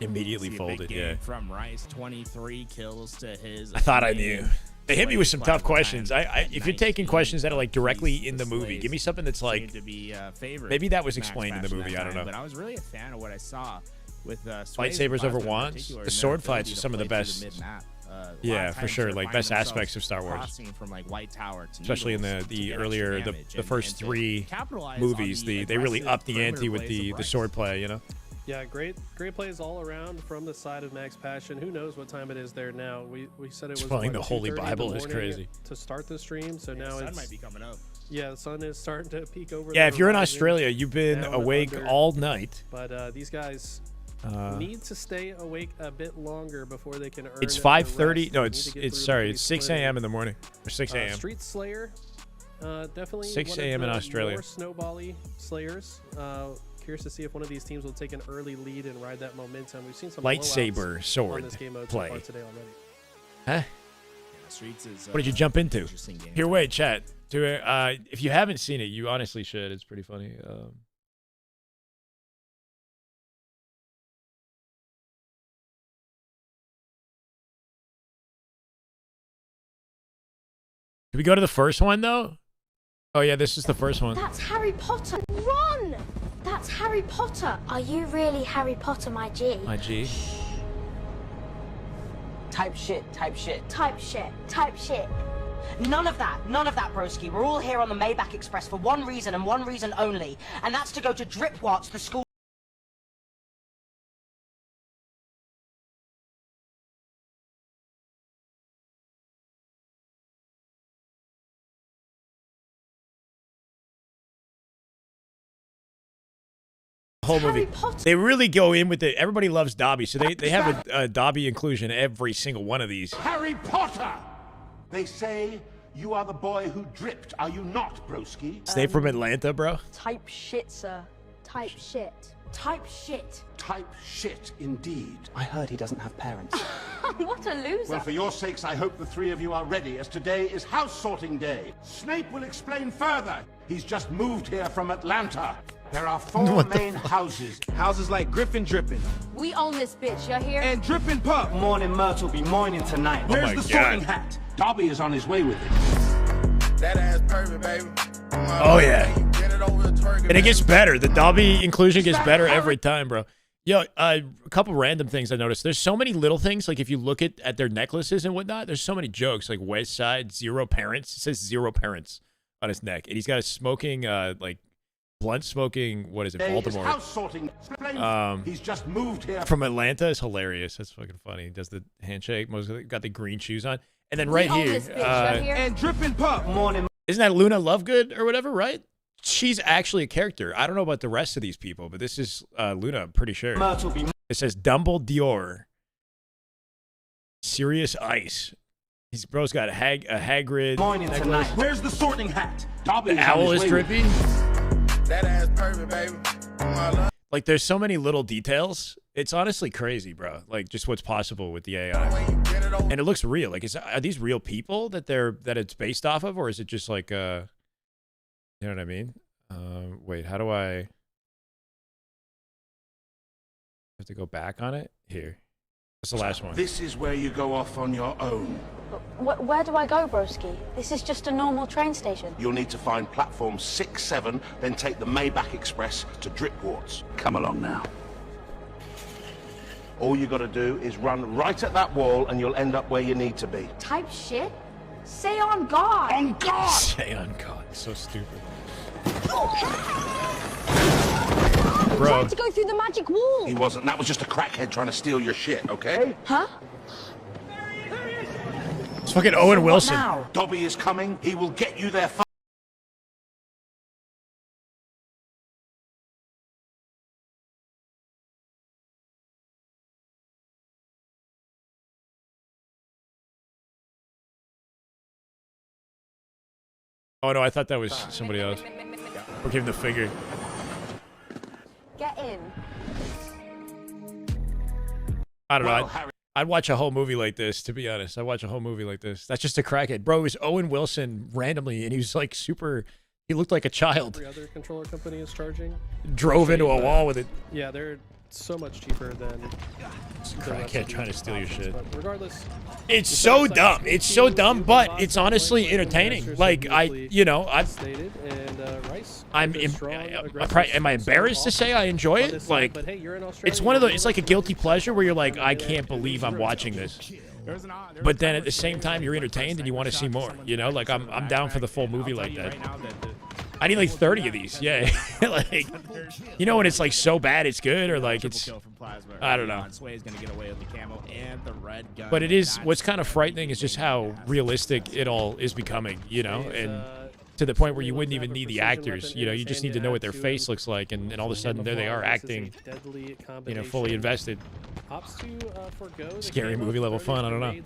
Immediately See a big folded, game yeah. From Rice, 23 kills to his. I thought I opinion. knew. They hit me with some tough Plasma questions. time, If you're taking 19 questions that are like directly piece in the movie, displays give me something that's like seemed to be, favored maybe that was Max explained in the Passion movie, that I don't time, know. But I was really a fan of what I saw with Sways lightsabers Plasma over in wands. particular, The and sword their fights ability are to some of the play through best. mid-map. A lot Yeah, of for times sure, they're like finding best aspects themselves of Star Wars. crossing from like White Tower to Especially in Needles the to get extra earlier damage the and first to 3 capitalize on movies. the They really aggressive upped the ante perimeter with plays the of Rice. sword play, you know. Yeah, great plays all around from the side of Max Passion. Who knows what time it is there now? We said it was Spelling what, the Holy 2:30 in the Bible is morning crazy. to start the stream. So now Sun it's might be coming up. yeah, the sun is starting to peek over. Yeah, the if you're in horizon, Australia, you've been down awake under. all night. But these guys need to stay awake a bit longer before they can earn. It's their 5:30. rest. No, They it's need to get through sorry, the it's 6 split. a.m. in the morning or 6 a.m. Street Slayer, definitely 6 one of a.m. in the Australia. More snowbally Slayers. Curious to see if one of these teams will take an early lead and ride that momentum. We've seen some Lightsaber blowouts on sword this game mode play. so far today already. Huh? Streets is, What did you jump into? interesting game. Here, wait, chat. If you haven't seen it, you honestly should. It's pretty funny. Did we go to the first one though? Oh yeah, this is the first one. That's Harry Potter. Run! That's Harry Potter. Are you really Harry Potter, my G? My G. Type shit, type shit. Type shit. Type shit. None of that, broski. We're all here on the Maybach Express for one reason and one reason only, and that's to go to Dripwarts, the school. Whole movie. Harry Potter. They really go in with it. Everybody loves Dobby, so they have a Dobby inclusion every single one of these. Harry Potter! They say you are the boy who dripped, are you not, broski? Stay from Atlanta, bro. Type shit, sir. Type shit. Type shit. Type shit, indeed. I heard he doesn't have parents. What a loser. Well, for your sakes, I hope the three of you are ready, as today is house sorting day. Snape will explain further. He's just moved here from Atlanta. There are 4 main houses. Houses like Griffin Drippin' We own this bitch, you hear? and Drippin' Pup. Morning Myrtle be morning tonight. Where's my the God. sorting hat? Dobby is on his way with it. That ass perfect, baby. Oh yeah. Get it over the twerking, And it gets better. The Dobby inclusion gets better every time, bro. Yo, a couple random things I noticed. There's so many little things. Like if you look at their necklaces and whatnot, there's so many jokes. Like West Side, 0 parents. It says 0 parents on his neck, and he's got a smoking, like blunt smoking. What is it, Today is Baltimore? house sorting. He's just moved here. From Atlanta is hilarious. That's fucking funny. He does the handshake. Got the green shoes on, and then right we own here, this bitch, you hear? And Drippin' Pup. Morning. isn't that Luna Lovegood or whatever? Right? She's actually a character. I don't know about the rest of these people, but this is Luna. I'm pretty sure. Myrtle be It says Dumbledore. Serious Ice. He's bro's got a Hagrid. morning necklace. tonight. Where's the sorting hat? Dobby The is on owl his is way with drippy. That ass perfect, baby. I love Like there's so many little details. It's honestly crazy, bro. Like just what's possible with the AI. when you get it over. And it looks real. Like are these real people that it's based off of, or is it just like you know what I mean? Wait, how do I have to go back on it? Here. What's the last one? This is where you go off on your own. Where do I go, broski? This is just a normal train station. You'll need to find platform 6-7, then take the Maybach Express to Dripwarts. Come along now. All you gotta do is run right at that wall and you'll end up where you need to be. Type shit? Say on guard! On guard! Say on God. So stupid. Bro. Tried to go through the magic wall! He wasn't. That was just a crackhead trying to steal your shit, okay? Huh? It's fucking Owen Wilson. Now, Dobby is coming. He will get you there. Oh no, I thought that was somebody else. We're giving the figure. Get in. I don't know. I'd watch a whole movie like this, to be honest. I'd watch a whole movie like this. That's just a crackhead. Bro, it was Owen Wilson randomly, and he was like super... He looked like a child. Every other controller company is charging. Drove into a wall with it. Yeah, they're so much cheaper than... Crackhead trying to steal your shit. But regardless... It's so dumb. It's so dumb, but it's honestly entertaining. Like, am I embarrassed to say I enjoy it? Like, it's one of the, it's like a guilty pleasure where you're like, I can't believe I'm watching this. But then at the same time, you're entertained and you want to see more, you know? Like, I'm down for the full movie like that. I need like 30 of these, yeah. Like, you know when it's like so bad it's good, or like it's, I don't know. But it is, what's kind of frightening is just how realistic it all is becoming, you know? And to the point where you wouldn't even need the actors, you know? You just need to know what their face looks like, and all of a sudden there they are acting, you know, fully invested. Scary movie level fun, I don't know.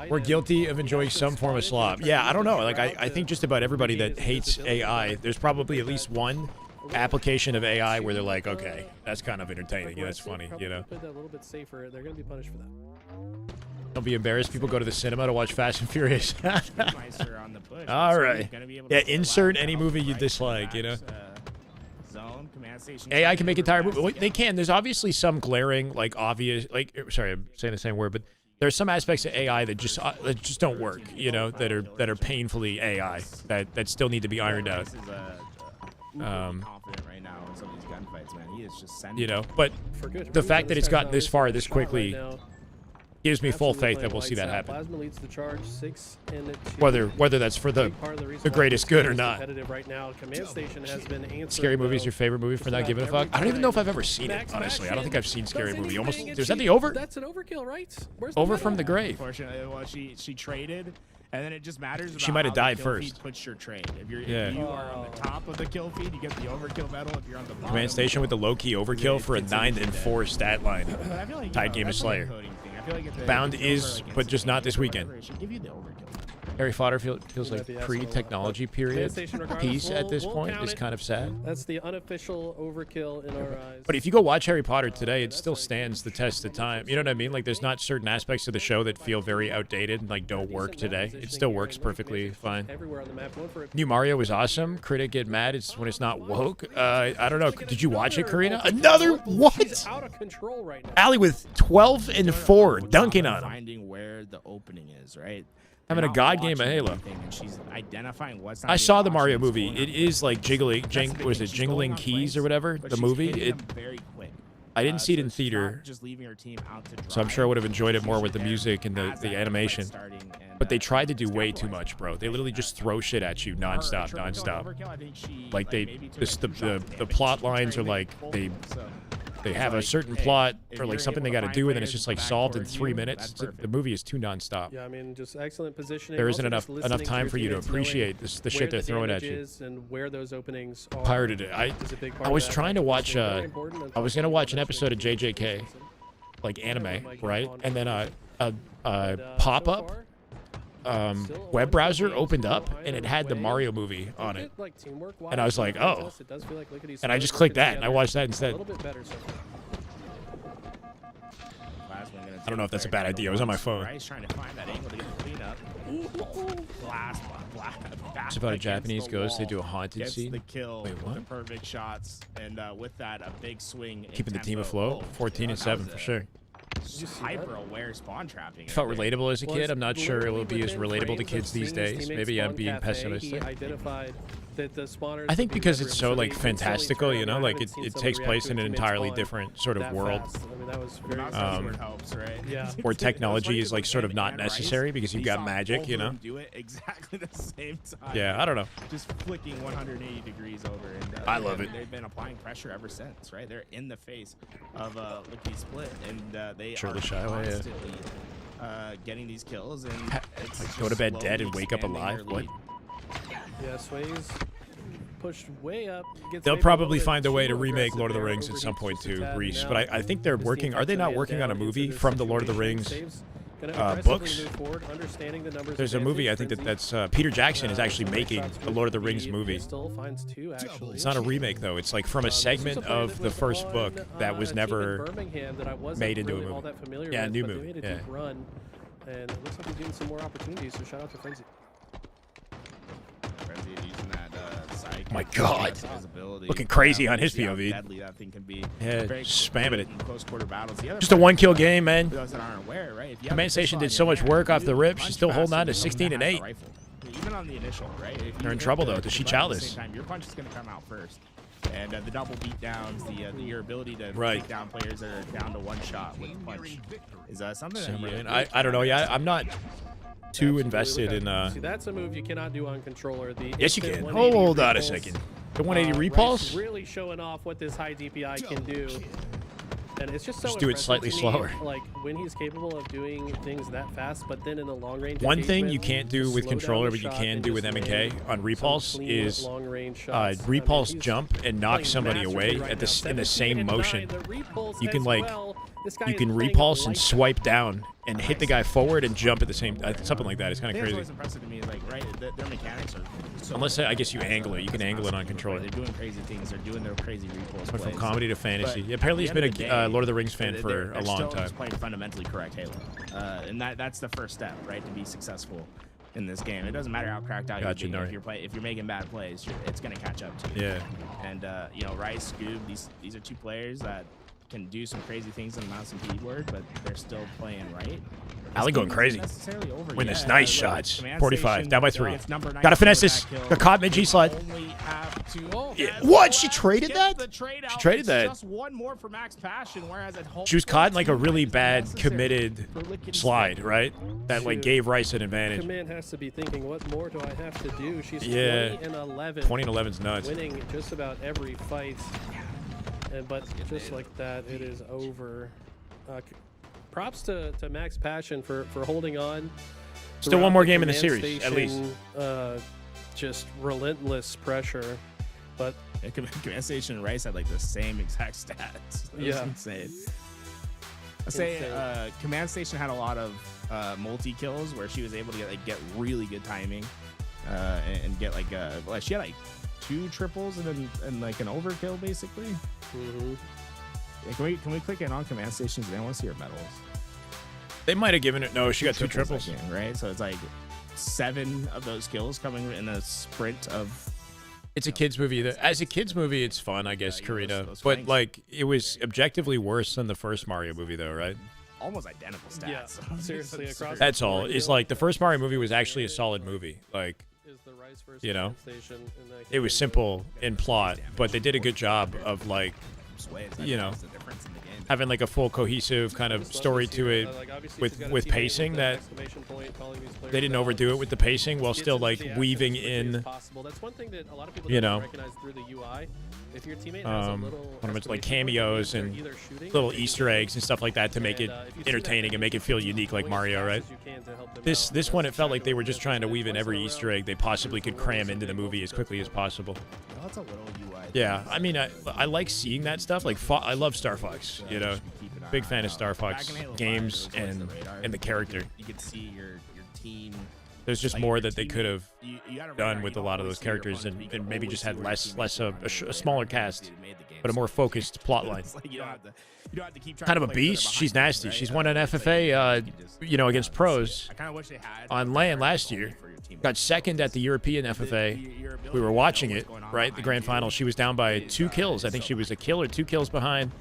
We're guilty of enjoying some form of slop. Yeah, I don't know. Like, I think just about everybody that hates AI, there's probably at least one application of AI where they're like, okay, that's kind of entertaining. Yeah, that's funny, you know? Don't be embarrassed. People go to the cinema to watch Fast and Furious. All right. Yeah, insert any movie you dislike, you know? AI can make entire movie. Well, they can. There's obviously some glaring, like, obvious, like, sorry, I'm saying the same word, but there's some aspects of AI that just don't work, you know, that are painfully AI, that still need to be ironed out. You know, but the fact that it's gotten this far this quickly gives me full faith that we'll see that happen. Whether that's for the greatest good or not. Scary Movie is your favorite movie for not giving a fuck? I don't even know if I've ever seen it, honestly. I don't think I've seen Scary Movie. Almost. Is that the over? That's an overkill, right? Over from the grave. Unfortunately, well, she traded. And then it just matters about she might have died how the kill first. feed puts your trade. If you are on the top of the kill feed, you get the overkill medal. If you're on the bottom, Command Station with the low-key overkill for a 9-4 stat line. Tied game of Slayer. Bound is, but just not this weekend. Harry Potter feels like pre-technology period. Peace at this point is kind of sad. That's the unofficial overkill in our eyes. But if you go watch Harry Potter today, it still stands the test of time. You know what I mean? Like, there's not certain aspects of the show that feel very outdated and like don't work today. It still works perfectly fine. New Mario was awesome. Critic get mad when it's not woke. I don't know. Did you watch it, Karina? Another what? Out of control right now. Allie with 12 and 4, dunking on him. Finding where the opening is, right? Having a god game of Halo. I saw the Mario movie. It is like Jingling Keys or whatever, the movie. I didn't see it in theater, so I'm sure I would have enjoyed it more with the music and the animation. But they tried to do way too much, bro. They literally just throw shit at you nonstop. Like the plot lines are like they have a certain plot for like something they got to do, and then it's just like solved in 3 minutes. The movie is too nonstop. Yeah, I mean, just excellent positioning. There isn't enough time for you to appreciate the shit they're throwing at you. And where those openings are. Pirated it. I was trying to watch. I was gonna watch an episode of JJK, like anime, right? And then a pop-up web browser opened up, and it had the Mario movie on it. And I was like, oh. And I just clicked that, and I watched that instead. I don't know if that's a bad idea. It was on my phone. It's about a Japanese ghost. They do a haunted scene. Wait, what? The perfect shots, and with that, a big swing. Keeping the team afloat. 14 and 7 for sure. Hyper-aware spawn trapping. Felt relatable as a kid. I'm not sure it will be as relatable to kids these days. Maybe I'm being pessimistic. Identified that the spawners. I think would be because red it's rooms, so so like they instantly fantastical, turn you on. know, I like haven't it seen it somebody takes react place to in a an teammate entirely spawn different sort of that world. fast. I mean, that was very Not impressive. where it helps, right? Yeah. Where technology It's is funny like because sort of him not and Rice, necessary because you've we got saw magic, both you of know. them do it exactly the same time. Yeah, I don't know. Just flicking 180 degrees over. And, I love it. They've been applying pressure ever since, right? They're in the face of lickety split, and they Sure, are the Shyway, yeah. constantly getting these kills. And it's Like, just go to bed dead slowly and wake up expanding alive? their What? lead. Yeah, Sway's pushed way up. Gets They'll maybe a probably little find bit a way to too remake aggressive Lord of the there, Rings at some overheats point just a too, tad, Reese. and But now I think they're his working. team Are they not gets working on a down into movie this from the Lord of the situation. Rings Saves, gonna aggressively books? move forward, understanding the numbers There's a movie. I think advantage, that's Peter Jackson is actually some making shots a with Lord of the Rings speed. movie. He still finds two, actually. It's not a remake though. It's like from a This was segment a player of that the was first on, book that was a team in never Birmingham that I wasn't made into a really all movie. that familiar Yeah, with, new but movie, They made a yeah. deep run, and it looks like he's getting some more opportunities. So shout out to Frenzy. Frenzy using that psych. My God. Visibility. Looking crazy on We'll his see how POV. deadly that thing can be. Yeah, Very spamming it. in close quarter battles. The other Just a part one-kill is, game, man. for those that aren't aware, right? If you have Command a Station pistol did on so your much hand, work off you the rip. punch She's still holding on to faster than 16 and the 8. rifle. Even on the initial, right? If They're in hit trouble, the- though. Does she the button at the chalice? same time, your punch is going to come out first. And the double beat downs, your ability to Right. take down players that are down to one shot with the punch is something that Man, you I don't know. Yeah, I'm not too Absolutely. invested Look in. at- See, that's a move you cannot do on controller. The Yes, you instant can. 180 Hold on a repulse. second. The 180 Rice repulse. really showing off what this high DPI can do. And it's just so Just do it impressive slightly to me, slower. Like when he's capable of doing things that fast, but then in the long range. One thing you engagement, can't do just with slow down controller, the but you shot can and do with just M&K land on some repulse clean is long-range shots. repulse I mean, he's jump and knock playing somebody masterfully away right at the now. in the 17 same and motion. 9, the repulse You can as like well. This guy you is can playing repulse and like that. swipe down and hit the guy forward and jump at the same something like that. It's kind of What's crazy. always impressive to me is like, right, their mechanics are so Unless I guess you angle it. You can angle it on controller. They're doing crazy things. They're doing their crazy repulse Went from plays. comedy to fantasy. But Yeah, apparently he's at the been end of a the day, Lord of the Rings fan for they're a long still time. just playing fundamentally correct Halo, and that's the first step, right, to be successful in this game. It doesn't matter how cracked out Gotcha, you Nari. if you're making bad plays, it's gonna catch up to you. Yeah. And Rice, Scoob, these are two players that can do some crazy things on the mouse and keyboard, but they're still playing right. Ali going crazy. Necessarily over Win yet. this nice Look, shots. Command 45, Station, down by 3. it's number 19 Gotta finesse with this. that kill. Got caught mid G slide. Only have to- oh, Yeah. that's What? She what? traded Gets that? the trade She out. traded It's that. Just one more for Max Passion, whereas at home She was caught in like a 14 really is bad necessary committed for Lickety slide, Split. right? That like Shoot. gave Rice an advantage. Command has to be thinking, what more do I have to do? She's Yeah. 20 and 11. 20 and 11's nuts. Winning just about every fight. But just like that, it is over. Props to Max Passion for holding on. Still one throughout more game in the command series, at least. station, just relentless pressure. But Yeah, Command Station and Rice had like the same exact stats. It was Yeah. insane. I say Insane. Command Station had a lot of multi kills where she was able to get really good timing and get like she had like 2 triples and like an overkill basically. Yeah, can we click in on Command Stations? I want to see her medals. They might have given it. No, she got 2 I triples. think, right? So it's like 7 of those kills coming in a sprint of. It's a kids movie. As a kids movie, it's fun, I guess, Karina. those But flanks. like, it was objectively worse than the first Mario movie, though, right? Almost identical stats. Yeah, seriously, It's across absurd. That's all. It's like the first Mario movie was actually a solid movie. Like, is the Rice versus you know, Command Station in that it was game. simple in plot, but they did a good job of like, Sway, you know, that's the difference in the game. having like a full cohesive kind of story to it with pacing that they didn't overdo it with the pacing while still like weaving in, That's one thing that a lot of people you don't know, recognize through the UI. If your teammate has a little what I meant, like exclamation point, cameos they're and either shooting little or Easter eggs and stuff like that to make it if you see entertaining that, and make it feel unique like go as Mario, fast right? as you can to help them This out. one, it That's felt like they were exactly just what trying to it is. weave in Once every in a Easter row, egg they possibly could there's cram some into the big movie goals as quickly as that's what possible. That's a little UI. Yeah, I mean, I like seeing that stuff. Like, I love Star Fox, you know, big fan of Star Fox games and the character. You could see your team. There's just like, more your that they team- could have you gotta done remember, with you a lot of always those see your characters opponents, but you and can maybe always just see had where your less teammates are a smaller and cast, they made the game but a more so focused plot line. It's like you don't have to keep trying Kind to of a play further beast. She's behind, nasty. right? She's won an It's like FFA, you can just- you know, against pros I kind of wish they had on LAN last year. Got second at the European FFA. We were watching it, right? The grand final. She was down by 2 kills. I think she was a kill or 2 kills behind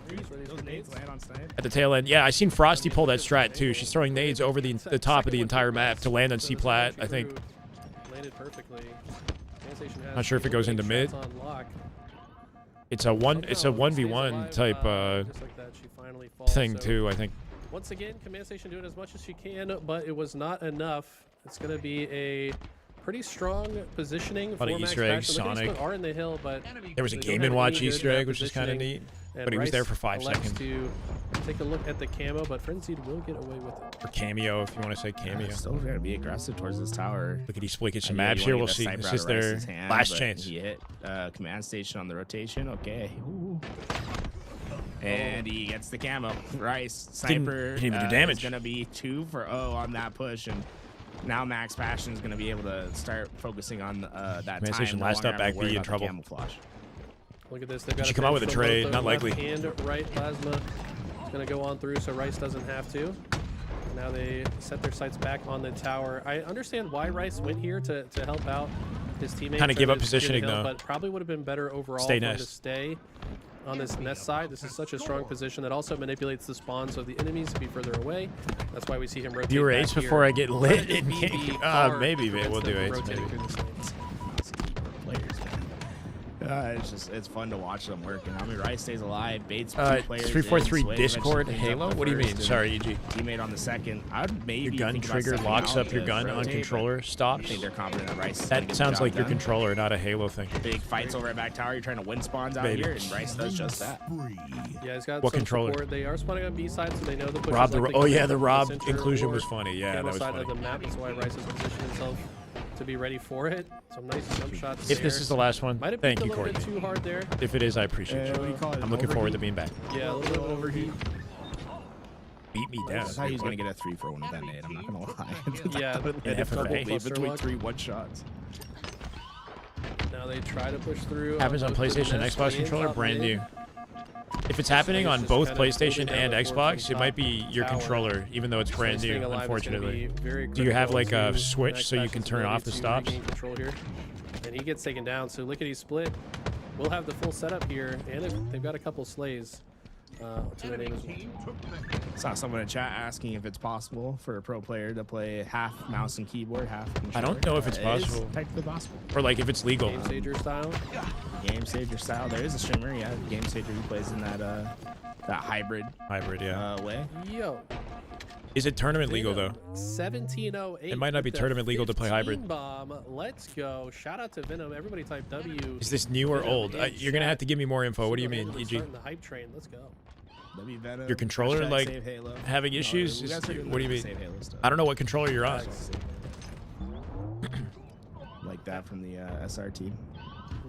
Those nades land on Snipe. at the tail end. Yeah, I seen Frosty pull that strat too. She's throwing nades over the top of the entire map to land on C plat. I think. Landed perfectly. Not sure if it goes into mid. It's a 1v1 type just like that, she finally falls, thing so too, I think. once again, Command Station doing as much as she can, but it was not enough. It's going to be a pretty strong positioning for Max Easter eggs, Passion. Sonic. Are in the hill, but There was a they Game don't & have Watch any good Easter egg, which is kind of positioning. neat. And But he was there Rice for 5 elects seconds. to take a look at the camo, but Frenzied will get away with it. Or cameo, if you want to say cameo. Still going to be aggressive towards this tower. Look at these split some Yeah, maps you here. wanna We'll get see. the This sniper is out of their Rice's hand, last but chance. He hit Command Station on the rotation. Okay. Ooh. And he gets the camo. Rice sniper didn't even do damage. is going to be 2 for 0 on that push, and now Max Passion is going to be able to start focusing on that Command time. Station no last longer up, back having to worry B in about the trouble. Camouflage. Look at this. They've got She a come out with a finish from trade, both not their likely. left and right plasma. It's going to go on through, so Rice doesn't have to. Now they set their sights back on the tower. I understand why Rice went here to help out his teammates. Kinda give or up to secure positioning, the hill, though. But probably would have been better overall Stay for him to nest. stay on this nest side. This is such a strong position that also manipulates the spawns of the enemies to be further away. That's why we see him rotate Viewer back ace here. before I get lit But in the game. bar Maybe, man. prevents We'll them do from ace. rotating Maybe. through the lanes. It's fun to watch them work. And I mean, Rice stays alive. Bates 2 players. 343 in, Sway Discord eventually cleans up Halo. the What do you mean? first, and Sorry, EG. Teammate on the second. I'd maybe Your gun think about trigger stepping locks out up your to gun on rotate, controller but I stops. think they're confident that Rice is gonna That get sounds the like job your done. controller, not a Halo thing. Big fights over at back tower. You're trying to win spawns out Baby. here, and Rice does just that. Yeah, he's got What some controller? support. They are spawning on B side, so they know the push Rob is the likely oh coming yeah, the from Rob center inclusion or was funny. Yeah, that camo was side funny. of the map. That's why Rice has positioned himself to be ready for it. Some nice jump shots. If this is the last one, Might have thank peaked you, a little Courtney. bit too hard there. If it is, I appreciate What do you. you call it? I'm looking forward to being back. Yeah, a little bit of overheat. Beat me down. I thought he was gonna get a 3 for 1 with that nade. I'm not gonna lie. Yeah, That would an have FFA. double Cluster between lock. 3 1-shots. Now they try to push through. Happens on both the PlayStation and nest Xbox and controller, top brand mid. new. If it's happening on just both kind of PlayStation holding and down the fort Xbox, from it might be top your tower. controller, even though it's brand Staying new, alive is gonna unfortunately. be very Do you have critical like a to switch Max so you can Passion's turn off ability the to stops? regain control here. And he gets taken down, so Lickety Split will have the full setup here, and they've got a couple slays to their name as well. Saw someone in chat asking if it's possible for a pro player to play half mouse and keyboard, half controller. I don't know if it's It is possible. technically possible. Or like if it's legal. Game Sager style. Game Sager style. There is a streamer, yeah, Game Sager who plays in that hybrid Hybrid, yeah. way. Yo. Is it tournament legal though? 1708. It might not be with the tournament legal to play hybrid. 15 bomb. Let's go. Shout out to Venom. Everybody type W. Is this new or Venom old? in You're gonna have to give me more info. What do you mean, Starting EG? the hype train. Let's go. Venom, Your controller hashtag like save Halo. having No, issues? we Is- gotta start doing what do you the mean? save Halo stuff. I don't know what controller you're on. Like that from the SR team.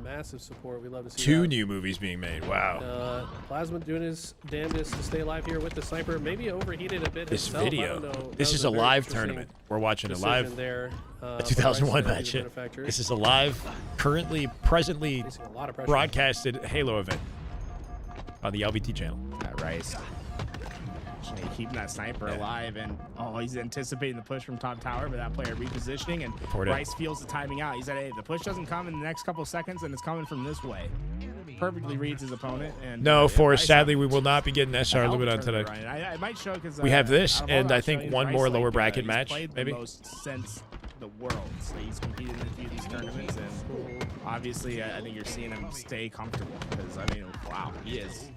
Massive support. We love to see Two that. new movies being made. Wow. Plasma doing his damnedest to stay alive here with the sniper. Maybe overheated a bit This himself. I video. don't know. That This was is a very live interesting tournament. We're watching a decision live there. a 2001 Rice match. the benefactor. This is a live, presently Facing a lot of pressure. broadcasted Halo event on the LBT channel. Rice. Keeping that sniper alive, and he's anticipating the push from top tower, but that player repositioning, and Rice feels the timing out. He said, hey, the push doesn't come in the next couple seconds, and it's coming from this way. Perfectly reads his opponent. And No, Forrest, Rice sadly, we will not be getting SR I'll limit on return today. to Ryan. I might show because We have this, out of all and that I think showing, one Rice, more like, lower bracket he's match, played maybe. the most since the Worlds. He's competed in a few of these tournaments, and obviously, I think you're seeing him stay comfortable because I mean, wow, he has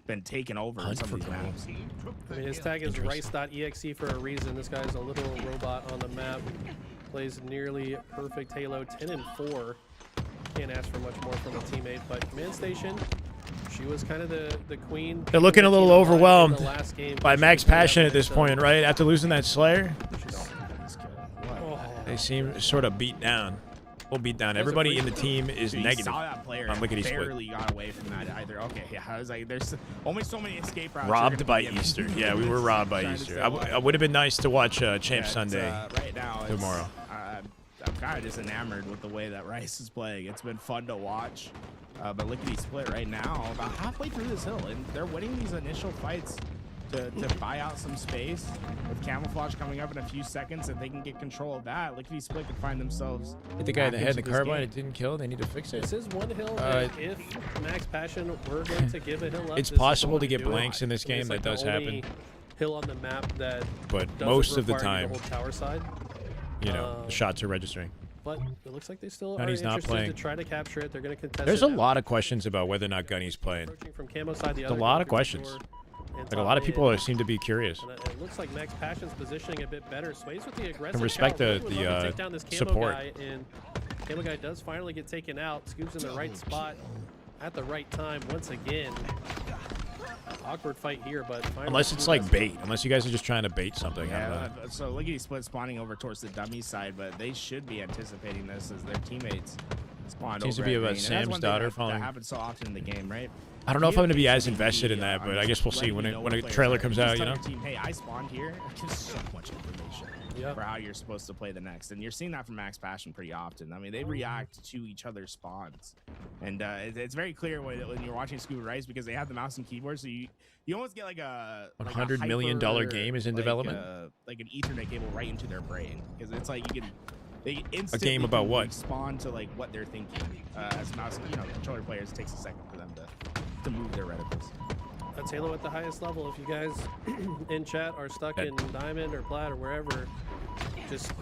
been taken over in some of these maps. I mean, his tag is rice.exe for a reason. This guy's a little robot on the map. Plays nearly perfect Halo, 10 and 4. Can't ask for much more from a teammate, but Command Station, she was kind of the queen. They're looking a little in the overwhelmed last game, by but Max she was Passion doing at this that point, right? After losing that Slayer, Oh. they seem sort of beat down. Well, beat down. Everybody in the team is Dude, negative You saw that player on Lickety Split. barely got away from that either. Okay, yeah, I was like, there's only so many escape routes. Robbed by Easter. Yeah, we were robbed by Easter. I would have been nice to watch Champ Sunday right now, tomorrow. I'm kind of just enamored with the way that Rice is playing. It's been fun to watch. But Lickety Split right now, about halfway through this hill, and they're winning these initial fights to buy out some space. With camouflage coming up in a few seconds, if they can get control of that, Lickety Split could find themselves. Hit the guy in the back head in the into this carbine. game. It didn't kill. They need to fix it. This is one hill that if Max Passion were going to give a hill up, It's this is possible the to one get do it. blanks in this It's game. like That does the happen. only hill on the map that But doesn't most of the require you time, to hold tower side. you know, the shots are registering. but it looks like they still Gunny's are not interested playing. to try to capture it. They're going to contest There's it a now. lot of questions about whether or not Gunny's playing. Approaching from camo side, the There's other a lot going of through the questions. door and Like a top lot of mid. people seem to be curious. And it looks like Max Passion's positioning a bit better. Sways with the aggressive. respect cow. the- Really would the, love to take down this camo support. guy, and camo guy does finally get taken out. Scoop's in the right spot at the right time once again. Awkward fight here, but finally Unless it's Scoop like has bait. Unless you guys are just trying to bait something. I don't know. Yeah, so Lickety Split spawning over towards the dummy side, but they should be anticipating this as their teammates spawned Seems to over be at about green. And that's Sam's one thing daughter that following. happens so often in the game, right? I don't know if I'm going to be as You have invested in ACD that, but I on guess we'll see letting when you it know when what a players trailer are. comes Just out, you tell know. your team, hey, I spawned here. Just so much information for how you're supposed to play the next, and you're seeing that from Max Passion pretty often. I mean, they react to each other's spawns, and it's very clear when you're watching Scuba Rice because they have the mouse and keyboard, so you almost get like a $100 million game is in development. like an Ethernet cable right into their brain because it's like you can. They instantly game about can what? respond to like what they're thinking. As mouse, controller players, it takes a second for them to move their reticles. That's Halo at the highest level. If you guys in chat are stuck in Diamond or Plat or wherever, just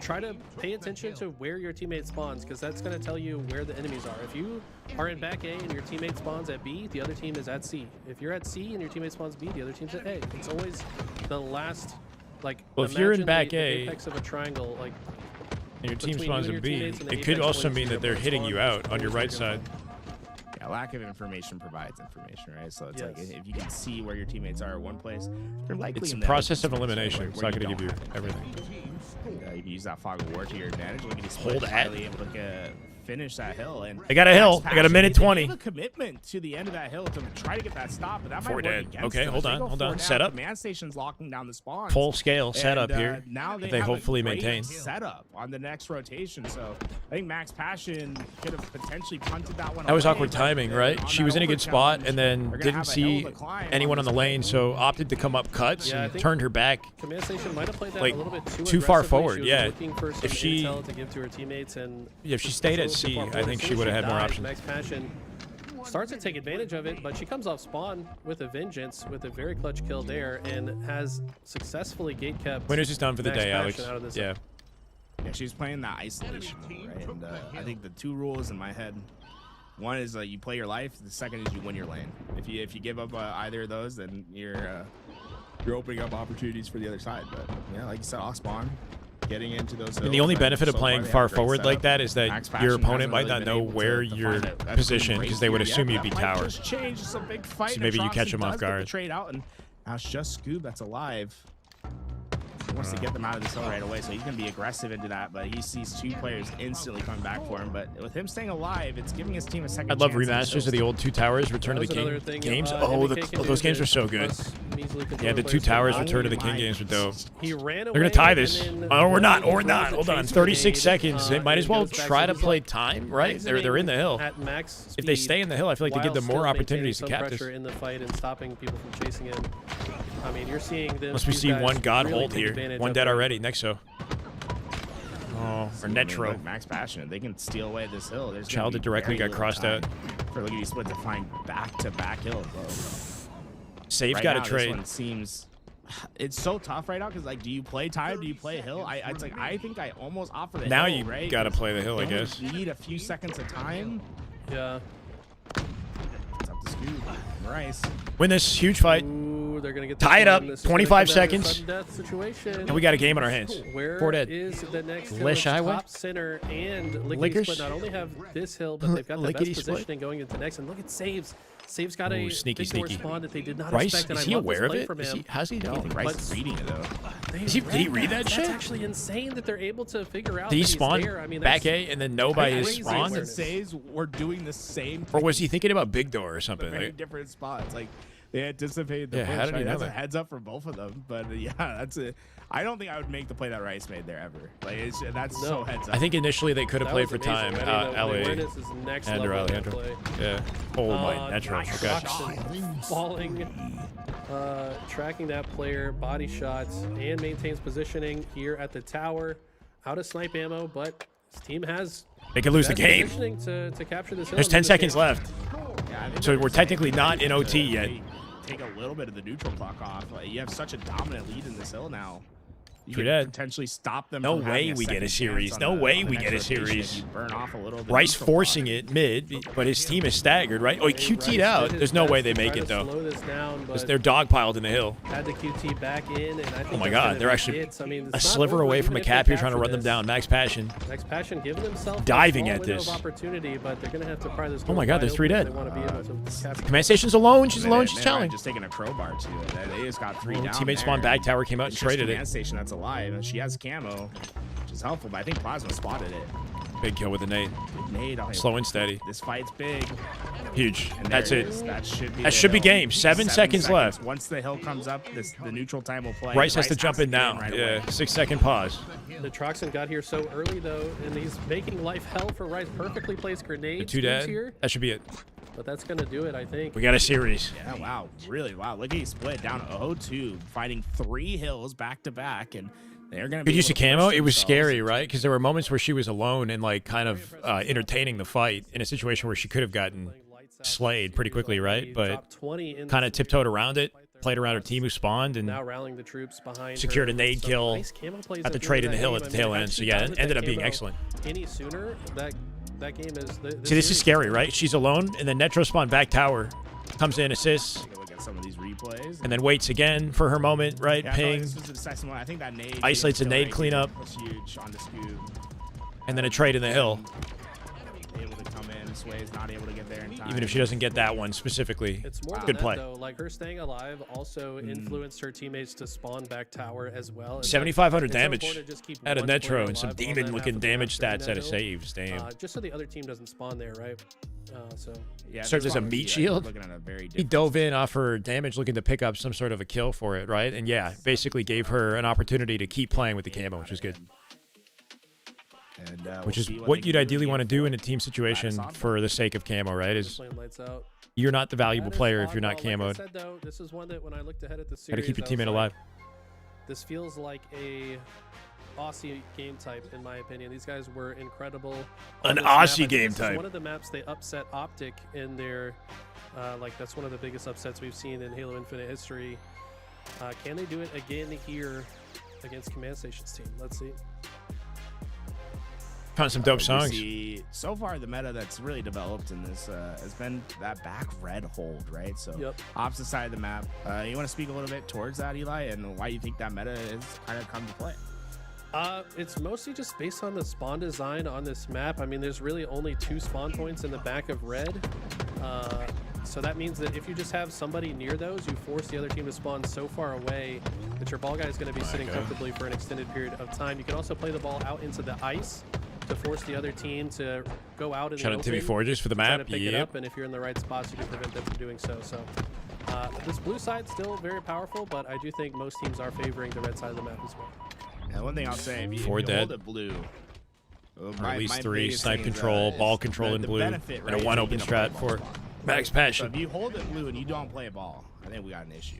try to pay attention to where your teammate spawns, because that's going to tell you where the enemies are. If you are in back A and your teammate spawns at B, the other team is at C. If you're at C and your teammate spawns B, the other team's at A. It's always the last, like, Well, if you're in imagine back the A apex of a triangle, like, and your team between spawns you in and your B, teammates and the it could apex also points mean to that they're your hitting you spawn, out on your right always gonna side. Yeah, lack of information provides information, right? So it's like Yes. if you can see where your teammates are at one place, you're likely It's a in the process of other elimination. where It's not going to you give you don't have it. everything. And, you can use that fog of war to your advantage. Look at his Hold at. finally able to finish that hill. And They got a hill. Max They got a Passion, minute they 20. gave a commitment to the end of that hill to try to get that stop, but that might Four work dead. against Okay, them. hold If they on, go hold four on. down, Set up. Command station's locking down the spawn. Full scale setup And, here. Now They have a hopefully great maintain. setup on the next rotation. So I think Max Passion could have potentially punted that one. That was away, awkward but timing, on right? that She was in a good spot overchallenge, and then they're gonna didn't have a hell see of a climb anyone on the this lane, play. so opted to come up cuts Yeah, I and think turned her back. Command Station might have played that Like, a little bit too far aggressively. forward, She was yeah. looking for some If she- intel to give to her teammates, and If she stayed at C, I think she would have had more options. Max Passion starts to take advantage of it, but she comes off spawn with a vengeance, with a very clutch kill there, and has successfly gate kept. Winners is done for the Max day, Passion Alex. out of this. Yeah. Yeah, she's playing that isolation, right? And I think the two rules in my head, one is you play your life. The second is you win your lane. If you give up either of those, then you're opening up opportunities for the other side. But yeah, like you said, off spawn, getting into those. And the only benefit of so playing they have far a great forward like setup. that is that Max your Passion opponent hasn't might really not been know able where to you're find a positioned good because break they would here assume yet, you'd be but that might tower. just change. It's a big fight. So and maybe you Atrocity catch 'em off does get the guard. Trade out, and now it's just Scoob that's alive. He wants to get them out of this hill right away, so he's going to be aggressive into that, but he sees two players instantly coming back for him. But with him staying alive, it's giving his team a second I'd love chance in remasters this of the hill. old Two Towers, Return That of the was King another thing, games. MK can do Those games to are so good. us measly Yeah, controller the Two players Towers, can Return of the do. King games were dope. He ran away. They're gonna tie and this. then Oh, we're not. went We're for not. the Hold on. chase 36 grenade, seconds. They might as and well goes back try to the play zone. time, right? They're in the hill. At max If they speed, stay in the hill, I feel like they give while them more still opportunities to maintaining cap some this. pressure in the fight and stopping people from chasing in. I mean, you're seeing them. Unless we these see guys one God really hold take here. advantage One of dead their- already. Next show. Oh, or I mean, Netro. look, Max Passion, they can steal away this hill. There's gonna Child be that directly very got little crossed time out. for Lickety Split to find back-to-back hills. Save's Right got to now, trade. This one seems it's so tough right now because like, do you play time? Do you play hill? It's like I think I almost offer the Now hill, you right? got to play the hill, I You only guess. need a few seconds of time. Yeah. It's up to Scoop. Rice. Win this huge fight. Ooh, they're gonna get Tie this it up. one. This is gonna 25 come down to a seconds. sudden death situation. And we got a game on our hands. Where 4 dead. is the next hill? Les It's Shyway? top center and Lickety Lickers? Split not only have this hill, but they've got the Lickety best Split? positioning going into next. And look at Saves. Saves got a Ooh, sneaky, big door sneaky. spawn that they did not Rice, expect. And is I he love this aware of play it? from Is him. he, how's he I know? think Rice But- is reading it though. They Did he read read that That's shit? actually insane that they're able to figure out Did he that he's spawn there. I mean, back that's A and then know by his crazy spawn? awareness. And Saves were doing the same Or thing, was he thinking about Big Door or something? very Like, different spots. Like they anticipated the Yeah, how push, did he right? know That's a that? heads up for both of them. But yeah, that's it. I don't think I would make the play that Rice made there ever. Like that's so No. heads up. I think initially they could have That played was for time. amazing. I mean, the LA awareness is next and level in that Alejandro. play. Yeah. Oh my, Netro. Nice Forgot. Roxon falling, tracking that player, body shots, and maintains positioning here at the tower. Out of snipe ammo, but his team has They could lose the best game. positioning to capture this hill There's and 10 win this seconds game. left. Yeah, I think So they're we're technically saying not in to OT yet. Take a little bit of the neutral clock off. Like, you have such a dominant lead in this hill now. You True could that. potentially stop them. No from having way we get a second series. chance No on the- way on the we next get a rotation if series. you burn off a little of the Rice neutral forcing block. it mid, but his team is staggered, right? Oh, he QT'd Rice out. did his There's no way best they to make try it, to though. slow this down, Because but they're dogpiled in the hill. had the QT back in, and I think Oh my that's God, gonna they're be actually it. So, I mean, a it's not sliver over away even from a if they cap here trying to capture run them this. down. Max Passion. Max Passion giving themselves a Diving small at window this. of opportunity, but they're going to have to pry this Oh my God, wide there's 3 open if dead. They want to be able to capture. Command Station's alone. She's alone. Man, She's man, challenging. Just taking a crowbar to it. They just got 3 Well, down. teammate there. spawned back tower, came out and It's just traded Command it. Station that's alive, and she has camo, which is helpful. But I think Plasma spotted it. Big kill with a nade. Nade. Slow and steady. This fight's big. Huge. And That's there it. is. That should be. That the should be hill. game. 7 seconds left. Once the hill comes up, the neutral time will play. Rice has to jump in get now. right Yeah, away. 6-second pause. The Troxon got here so early, though, and he's making life hell for Rice. Perfectly placed The grenades 2 dead. here, That should be it. but that's going to do it, I think. We got a series. Yeah, wow. Really, wow. Look at he split down 0-2, fighting 3 hills back to back, and they're going to be Good use of able to camo. push It was themselves. scary, right? Because there were moments where she was alone and like kind of entertaining the fight in a situation where she could have gotten slayed pretty quickly, right? But Dropped 20 in kind of this tiptoed around it, played around her team who spawned, and now rallying the troops behind secured her. a nade Some kill nice camo plays at the at trade in the end hill of at that the game. tail I mean, end. if So she yeah, doesn't it ended get up being camo excellent. Any sooner, that game is. See, this is scary, right? She's alone, and then Netro spawn back tower, comes in, assists, Take a look at some of these replays. and then waits again for her moment, right? Yeah, I felt like Ping, this was a decisive one. I think that nade Isolates a kill nade right cleanup. here was huge on the scoop. and then a trade in the hill. Able to come in, Sway's not able to get there in time. Even if she doesn't get that one specifically, It's more than good that, play. though. Like her staying alive also influenced her teammates to spawn back tower as well. And 7,500 it's so damage important to just keep at a one player Netro and some alive on that demon-looking half of the damage map during stats that at a hill, saves. Damn. just so the other team doesn't spawn there, right? So Yeah, Served this as a one was meat key. shield. Looking at a very He different dove in off her damage looking to pick up some sort of a kill for it, right? And yeah, basically gave her an opportunity to keep playing with the camo, which is good. And, Which we'll is see what they you'd can ideally want to do in a for team situation Lattice for the sake of camo, right? Is playing lights out. you're not the valuable That is player if you're not oddball. Like I camoed. said, though, this is one that when I looked ahead at the series, Got to keep your I was teammate like, alive. This feels like a Aussie game type, in my opinion. These guys were incredible. on An this map. I Aussie think game this is type. One of the maps they upset Optic in their, like that's one of the biggest upsets we've seen in Halo Infinite history. Can they do it again here against Command Station's team? Let's see. Found some dope We songs. see, so far, the meta that's really developed in this has been that back red hold, right? So, Yep. opposite side of the map. You want to speak a little bit towards that, Eli, and why you think that meta has kind of come to play? It's mostly just based on the spawn design on this map. I mean, there's really only 2 spawn points in the back of red. So that means that if you just have somebody near those, you force the other team to spawn so far away that your ball guy is going to be sitting comfortably for an extended period of time. You can also play the ball out into the ice to force the other team to go out in Shout the out Timmy open, Forges for the try map. to pick it Yep. up, and if you're in the right spots, you can prevent them from doing so. So this blue side's still very powerful, but I do think most teams are favoring the red side of the map as well. And one thing I'll say, if you, Four if you hold dead. it blue, Or at least 3 biggest snipe thing is, control, ball is control in the blue, benefit, and right, a is 1 you open get a play strat ball for spot. Max So Passion. if you hold it blue and you don't play a ball, I think we got an issue.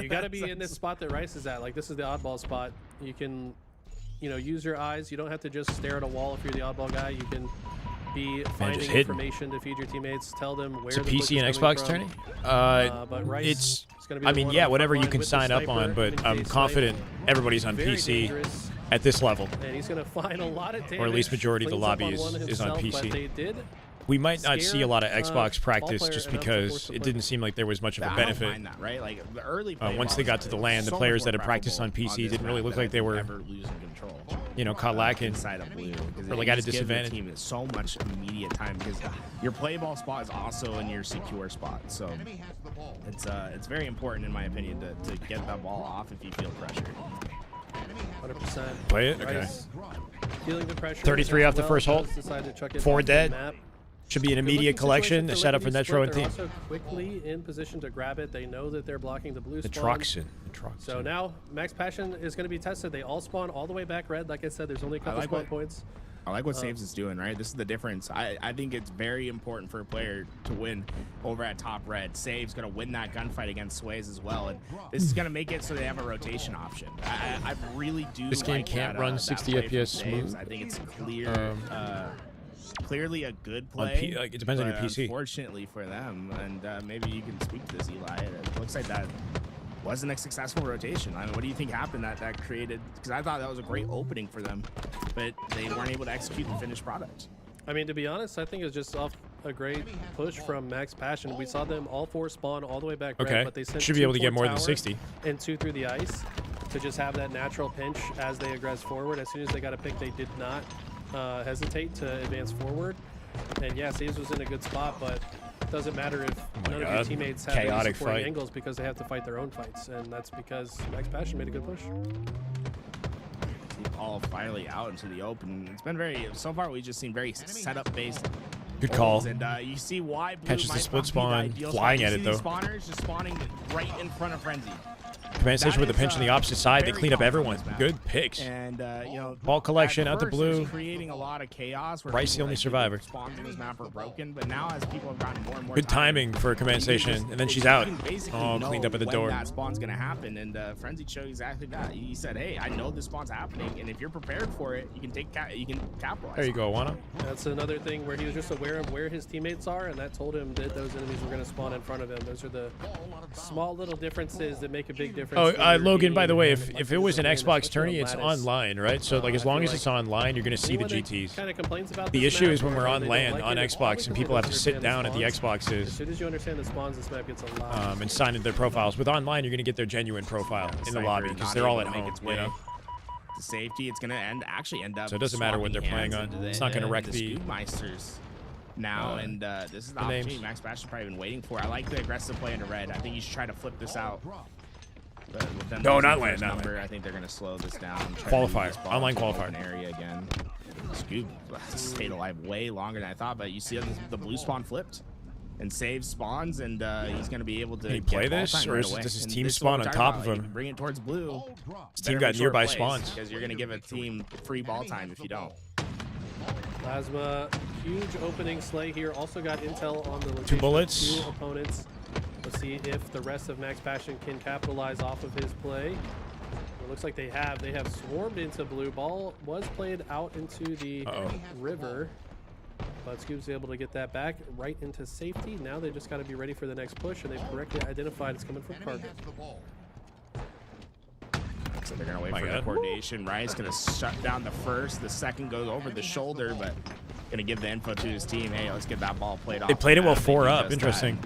You got to be in this spot that Rice is at. Like, this is the oddball spot. You can, use your eyes. You don't have to just stare at a wall if you're the oddball guy. You can be finding just hidden. information to feed your teammates. Tell them where It's a the push PC and is coming Xbox from. tourney? But Rice It's, is gonna be I the mean, one yeah, on whatever front you line can with the sign up on, sniper. but I mean, I'm they confident snipe. everybody's on Very PC dangerous. at this level. And he's going to find a lot of damage. Or at least majority of the Cleans up lobby on is one on himself, PC. But they did We might not see a lot of scare, Xbox practice ball player just enough to force because the it play. didn't seem like there was much of a I don't benefit. mind that, right? Like the early play Once they balls got to the land, the so players much that more had practiced on preferable PC this didn't really map look than like they were, ever losing control. caught lacking. Inside of blue, because Or it like at a just gives the disadvantage. team so much immediate time because your play ball spot is also in your secure spot. So it's very important in my opinion to get that ball off if you feel pressure. 100%. Play it? Okay. Rice feeling the pressure. 33 as off the well, first hole. does decide to chuck it 4 back to the dead. map. Should be an Good immediate looking collection. situation The for setup for Liquidity Netro and Split. team. They're also quickly in position to grab it. They know that they're blocking the blue The spawn. Troxon. So now Max Passion is going to be tested. They all spawn all the way back red. Like I said, there's only a couple like spawn what- points. I like what Saves is doing, right? This is the difference. I think it's very important for a player to win over at top red. Save's going to win that gunfight against Sways as well. And this is going to make it so they have a rotation option. I really do This game like can't that, run that 60 play from FPS Saves. smooth. I think it's clear, clearly a good On play. it depends on your but PC. Unfortunately for them, and maybe you can speak to this, Eli. It looks like wasn't a successful rotation. I mean, what do you think happened that created? Because I thought that was a great opening for them, but they weren't able to execute the finished product. I mean, to be honest, I think it was just off a great push from Max Passion. We saw them all 4 spawn all the way back red, but they sent should be able to get more than 60. And 2 through the ice to just have that natural pinch as they aggress forward. As soon as they got a pick, they did not hesitate to advance forward. And yeah, Saves was in a good spot, but it doesn't matter if none of your teammates have any supporting angles because they have to fight their own fights, and that's because Max Passion made a good push. All finally out into the open. It's been very, so far we've just seen very setup based. Good call. And you see why Blue catches the might split not spawn, be the ideal flying spot. at it though. Spawners just spawning right in front of Frenzy. Command station with a pinch on the opposite side. They clean up everyone. Good picks. And you know, ball collection out to blue. Creating a lot of chaos. Rice the only survivor. Spawns in this map are broken, but now as people have gotten more and more good timing for a command station, and then she's out. Oh, cleaned up at the door. That spawn's gonna happen, and Frenzy showed exactly that. He said, "Hey, I know this spawn's happening, and if you're prepared for it, you can capitalize." There you go, Wana. That's another thing where he was just aware of where his teammates are, and that told him that those enemies were going to spawn in front of him. Those are the small little differences that make a big difference. Oh, Logan, by the way, if it was an Xbox tourney, it's online, right? So like as long as it's online, you're going to see the GTs. Kind of complains about the issue is when we're on LAN on Xbox and people have to sit down at the Xboxes. As soon as you understand the spawns, this map gets a lot. And sign in their profiles. With online, you're going to get their genuine profile in the lobby because they're all at home, you know? Safety, it's going to actually end up. So it doesn't matter what they're playing on. It's not going to wreck the Scootmeisters now, and this is the opportunity Max Bastion's probably been waiting for. I like the aggressive play into red. I think you should try to flip this out. No, not land. Not I think they're going to slow this down. Qualifier. Online qualifier. Area again. Scoop stayed alive way longer than I thought, but you see the blue spawn flipped and saves spawns, and he's going to be able to. Can he play this, or does his team spawn on top of him? Bring it towards blue. His team got nearby spawns. Because you're going to give a team free ball time if you don't. Plasma, huge opening slay here. Also got intel on the location. 2 bullets. 2 opponents. Let's see if the rest of Max Passion can capitalize off of his play. It looks like they have. They have swarmed into blue. Ball was played out into the river, but Scoop's able to get that back right into safety. Now they just got to be ready for the next push, and they've correctly identified it's coming from Cargo. So they're going to wait for the coordination. Rice going to shut down the first. The second goes over the shoulder, but going to give the info to his team. Hey, let's get that ball played off. They played it well 4 up. Interesting.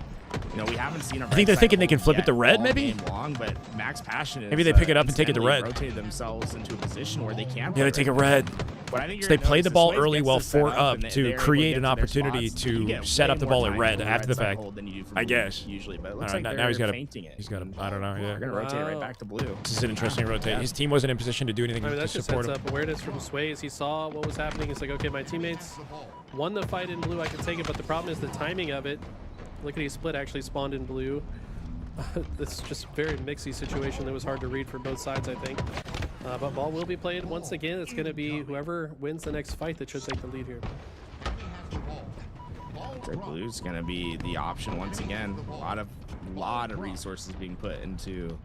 You know, we haven't seen a I think they're thinking they can flip it to red, maybe? Long, but Max Passion is, maybe they pick it up and take it to red. Rotate themselves into a position where they can. Yeah, they take it red. But I think so they played the ball early while 4 up to create an opportunity to set up the ball at red after the fact. I guess. Usually, but it looks like now he's got a. I don't know. Yeah. They're gonna rotate right back to blue. This is an interesting rotate. His team wasn't in position to do anything to support him. That's just up awareness from Sways. He saw what was happening. He's like, okay, my teammates won the fight in blue. I can take it, but the problem is the timing of it. Lickety Split actually spawned in blue. It's just a very mixy situation that was hard to read for both sides, I think. But ball will be played once again. It's going to be whoever wins the next fight that should take the lead here. Blue's going to be the option once again. A lot of resources being put into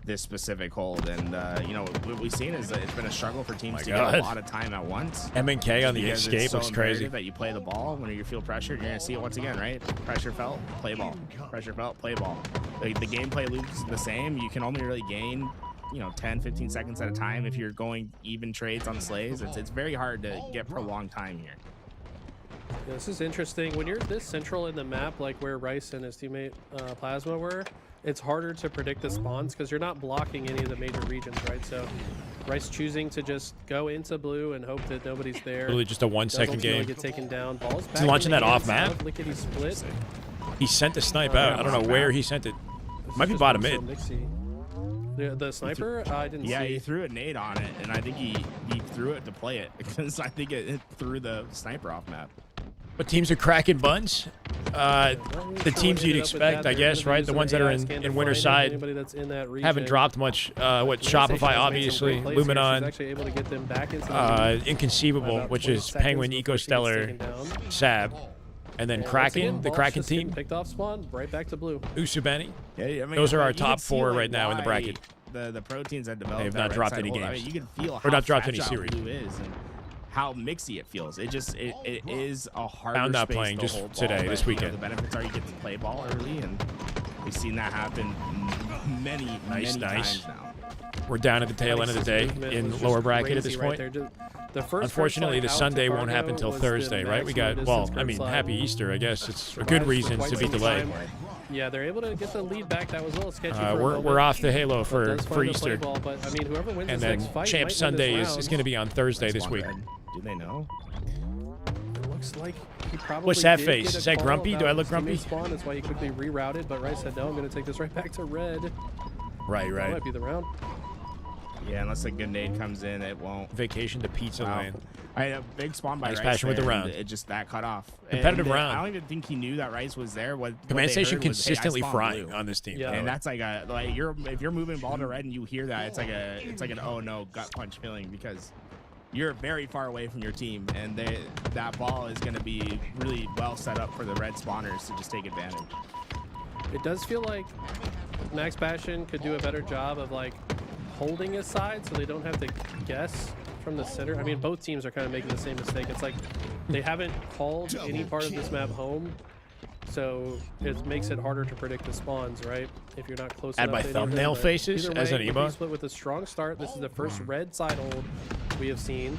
this specific hold, and you know what we've seen is that it's been a struggle for teams to get a lot of time at once. M&K on the escape looks crazy. That you play the ball when you feel pressured, you're gonna see it once again, right? Pressure felt, play ball. Pressure felt, play ball. The gameplay loops the same. You can only really gain, you know, 10-15 seconds at a time if you're going even trades on slays. It's very hard to get prolonged time here. Yeah, this is interesting. When you're this central in the map, like where Rice and his teammate Plasma were, it's harder to predict the spawns because you're not blocking any of the major regions, right? So Rice choosing to just go into blue and hope that nobody's there. Really just a 1-second game. Get taken down. Ball's back. He's launching that off map. Lickety Split. He sent the snipe out. I don't know where he sent it. Might be bottom mid. The sniper? I didn't see. Yeah, he threw a nade on it, and I think he threw it to play it because I think it threw the sniper off map. What teams are cracking buns? The teams you'd expect, I guess, right? The ones that are in winter side haven't dropped much. Shopify, obviously, Luminon, Inconceivable, which is Penguin, Ecostellar, Sab, and then Kraken, the Kraken team. Picked off spawn, right back to blue. Usubeni. Yeah, I mean, those are our top 4 right now in the bracket. The proteins that developed. They have not dropped any games. I mean, you can feel or not dropped any series. Blue is and how mixy it feels. It is a harder I'm not space playing to just hold today, ball, this but, weekend. You know, the benefits are you get to play ball early, and we've seen that happen many Nice. times now. We're down at the tail end of the day in lower bracket at this point. Unfortunately, the Sunday won't happen till Thursday, right? We got, well, I mean, happy Easter, I guess. It's a good reason to be delayed. Yeah, they're able to get the lead back. That was a little sketchy for a moment. We're off the Halo But for does find the Easter. play ball, but, I mean, whoever wins And this then next fight Champ might win Sunday this is round. going to be on Thursday this week. Do they know? It looks like he probably What's that did face? get a Is that call grumpy? Do about I look his grumpy? teammate Spawn. That's why he quickly rerouted, but Rice said, no, I'm going to take this right back to red. Right. That might be the round. Yeah, unless a good nade comes in, it won't. Vacation to Pizza Land. I had a big spawn by Nice Rice passion with the there, round. and it just that cut off. Competitive And round. I don't even think he knew that Rice was there. What Command they Station heard was, hey, I consistently spawned frying blue. on this team. Yeah. And that's like if you're moving ball to red and you hear that, it's like an oh no gut punch feeling because you're very far away from your team, and that ball is going to be really well set up for the red spawners to just take advantage. It does feel like Max Passion could do a better job of like holding his side so they don't have to guess from the center. I mean, both teams are kind of making the same mistake. It's like they haven't called any part of this map home, so it makes it harder to predict the spawns, right? If you're not close Add enough my to thumbnail anything, but faces either as way, an Liquid emote. split with a strong start. This is the first red side hold we have seen,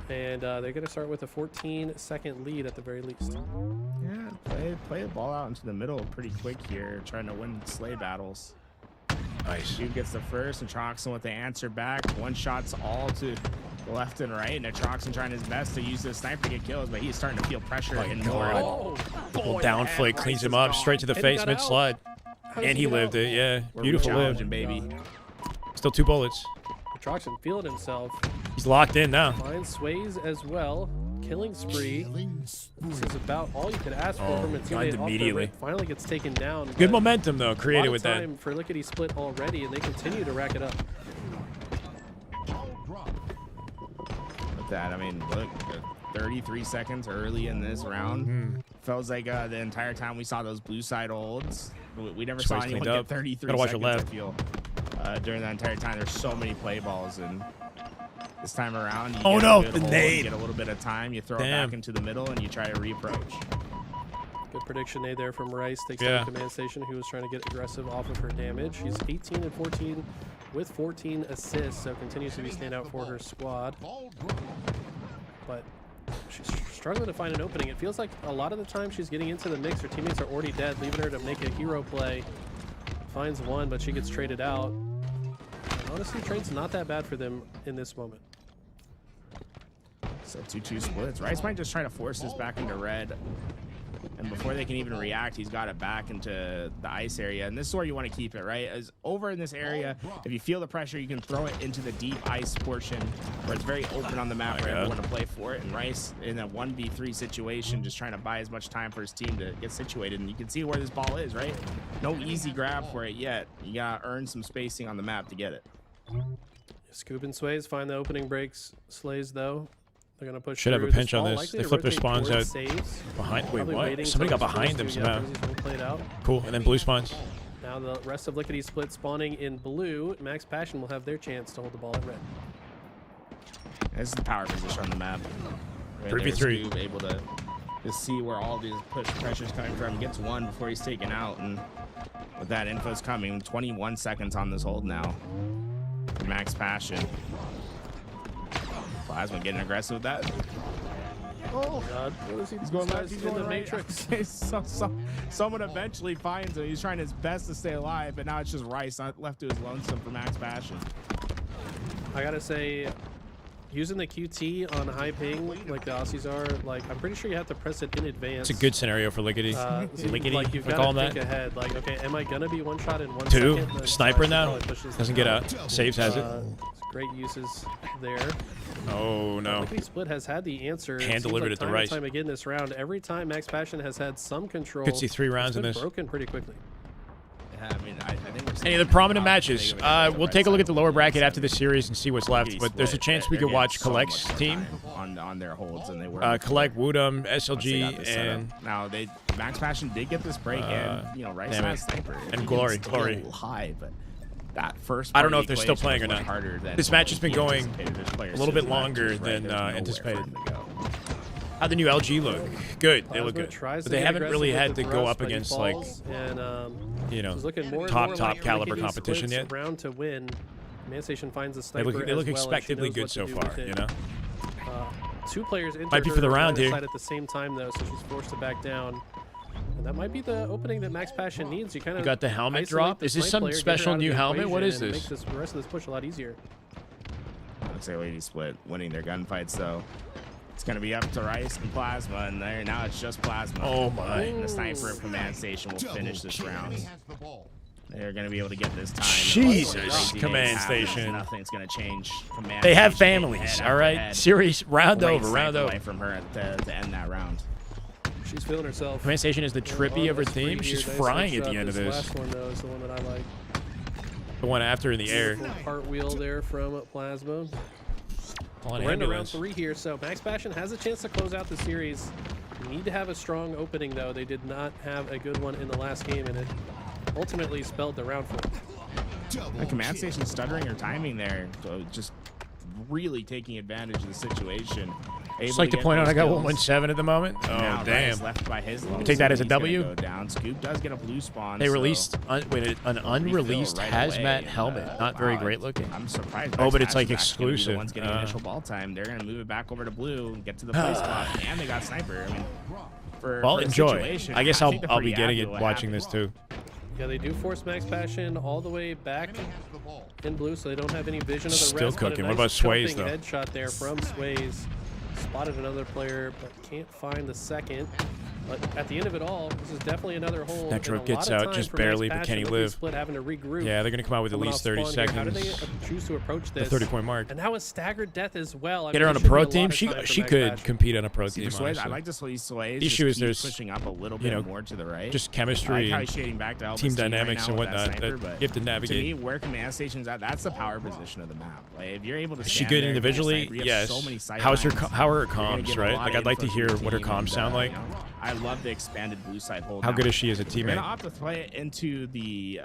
and they're going to start with a 14-second lead at the very least. Yeah, play the ball out into the middle pretty quick here, trying to win sleigh battles. Nice. Dude gets the first, and Troxon with the answer back. One shot's all to the left and right, and Troxon trying his best to use the sniper to get kills, but he's starting to feel pressure and more. Little down flick cleans him up straight to the face mid slide. And he lived it, yeah. Beautiful live. Challenging, baby. Still 2 bullets. Troxon feeling himself. He's locked in now. Finds Sways as well. Killing spree. This is about all you could ask for from a teammate. Off the immediately. rip. Finally gets taken down. Good momentum though, created with a lot that. of time for Lickety Split already, and they continue to rack it up. With that, I mean, look, 33 seconds early in this round. Feels like the entire time we saw those blue side holds, we never saw Sway's anyone cleaned get up. 33 Gotta watch your seconds, left. I feel. During that entire time, there's so many play balls, and this time around, you Oh get a no, good the hold, nade. you get a little bit of time, you throw it Damn. back into the middle, and you try to reapproach. Good prediction nade there from Rice. Takes Yeah. down Command Station, who was trying to get aggressive off of her damage. She's 18 and 14 with 14 assists, so continues to be standout for her squad. But she's struggling to find an opening. It feels like a lot of the time she's getting into the mix. Her teammates are already dead, leaving her to make a hero play. Finds one, but she gets traded out. And honestly, trade's not that bad for them in this moment. So 2-2 splits. Rice might just try to force this back into red. And before they can even react, he's got it back into the ice area. And this is where you want to keep it, right? As over in this area, if you feel the pressure, you can throw it into the deep ice portion where it's very open on the map for everyone to play for it. And Rice, in a 1v3 situation, just trying to buy as much time for his team to get situated. And you can see where this ball is, right? No easy grab for it yet. You got to earn some spacing on the map to get it. Scoop and Sways find the opening breaks. Slays, though. They're going to push Should have a through. pinch This on ball this. likely They to flipped their rotate spawns towards out saves. behind. Wait, Probably what? waiting Somebody till got those behind first them two, somehow. jerseys won't play it out. Cool. And then blue spawns. Now the rest of Lickety Split spawning in blue. Max Passion will have their chance to hold the ball at red. This is the power position on the map. Right 3v3. there, Scoob able to see where all these push pressures coming from. He gets one before he's taken out, and with that info's coming, 21 seconds on this hold now. Max Passion. Plasma getting aggressive with that. Oh God! What is he? He's going left. He's He's in going the right. Matrix. Someone eventually finds him. He's trying his best to stay alive, but now it's just Rice left to his lonesome for Max Passion. I gotta say, using the QT on high ping like the Aussies are, like I'm pretty sure you have to press it in advance. It's a good scenario for Lickety. Lickety, like you've we got call him to that. think ahead. Like, okay, am I gonna be one shot in 1 Two. second? Then Sniper he now. probably pushes Doesn't get out. Saves has it. Great uses there. Oh no. Lickety Split has had the answer. Hand delivered it to time Rice. and time again this round. Every time Max Passion has had some control. Could see 3 rounds it's in been this. broken pretty quickly. Yeah, I mean, I think we're Any of the prominent matches. We'll take a look at the lower bracket after this series and see what's left. But there's a chance we could watch Collect's team. On their holds, and they were Collect, Woodham, once they got SLG, this set up. and Now Max Passion did get this break, and Rice damn has it. sniper. And He Glory, can Glory. steal high, but that first I don't know part if they're of the still equation playing or was not. much harder than This match has been he going anticipated. There's players a little bit to his left, longer to his right. than There's nowhere for anticipated. him to go. How'd the new LG look? Good. They look Plasma good. tries But to they get haven't really aggressive had to with the go thrust, up but he against like, falls, and, you know, it's looking more and top more like caliber Lickety competition Split's yet. round to win. Command Station finds a They sniper. look as well, and she expectedly knows good what to so do far. with it. You know. Two players Might be for the round here. Side at the same time though, so she's forced to back down. And that might be the opening that Max Passion needs. You kind of got the helmet drop? Is this some special new helmet? What is this? Makes the rest of this push a lot easier. Looks like Lady Split winning their gunfights, so it's going to be up to Rice and Plasma, and there now it's just Plasma. Oh my! And the sniper of Command Station will finish this round. They're going to be able to get this time. Jesus, Command Station. Nothing's going to change. Command They have Station families, head all after right? head. Series, round Great over, round sniper over. play from her to end that round. She's feeling herself. Command Station is the trippy of her That's free theme. here. She's Nice frying at headshot. the end of this. Last one though is the one that I like. The one after in the air. Beautiful cartwheel there from Plasma. On We're into round ambulance. 3 here, so Max Passion has a chance to close out the series. Need to have a strong opening though. They did not have a good one in the last game, and it ultimately spelled the round for them. The Command Station stuttering her timing there, so just really taking advantage of the situation. Just like to point out, I got 117 at the moment. Oh, Now damn. Rice left by his low, Take that as a he's gonna W. go down. Scoop does get a blue spawn. They so released an unreleased right hazmat away. helmet. Not very Wow, great looking. I'm surprised. Oh, but it's Max like Passion's gonna be exclusive. The ones getting initial ball time. They're gonna move it back over to blue and get to the play spot, and they got sniper. I mean, Well, for the enjoy. situation, I guess think the I'll be free getting Abby it will watching happen. this too. Yeah, they do force Max Passion all the way back in blue, so they don't have any vision of the Still rest. but a cooking. What nice about Sways, jumping though? Headshot there from Sways. Spotted another player, but can't find the second. But at the end of it all, this is definitely another hole. Netro and a gets lot of out time just for Max barely, but Passion. can he Nobody live? Split having to regroup. Yeah, they're going to come out with at Coming least off 30 spawn here. How do seconds. they choose to approach The this? 30-point mark. And now a staggered death as well. I Get mean, her on a there should pro be team. lot of She time for she Max could Passion. compete on a pro See, team. for Sways, I honestly. like to see Sways. The issue is keep there's, pushing up a little you bit know, more to the right. just I chemistry like how and he's shading back to team Elvis right dynamics now and with that whatnot sniper, that but you have to navigate. To me, where Command Station's at, that's the power position of the map. Like, if you're able to Is she stand good there, individually? you have Yes. so many sight How's her lines, how are her you're gonna comms, give a right? lot Like of I'd like to info hear the what her team, comms and, sound like. you know, I love the expanded blue side hold. How now. good is she as a We're gonna teammate? opt to play it into the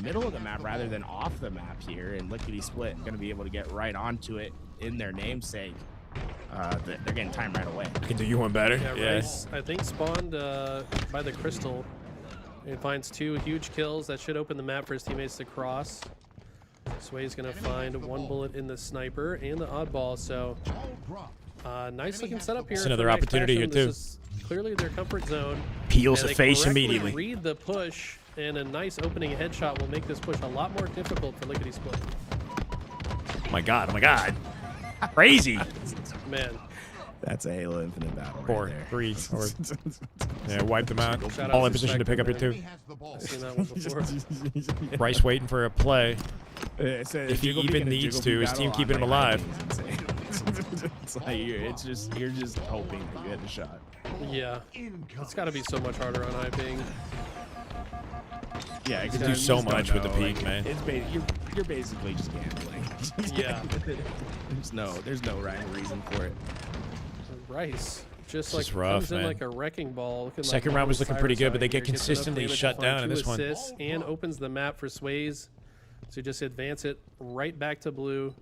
middle of the map rather than off the map here, and Lickety Split going to be able to get right onto it in their namesake. They're getting time right away. I can do you one better. Yeah, Rice, I think, spawned by the crystal. He finds 2 huge kills. That should open the map for his teammates to cross. Sway's going to find 1 bullet in the sniper and the oddball. So, nice looking setup here. It's another for Max opportunity Passion. here, too. This is clearly their comfort zone. Peels And the they face correctly immediately. Read the push, and a nice opening headshot will make this push a lot more difficult for Lickety Split. Oh my god! Oh my god! Crazy. Man. That's a Halo Infinite battle. 4, right there. 3, 4. Yeah, wipe them out. Shout out All in to position to pick up your 2. I've seen that one before. Rice waiting for a play. It's a If he jiggle even beak and a needs jiggle to, beak his team battle keeping him on, alive. like, is insane. It's like you're just hoping to get a shot. Yeah. It's got to be so much harder on IPing. Yeah, You can do so much with the peak, man. It's you're basically just gambling. Yeah. there's no rhyme or reason for it. Rice just This like is rough, comes in man. like a wrecking ball. Looking Second like round was looking pretty good, but they get Cyrus out here. Gets enough consistently damage shut to find down in 2 this one. assists and opens the map for Sways to just advance it right back to blue.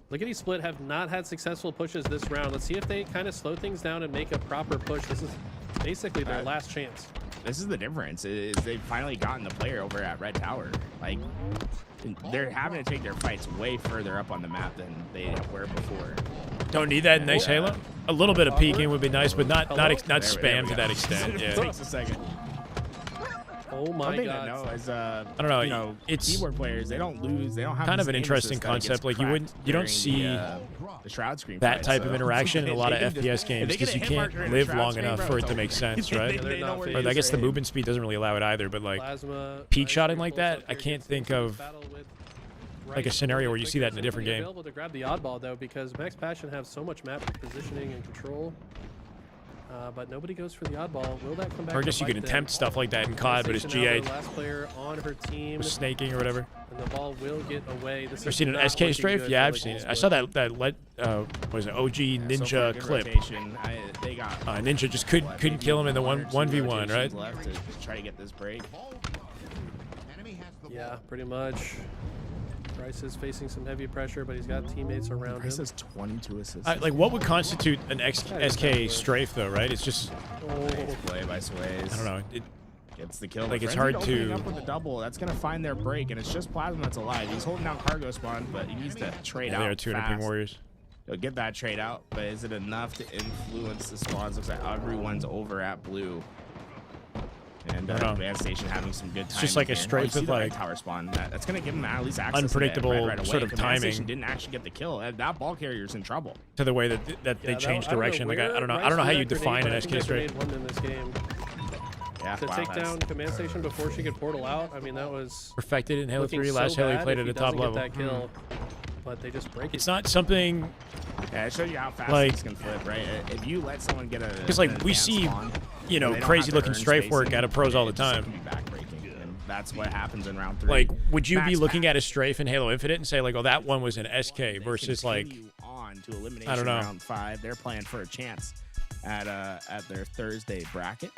Lickety Split have not had successful pushes this round. Let's see if they kind of slow things down and make a proper push. This is basically their last chance. This is the difference. Is they've finally gotten the player over at Red Tower. Like they're having to take their fights way further up on the map than they were before. Don't need that in next Halo. A little bit of peeking would be nice, but not spam to that extent. It Yeah. takes a second. Oh my One thing god. to know is, I don't know. you know, It's keyboard players, they don't lose. They don't have kind this of an aim interesting assist that gets concept. Like you cracked don't during see the Shroud Screen that fight, type so of interaction in a lot of if they can FPS games if they get because a you hit can't marker in a live Shroud long Screen, enough bro, for it it's to make over. sense, They right? They're know not where phased. Or I guess the aim. movement speed doesn't really allow it either. But like Plasma, peak nice shotting free like pulls that, up I here, can't gets think into of battle with like a Rice. scenario where you Like see that in a there's different something game. Available to grab the oddball though, because Max Passion have so much map positioning and control. But nobody goes for the oddball. Will that come back? Or I to guess you bite could them? attempt stuff like that in COD, but it's Station now GA. the last player on her team, With snaking or whatever. and the ball will get away. This Ever is seen an not SK looking strafe? good Yeah, for I've Lickety seen it. I Split. saw that what was it, OG So far, Ninja good clip. rotation. They got Ninja just couldn't kill him in the 1v1, right? left to try to get this break. Yeah, pretty much. Bryce is facing some heavy pressure, but he's got teammates around Bryce him. has 22 assists. Like, what would constitute an SK strafe, though, right? It's just... Nice play by Sways. I don't know. Gets the kill. Like, The it's Frenzy hard opening to... up with a double. That's going to find their break, and it's just Plasma that's alive. He's holding down cargo spawn, but he needs to trade out They are 200 ping fast. warriors. He'll get that trade out, but is it enough to influence the spawns? Looks like everyone's over at blue. And Van Station having some good time. It's just like a strafe with like tower spawn. That's going to give him at least access unpredictable to right away. sort of Command timing. Station didn't actually get the kill. That ball carrier's in trouble. To the way that they change direction. Like, I don't know how you define an SK strafe. One in this game. Yeah, To wow, take that's- down Command Station before she could portal out. I mean, that was Perfected in Halo looking 3. Last so Halo he bad played if at a he top doesn't level. get that kill. But they just break it. It's not something... Yeah, it shows you how fast like, this can flip, right? If you let someone get a... Because, like, we see, you know, crazy-looking strafe work out of pros all the time. Can be backbreaking, and that's what happens in round 3. Like, would you be Max looking at a strafe in Halo Infinite and say, like, oh, that one was an SK versus, like... on to elimination I don't know. round 5. They're playing for a chance at their Thursday bracket.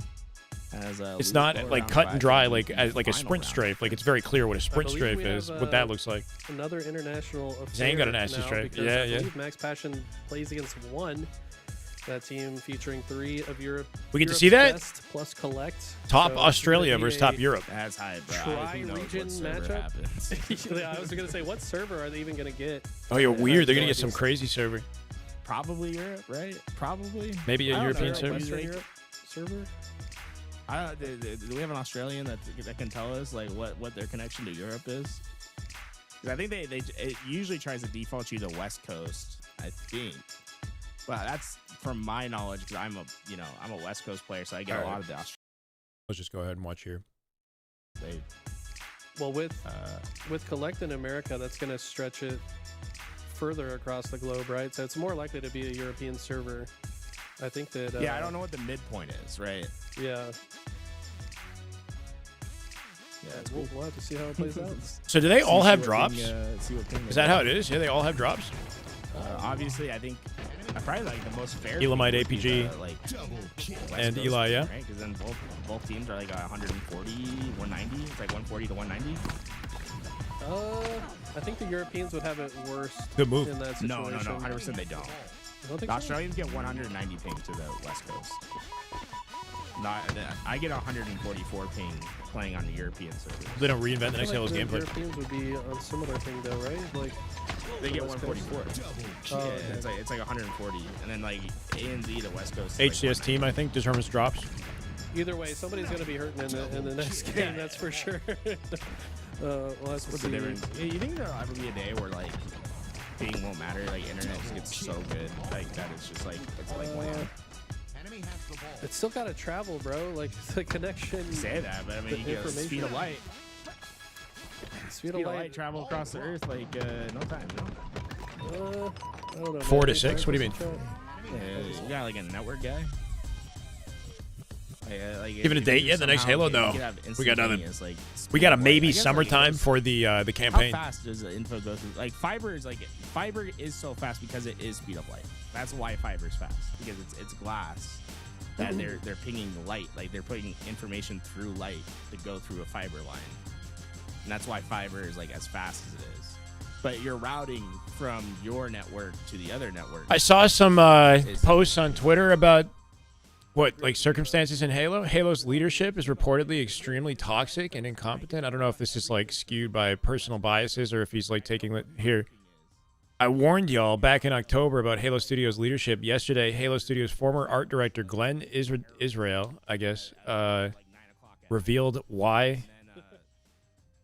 It's not like cut and dry like a sprint strafe. Like, it's very clear what a sprint strafe is, what that looks like. Another international affair Zane got a nasty now strafe. because Yeah, I yeah. believe Max Passion plays against one. That team featuring 3 of Europe. We get to Europe's see that? best plus collect. Top So Australia it's gonna be versus top a Europe. That's high, bro. Tri-region matchup. Yeah, I was gonna say, what server are they even gonna get? Oh, you're weird. They're going to no get some idea. crazy server. Probably Europe, right? Probably. Maybe a I don't European know. server. Western Europe server. Do we have an Australian that can tell us like what their connection to Europe is? Because I think it usually tries to default you to West Coast. I think. Well, that's from my knowledge because I'm a West Coast player, so I get a lot of the Australian. Let's just go ahead and watch here. Well, with Collect in America, that's gonna stretch it further across the globe, right? So it's more likely to be a European server. I think that. Yeah, I don't know what the midpoint is, right? Yeah. Yeah, we'll have to see how it plays out. So do they all have drops? Is Is that how it is? Yeah, they all have drops? Obviously, I think probably like the most fair. Elamite thing would be APG the, like, West and Coast Eli, team, yeah. right? Because then both teams are like 140, 190. It's like 140 to 190. I think the Europeans would have it worse. Good move. In that No, situation. 100% they don't. I don't think The so? Australians get 190 ping to the West Coast. I get 144 ping playing on the European server. They don't reinvent the next I feel Halo's like the gameplay. Europeans would be on similar thing though, right? Like They get West Coast. 144. Oh, Yeah, okay. it's like 140, and then like ANZ, the West Coast. HCS team, I think, determines drops. Either way, somebody's going to be hurting in the next game. That's for sure. Well, that's What's the difference? You think there'll ever be a day where like ping won't matter? Like internet just gets so good, like that it's just like it's like wow. It's still got to travel, bro. Like the connection. You say that, but I mean, you get speed of light. Speed of light travel across the earth like no time. No? I don't know. 4 to man. 6. What do you mean? Yeah, you got like a network guy. Like, Given a date yet? The next Halo? No. We got nothing. Like, We got a maybe I guess, like, summertime for the campaign. How fast does the info go through? Like fiber is so fast because it is speed of light. That's why fiber is fast, because it's glass that they're pinging light. Like they're putting information through light to go through a fiber line, and that's why fiber is like as fast as it is. But you're routing from your network to the other network. I saw some posts on Twitter about like circumstances in Halo. Halo's leadership is reportedly extremely toxic and incompetent. I don't know if this is like skewed by personal biases or if he's like taking it here. I warned y'all back in October about Halo Studios leadership. Yesterday, Halo Studios former art director Glenn Israel, I guess, revealed why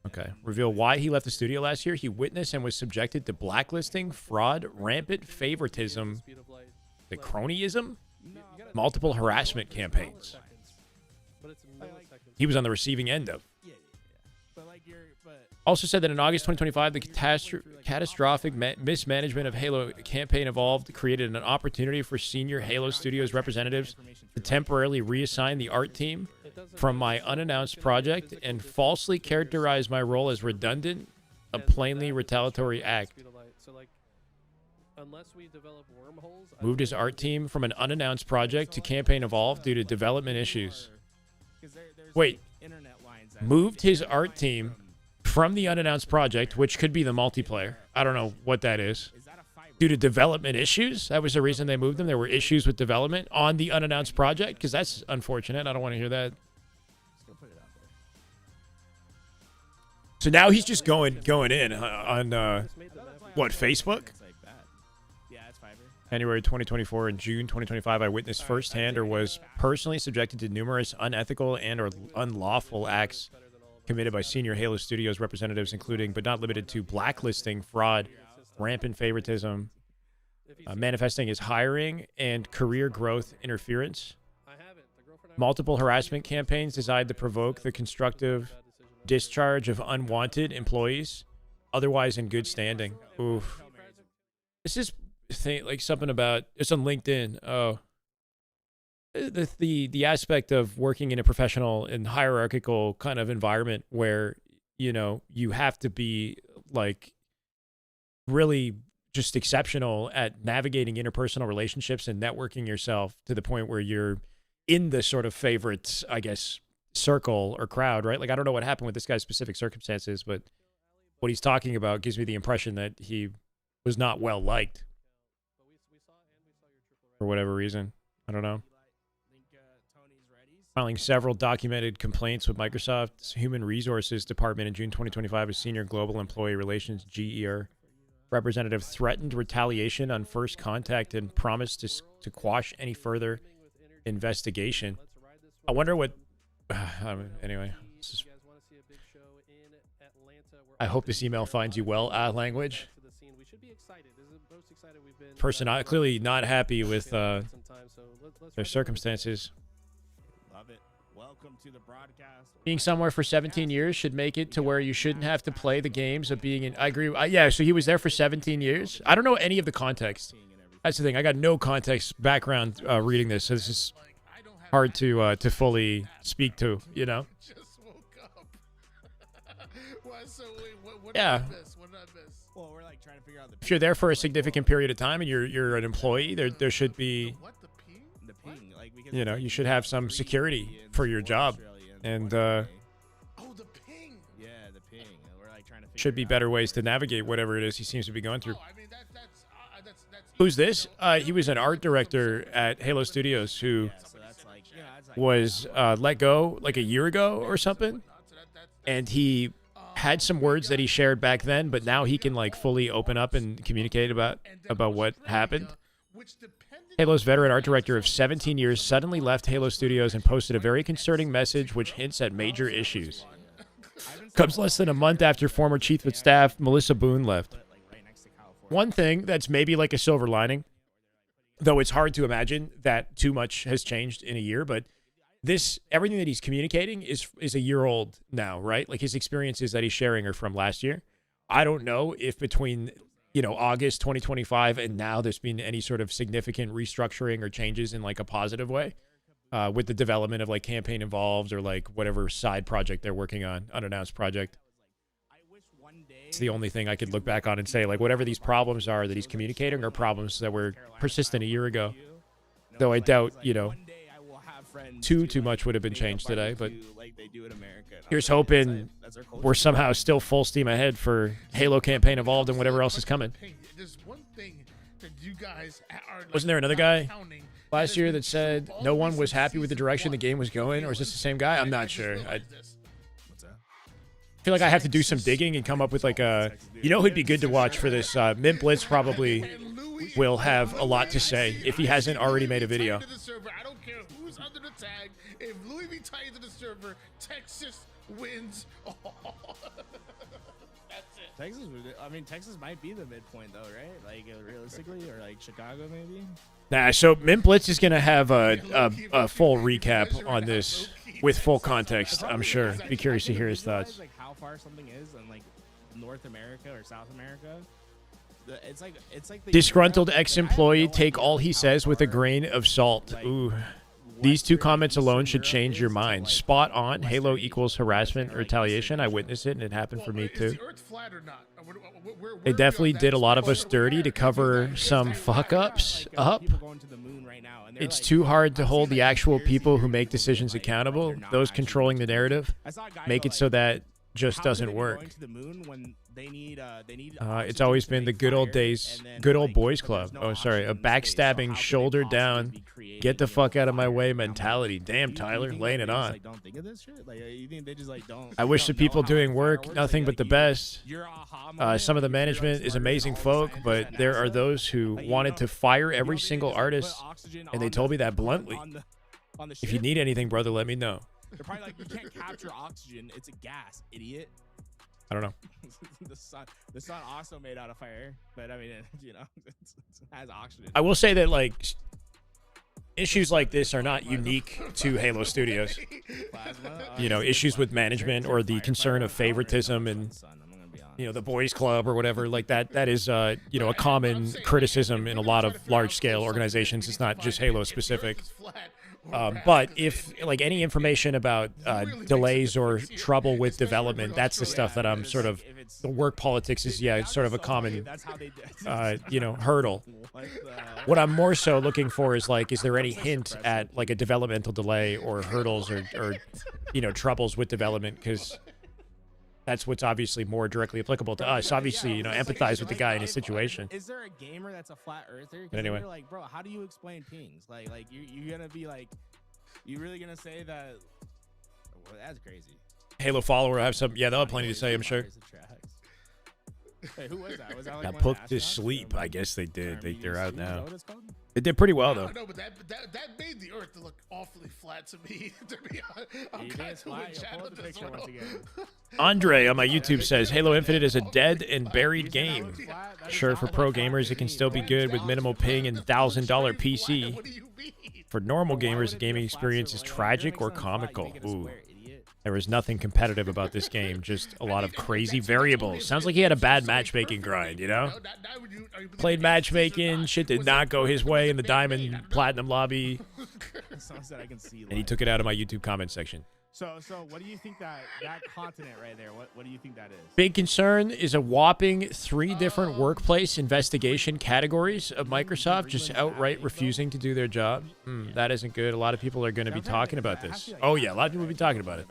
he left the studio last year. He witnessed and was subjected to blacklisting, fraud, rampant favoritism, the cronyism, multiple harassment campaigns. He was on the receiving end of. Also said that in August 2025, the catastrophic mismanagement of Halo campaign evolved, created an opportunity for senior Halo Studios representatives to temporarily reassign the art team from my unannounced project and falsely characterize my role as redundant, a plainly retaliatory act. Moved his art team from an unannounced project to campaign evolved due to development issues. Wait, moved his art team from the unannounced project, which could be the multiplayer. I don't know what that is. Due to development issues, that was the reason they moved them. There were issues with development on the unannounced project, because that's unfortunate. I don't want to hear that. So now he's just going in on what, Facebook? January 2024 and June 2025, I witnessed firsthand or was personally subjected to numerous unethical and or unlawful acts committed by senior Halo Studios representatives, including but not limited to blacklisting, fraud, rampant favoritism, manifesting as hiring and career growth interference, multiple harassment campaigns designed to provoke the constructive discharge of unwanted employees, otherwise in good standing. Oof. This is like something about, it's on LinkedIn. Oh, the aspect of working in a professional and hierarchical kind of environment where, you know, you have to be like really just exceptional at navigating interpersonal relationships and networking yourself to the point where you're in the sort of favorite, I guess, circle or crowd, right? Like, I don't know what happened with this guy's specific circumstances, but what he's talking about gives me the impression that he was not well liked for whatever reason. I don't know. Filing several documented complaints with Microsoft's Human Resources Department in June 2025, a senior global employee relations GER representative threatened retaliation on first contact and promised to quash any further investigation. I wonder what... anyway. I hope this email finds you well, language. Person clearly not happy with their circumstances. Being somewhere for 17 years should make it to where you shouldn't have to play the games of being in... I agree. Yeah, so he was there for 17 years. I don't know any of the context. That's the thing. I got no context background reading this, so this is hard to fully speak to, you know? Yeah. If you're there for a significant period of time and you're an employee, there should be... You know, you should have some security for your job, and should be better ways to navigate whatever it is he seems to be going through. Who's this? He was an art director at Halo Studios who was let go like a year ago or something, and he had some words that he shared back then, but now he can like fully open up and communicate about what happened. Halo's veteran art director of 17 years suddenly left Halo Studios and posted a very concerning message which hints at major issues. Comes less than a month after former chief of staff Melissa Boone left. One thing that's maybe like a silver lining, though it's hard to imagine that too much has changed in a year, but everything that he's communicating is a year old now, right? Like his experiences that he's sharing are from last year. I don't know if between... you know, August 2025 and now there's been any sort of significant restructuring or changes in like a positive way with the development of like campaign involved or like whatever side project they're working on, unannounced project. It's the only thing I could look back on and say like whatever these problems are that he's communicating are problems that were persistent a year ago. Though I doubt, you know, too much would have been changed today, but here's hoping we're somehow still full steam ahead for Halo campaign evolved and whatever else is coming. Wasn't there another guy last year that said no one was happy with the direction the game was going, or is this the same guy? I'm not sure. I feel like I have to do some digging and come up with like a, you know who'd be good to watch for this? Mint Blitz probably will have a lot to say if he hasn't already made a video. If Louis V ties to the server, Texas wins. That's it. Texas might be the midpoint though, right? Like realistically, or like Chicago maybe. Nah, so Mint Blitz is gonna have a full recap on this with full context. I'm sure. Be curious to hear his thoughts. Like how far something is in like North America or South America. It's like the Disgruntled ex-employee, take all he says with a grain of salt. Ooh. These two comments alone should change your mind. Spot on. Halo equals harassment or retaliation. I witnessed it, and it happened for me too. They definitely did a lot of us dirty to cover some fuck-ups up. It's too hard to hold the actual people who make decisions accountable, those controlling the narrative. Make it so that just doesn't work. Going to the moon when they need It's always been the good old days, good old boys club. Oh, sorry, a backstabbing, shoulder down, get the fuck out of my way mentality. Damn, Tyler, laying it on. Don't think of this shit. Like, you think they just like don't? I wish the people doing work nothing but the best. Some of the management is amazing folk, but there are those who wanted to fire every single artist, and they told me that bluntly. If you need anything, brother, let me know. They're probably like, you can't capture oxygen. It's a gas, idiot. I don't know. the sun also made out of fire, but I mean, you know, it has oxygen. I will say that like issues like this are not unique to Halo Studios. You know, issues with management or the concern of favoritism and the boys club or whatever like that. That is a common criticism in a lot of large-scale organizations. It's not just Halo specific. But if like any information about delays or trouble with development, that's the stuff that I'm sort of, the work politics is sort of a common hurdle. What I'm more so looking for is like, is there any hint at like a developmental delay or hurdles or troubles with development? Because that's what's obviously more directly applicable to us. Obviously, empathize with the guy in his situation. Is there a gamer that's a flat earther? But anyway, you're like, bro, how do you explain pings? Like you're gonna be like, you really gonna say that? Well, that's crazy. Halo follower, I have some. Yeah, they'll have plenty to say, I'm sure. Hey, who was that? Was that like Got one put of to the sleep. I guess they did. They're out now. Is that what it's called? It did pretty well though. No, but that made the Earth look awfully flat to me. To be honest, I'm kind of Pull up the picture once again. Andre on my YouTube says Halo Infinite is a dead and buried game. Sure, for pro gamers it can still be good with minimal ping and $1,000 PC. For normal gamers, the gaming experience is tragic or comical. Ooh. There was nothing competitive about this game, just a lot of crazy variables. Sounds like he had a bad matchmaking grind, Played matchmaking, shit did not go his way in the Diamond Platinum lobby. And he took it out of my YouTube comment section. So what do you think that continent right there, what do you think that is? Big concern is a whopping 3 different workplace investigation categories of Microsoft just outright refusing to do their job. That isn't good. A lot of people are going to be talking about this. Oh yeah, a lot of people will be talking about it.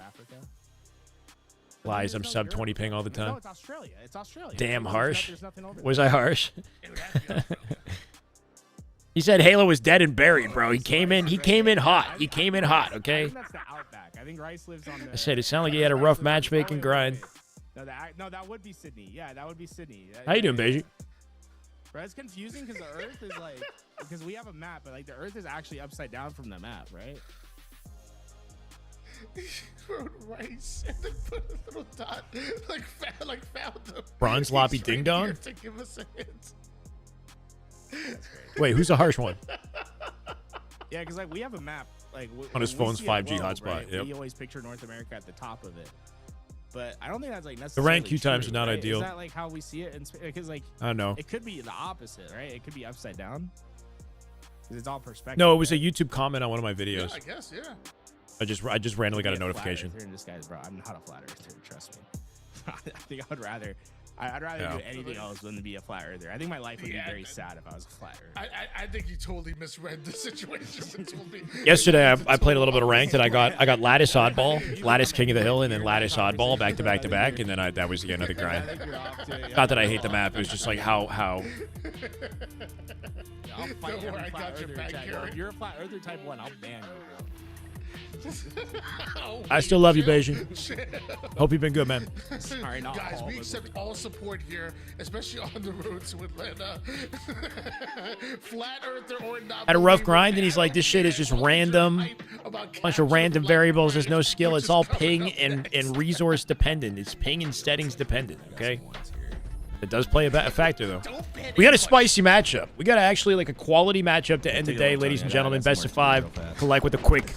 Lies, I'm sub 20 ping all the time. No, it's Australia. It's Australia. Damn harsh. There's nothing over Was I harsh? He said Halo was dead and buried, bro. He came in hot. He came in hot, okay? That's the Outback. I think Rice lives on the... I said it sounded like he had a rough matchmaking grind. No, that would be Sydney. Yeah, that would be Sydney. How you doing, Beijing? Bro, it's confusing because the Earth is like... Because we have a map, but like the Earth is actually upside down from the map, right? Wrote Rice and then put a little dot, found the Bronze Lobby Ding Dong? to give us a hint. Wait, who's the harsh one? Yeah, because like we have a map like on his phone's 5G hotspot. Right? Yep. We always picture North America at the top of it, but I don't think that's like The necessarily rank queue times true, are not right? ideal. Is that like how we see it? Because like I don't know. It could be the opposite, right? It could be upside down. Because it's all perspective. No, it was a YouTube comment on one of my videos. Yeah, I guess, yeah. I just randomly got a notification. This guy's, bro, I'm not a flat earther. Trust me. I think I'd rather do anything else than to be a flat earther. I think my life would be very sad if I was a flat earther. I think you totally misread the situation. Yesterday, I played a little bit of ranked, and I got Lattice Oddball, Lattice King of the Hill, and then Lattice Oddball back to back to back, and then that was the end of the grind. Not that I hate the map, it was just like how. I'll fight every flat earther type. If you're a flat earther type 1, I'll ban you, bro. I still love you, Beijing. Hope you've been good, man. Sorry, guys, we accept all support here, especially on the road to Atlanta. Flat earther or not. Had a rough grind, and he's like, this shit is just random. Bunch of random variables. There's no skill. It's all ping and resource dependent. It's ping and settings dependent, okay? It does play a factor, though. We got a spicy matchup. We got actually like a quality matchup to end the day, ladies and gentlemen. Best of 5. Collect with a quick,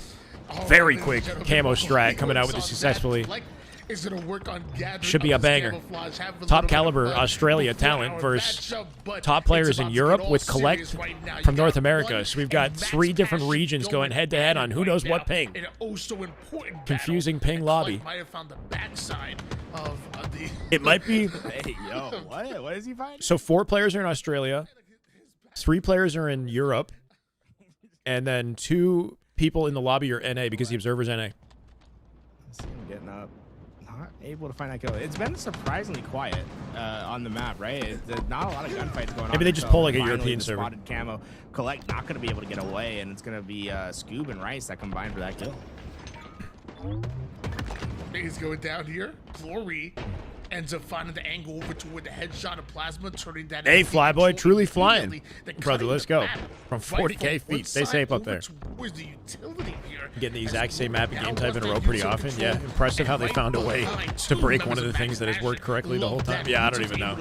very quick camo strat coming out with it successfully. Should be a banger. Top caliber Australia talent versus top players in Europe with Collect from North America. So we've got 3 different regions going head to head on who knows what ping. Confusing ping lobby. It might be. Hey, yo, what is he fighting? So 4 players are in Australia, 3 players are in Europe, and then 2 people in the lobby are NA because the observer's NA. I see him getting up. No, not able to find that kill. It's been surprisingly quiet on the map, right? Not a lot of gunfights going on. Maybe they just pull like a European server. Spotted camo. Collect not going to be able to get away, and it's going to be Scoob and Rice that combine for that kill. He's going down here. Glory ends up finding the angle over toward the headshot of Plasma, turning that. Hey, Flyboy, truly flying. Brother, let's go. From 40K feet. Stay safe up there. Where's the utility here? Getting the exact same map and game type in a row pretty often. Yeah, impressive how they found a way to break one of the things that has worked correctly the whole time. Yeah, I don't even know.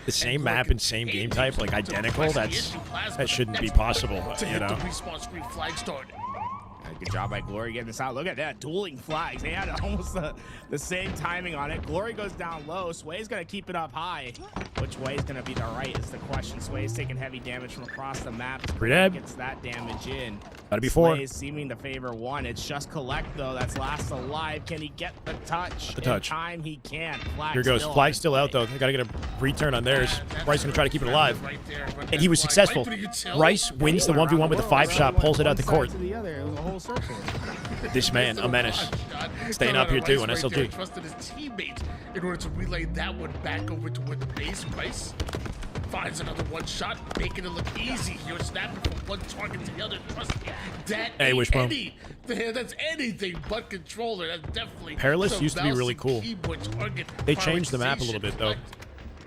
The same map and same game type, like identical, that shouldn't be possible, you know? Good job by Glory getting this out. Look at that, dueling flags. They had almost the same timing on it. Glory goes down low. Sway's going to keep it up high. Which way is going to be the right is the question. Sway's taking heavy damage from across the map. Gets that damage in. Gotta be 4. Sway's seeming to favor 1. It's just Collect, though. That's last alive. Can he get the touch? The touch. In time he can. Flag Here goes. Flag still out, though. They gotta get a return on theirs. Rice gonna try to keep it alive. And he was successful. Rice wins the 1v1 with a 5-shot, pulls it out the court. This man, a menace. Staying up here too on SLG. Trusted his teammates in order to relay that one back over toward the base. Rice finds another 1 shot, making it look easy here. Snapping from one target to the other. Trust me, that that's anything but controller. That's definitely Perilous used to be really cool. They changed the map a little bit though.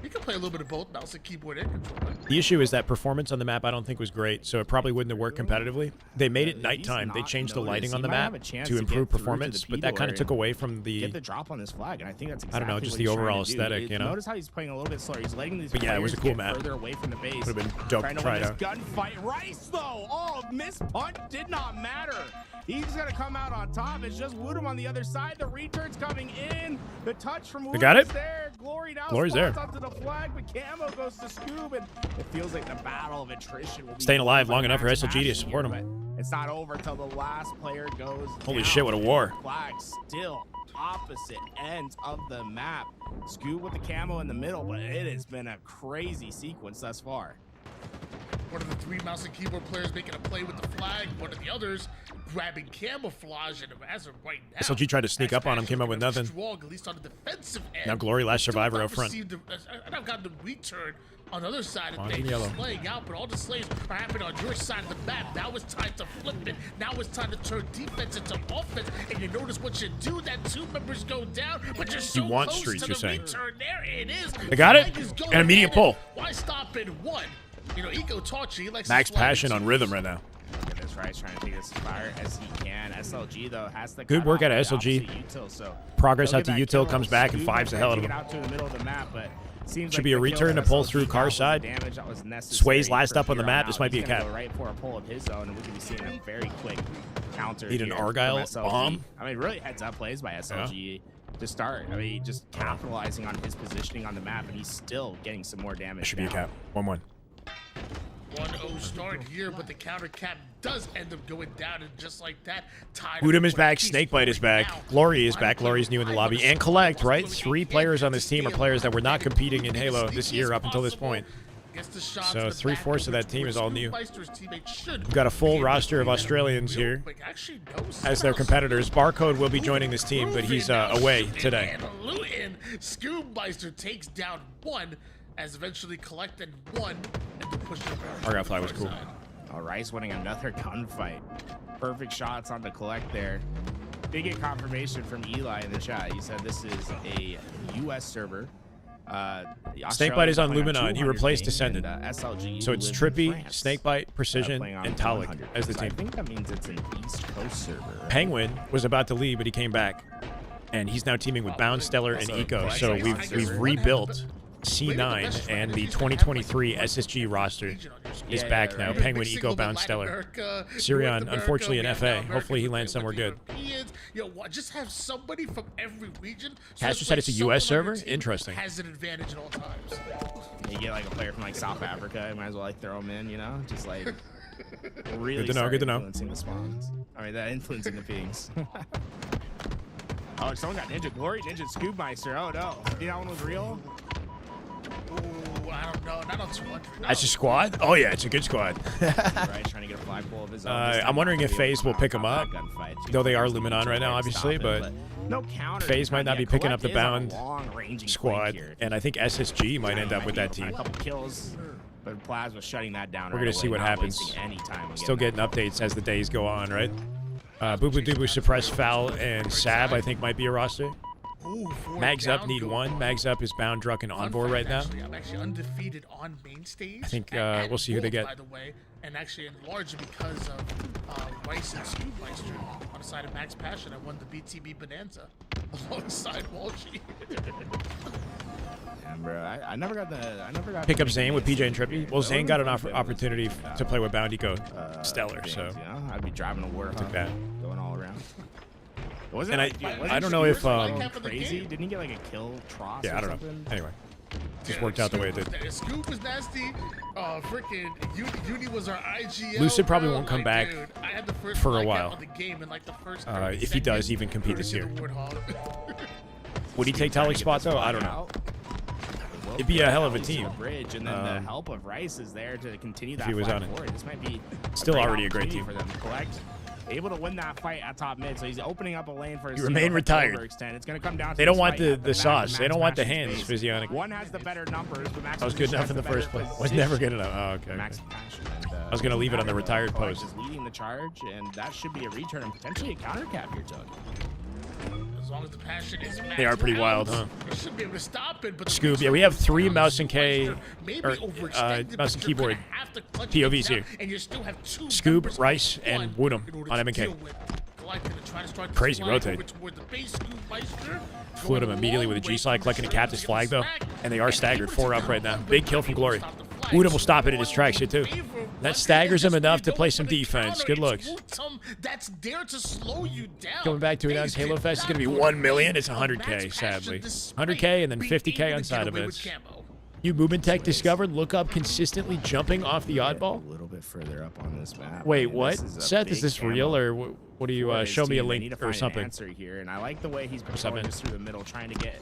You can play a little bit of both mouse and keyboard and controller. The issue is that performance on the map I don't think was great, so it probably wouldn't have worked competitively. They made it nighttime. They changed the lighting on the map to improve performance, but that kind of took away from the drop on this flag, and I think that's I don't know, just the overall aesthetic, you know. Notice how he's playing a little bit slower. He's letting these But yeah, it was a cool map. Further away from the base. Would have been dope to try it out. Gunfight. Rice though, miss punt did not matter. He's gonna come out on top. It's just Woodham on the other side. The return's coming in. The touch from Woodham got it. There. Glory now Glory's there. onto the flag, but Camo goes to Scoob, and it feels like the battle of attrition will be staying alive long enough for SLG to support him. It's not over till the last player goes. Holy down. shit, what a war. Flag still opposite ends of the map. Scoob with the camo in the middle, but it has been a crazy sequence thus far. One of the 3 mouse and keyboard players making a play with the flag. One of the others grabbing camouflage, and as of right now, SLG tried to sneak up on him, came up with nothing. Strong, at least on the defensive end. Now Glory, last survivor up front. And I've got the return on the other side of things, slaying out, but all the slays are happening on your side of the map. Now it's time to flip it. Now it's time to turn defense into offense, and you notice what you do. That 2 members go down, but you're so close streets, to you're the saying. return. There it is. They got it, and a medium pull. Why stop in 1? You know, Eco taught you. He likes Max Passion on rhythm right now. Look at this, Rice trying to take this as far as he can. SLG though has the good work out of SLG. Progress out to util, comes back and 5's the hell out of him. Out to the middle of the map, but seems should be a return to pull through car side. Sway's last up on the map. This might be a cap. Right for a pull of his own, and we could be seeing a very quick counter. Need an Argyle bomb. I mean, really heads up plays by SLG. To start, I mean, just capitalizing on his positioning on the map, and he's still getting some more damage. Should be a cap. 1-1. 1-0 start here, but the counter cap does end up going down, and just like that, Woodham is back, Snakebite is back, Glory is back, Glory's new in the lobby, and Collect, right? 3 players on this team are players that were not competing in Halo this year up until this point. So 3/4 of that team is all new. We've got a full roster of Australians here as their competitors. Barcode will be joining this team, but he's away today. Scoobbeister takes down 1, as eventually collected 1, and the push. Argyle Fly was cool. All right, winning another gunfight. Perfect shots on the Collect there. Did get confirmation from Eli in the chat. He said this is a U.S. server. Snakebite is on Lumina, and he replaced Descendant. SLG so it's Trippy, Snakebite, Precision, and Talik as the team. I think that means it's an East Coast server. Right? Penguin was about to leave, but he came back, and he's now teaming with Bound, Stellar, and Eco. So we've rebuilt C9, and the 2023 SSG roster is back now. Penguin, Eco, Bound, Stellar. Sirion, unfortunately, an FA. Hopefully he lands somewhere good. Just have somebody from every region. Castro said it's a U.S. server? Interesting. Has an advantage at all times. You get like a player from like South Africa, you might as well like throw them in, you know? Just like really good to know. Influencing the spawns. I mean, that influencing the pings. Oh, someone got Ninja Glory, Ninja Scoobmeister. Oh no, that one was real. I don't know. Not on 200. That's a squad? Oh, yeah, it's a good squad. Right, trying to get a flagpole of his own. I'm wondering if FaZe will pick him up. Though they are Luminon right now, obviously, but FaZe might not be picking up the Bound squad. And I think SSG might end up with that team. A couple kills, but Plasma shutting that down. We're going to see what happens. Still getting updates as the days go on, right? Boo Boo Doo Boo, Suppress, Foul, and Sab, I think, might be a roster. Mags Up need one. Mags Up is Bound, Druck, and Envor right now. I'm actually undefeated on main stage. I think we'll see who they get. By the way, and actually largely because of Rice and Snakebite on the side of Max Passion. I won the BTB Bonanza alongside Walshy. Yeah, bro, I never got. Pick up Zane with PJ and Trippy. Well, Zane got an opportunity to play with Bound Eco Stellar, so I'd be driving a Warthog, going all around. And I don't know if crazy. Didn't he get like a kill Tross? Yeah, I don't know. Anyway, just worked out the way it did. Scoop was nasty. Freaking Uni was our IGL. Lucid probably won't come back for a while. If he does even compete this year. Would he take Talik's spot though? I don't know. It'd be a hell of a team. Bridge, and then the help of Rice is there to continue that if he was on it. Forward. This might be still already a great team for them to collect. Able to win that fight at top mid, so he's opening up a lane for his you remain retired. It's going to come down to they don't want the sauce. They don't want the hands, Physionic. One has the better numbers, but Max I was good enough in the first place. Was never good enough. Oh, okay. Max Passion and, I was going to leave it on the retired post. Is leading the charge, and that should be a return and potentially a counter cap here, Tug. As long as the passion is they are pretty wild, huh? You should be able to stop it, but Scoop, yeah, we have 3 mouse and K, or mouse and keyboard POVs here. And you still have 2 Scoop, Rice, and Woodham on M&K. Crazy rotate. Flew him immediately with a G-slide, collecting a Captain's flag, though. And they are staggered, 4 up right now. Big kill from Glory. Woodham will stop it in his tracks here, too. That staggers him enough to play some defense. Good looks. Going back to announce Halo Fest is going to be 1 million. It's 100K, sadly. 100K and then 50K on side events. You movement tech discovered. Look up consistently jumping off the oddball. A little bit further up on this map. Wait, what? Seth, is this real or what do you show me a link or something? Answer here, and I like the way he's going just through the middle, trying to get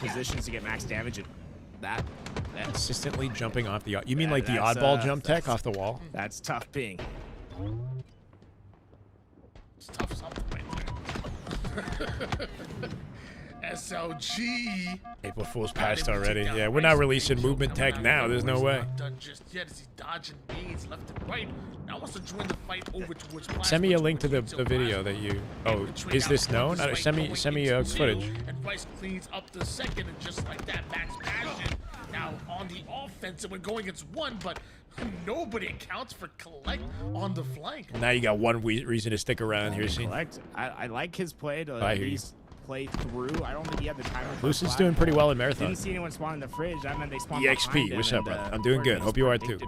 positions to get max damage. And that consistently jumping off the. You mean like the oddball jump tech off the wall? That's tough ping. It's tough something right there. SLG. April Fool's passed already. Yeah, we're not releasing movement tech now. There's no way. Done just yet as he's dodging nades left and right. Now wants to join the fight over towards. Send me a link to the video that you. Oh, is this known? Send me footage. And Rice cleans up the second, and just like that, Max Passion now on the offensive. We're going against one, but nobody accounts for Collect on the flank. Now you got one reason to stick around here. Collect. I like his play to at least play through. I don't think he had the time. Lucid's doing pretty well in Marathon. Didn't see anyone spawn in the fridge. That meant they spawned EXP, what's up, bro? I'm doing good. Hope you are too.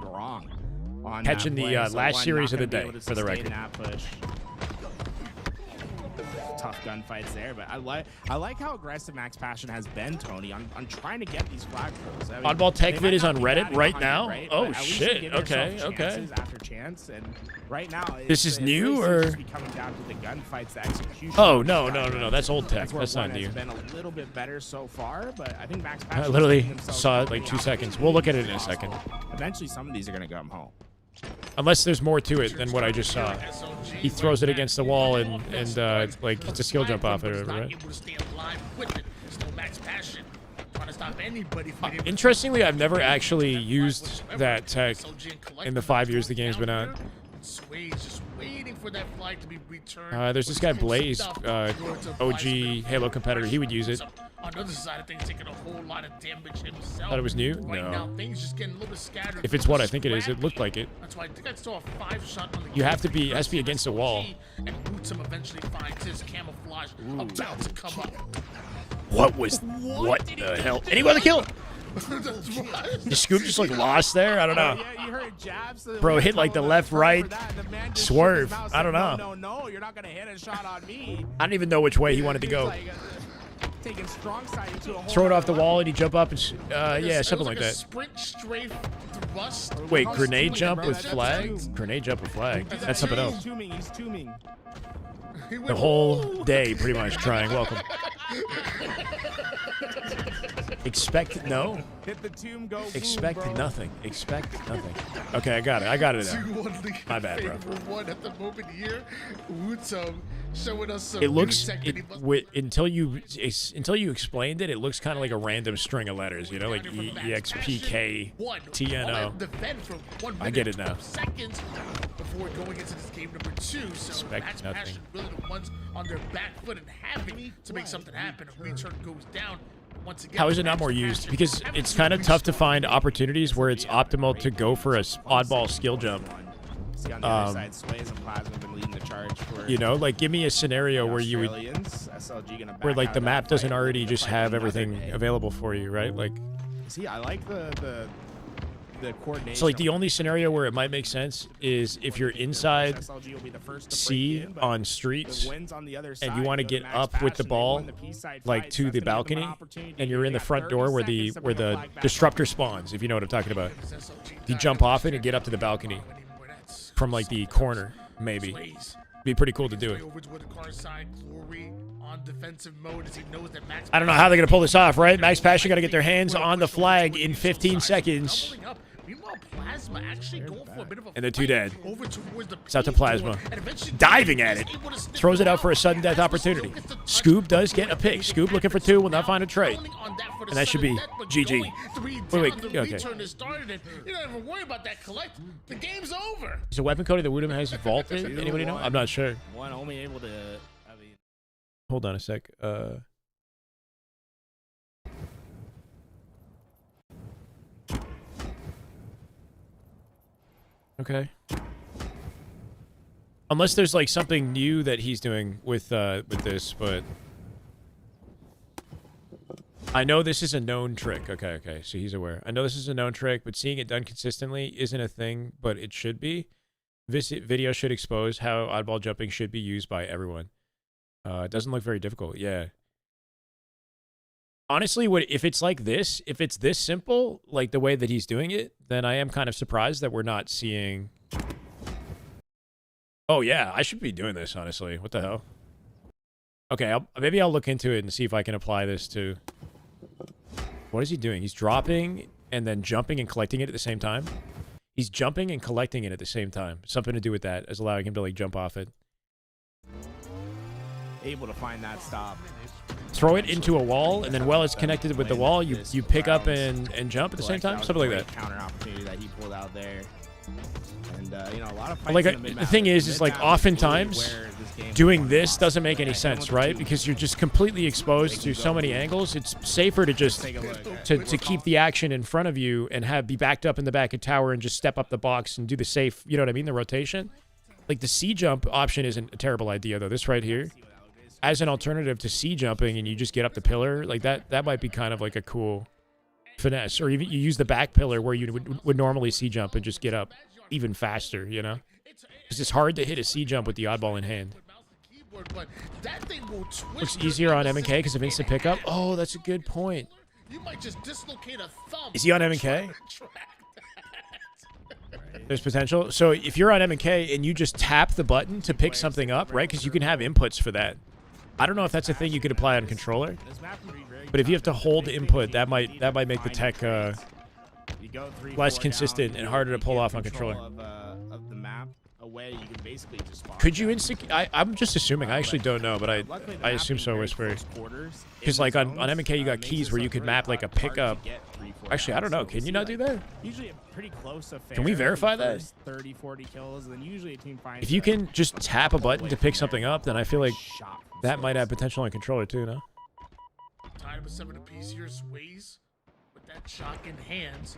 Catching the last series of the day, for the record. Tough gunfights there, but I like how aggressive Max Passion has been, Tony, on trying to get these flagpoles. I mean, Oddball Tech vid is on Reddit right now. Right? Oh shit! Okay. After chance, and right now this is new or coming down to the gunfights, the execution. Oh no! That's old tech. That's not new. It's been a little bit better so far, but I think Max Passion. I literally saw it like 2 seconds. We'll look at it in a second. Eventually, some of these are gonna come home. Unless there's more to it than what I just saw. He throws it against the wall and like it's a skill jump off it, right? Interestingly, I've never actually used that tech in the 5 years the game's been out. There's this guy Blaze, OG Halo competitor. He would use it. On the other side of things, taking a whole lot of damage himself. Thought it was new? Right no. Now, things just getting a little bit scattered. If it's what I think it is, it looked like it. That's why I think I saw a 5-shot on the. You have to be, it has to be against the wall. And Bootsum eventually finds his camouflage about to come up. What the hell? Anyone to kill? The Scoop just like lost there? I don't know. Yeah, you heard jabs. Bro hit like the left, right, swerve. I don't know. No, you're not gonna hit a shot on me. I don't even know which way he wanted to go. Taking strong side into a throw it off the wall and he jump up and yeah, something like that. Sprint straight thrust. Wait, grenade jump with flag? Grenade jump with flag. That's something else. He's tombing. The whole day pretty much trying. Welcome. Expect no. Hit the tomb, go. Expect boom, bro. nothing. Expect nothing. Okay, I got it. I got it now. 2-1 lead. My bad, bro. Favorable one at the moment here. Wutum showing us some It looks new technique. until you explained it. It looks kind of like a random string of letters, you know, like EXPK TNO. I get it now. Seconds before going into this game number 2. So Expect Max nothing. Passion really the ones on their back foot and having to make something happen. A return goes down. Once again, How is it not more used? Because it's kind of tough to find opportunities where it's optimal to go for a oddball skill jump. See on the other side, Sways and Plasma have been leading the charge for, You know, like give me a scenario where you would, Australians. SLG gonna back where like out the of map that doesn't fight. already just Fight have another everything day. available for you, right? Like, See, I like the coordination. so like the only scenario where it might make sense is if you're inside SLG will be the first to C break in, but on streets the wins on the other and you side want to go to get Max up with the Passion. They ball won the P-side like fights. to That's the gonna give them an balcony opportunity. and you're in They the got front 30 door where seconds to the bring the flag back disruptor up. spawns, if you know what I'm talking about. You jump off it and get up to the balcony from like the corner, maybe. Be pretty cool to do it. Over to the car side, Glory on defensive mode as he knows that Max I don't know how they're going to pull this off, right? Max Passion got to get their hands on the flag in 15 seconds. Meanwhile, Plasma actually going for a bit of a And they're two dead. over towards the It's out to paved door, Plasma. and eventually Diving at it. able to snip Throws it out off. for a sudden death opportunity. Scoob does get a pick. Scoob looking for 2, will not find a trade. On that for the And that should sudden be death, but GG. going 3 down, Wait, the okay. return is started, and you don't even worry about that collect. The game's over. Is a weapon coding that Woodham has vaulted? Anybody know? I'm not sure. One only able to. I mean, Hold on a sec. Okay. Unless there's like something new that he's doing with this, but I know this is a known trick. Okay, so he's aware. I know this is a known trick, but seeing it done consistently isn't a thing, but it should be. This video should expose how oddball jumping should be used by everyone. It doesn't look very difficult. Yeah. Honestly, if it's like this, if it's this simple, like the way that he's doing it, then I am kind of surprised that we're not seeing... Oh, yeah, I should be doing this, honestly. What the hell? Okay, maybe I'll look into it and see if I can apply this to... What is he doing? He's dropping and then jumping and collecting it at the same time? He's jumping and collecting it at the same time. Something to do with that is allowing him to, like, jump off it. able to find that stop. Throw it into a wall, and then while it's connected with the wall, you pick up and jump at the same time? Something like that. Counter opportunity that he pulled out there. And, you know, a lot of fights Like, in the the mid-map. thing is Mid-map like, really oftentimes, where this game's doing going this off. doesn't make any Yeah, sense, him with the right? two. Because you're just completely exposed to so many angles. It's safer to just Take a look. to keep the action in front of you and be backed up in the back of tower and just step up the box and do the safe, you know what I mean, the rotation. Like, the C jump option isn't a terrible idea, though. This right here, as an alternative to C jumping, and you just get up the pillar, like that might be kind of like a cool finesse. Or even you use the back pillar where you would normally C jump and just get up even faster, you know? Because it's hard to hit a C jump with the oddball in hand. Looks easier on M&K because of instant pickup. Oh, that's a good point. You might just dislocate a thumb. Is he on M&K? There's potential. So if you're on M&K and you just tap the button to pick something up, right? Because you can have inputs for that. I don't know if that's a thing you could apply on controller. But if you have to hold input, that might make the tech less consistent and harder to pull off on controller. Of the map away, you can basically just Could you I'm just assuming. I actually don't know, but I assume so, Whisper. Because like on M&K, you got keys where you could map like a pickup. Actually, I don't know. Can you not do that? Usually a pretty close affair. Can we verify that? 30, 40 kills, and then usually a team finds If you can just tap a button to pick something up, then I feel like that might have potential on controller too, no? Tied up with 7 apiece here, Sways with that shot in hands.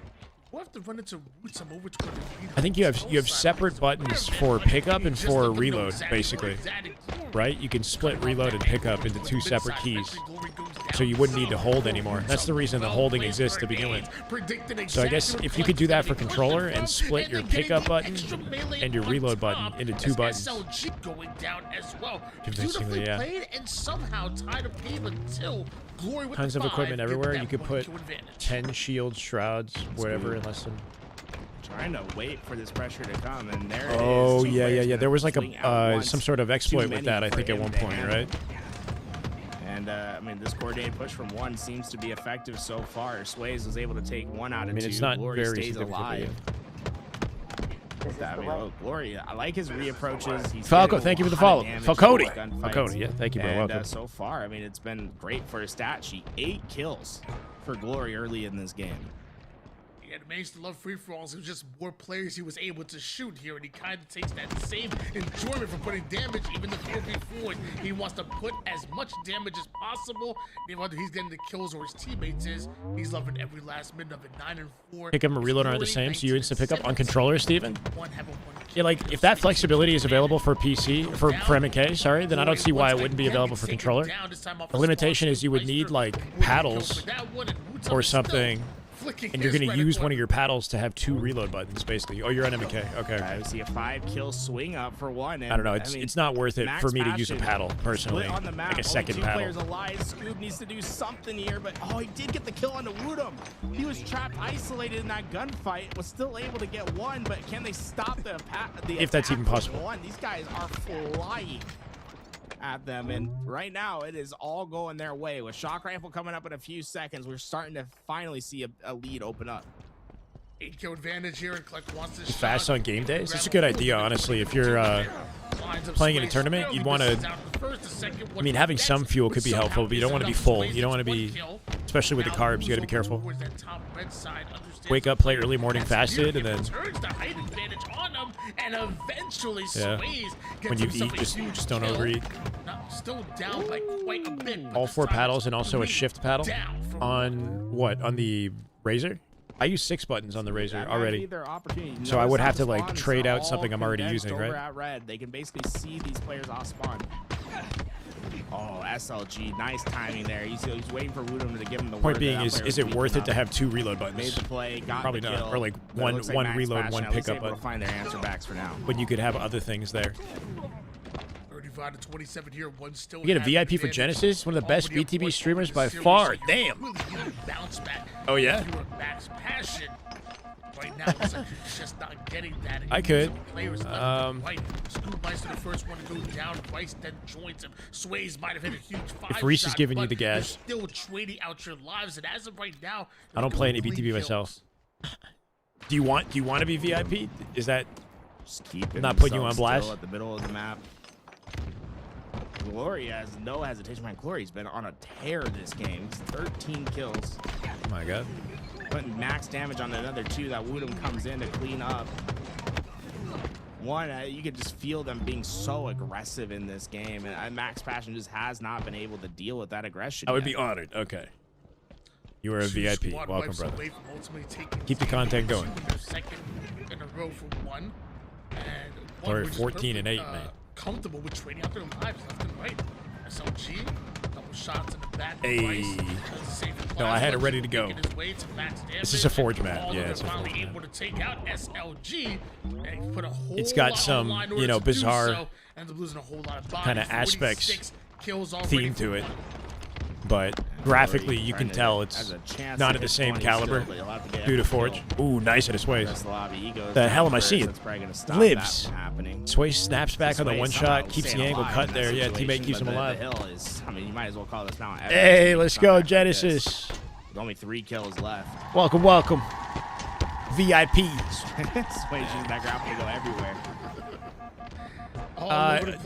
We'll have to run into some over 20. I think you have separate buttons for pickup and for reload, basically. Right? You can split reload and pickup into 2 separate keys. So you wouldn't need to hold anymore. That's the reason the holding exists to begin with. So I guess if you could do that for controller and split your pickup button and your reload button into 2 buttons. Going down as well. Convincingly, yeah. Played and somehow tied up game until Glory with Tons the of equipment 5, everywhere. give You could that put 1 advantage. 10 shields, shrouds, whatever, unless some... trying to wait for this pressure to come, and there it is. Oh, Two yeah. players There was like swing at once. some sort of exploit Too with many that, I for think, at him one to point, handle. right? And I mean, this coordinated push from one seems to be effective so far. Sways was able to take 1 out of 2. it's not Glory very stays significant, alive. I mean, look, Glory, I like his reapproaches. He's Falco, getting thank you for the a lot follow. of damage Falcone. in these gunfights. Falcone, yeah, thank you, bro. And Welcome. so far, I mean, it's been great for his stat sheet. 8 kills for Glory early in this game. Yeah, the managed to love free-for-alls. It was just more players he was able to shoot here, and he kind of takes that same enjoyment from putting damage, even the 4v4s. He wants to put as much damage as possible. And whether he's getting the kills or his teammates is, he's loving every last minute of it. 9 and 4. Pick up and reload aren't the same, so you instant pick up on controller, Steven? One have a one Yeah, like, if that flexibility is available for PC, for MK, sorry, then I don't see why it wouldn't be available for controller. The limitation is you would need, like, paddles or something, and you're going to use one of your paddles to have 2 reload buttons, basically. Oh, you're on MK. Okay. I see a 5-kill swing up for one. And, I don't know. It's not worth it for me to use a paddle, personally. On the map. Like a second Only 2 paddle. players alive. Scoob needs to do something here, but oh, he did get the kill on the Woodham. He was trapped, isolated in that gunfight, was still able to get one, but can they stop the If that's even possible. One? These guys are flying at them, and right now it is all going their way. With shock rifle coming up in a few seconds, we're starting to finally see a lead open up. 8-kill advantage here, and Click wants this Fast on game days? That's a good idea, honestly. If you're playing in a tournament, you'd want to... I mean, having some fuel could be helpful, but you don't want to be full. You don't want to be... Especially with the carbs, you got to be careful. Wake up, play early morning fasted, and then... Yeah. When you eat, just don't overeat. Still down by quite a bit. All 4 paddles and also a shift paddle on what? On the Razor? I use 6 buttons on the Razor already. So I would have to like trade out something I'm already using, right? At red. They can basically see these players off spawn. Oh, SLG, nice timing there. He's waiting for Woodham to give him the Point being is it worth it to have 2 reload buttons? Made the play, got Probably the not. kill, Or like one reload, one pickup button. Find their answer backs for now. When you could have other things there. 35 to 27 here, one still. You get a VIP for Genesis, one of the best BTB streamers by far. Damn. Oh yeah. Right now, it's like you're just not getting that. I could. Scoob the first one to go down. Rice then joins him. Sways might have hit a huge 5 If Reese is shot, giving you but the gas. you're still trading out your lives, and as of right now, I don't play any BTB myself. Do you want to be VIP? Is that just keep not putting you on blast? At the middle of the map. Glory has no hesitation. Man, Glory's been on a tear this game. 13 kills. Oh my god. Putting max damage on another 2 that Woodham comes in to clean up. One, you could just feel them being so aggressive in this game, and Max Passion just has not been able to deal with that aggression. I would be honored. Okay. You are a VIP. Welcome, brother. Keep the content going. Second in a row for one. And Or 14 and 8, man. Comfortable with trading out their lives left and right. SLG, double shots in the back. Hey. No, I had it ready to go. This is a Forge map. Yeah, it's a Forge map. Able to take out SLG and put a whole It's got some, you know, bizarre kind of aspects theme to it. But graphically, you can tell it's not at the same caliber due to Forge. Ooh, nice at his ways. The hell am I seeing? Lives. Sway snaps back on the one shot, keeps the angle cut there. Yeah, teammate keeps him alive. I mean, you might as well call this now. Hey, let's go, Genesis. Only 3 kills left. Welcome, welcome. VIP. Sway's using that grapple to go everywhere.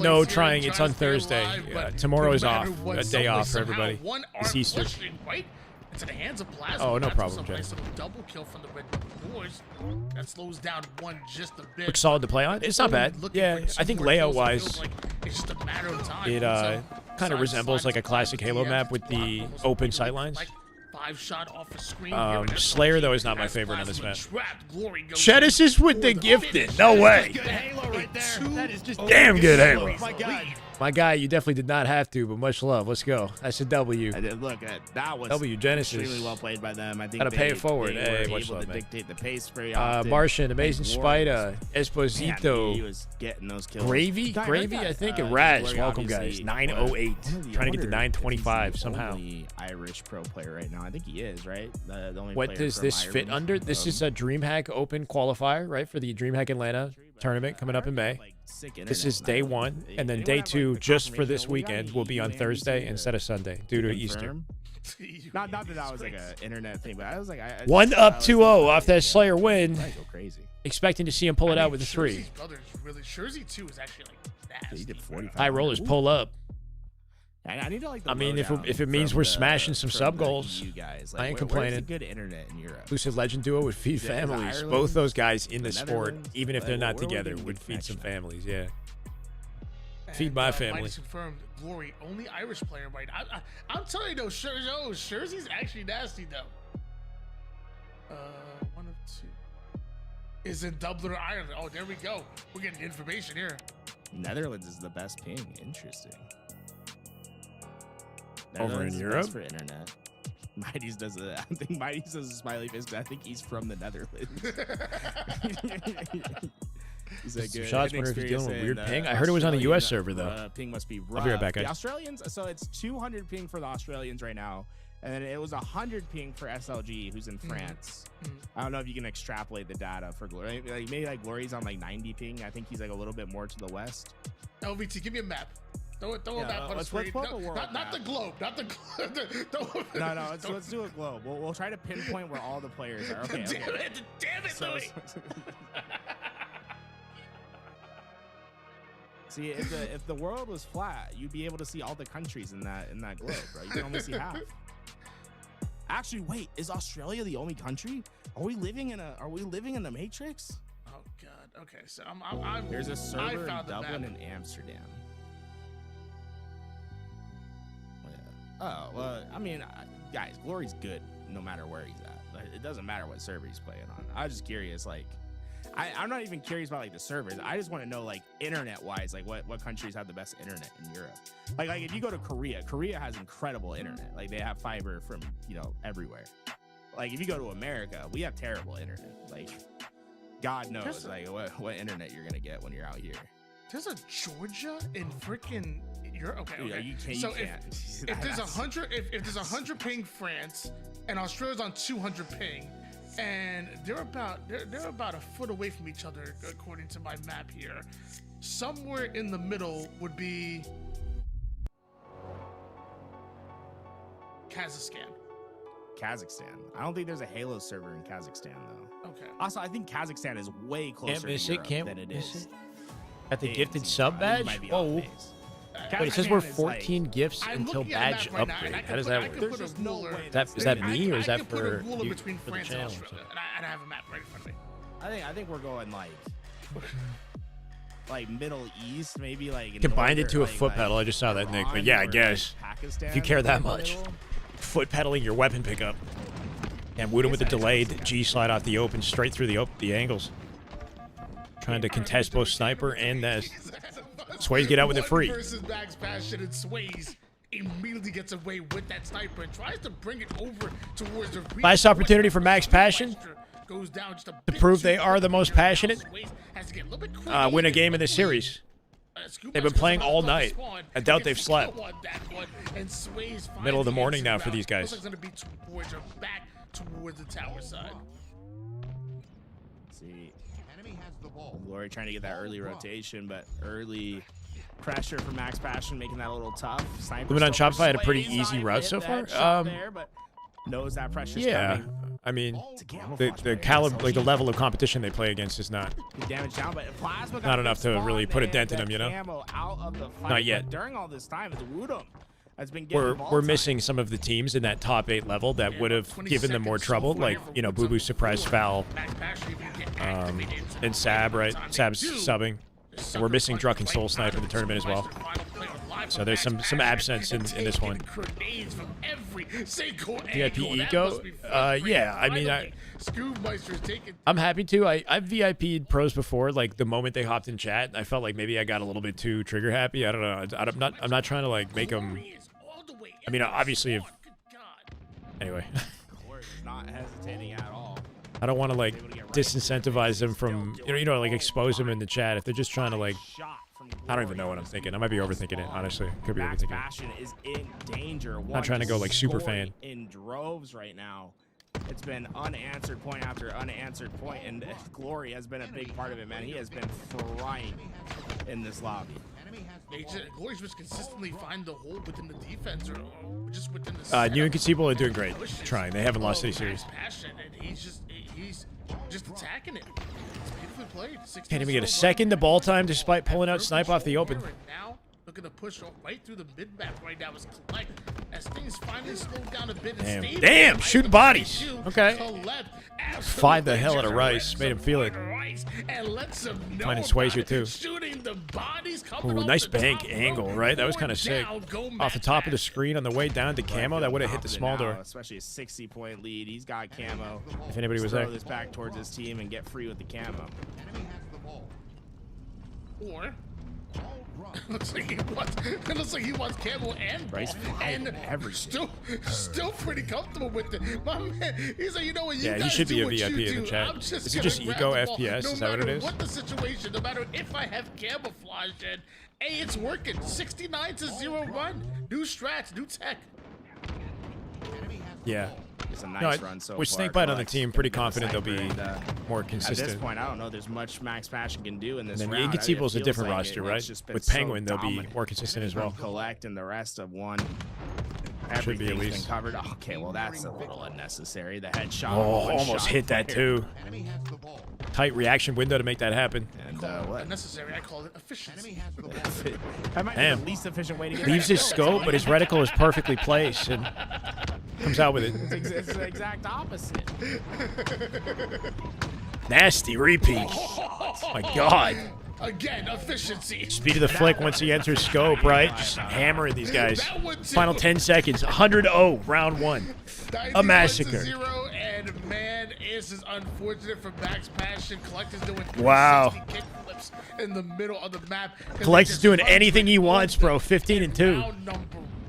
No, trying. It's on Thursday. Tomorrow is off. A day off for everybody. It's Easter. Into the hands of Plasma. Oh, no problem, Jay. Nice little double kill from the red doors. That slows down one just a bit. Looks solid to play on. It's not bad. Yeah, I think layout-wise, it kind of resembles like a classic Halo map with the open sightlines. 5-shot off the screen. Slayer, though, is not my favorite on this map. Genesis with the gifted. No way. Damn good Halo. My guy, you definitely did not have to, but much love. Let's go. That's a W. Look, that was W Genesis. Extremely well played by them. I think gotta pay it forward. They hey, were much able love, to man. dictate the pace very often. Martian, Amazing Spider, Esposito, he was getting those kills. Gravy, I think, and Raz. Welcome, guys. 908. Trying to get to 925 somehow. Irish pro player right now. I think he is, right? The only what does this fit under? This is a Dreamhack Open qualifier, right, for the Dreamhack Atlanta tournament coming up in May. Like, sick This is internet day tonight. 1, and then Anyone day have, 2, the just for confirmation? this We got weekend, any will be on EVC Thursday to instead of Sunday due to Easter. confirm? Not that that was like an internet thing, but I was like, I 1 up 2-0 off that Slayer win. I go crazy. Expecting to see him pull it out with a 3. Scherzy's brother is really Scherzy too is actually like nasty. He did 45. High rollers pull up. I need to like. The I mean, if lowdown it means from we're the- smashing some from sub the goals, EU guys. I ain't Where's complaining. the good internet in Europe? Lucid Legend duo would feed Is it families. Ireland? Both those guys in the The sport, Netherlands? even if they're Like, not where would together, we would get feed some connection? families. Yeah. And, Feed my Mike family. just confirmed Glory, only Irish player right now. I'm telling you though, Scherzy's actually nasty though. 1 of 2 is in Dublin, Ireland. Oh, there we go. We're getting information here. Netherlands is the best ping. Interesting. Over in Netherlands is Europe? best for internet. Mighty's does it. I don't think Mighty's does a smiley face, but I think he's from the Netherlands. He's a Some good shots, wonder if he's dealing with experience weird in, ping. I heard it was on a US server, Australian, though. Ping must be rough. I'll be right back, The guys. Australians, so it's 200 ping for the Australians right now, and then it was 100 ping for SLG, who's in France. I don't know if you can extrapolate the data for Glory. Like, maybe like Glory's on like 90 ping. I think he's like a little bit more to the west. LVT, give me a map. Throw a map on the let's screen. pull up No, a world not the map. globe. Not the globe. No, let's do a globe. We'll try to pinpoint where all the players are. Okay, Damn it, So- Louis. See, if the world was flat, you'd be able to see all the countries in that globe, right? You can only see half. Actually, wait, is Australia the only country? Are we living in the Matrix? Oh God. Okay, so I'm There's a server in found the Dublin map. and Amsterdam. Oh, yeah. Oh well, I mean, guys, Glory's good no matter where he's at. Like, it doesn't matter what server he's playing on. I was just curious, like. I'm not even curious about like the servers. I just want to know like internet wise, like what countries have the best internet in Europe. Like if you go to Korea has incredible internet. Like they have fiber from everywhere. Like if you go to America, we have terrible internet. Like God knows like what internet you're gonna get when you're out here. There's a Georgia in freaking Europe. Okay, Dude, okay. you So can't. if there's 100, if there's 100 ping France, and Australia's on 200 ping, and they're about a foot away from each other according to my map here. Somewhere in the middle would be Kazakhstan. I don't think there's a Halo server in Kazakhstan though. Okay. Also, I think Kazakhstan is way closer miss to it, Europe can't than it miss is. it. At the It gifted seems sub so. I think it badge? might be Whoa. off base. Wait, it says we're Kazakhstan is, like- 14 gifts I'm until looking at a badge map right now, upgrade. and I How could does put- that I work? could There's put a just no ruler- way Is that's that I me, or is that could put a for ruler you, between for the France and channel? Australia, and I have a map right in front of me. I think we're going like Middle East, maybe like Combined it to a northern, foot like pedal. I just saw that, Nick. But Iran yeah, I or, like, guess. Pakistan If you care that in the much. middle. Foot pedaling your weapon pickup. And Wooden with the delayed G slide off the open, straight through the angles. Trying to contest both Sniper and Ness. Sways get out with it free. Versus Max Passion, and Sways immediately gets away with that Sniper and tries to bring it over towards the Last opportunity for Max Passion goes down just a to bit prove too they are the most quick. Now passionate. Sways has to get a little bit creative. Win a game in this series. They've been playing all night. I doubt they've slept. Middle of the morning now for these guys. Looks like it's gonna be towards or back towards the tower side. See, Glory trying to get that early rotation, but early pressure from Max Passion making that a little tough. Sniper Moving on, still Shopify had a pretty Sways easy on route it, so that far. shot there, but knows that pressure's Yeah, coming. I mean, It's a camouflage the player, caliber, like the SLG. level of competition they play against is not. Damage down, but Plasma got Not a enough good to really spawn put a there, dent in that him, you know? camo out of the fight, Not yet. but during all this time, it's Woodham has been getting ball We're time. missing some of the teams in that top 8 level that would have given them more trouble, like, you know, Boo Boo surprise foul, and Sab, right? Sab's subbing. And we're missing Druck and Soul Sniper in the tournament as well. So there's some absence in this one. VIP Eco? Yeah, I mean, I'm happy to. I've VIP'd pros before, like the moment they hopped in chat. I felt like maybe I got a little bit too trigger happy. I don't know. I'm not trying to like make them. I mean, obviously, if anyway, Not hesitating at all. I don't want to like disincentivize them from you know like expose them in the chat if they're just trying to like. I don't even know what I'm thinking. I might be overthinking it, honestly. Could be Max overthinking it. Passion is in danger. Not trying to go like super fan. In droves right now. It's been unanswered point after unanswered point, and Glory has been a big part of it, man. He has been frying in this lobby. Glory's just consistently find the hole within the defense, or just within the. New Inconceivable are doing great, trying. They haven't lost any series. Passion, and he's just attacking it. It's beautifully played. Can't even get a second to ball time despite pulling out Snipe off the open. Now looking to push right through the mid map right now is Collect as things finally slow down a bit. Damn, shooting bodies. Okay. Five the hell out of Rice, made him feel it. Finding Swayze too. Ooh, nice bank angle, right? That was kind of sick. Off the top of the screen on the way down to camo, that would have hit the small door. Especially a 60-point lead. He's got camo. If anybody was there. Throw this back towards his team and get free with the camo. Or looks like he wants camo and Bryce and still pretty comfortable with it. My man, he's like, you know what? You he should be a VIP in the chat. Is it just eco FPS? Is that what it is? What the situation, no matter if I have camouflage, and hey, it's working. 69-0 run. New strats, new tech. Yeah. It's a nice run so with far. Snakebite on the team, pretty confident they'll be more consistent. At this point, I don't know there's much Max Passion can do in this round. And then Inconceivable is a different roster, right? With Penguin, they'll be more consistent as well. Collect and the rest of one. Should be at least. Been covered. Okay, well, that's a little unnecessary. The headshot. Oh, almost hit that too. Tight reaction window to make that happen. And what? Unnecessary. I call it efficiency. That might be the least efficient way to get leaves his scope, but his reticle is perfectly placed and comes out with it. It's the exact opposite. Nasty repeat. Oh my God. Again, efficiency. Speed of the flick once he enters scope, right? Just hammering these guys. Final 10 seconds. 100-0, round one. A massacre. And man, this is unfortunate for Max Passion. Collect is doing kick flips in the middle of the map. Collect is doing anything he wants, bro. 15-2.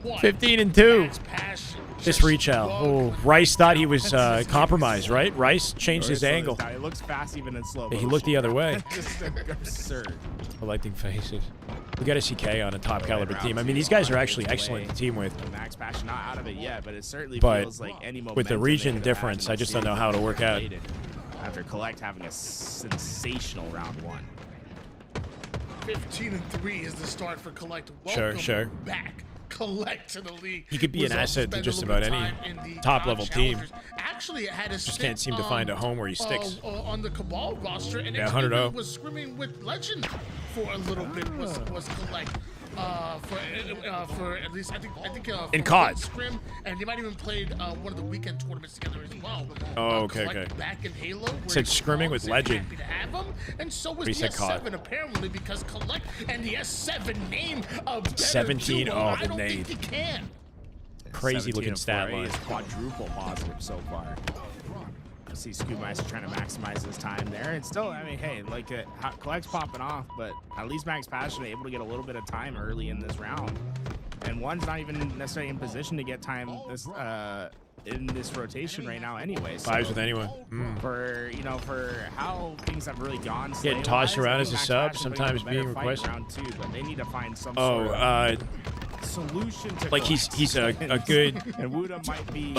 15-2. This reach out. Oh, Rice thought he was compromised, right? Rice changed his angle. It looks fast even in slow. He looked the other way. Just absurd. Collecting faces. We got a CK on a top caliber team. I mean, these guys are actually excellent to team with. Max Passion not out of it yet, but it certainly but feels like any momentum with the region difference, I just don't know how it'll work out. After Collect having a sensational round one. 15-3 is the start for Collect. Welcome Sure. back. Collect to the league. He could be an asset to just about any top-level team. Actually, it had a just can't seem to find a home where he sticks. On the Cabal roster, and 100-0 was scrimming with Legend for a little bit. Was Collect for at least I think in COD scrim, and they might even played one of the weekend tournaments together as well. Oh, okay. Back in Halo, said scrimming with Legend. Happy to have him, and so was the S7 apparently, because Collect and the S7 name a better 17. duo. Oh, the I don't nade. think he can. Crazy looking stat line. Is quadruple positive so far. I see Scoopmeister trying to maximize his time there. And still, I mean, hey, like Collect's popping off, but at least Max Passion able to get a little bit of time early in this round. And one's not even necessarily in position to get time this in this rotation right now anyway. So Fives with anyone. For how things have really gone. Getting tossed around as a sub, sometimes being requested. Round two, but they need to find some solution to like he's a good and Wuda might be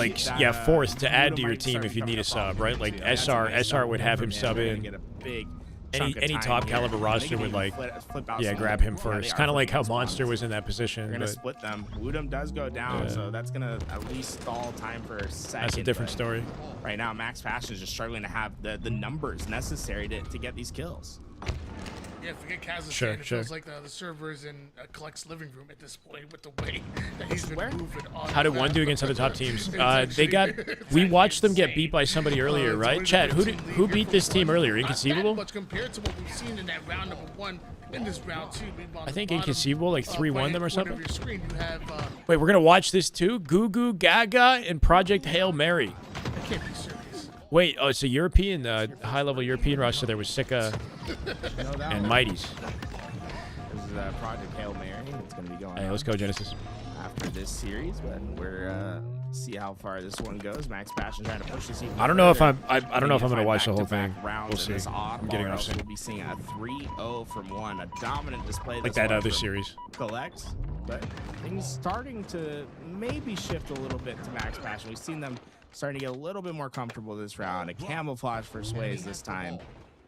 fourth to add to your team if you need a sub, right? Like SR would have him sub in. Get a big any top caliber roster would grab him first. Kind of like how Monster was in that position. They're gonna split them. Woodham does go down, so that's gonna at least stall time for a second. That's a different story. Right now, Max Passion is just struggling to have the numbers necessary to get these kills. Yeah, forget Kazakhstan. It feels like the servers in Collect's living room at this point with the way that he's been moving on. How did one do against other top teams? We watched them get beat by somebody earlier, right? Chad, who beat this team earlier? Inconceivable? Much compared to what we've seen in that round number one in this round two. I think Inconceivable 3-1 them or something. Your screen, you have, wait, we're gonna watch this too? Goo Goo Gaga and Project Hail Mary. I can't be serious. Wait, oh, it's a European, high-level European roster. There was Sika and Mighties. This is Project Hail Mary. It's going to be going Hey, let's go, Genesis. After this series, but we're see how far this one goes. Max Passion trying to push this even I don't know if further. I'm going to watch the whole thing. We'll see. I'm getting off soon. We'll be seeing a 3-0 from one, a dominant display. Like that other series. Collect, but things starting to maybe shift a little bit to Max Passion. We've seen them starting to get a little bit more comfortable this round. A camouflage for Sways this time.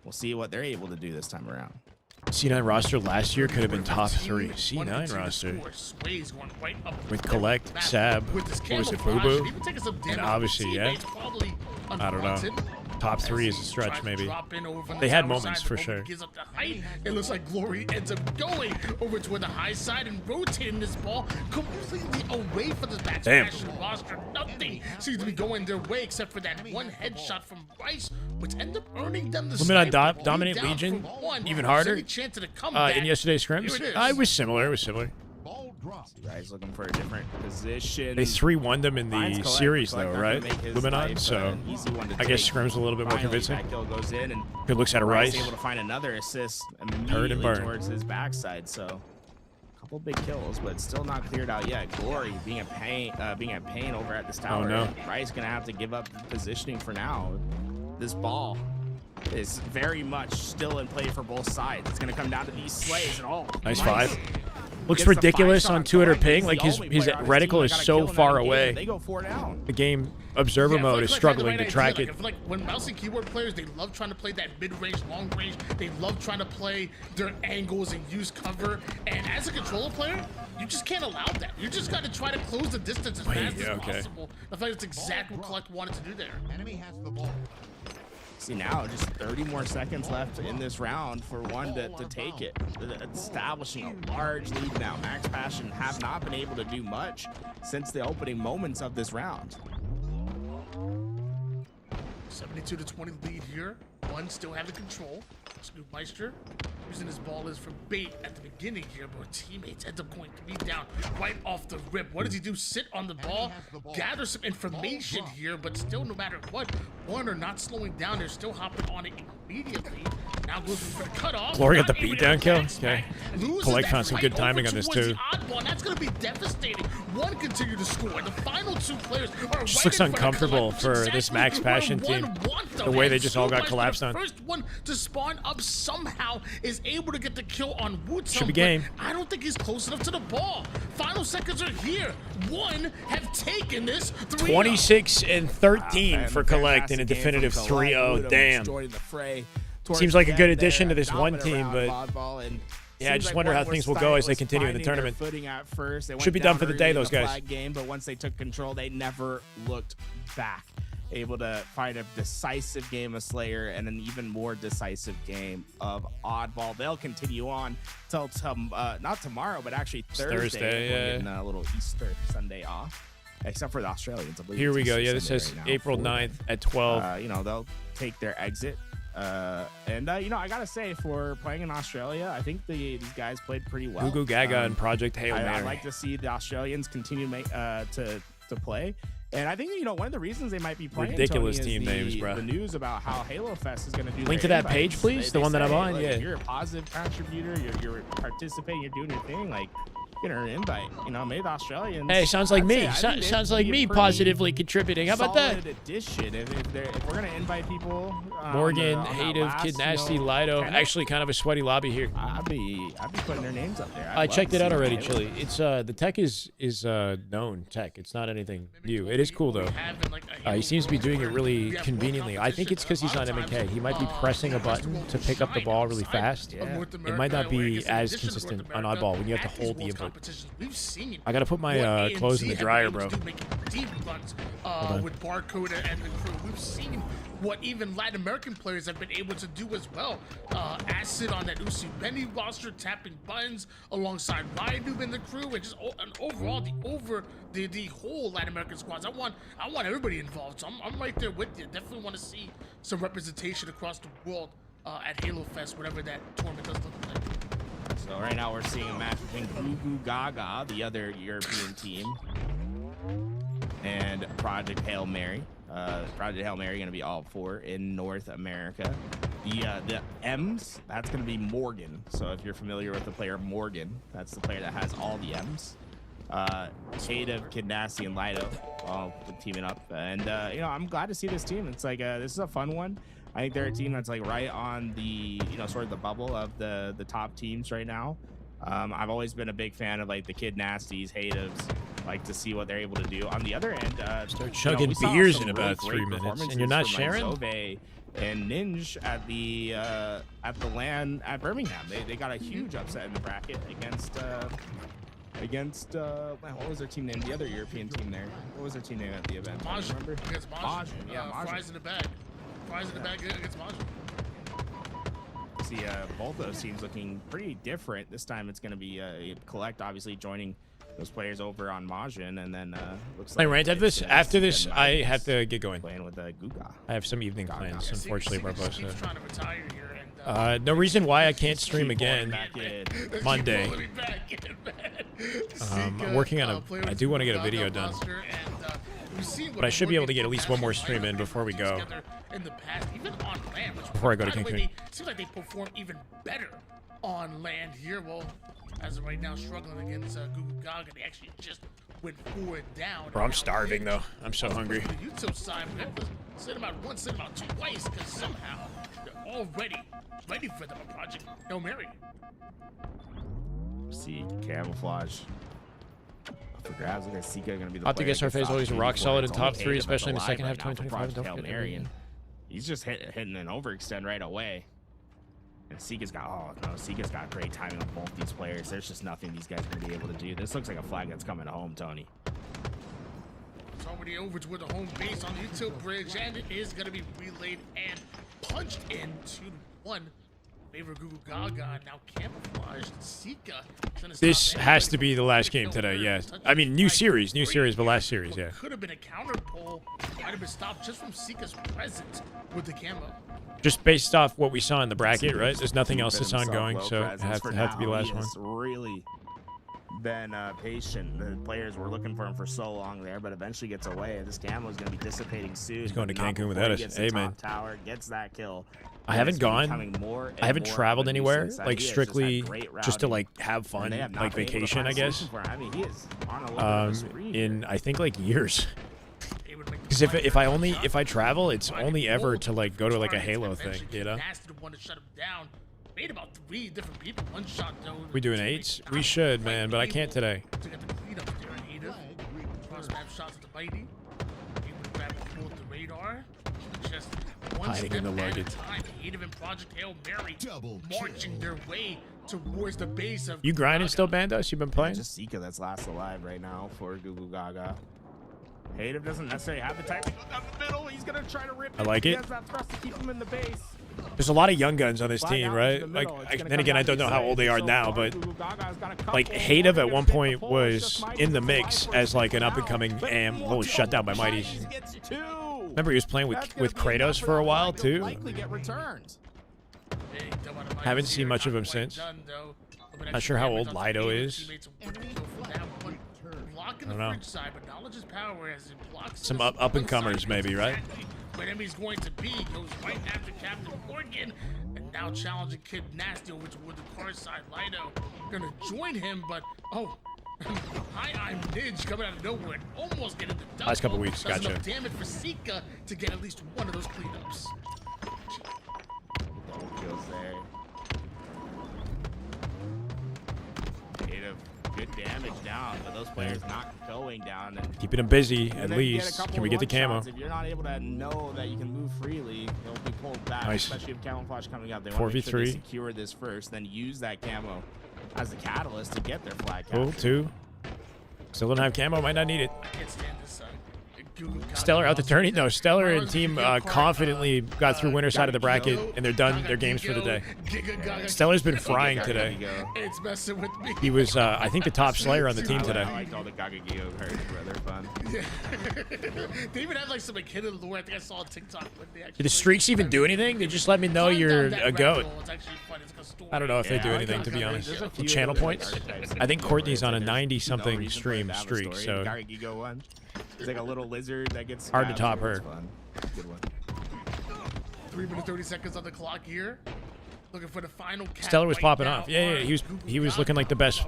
We'll see what they're able to do this time around. C9 roster last year could have been top 3. C9 roster with Collect, Sab, what was it, Boo Boo? And obviously, yeah, I don't know. Top 3 is a stretch, maybe. They had moments for sure. It looks like Glory ends up going over to the high side and rotating this ball completely away from the back roster. Nothing seems to be going their way except for that one headshot from Rice, which ended up earning them the Limit on Dominant Legion, even harder. In yesterday's scrims, it was similar. It was similar. Guys looking for a different position. They 3-1'd them in the series, though, right? Luminon, so I guess Scrim's a little bit more convincing. Goes in and good looks at a Rice. Able to find another assist Turn and burn towards his backside. So a couple big kills, but still not cleared out yet. Glory being a pain over at this tower. Oh no! Rice gonna have to give up positioning for now. This ball is very much still in play for both sides. It's gonna come down to these slays and all. Nice 5. Looks ridiculous on 200 ping. Like his reticle is so far away. They go 4 down. The game observer mode is struggling to track it. I feel like when mouse and keyboard players, they love trying to play that mid-range, long-range. They love trying to play their angles and use cover. And as a controller player, you just can't allow that. You just got to try to close the distance as fast as possible. I feel like that's exactly what Collect wanted to do there. Enemy has the ball. See now, just 30 more seconds left in this round for one to take it. Establishing a large lead now. Max Passion have not been able to do much since the opening moments of this round. 72-20 lead here. One still having control. Snoopmeister using his ball as for bait at the beginning here, but teammates end up going 3 down right off the rip. What does he do? Sit on the ball, gather some information here, but still, no matter what, one are not slowing down. They're still hopping on it immediately. Now goes for the cutoff. Glory got the beatdown kill. Okay. Collect found some good timing on this too. And that's going to be devastating. One continue to score, and the final 2 players are just looks uncomfortable for this Max Passion team. The way they just all got collapsed on. First one to spawn up somehow is able to get the kill on Woodsum. Should be game. I don't think he's close enough to the ball. Final seconds are here. One have taken this. 26 and 13 for Collect in a definitive 3-0. Damn. Seems like a good addition to this one team, but yeah, I just wonder how things will go as they continue in the tournament. Should be done for the day, those guys. But once they took control, they never looked back. Able to find a decisive game of Slayer and an even more decisive game of Oddball. They'll continue on till not tomorrow, but actually Thursday. Yeah. Getting a little Easter Sunday off, except for the Australians. I believe here we go. Yeah, this Sunday says right now April 9th at 12. You know, they'll take their exit. And you know, I gotta say, for playing in Australia, I think these guys played pretty well. Goo Goo Gaga and Project Hail Mary. I'd like to see the Australians continue to play. And I think, you know, one of the reasons they might be playing ridiculous Tony, team names, bro. The news about how Halo Fest is going to do. Link to that page, please. The one that I'm on. Yeah. You're a positive contributor. You're participating. You're doing your thing. Like, get her an invite. You know, maybe the Australians. Hey, sounds like me. Sounds like me positively contributing. How about that? Addition. If we're gonna invite people, Morgan, Hative, Kid Nasty, Lido. Actually, kind of a sweaty lobby here. I'd be putting their names up there. I checked it out already, Chili. It's the tech is known tech. It's not anything new. It is cool though. He seems to be doing it really conveniently. I think it's because he's on M&K. He might be pressing a button to pick up the ball really fast. It might not be as consistent on Oddball when you have to hold the input. I gotta put my clothes in the dryer, bro. Deep runs with Barcode and the crew. We've seen what even Latin American players have been able to do as well. Acid on that Usi Benny roster, tapping buttons alongside Raidu and the crew, and just overall the whole Latin American squads. I want everybody involved. So I'm right there with you. Definitely want to see some representation across the world at Halo Fest, whatever that tournament does look like. So right now we're seeing a match between Goo Goo Gaga, the other European team, and Project Hail Mary. Project Hail Mary going to be all 4 in North America. The M's, that's going to be Morgan. So if you're familiar with the player Morgan, that's the player that has all the M's. Hative, Kid Nasty, and Lido all teaming up. And, you know, I'm glad to see this team. It's like, this is a fun one. I think they're a team that's like right on the, you know, sort of the bubble of the top teams right now. I've always been a big fan of like the Kid Nasties, Hatives, like to see what they're able to do. On the other end, start chugging beers in about 3 minutes, and you're not sharing. Zove and Ninja at the LAN at Birmingham. They got a huge upset in the bracket against what was their team name? The other European team there. What was their team name at the event? Maj Remember? Against Maj. Yeah, Maj. Fries in the bag. Fries in the bag against Maj. See, both those teams looking pretty different. This time it's going to be Collect, obviously, joining those players over on Majin, and then looks like Rant, after this, I have to get going. Playing with Guga. I have some evening plans, unfortunately, Barbosa. Keeps trying to retire here, and, no reason why I can't stream again Monday. I'm working on I do want to get a video done, but I should be able to get at least one more stream in before we go. In the past, even on land, which, Before I go to by the way, Cancun. seems like they perform even better on land here. Well, as of right now, struggling against Google Gaga, they actually just went forward down. Bro, I'm starving though. I'm so hungry. The YouTube side, we have to send them out once, send them out twice, because somehow they're already ready for them. A Project Hail Mary. See, camouflage. For grabs, look at Sika gonna be the Optic player SRF is always rock solid in top 3, especially in the second half of 2025. Don't Hail forget Mary, and he's just hitting an overextend right away. And Sika's got Sika's got great timing on both these players. There's just nothing these guys are gonna be able to do. This looks like a flag that's coming home, Tony. It's already over toward the home base on the YouTube bridge, and it is gonna be relayed and punched in 2-1. Favor Google Gaga, now camouflaged. Sika. This has to be the last game today, yeah. I mean, new series, but last series, yeah. Could have been a counter pull. Might have been stopped just from Sika's presence with the camo. Just based off what we saw in the bracket, right? There's nothing else that's ongoing, so it have to be the last one. Really been patient. The players were looking for him for so long there, but eventually gets away. This camo is going to be dissipating soon. He's going to Cancun without us. Hey, man. Tower, gets that kill. I haven't gone. I haven't traveled anywhere, like strictly just to like have fun, like vacation, I guess. I mean, he is on a in I think like years. Because if I travel, it's only ever to like go to like a Halo thing, you know. Made about 3 different people. One shot though. We doing 8s? We should, man, but I can't today. To get the clean up there, Native. Cross map shots at the Bitey. Able to grab and pull the radar. Just one hiding step in the at luggage. a time. Native and Project Hail Mary marching their way towards the base of. You grinding still, Bandos? You been playing? Just Sika that's last alive right now for Google Gaga. Hative doesn't necessarily have the time to go down the middle. He's gonna try to rip. I like He it. has that thrust to keep him in the base. There's a lot of young guns on this team, right? Like, then again, I don't know how old they are now, but like Hative at one point was in the mix as like an up-and-coming AM. Holy, shut down by Mighties. Remember he was playing with Kratos for a while too. Haven't seen much of him since. Not sure how old Lido is. I don't know. Some up-and-comers maybe, right? But Emmy's going to be goes right after Captain Morgan, and now challenging Kid Nasty over toward the car side. Lido gonna join him, but hi, I'm Nidge coming out of nowhere and almost getting the double. Last couple weeks, Does gotcha. enough damage for Sika to get at least one of those cleanups. Double kills there. Hative, good damage down, but those players not going down. And Keeping him busy at least. Can we get the camo? If you're not able to know that you can move freely, you'll be pulled back. Nice. Especially if camouflage coming out. They want to make sure they secure this first, then use that camo as the catalyst to get their flag capture. Cool, 2. Still don't have camo. Might not need it. I can't stand this. Stellar out the tourney? No, Stellar and team confidently got through winner side of the bracket, and they're done their games for the day. Stellar's been frying today. It's messing with me. He was, I think, the top Slayer on the team today. I liked all the Gagagigo cards, bro. They're fun. They even had like some like hidden lore. I think I saw on TikTok when they actually. Did the streaks even do anything? They just let me know you're a goat. I don't know if they do anything, to be honest. Channel points? I think Courtney's on a 90-something stream streak, so Gagagigo one. It's like a little lizard that gets hard to top her. Good one. 3 minutes 30 seconds on the clock here. Looking for the final. Stellar was popping off. Yeah, he was looking like the best,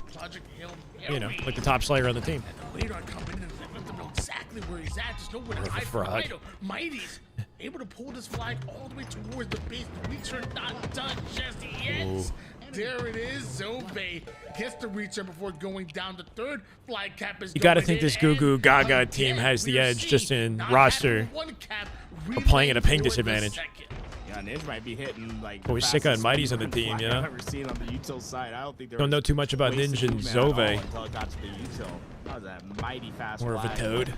you know, like the top Slayer on the team. Radar coming in and let them know exactly where he's at. Just know where to hide from Lido. Mighty's able to pull this flag all the way towards the base. The weeks are not done just yet. there it is. Zove gets the reacher before going down. The third flag cap is You got to going think in, this Goo Goo and Gaga team again, has the we're edge just seeing in not roster. having one cap We're playing at a ping relaying for the disadvantage. second. Yeah, Nidge might be hitting like. Boy, Sika and Mighty's on the team, you know? I've ever seen on the util side. I don't think there Don't was know too much about wasted Ninja and movement at all Zove. until it got to the util. That was a mighty fast. More of a flag. toad.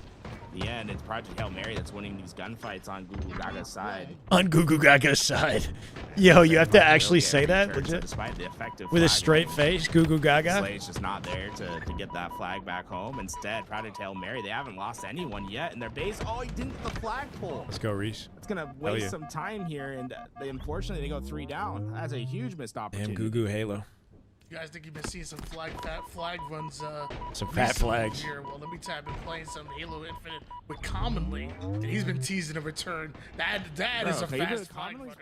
At the end, it's Project Hail Mary that's winning these gunfights on Google Gaga's side. On Goo Goo Gaga's side. Yo, you have to actually say that? Returns, Legit? despite the effective With a flag straight range, face, Goo Goo Gaga? Slade's just not there to get that flag back home. Instead, Project Hail Mary, they haven't lost anyone yet in their base. Oh, he didn't get the flagpole. Let's go, Reese. It's going to waste some time here, and unfortunately, they go 3 down. That's a huge missed opportunity. Damn Goo Goo Halo. You guys think you've been seeing some fat flag runs? Some fat recently flags. Here. Well, let me tell you, I've been playing some Halo Infinite with Commonly, and he's been teasing a return. That is a fast flag runner.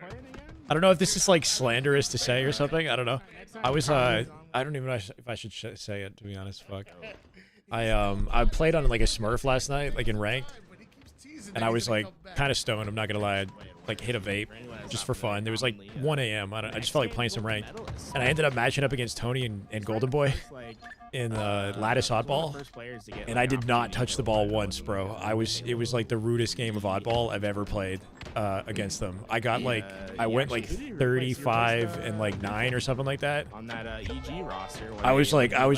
I don't know if this is like slanderous to say or something. I don't know. I was I don't even know if I should say it, to be honest. Fuck. I played on like a Smurf last night, like in ranked, and I was like kind of stoned. I'm not gonna lie. I, like hit a vape just for fun. It was like 1 a.m. I just felt like playing some ranked, and I ended up matching up against Tony and Golden Boy in Lattice Oddball, and I did not touch the ball once, bro. It was like the rudest game of Oddball I've ever played against them. I got like I went like 35 and like 9 or something like that. On that EG roster. I was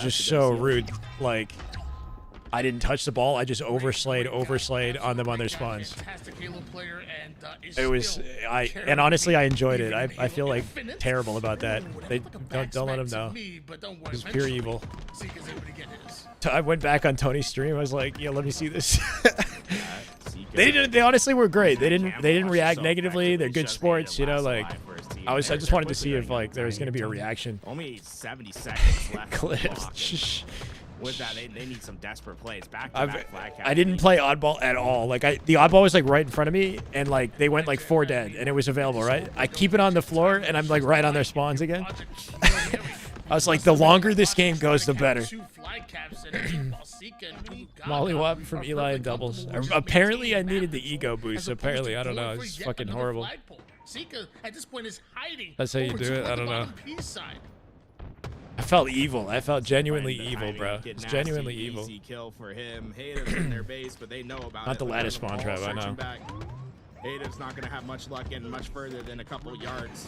just so rude. Like I didn't touch the ball. I just overslayed on them on their spawns. Fantastic Halo player, and It was and honestly I enjoyed it. I feel like terrible about that. They don't let him know. It's pure evil. I went back on Tony's stream. I was like, yeah, let me see this. They honestly were great. They didn't react negatively. They're good sports, you know. Like I just wanted to see if like there was gonna be a reaction. Only 70 seconds left. Clips. With that, they need some desperate plays. Back-to-back flag cap. I didn't play oddball at all. Like the oddball was like right in front of me, and like they went like 4 dead, and it was available, right? I keep it on the floor, and I'm like right on their spawns again. I was like, the longer this game goes, the better. Mollywop from Eli and doubles. Apparently, I needed the ego boost. Apparently, I don't know. It's fucking horrible. That's how you do it. I don't know. I felt evil. I felt genuinely evil, bro. It's genuinely evil. Easy kill for him. Hayden's in their base, but they know about Not it. the lattice spawn trap, I know. Hayden's not gonna have much luck getting much further than a couple yards.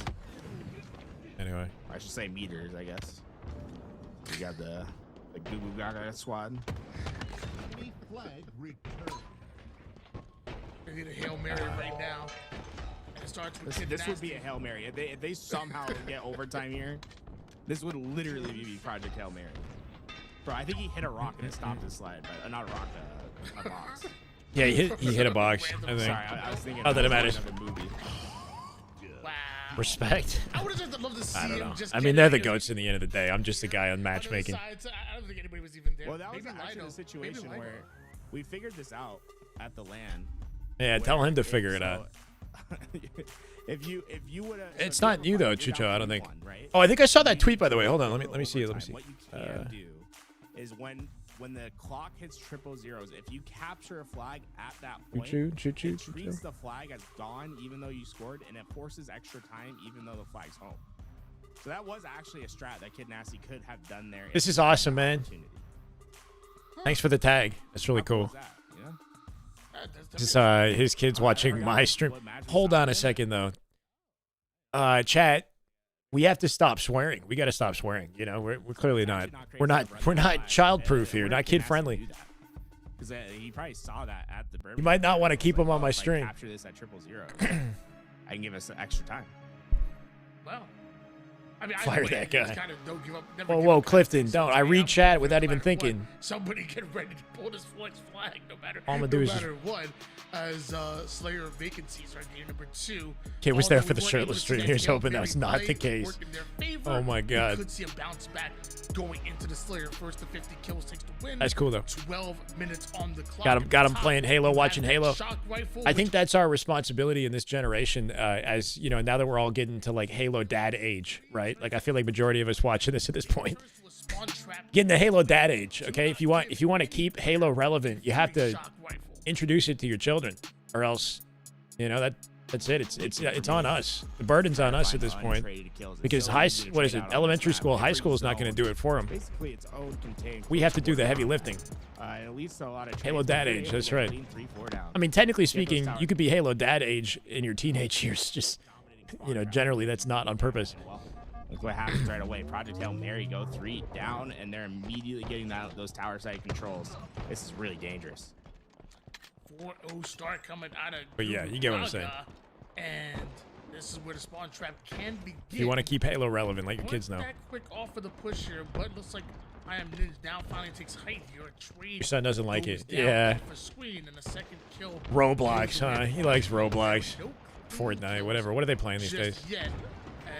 Anyway, I should say meters, I guess. You got the Goo Goo Gaga squad. They need a Hail Mary right now. And it starts with This would be a Hail Mary. If they somehow get overtime here, this would literally be Project Hail Mary. Bro, I think he hit a rock and it stopped his slide, but not a rock, a box. yeah, he hit a box. I think. Sorry, I was thinking. Oh, that it matters. Movie. Wow. Respect. I would have just loved to see I don't know. him just I mean, they're the goats in the end of the day. I'm just the guy on matchmaking. I don't think anybody was even there. Well, that was Maybe actually Lido. a situation Maybe Lido. where we figured this out at the LAN. Yeah, tell him to figure it out. If you would have, It's not you though, Chicho. I don't think. Oh, I think I saw that tweet by the way. Hold on, let me see. Let me see. What you can do is when the clock hits 000, if you capture a flag at that point, it treats the flag as gone even though you scored, and it forces extra time even though the flag's home. So that was actually a strat that Kid Nasty could have done there. This is awesome, man. Thanks for the tag. That's really cool. This is his kids watching my stream. Hold on a second though. Chat, we have to stop swearing. We got to stop swearing. You know, we're clearly not. We're not child-proof here. Not kid-friendly. Because he probably saw that at the Birmingham. You might not want to keep him on my stream. Capture this at 000. I can give us extra time. Well, I mean, Fire that guy. Kind of don't give up, Whoa, Clifton, don't. I read chat without even thinking. Somebody get ready to pull this flex flag, no matter what. As Slayer of Vacancies are game number 2. Kid was there for the shirtless stream. Here's hoping that's not the case. Oh my god. Could see a bounce back going into the Slayer. First to 50 kills takes the win. That's cool though. 12 minutes on the clock. Got him playing Halo, watching Halo. I think that's our responsibility in this generation. As you know, now that we're all getting to like Halo dad age, right? Like I feel like majority of us watching this at this point. Getting the Halo dad age, okay? If you want to keep Halo relevant, you have to introduce it to your children, or else, you know, That's it. It's on us. The burden's on us at this point. Because elementary school, high school is not going to do it for them. Basically, its own contained. We have to do the heavy lifting. At least a lot of Halo dad age, that's right. 3-4 down. I mean, technically speaking, you could be Halo dad age in your teenage years. Just, generally that's not on purpose. Look what happens right away. Project Hail Mary go 3 down, and they're immediately getting those tower side controls. This is really dangerous. 4-0 start coming out of. But yeah, you get what I'm saying. And this is where the spawn trap can begin. If you want to keep Halo relevant, let your kids know. That quick off of the push here, but looks like I Am Ninja now finally takes height here. Your son doesn't like it. Down Yeah. for screen and a second kill. Roblox, huh? He likes Roblox. Fortnite, whatever. What are they playing these days? Yet,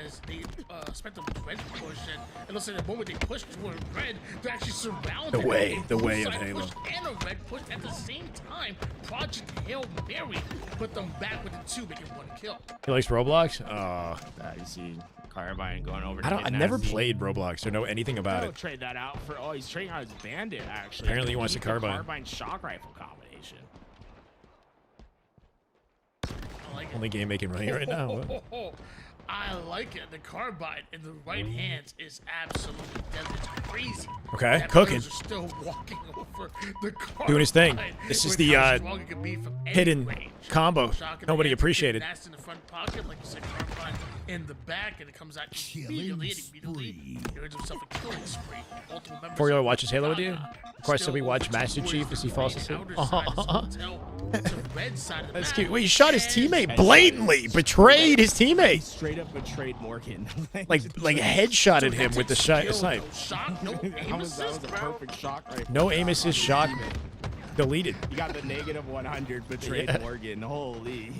as they expect a red push, and it looks like the moment they push toward red, they're actually surrounded. The way of Side Halo. push and a red push at the same time. Project Hail Mary put them back with the 2, making 1 kill. He likes Roblox? Oh. You see Carbine going over. I never played Roblox or know anything about it. Trade that out for. Oh, he's trading out his Bandit actually. Apparently he wants a Carbine. Carbine shock rifle combination. Only game making money right now. I like it. The Carbine in the right hands is absolutely deadly. It's crazy. Okay, that cooking. are still walking over the Carbine. Doing his thing. This is the hidden combo. Nobody appreciated. That's in the front pocket, like you said, Carbine in the back, and it comes out immediately. He earns himself a killing spree. Multiple members 4-year-old watches Halo with you? Of course, we watch Master Chief as he falls asleep. That's cute. Wait, he shot his teammate blatantly. Betrayed his teammate. Straight up betrayed Morgan. like headshotted him with the snipe. That was a perfect shock right. No aim assist shock. Deleted. You got the -100 betrayed Morgan. Holy.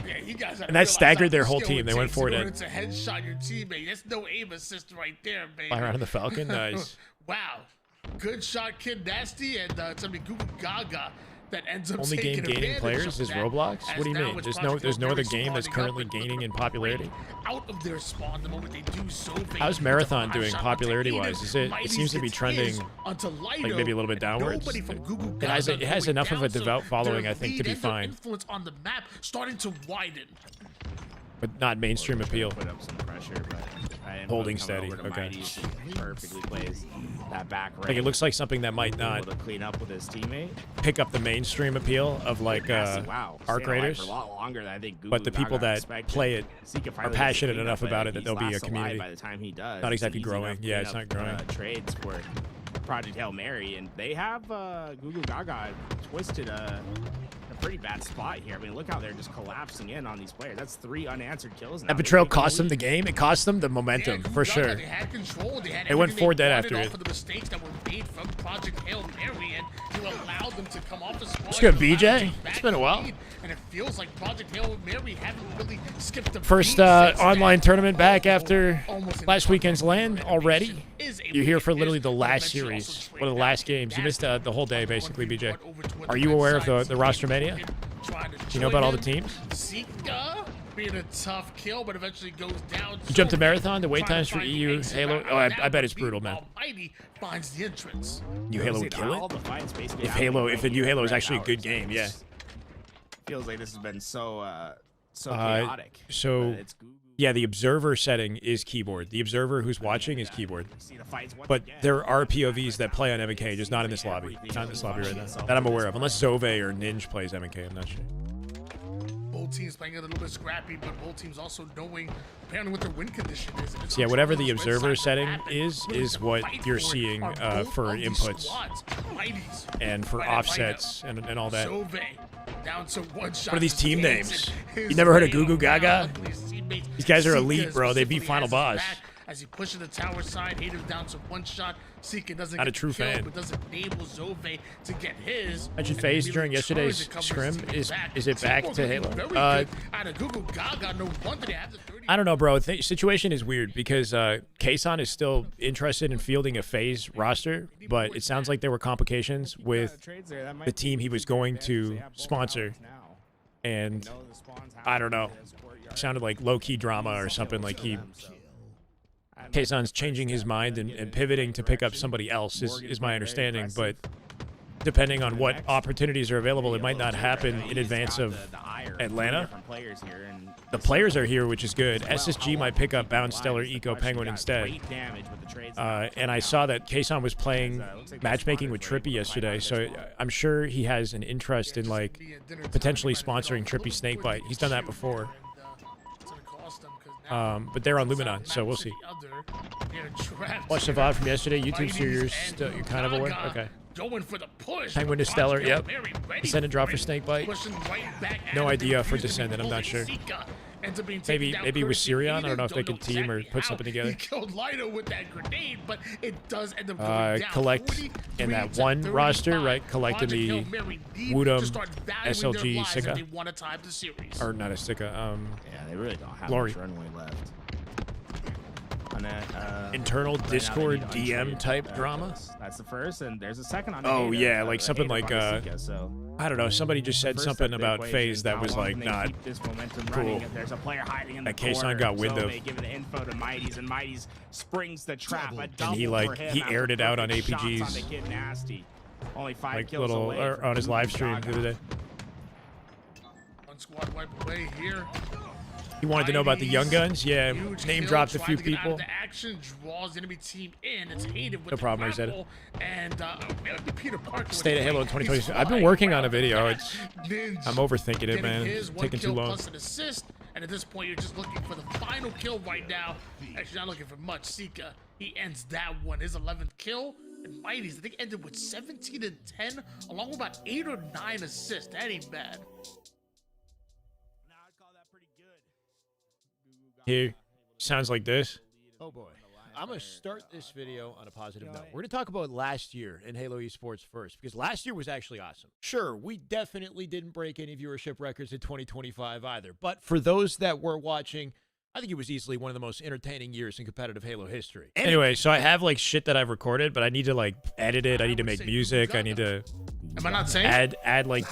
Yeah, you guys and that staggered their whole team. They went 4 dead. It's a headshot your teammate. That's no aim assist right there, baby. Fly around in the Falcon. Nice. Wow. Good shot, Kid Nasty, and it's gonna be Google Gaga that ends up Only game gaining players is Roblox? What do you mean? There's no other game that's currently gaining in popularity? Out of their spawn the moment they do so. How's Marathon doing popularity-wise? It seems to be trending like maybe a little bit downwards. It has enough of a devout following, I think, to be fine. Influence on the map starting to widen. But not mainstream appeal. Put up some pressure, but holding steady. Okay. Perfectly plays that back right. Like it looks like something that might not to clean up with his teammate. Pick up the mainstream appeal of like Arc Raiders. For a lot longer than I think but the people that play it are passionate enough about it that there'll be a community. By the time he does, not exactly growing. Yeah, it's not growing. Trades for Project Hail Mary, and they have Google Gaga twisted a pretty bad spot here. I mean, look how they're just collapsing in on these players. That's 3 unanswered kills now. That betrayal cost them the game. It cost them the momentum, for sure. They had control. They went 4 dead after it. For the mistakes that were made from Project Hail Mary, and you allowed them to come off the spawn. What's good, BJ? It's been a while. And it feels like Project Hail Mary haven't really skipped the first online tournament back after last weekend's LAN already. You're here for literally the last series, one of the last games. You missed the whole day, basically, BJ. Are you aware of the roster mania? Do you know about all the teams? Zika being a tough kill, but eventually goes down. You jumped to Marathon, the wait times for EU Halo. Oh, I bet it's brutal, man. Almighty finds the entrance. New Halo would kill it? If the new Halo is actually a good game, yeah. Feels like this has been so chaotic. Yeah, the observer setting is keyboard. The observer who's watching is keyboard. But there are POVs that play on MK, just not in this lobby. Not in this lobby right now. That I'm aware of. Unless Zove or Ninja plays MK, I'm not sure. Both teams playing a little bit scrappy, but both teams also knowing apparently what their win condition is. So yeah, whatever the observer setting is what you're seeing for inputs and for offsets and all that. Down to 1 shot. What are these team names? You never heard of Gugu Gaga? These guys are elite, bro. They beat Final Boss. As he pushes the tower side, Hater's down to 1 shot. Seeker doesn't not a true fan. But doesn't enable Zove to get his. Mentioned FaZe during yesterday's scrim. Is it back to Halo? I don't know, bro. The situation is weird because Kason is still interested in fielding a FaZe roster, but it sounds like there were complications with the team he was going to sponsor, and I don't know. It sounded like low-key drama or something. Like Kason's changing his mind and pivoting to pick up somebody else is my understanding, but depending on what opportunities are available, it might not happen in advance of Atlanta. The players are here, which is good. SSG might pick up Bound, Stellar, Eco, Penguin instead. And I saw that Kason was playing matchmaking with Trippy yesterday, so I'm sure he has an interest in like potentially sponsoring Trippy Snakebite. He's done that before. But they're on Luminon, so we'll see. Watch the VOD from yesterday. YouTube series, you're kind of aware? Okay. Going for the push. Penguin to Stellar, yep. Descendant drop for Snakebite. No idea for Descendant, I'm not sure. Maybe with Sirion, I don't know if they can team or put something together. He killed Lido with that grenade, but it does end up going down. Collect in that one roster, right? Collect in the Woodham SLG Sika. Or not a Sika, yeah, they really don't have Lori. much runway left. On that, internal Discord DM type drama. That's the first, and there's a second on. Oh Ada, yeah, like something like Sika, so I don't know. Somebody just said something about FaZe that was like not cool. There's a player hiding in that the corner, Kason got wind so of. they give the info to Mighty's, and Mighty's springs the trap. And he like he aired it out on APGs. Only 5 like kills little away or on his live stream the other day. One squad wipe away here. He wanted to know about the Young Guns. Yeah, name dropped a few people. Action draws the enemy team in. It's hated with no problem, I said it. And Peter Parker. State of Halo in 2020. I've been working on a video. I'm overthinking it, man. It's taking too long. Plus an assist, and at this point, you're just looking for the final kill right now. Actually, not looking for much. Sika, he ends that one. His 11th kill. And Mighty's, I think, ended with 17 and 10, along with about 8 or 9 assists. That ain't bad. Here, sounds like this. Oh boy. I'm going to start this video on a positive note. We're going to talk about last year in Halo Esports first, because last year was actually awesome. Sure, we definitely didn't break any viewership records in 2025 either, but for those that were watching, I think it was easily one of the most entertaining years in competitive Halo history. Anyway, so I have like shit that I've recorded, but I need to like edit it. I need to make music. I need to Am I not saying? add like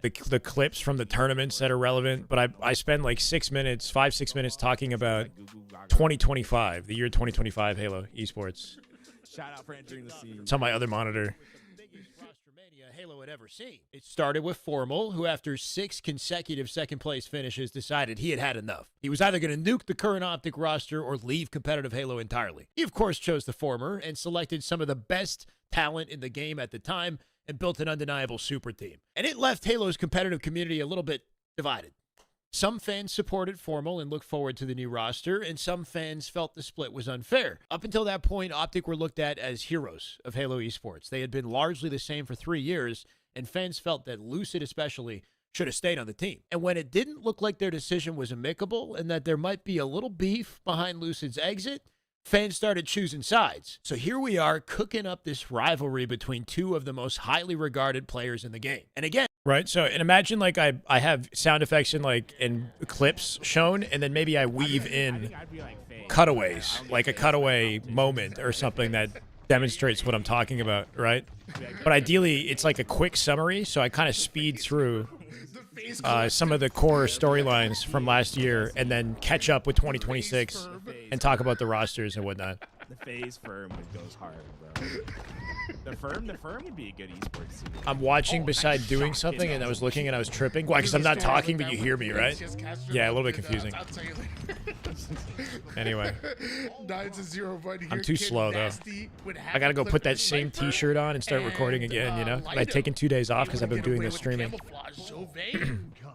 the clips from the tournaments that are relevant, but I spend like 6 minutes, 5-6 minutes talking about 2025, the year 2025 Halo Esports. Shout out for entering the scene. It's on my other monitor. Halo had ever seen. It started with Formal, who after 6 consecutive second-place finishes decided he had had enough. He was either going to nuke the current Optic roster or leave competitive Halo entirely. He, of course, chose the former and selected some of the best talent in the game at the time and built an undeniable super team. And it left Halo's competitive community a little bit divided. Some fans supported Formal and looked forward to the new roster, and some fans felt the split was unfair. Up until that point, Optic were looked at as heroes of Halo Esports. They had been largely the same for 3 years, and fans felt that Lucid especially should have stayed on the team. And when it didn't look like their decision was amicable and that there might be a little beef behind Lucid's exit, fans started choosing sides. So here we are cooking up this rivalry between two of the most highly regarded players in the game. And again, right? So, and imagine like I have sound effects and clips shown, and then maybe I weave in cutaways, like a cutaway moment or something that demonstrates what I'm talking about, right? But ideally, it's like a quick summary, so I kind of speed through some of the core storylines from last year and then catch up with 2026 and talk about the rosters and whatnot. The FaZe firm goes hard, bro. The firm would be a good esports team. I'm watching beside doing something, and I was looking and I was tripping. Why? Because I'm not talking, but you hear me, right? Yeah, a little bit confusing. Anyway. I'm too slow, though. I gotta go put that same t-shirt on and start recording again, you know? I've taken 2 days off because I've been doing this streaming.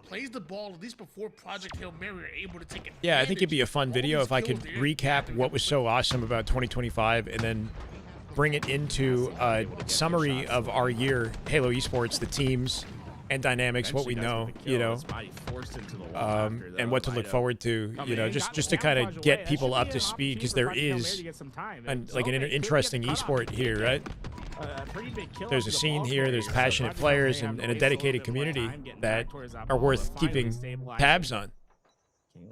Plays the ball at least before Project Hail Mary are able to take it. Yeah, I think it'd be a fun video if I could recap what was so awesome about 2025 and then bring it into a summary of our year, Halo Esports, the teams and dynamics, what we know, you know, and what to look forward to, you know, just to kind of get people up to speed, because there is like an interesting esport here, right? There's a scene here, there's passionate players and a dedicated community that are worth keeping tabs on,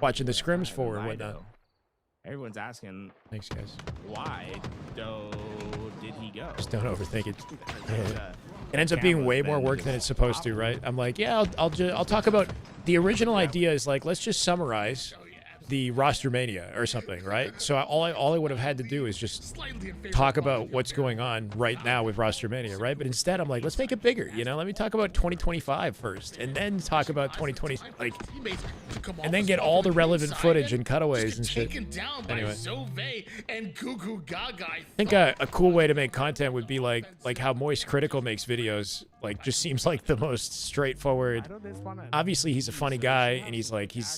watching the scrims for and whatnot. Everyone's asking, thanks guys, why did he go? Just don't overthink it. It ends up being way more work than it's supposed to, right? I'm like, yeah, I'll talk about the original idea is like, let's just summarize the roster mania or something, right? So all I would have had to do is just talk about what's going on right now with roster mania, right? But instead, I'm like, let's make it bigger, you know? Let me talk about 2025 first, and then talk about 2020, like, and then get all the relevant footage and cutaways and shit. Anyway, I think a cool way to make content would be like how Moist Critical makes videos. Like, just seems like the most straightforward. Obviously, he's a funny guy, and he's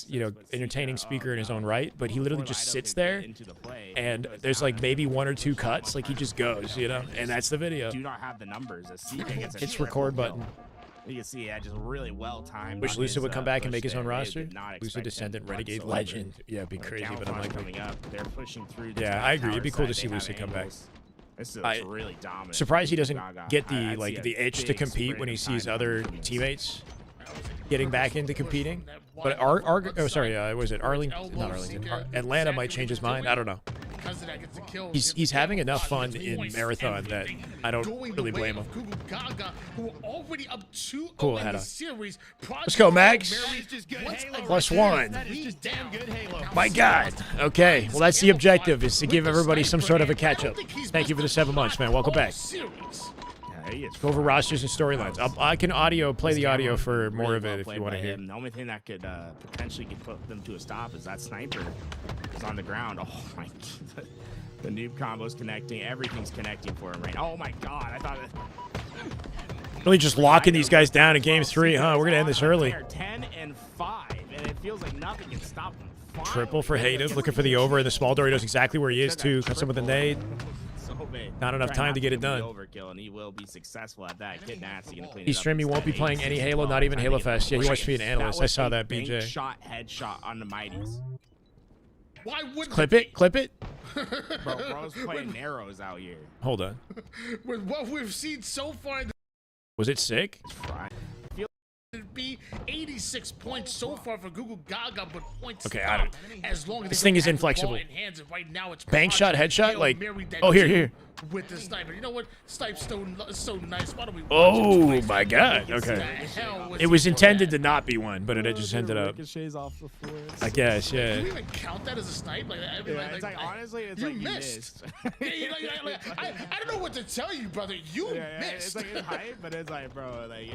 you know, entertaining speaker in his own right, but he literally just sits there, and there's like maybe 1 or 2 cuts, like he just goes, you know, and that's the video. Do not have the numbers. It's record button. You can see, yeah, just really well timed. Wish Lucid would come back and make his own roster. Lucid Descendant, Renegade Legend. Yeah, it'd be crazy, but I'm like, coming up. They're pushing through. Yeah, I agree. It'd be cool to see Lucid come back. This is really dominant. Surprised he doesn't get the itch to compete when he sees other teammates getting back into competing. But was it Arlington? Not Arlington. Atlanta might change his mind. I don't know. He's having enough fun in Marathon that I don't really blame him. Cool, Hannah. Let's go, Max. +1. My God. Okay, well, that's the objective, is to give everybody some sort of a catch-up. Thank you for the 7 months, man. Welcome back. Go over rosters and storylines. I can play the audio for more of it if you want to hear. The only thing that could potentially put them to a stop is that sniper is on the ground. Oh my God. The noob combo's connecting. Everything's connecting for him right now. Oh my God. I thought Really just locking these guys down in game 3, huh? We're going to end this early. 10 and 5, and it feels like nothing can stop them. Triple for Hative, looking for the over, and the small door. He knows exactly where he is, too. Cuts him with a nade. Not enough time to get it done. And he will be successful at that. Kid Nasty gonna clean it up. He's streaming, won't be playing any Halo, not even Halo Fest. Yeah, he wants to be an analyst. I saw that, BJ. Headshot on the Mighties. Why would clip it? Clip it? Bro's playing narrows out here. Hold on. With what we've seen so far, was it sick? It'd be 86 points so far for Google Gaga, but points okay, I don't. As long as this thing is inflexible. In hands, and right now it's bank shot, headshot, like. Oh, here. With the sniper, you know what? Snipe's so nice. Why don't we? Oh my God. Okay. It was intended to not be one, but it just ended up. I guess, yeah. Do we even count that as a snipe? Like, I mean, it's like honestly, it's you like missed. I don't know what to tell you, brother. You missed. It's like it's hype, but it's like, bro, like.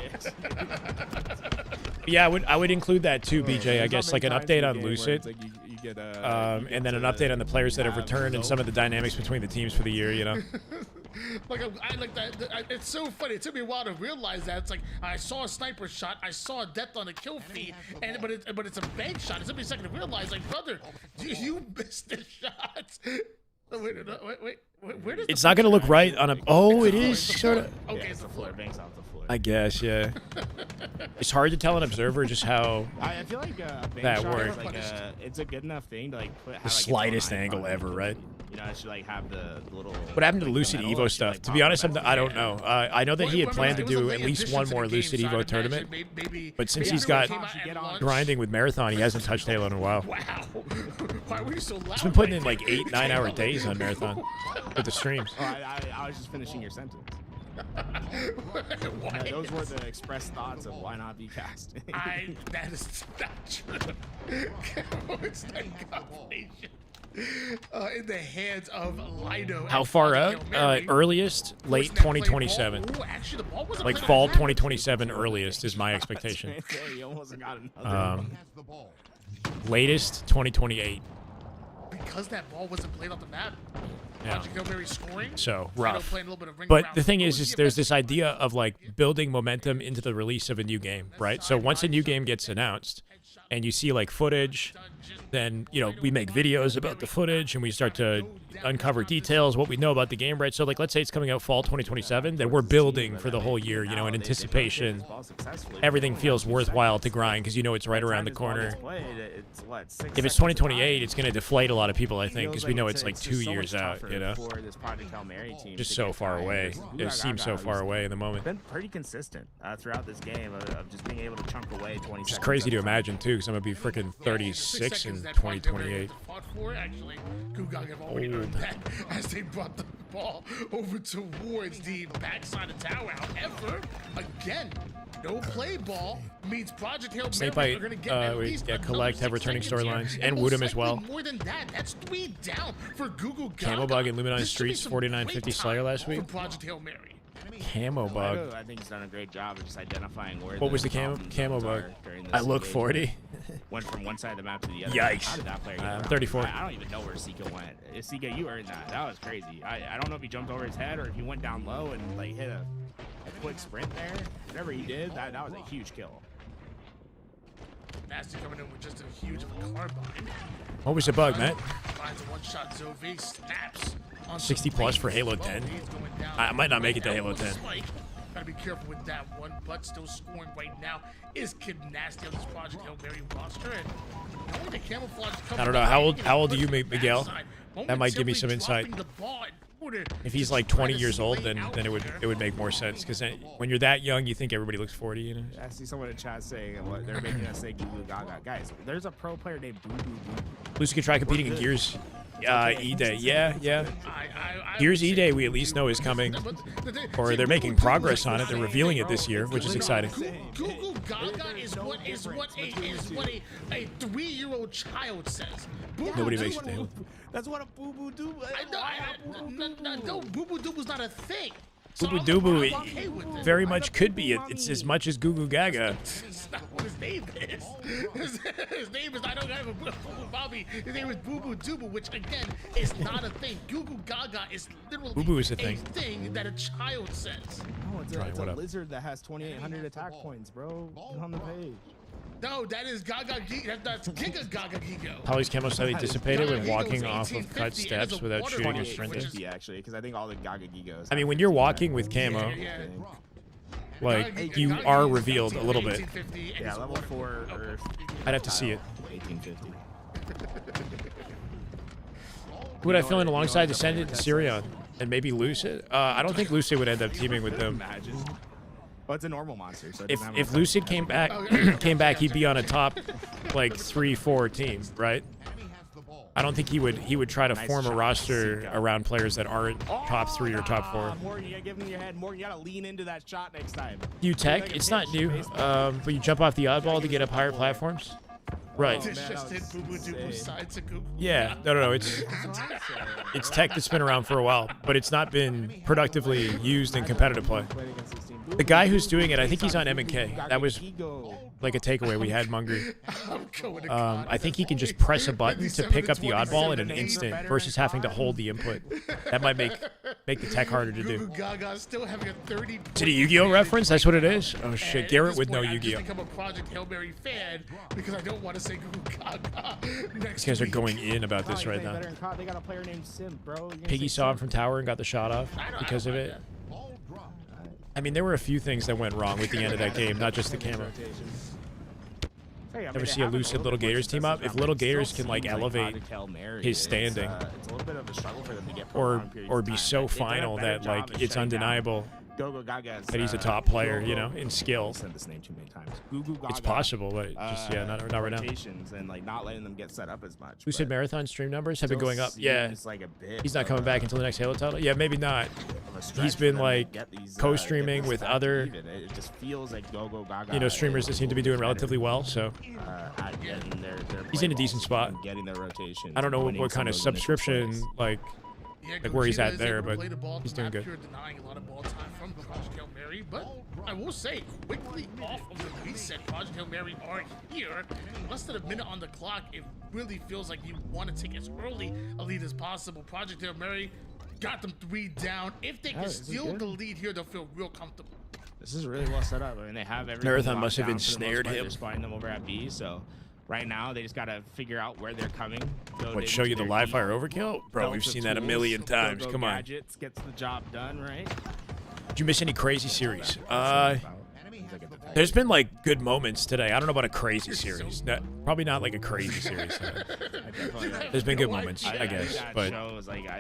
Yeah, I would include that too, BJ. I guess like an update on Lucid, and then an update on the players that have returned and some of the dynamics between the teams for the year. You know. I like that. It's so funny. It took me a while to realize that. It's like I saw a sniper shot, I saw a death on a kill feed, but it's a bank shot. It took me a second to realize, like, brother, you missed the shots. Wait. Where does it's not going to look right on a. Oh, it is sort of. Okay, it's the floor. Banks off the floor. I guess, yeah. It's hard to tell an observer just how I feel like that works. Like it's a good enough thing to like put the slightest angle ever, right? You know, it should like have the little. What happened to Lucid Evo stuff? To be honest, I don't know. I know that he had planned to do at least one more Lucid Evo tournament, but since he's got grinding with Marathon, he hasn't touched Halo in a while. Wow. Why were you so loud? He's been putting in like 8-9 hour days on Marathon with the streams. Oh, I was just finishing your sentence. Those were the express thoughts of why not be cast. That is not true. It's like combination. In the hands of Lido. How far out? Earliest, late 2027. Like fall 2027 earliest is my expectation. Latest 2028. Because that ball wasn't played on the map. Yeah. Scoring, so rough. But the thing is there's this idea of like building momentum into the release of a new game, right? So once a new game gets announced and you see like footage, then, you know, we make videos about the footage and we start to uncover details, what we know about the game, right? So like, let's say it's coming out fall 2027, then we're building for the whole year, you know, in anticipation. Everything feels worthwhile to grind because you know it's right around the corner. If it's 2028, it's going to deflate a lot of people, I think, because we know it's like 2 years out, you know? Just so far away. It seems so far away in the moment. Been pretty consistent throughout this game of just being able to chunk away 20 seconds. It's crazy to imagine, too, because I'm going to be freaking 36 in 2028. Old. As they brought ball over towards the backside of tower. However, again, no play ball means Project Hail Mary are going to get at least collect, have returning storylines, and most Woodham as well. likely more than that. That's 3 down for Google Gaga. Camo Bug and Luminon This should be Streets, some 49-50 great Slayer time last week. for Project Hail Mary. Camo Bug. I think he's done a great job of just identifying where. What was the camo bug? I look 40. Went from one side of the map to the other. Yikes. How did that player get I'm around? 34. I don't even know where Sika went. Sika, you earned that. That was crazy. I don't know if he jumped over his head or if he went down low and like hit a quick sprint there. Whatever he did, that was a huge kill. Nasty coming in with just a huge of a carbine. What was the bug, Matt? Finds a one-shot Zove, snaps. 60 plus for Halo 10. I might not make it to Halo 10. Gotta be careful with that one, but still scoring right now is Kid Nasty on this Project Hail Mary roster. And only the camouflage I don't know. How old do you make, Miguel? That might give me some insight. If he's like 20 years old, then it would make more sense. Because when you're that young, you think everybody looks 40. You know. I see someone in chat saying what they're making us say Google Gaga. Guys, there's a pro player named Boo Boo Boo. Lucy could try competing in Gears. E-Day, yeah. Gears E-Day, we at least know is coming, or they're making progress on it. They're revealing it this year, which is exciting. Google Gaga is what a 3-year-old child says. Nobody makes it to Halo. That's what a Boo Boo Doo. No, Boo Boo Doo was not a thing. Boo Boo Doo very much could be. It's as much as Goo Goo Gaga. That's not what his name is. His name is, I don't have a Bobby. His name is Boo Boo Doo, which again is not a thing. Goo Goo Gaga is literally Boo Boo is a thing that a child says. No, it's a lizard that has 2,800 attack points, bro. Get on the page. No, that is Gaga Giga. That's Giga Gaga Gigo. Holly's camo slightly dissipated when walking off of cut steps without shooting or sprinting. 50 actually, because I think all the Gaga Gigos. I mean, when you're walking with camo, like you are revealed a little bit. Yeah, level 4 or I'd have to see it. 1850. Who would I fill in alongside to send it to Sirion and maybe Lucid? I don't think Lucid would end up teaming with them. Imagine. Well, it's a normal monster. So If Lucid came back, he'd be on a top like 3-4 team, right? I don't think he would try to form a roster around players that aren't top 3 or top 4. Morgan, you gotta give him your head. Morgan, you gotta lean into that shot next time. New tech, it's not new, but you jump off the oddball to get up higher platforms. Right. Yeah, no. It's tech that's been around for a while, but it's not been productively used in competitive play. The guy who's doing it, I think he's on M&K. That was like a takeaway we had, Mungry. I think he can just press a button to pick up the oddball in an instant versus having to hold the input. That might make the tech harder to do. Is it a Yu-Gi-Oh reference? That's what it is? Oh shit, Garrett would know Yu-Gi-Oh. I've become a Project Hail Mary fan because I don't want to say Google Gaga. These guys are going in about this right now. They got a player named Sim, bro. Piggy saw him from tower and got the shot off because of it. I mean, there were a few things that went wrong with the end of that game, not just the camera. Ever see a Lucid Little Gators team up? If Little Gators can like elevate his standing, or be so final that like it's undeniable that he's a top player, you know, in skill. It's possible, but just not right now. And like not letting them get set up as much. Lucid Marathon stream numbers have been going up. Yeah, he's not coming back until the next Halo title. Yeah, maybe not. He's been like co-streaming with other, streamers that seem to be doing relatively well. So he's in a decent spot. I don't know what kind of subscription like where he's at there, but he's doing good. Denying a lot of ball time from Project Hail Mary, but I will say, quickly off of the reset, Project Hail Mary are here. Less than a minute on the clock, it really feels like you want to take as early a lead as possible. Project Hail Mary got them 3 down. If they can steal the lead here, they'll feel real comfortable. This is really well set up. I mean, they have everything. Marathon must have ensnared him. They're spotting them over at B, so right now they just got to figure out where they're coming. What, show you the live fire overkill? Bro, we've seen that a million times. Come on. Gadgets gets the job done, right? Did you miss any crazy series? There's been like good moments today. I don't know about a crazy series. Probably not like a crazy series. There's been good moments, I guess. But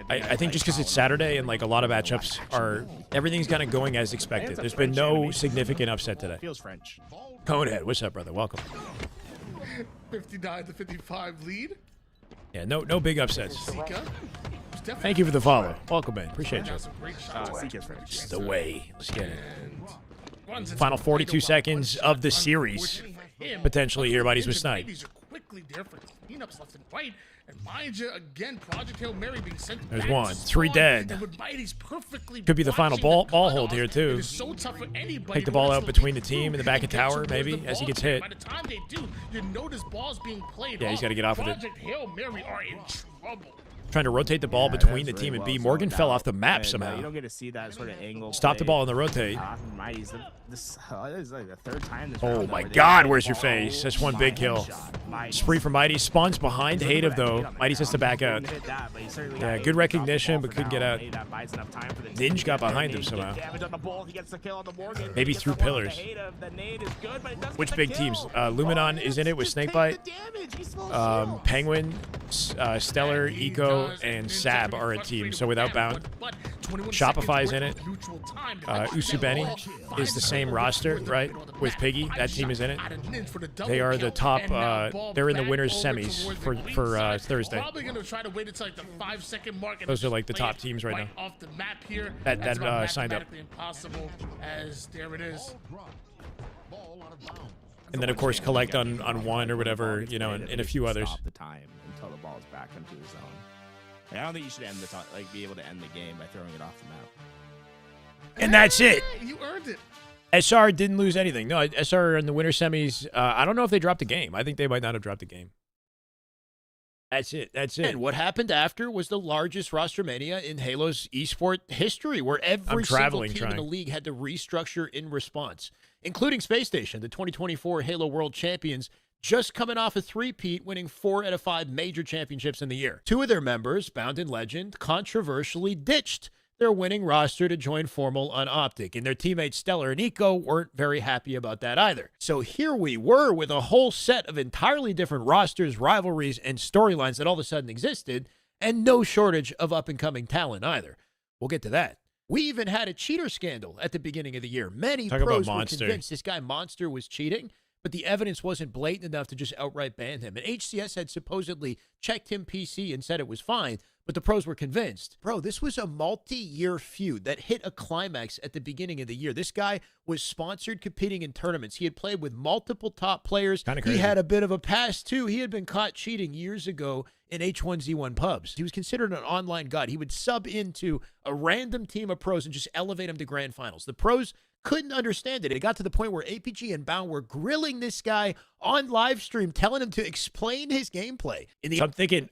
I think just because it's Saturday and like a lot of matchups are, everything's kind of going as expected. There's been no significant upset today. Feels French. Conehead, what's up, brother? Welcome. 59-55 lead. Yeah, no big upsets. Sika Thank you for the follow. Welcome in. Appreciate you. Secret's The way. Let's get it. Final 42 seconds of the series. Potentially here by with Snipe. Quickly there for cleanups left and right. And mind you, again, Project Hail Mary being sent There's back one. to 3 spawn, dead. and with Mighty's perfectly Could be the final watching ball the hold cutoff, here, it too. is so tough for anybody Take the who ball wants out to between the get team through in the back of and get tower, towards maybe, the as he ball gets game. hit. By the time they do, you notice ball's being played Yeah, he's got to get off with it. Project Hail Mary are in trouble. Trying to rotate the ball between the team and B. Morgan fell off the map You somehow. don't get to see that sort of angle. Stop the ball on the rotate. Mighty's this is like the third time this Oh round my where they God, get where's the your ball. face? That's one big kill. Mighty. Spree for Mighty. Spawns behind Hative, though. Mighty has to back out. Yeah, good recognition, but couldn't get out. Ninja got behind him somehow. Maybe through pillars. Which big teams? Luminon is in it with Snakebite. Penguin, Stellar, Eco, and Sab are a team. So without Bound. Shopify's in it. Usubeni is the same roster, right? With Piggy. That team is in it. They are the top. They're in the winners semis for Thursday. Probably gonna try to wait until like the 5-second mark. And Those are like the play top it teams right now. Off the map here. That That's about signed up. mathematically impossible. As there it is. And then of course collect on one or whatever, you know, and a few others. Stop the time until the ball's back into the zone. I don't think you should end the be able to end the game by throwing it off the map. And that's it. You earned it. SR didn't lose anything. No, SR in the winter semis. I don't know if they dropped a game. I think they might not have dropped a game. That's it. That's it. And what happened after was the largest roster mania in Halo's esport history, where every single team in the league had to restructure in response, including Space Station, the 2024 Halo World Champions, just coming off a three-peat, winning 4 out of 5 major championships in the year. 2 of their members, Bound and Legend, controversially ditched their winning roster to join Formal on Optic, and their teammates Stellar and Eco weren't very happy about that either. So here we were with a whole set of entirely different rosters, rivalries, and storylines that all of a sudden existed, and no shortage of up-and-coming talent either. We'll get to that. We even had a cheater scandal at the beginning of the year. Many pros were convinced this guy Monster was cheating, but the evidence wasn't blatant enough to just outright ban him. And HCS had supposedly checked him PC and said it was fine, but the pros were convinced. Bro, this was a multi-year feud that hit a climax at the beginning of the year. This guy was sponsored competing in tournaments. He had played with multiple top players. He had a bit of a past, too. He had been caught cheating years ago in H1Z1 pubs. He was considered an online god. He would sub into a random team of pros and just elevate them to grand finals. The pros couldn't understand it. It got to the point where APG and Bound were grilling this guy on live stream, telling him to explain his gameplay. So I'm thinking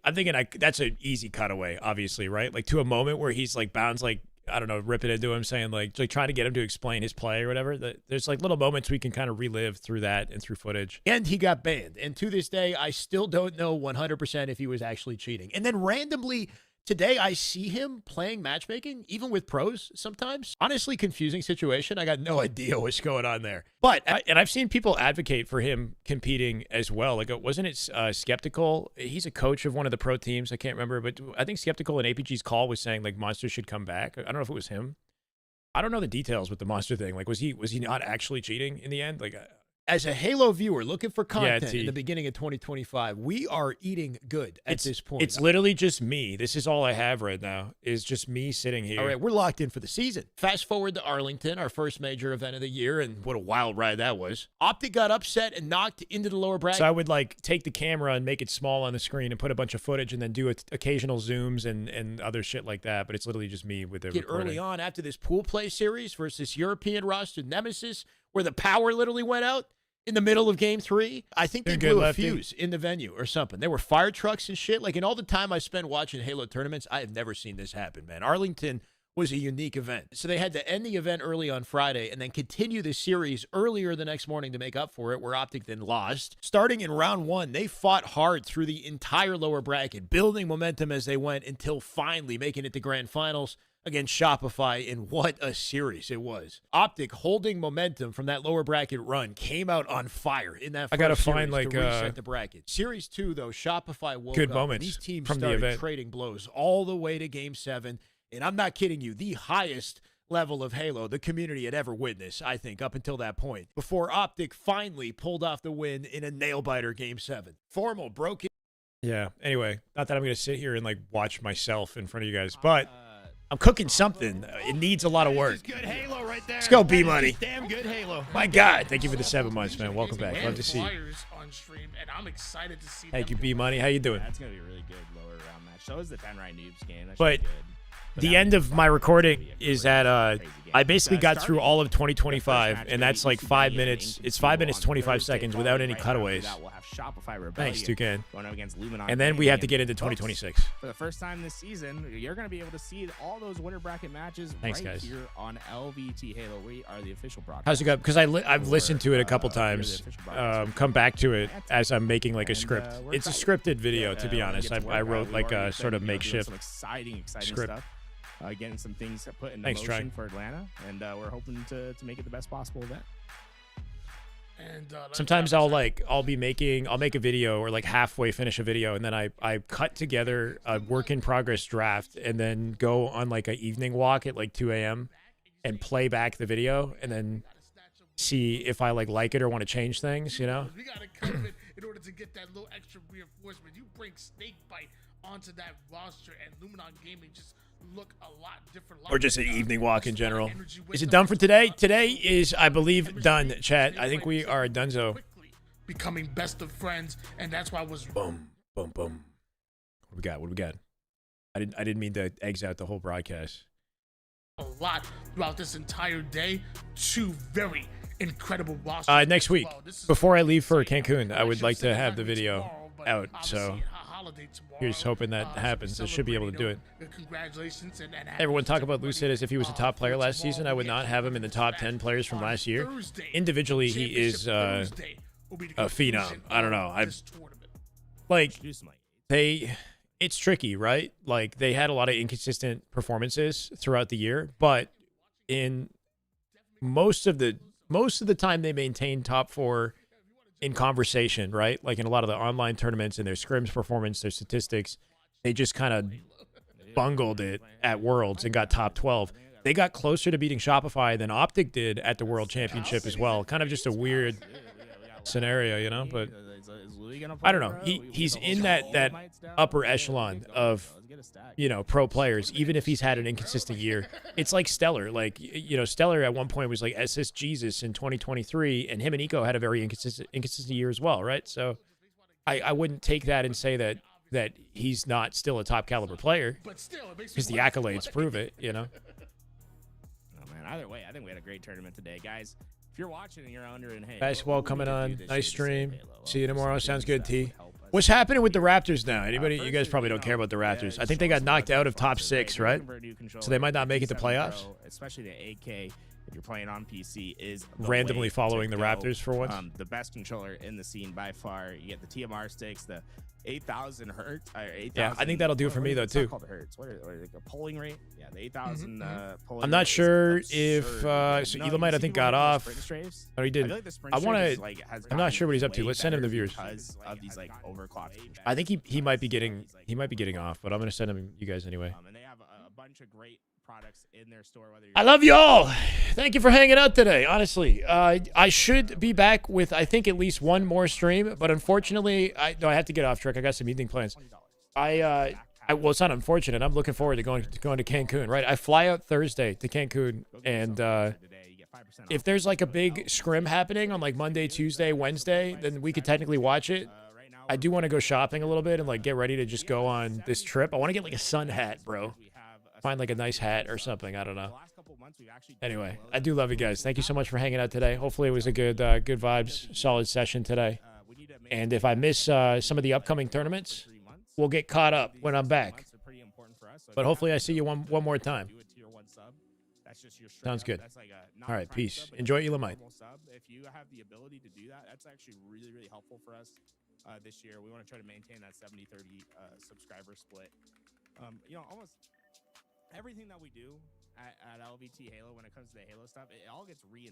that's an easy cutaway, obviously, right? Like to a moment where he's like, Bound's like, I don't know, ripping into him, saying like trying to get him to explain his play or whatever. There's like little moments we can kind of relive through that and through footage. And he got banned. And to this day, I still don't know 100% if he was actually cheating. And then randomly, today, I see him playing matchmaking, even with pros sometimes. Honestly, confusing situation. I got no idea what's going on there. But, and I've seen people advocate for him competing as well. Like, wasn't it Skeptical? He's a coach of one of the pro teams. I can't remember, but I think Skeptical in APG's call was saying, like, Monster should come back. I don't know if it was him. I don't know the details with the Monster thing. Like, was he not actually cheating in the end? Like, as a Halo viewer looking for content in the beginning of 2025, we are eating good at this point. It's literally just me. This is all I have right now, is just me sitting here. All right, we're locked in for the season. Fast forward to Arlington, our first major event of the year, and what a wild ride that was. Optic got upset and knocked into the lower bracket. So I would like take the camera and make it small on the screen and put a bunch of footage and then do occasional zooms and other shit like that, but it's literally just me with the recording. Early on after this pool play series versus European roster Nemesis, where the power literally went out in the middle of game 3. I think they blew a fuse in the venue or something. There were fire trucks and shit. Like, in all the time I spent watching Halo tournaments, I have never seen this happen, man. Arlington was a unique event. So they had to end the event early on Friday and then continue the series earlier the next morning to make up for it, where Optic then lost. Starting in round 1, they fought hard through the entire lower bracket, building momentum as they went until finally making it to grand finals against Shopify, and what a series it was. Optic, holding momentum from that lower bracket run, came out on fire in that first series to reset the bracket. Series 2, though, Shopify woke up. And these teams started trading blows all the way to Game 7, and I'm not kidding you, the highest level of Halo the community had ever witnessed, I think, up until that point, before Optic finally pulled off the win in a nail-biter Game 7. Formal broke Yeah. Anyway, not that I'm gonna sit here and like watch myself in front of you guys, but I'm cooking something. It needs a lot of work. Good Halo right there. Let's go, B Money. Damn good Halo. My God, thank you for the 7 months, man. Welcome back. Love to see you. On stream, and I'm excited to see Thank you, B Money. How you doing? That's gonna be a really good lower round match. So is the 10 right noobs game. That should But be good. the end of my recording is that I basically got through all of 2025, and that's like 5 minutes. It's 5 minutes 25 seconds without any cutaways. Thanks, Toucan. And then we have to get into 2026. For the first time this season, you're going to be able to see all those winter bracket matches Thanks, right guys. here on LVT Halo. We are the official broadcast. How's it go? Because I've listened to it a couple times. Come back to it as I'm making like a script. It's a scripted video, to be honest. I wrote like a sort of makeshift some exciting script. stuff. Getting some things put in Thanks, motion Trey. for Atlanta, and we're hoping to make it the best possible event. And Sometimes I'll make a video or like halfway finish a video, and then I cut together a work in progress draft and then go on like an evening walk at like 2 a.m. and play back the video and then see if I like it or want to change things, you know? We gotta come in order to get that little extra reinforcement. You bring Snakebite onto that roster, and Luminon Gaming just look a lot different. Or just an evening walk in general. Is it done for today? Today is, I believe, done, chat. I think we are donezo. Becoming best of friends, and that's why I was boom, boom, boom. What we got? What we got? I didn't mean to eggs out the whole broadcast. a lot throughout this entire day. Two very incredible rosters. Next week, before I leave for Cancun, I would like to have the video out. So here's hoping that happens. I should be able to do it. Congratulations. And everyone talk about Lucid as if he was a top player last season. I would not have him in the top 10 players from last year. Individually, he is a phenom. I don't know. It's tricky, right? Like, they had a lot of inconsistent performances throughout the year, but in most of the time they maintained top 4 in conversation, right? Like in a lot of the online tournaments and their scrims performance, their statistics, they just kind of bungled it at Worlds and got top 12. They got closer to beating Shopify than Optic did at the World Championship as well. Kind of just a weird scenario, you know? But I don't know. He's in that upper echelon of, you know, pro players, even if he's had an inconsistent year. It's like Stellar. Like, you know, Stellar at one point was like SS Jesus in 2023, and him and Eco had a very inconsistent year as well, right? So I wouldn't take that and say that he's not still a top caliber player, because the accolades prove it, you know? Oh, man. Either way, I think we had a great tournament today, guys. If you're watching and you're wondering, hey, basketball coming on. Nice stream. See you tomorrow. Sounds good, T. What's happening with the Raptors now? Anybody? You guys probably don't care about the Raptors. I think they got knocked out of top 6, right? So they might not make it to playoffs. Especially the AK, if you're playing on PC, is randomly following the Raptors for once. The best controller in the scene by far. You get the TMR sticks, the 8,000 hertz. 8, yeah, I think that'll do it for me though too. Called hertz. What is like a polling rate? Yeah, the 8,000. I'm not sure if so Elamite I think got off. No, he didn't. I want to. I'm not sure what he's up to. Let's send him the viewers. Of these like overclocked. I think he might be getting off, but I'm gonna send him you guys anyway. And they have a bunch of great products in their store. I love y'all. Thank you for hanging out today. Honestly, I should be back with I think at least one more stream, but unfortunately, I have to get off track. I got some evening plans. Well, it's not unfortunate. I'm looking forward to going to Cancun. Right, I fly out Thursday to Cancun, and if there's like a big scrim happening on like Monday, Tuesday, Wednesday, then we could technically watch it. I do want to go shopping a little bit and like get ready to just go on this trip. I want to get like a sun hat, bro. Find like a nice hat or something. I don't know. Anyway, I do love you guys. Thank you so much for hanging out today. Hopefully it was a good vibes, solid session today. And if I miss some of the upcoming tournaments, we'll get caught up when I'm back. But hopefully I see you one more time. Sounds good. All right, peace. Enjoy Elamite. If you have the ability to do that, that's actually really, really helpful for us this year. We want to try to maintain that 70-30 subscriber split. You know, almost everything that we do at LVT Halo when it comes to the Halo stuff, it all gets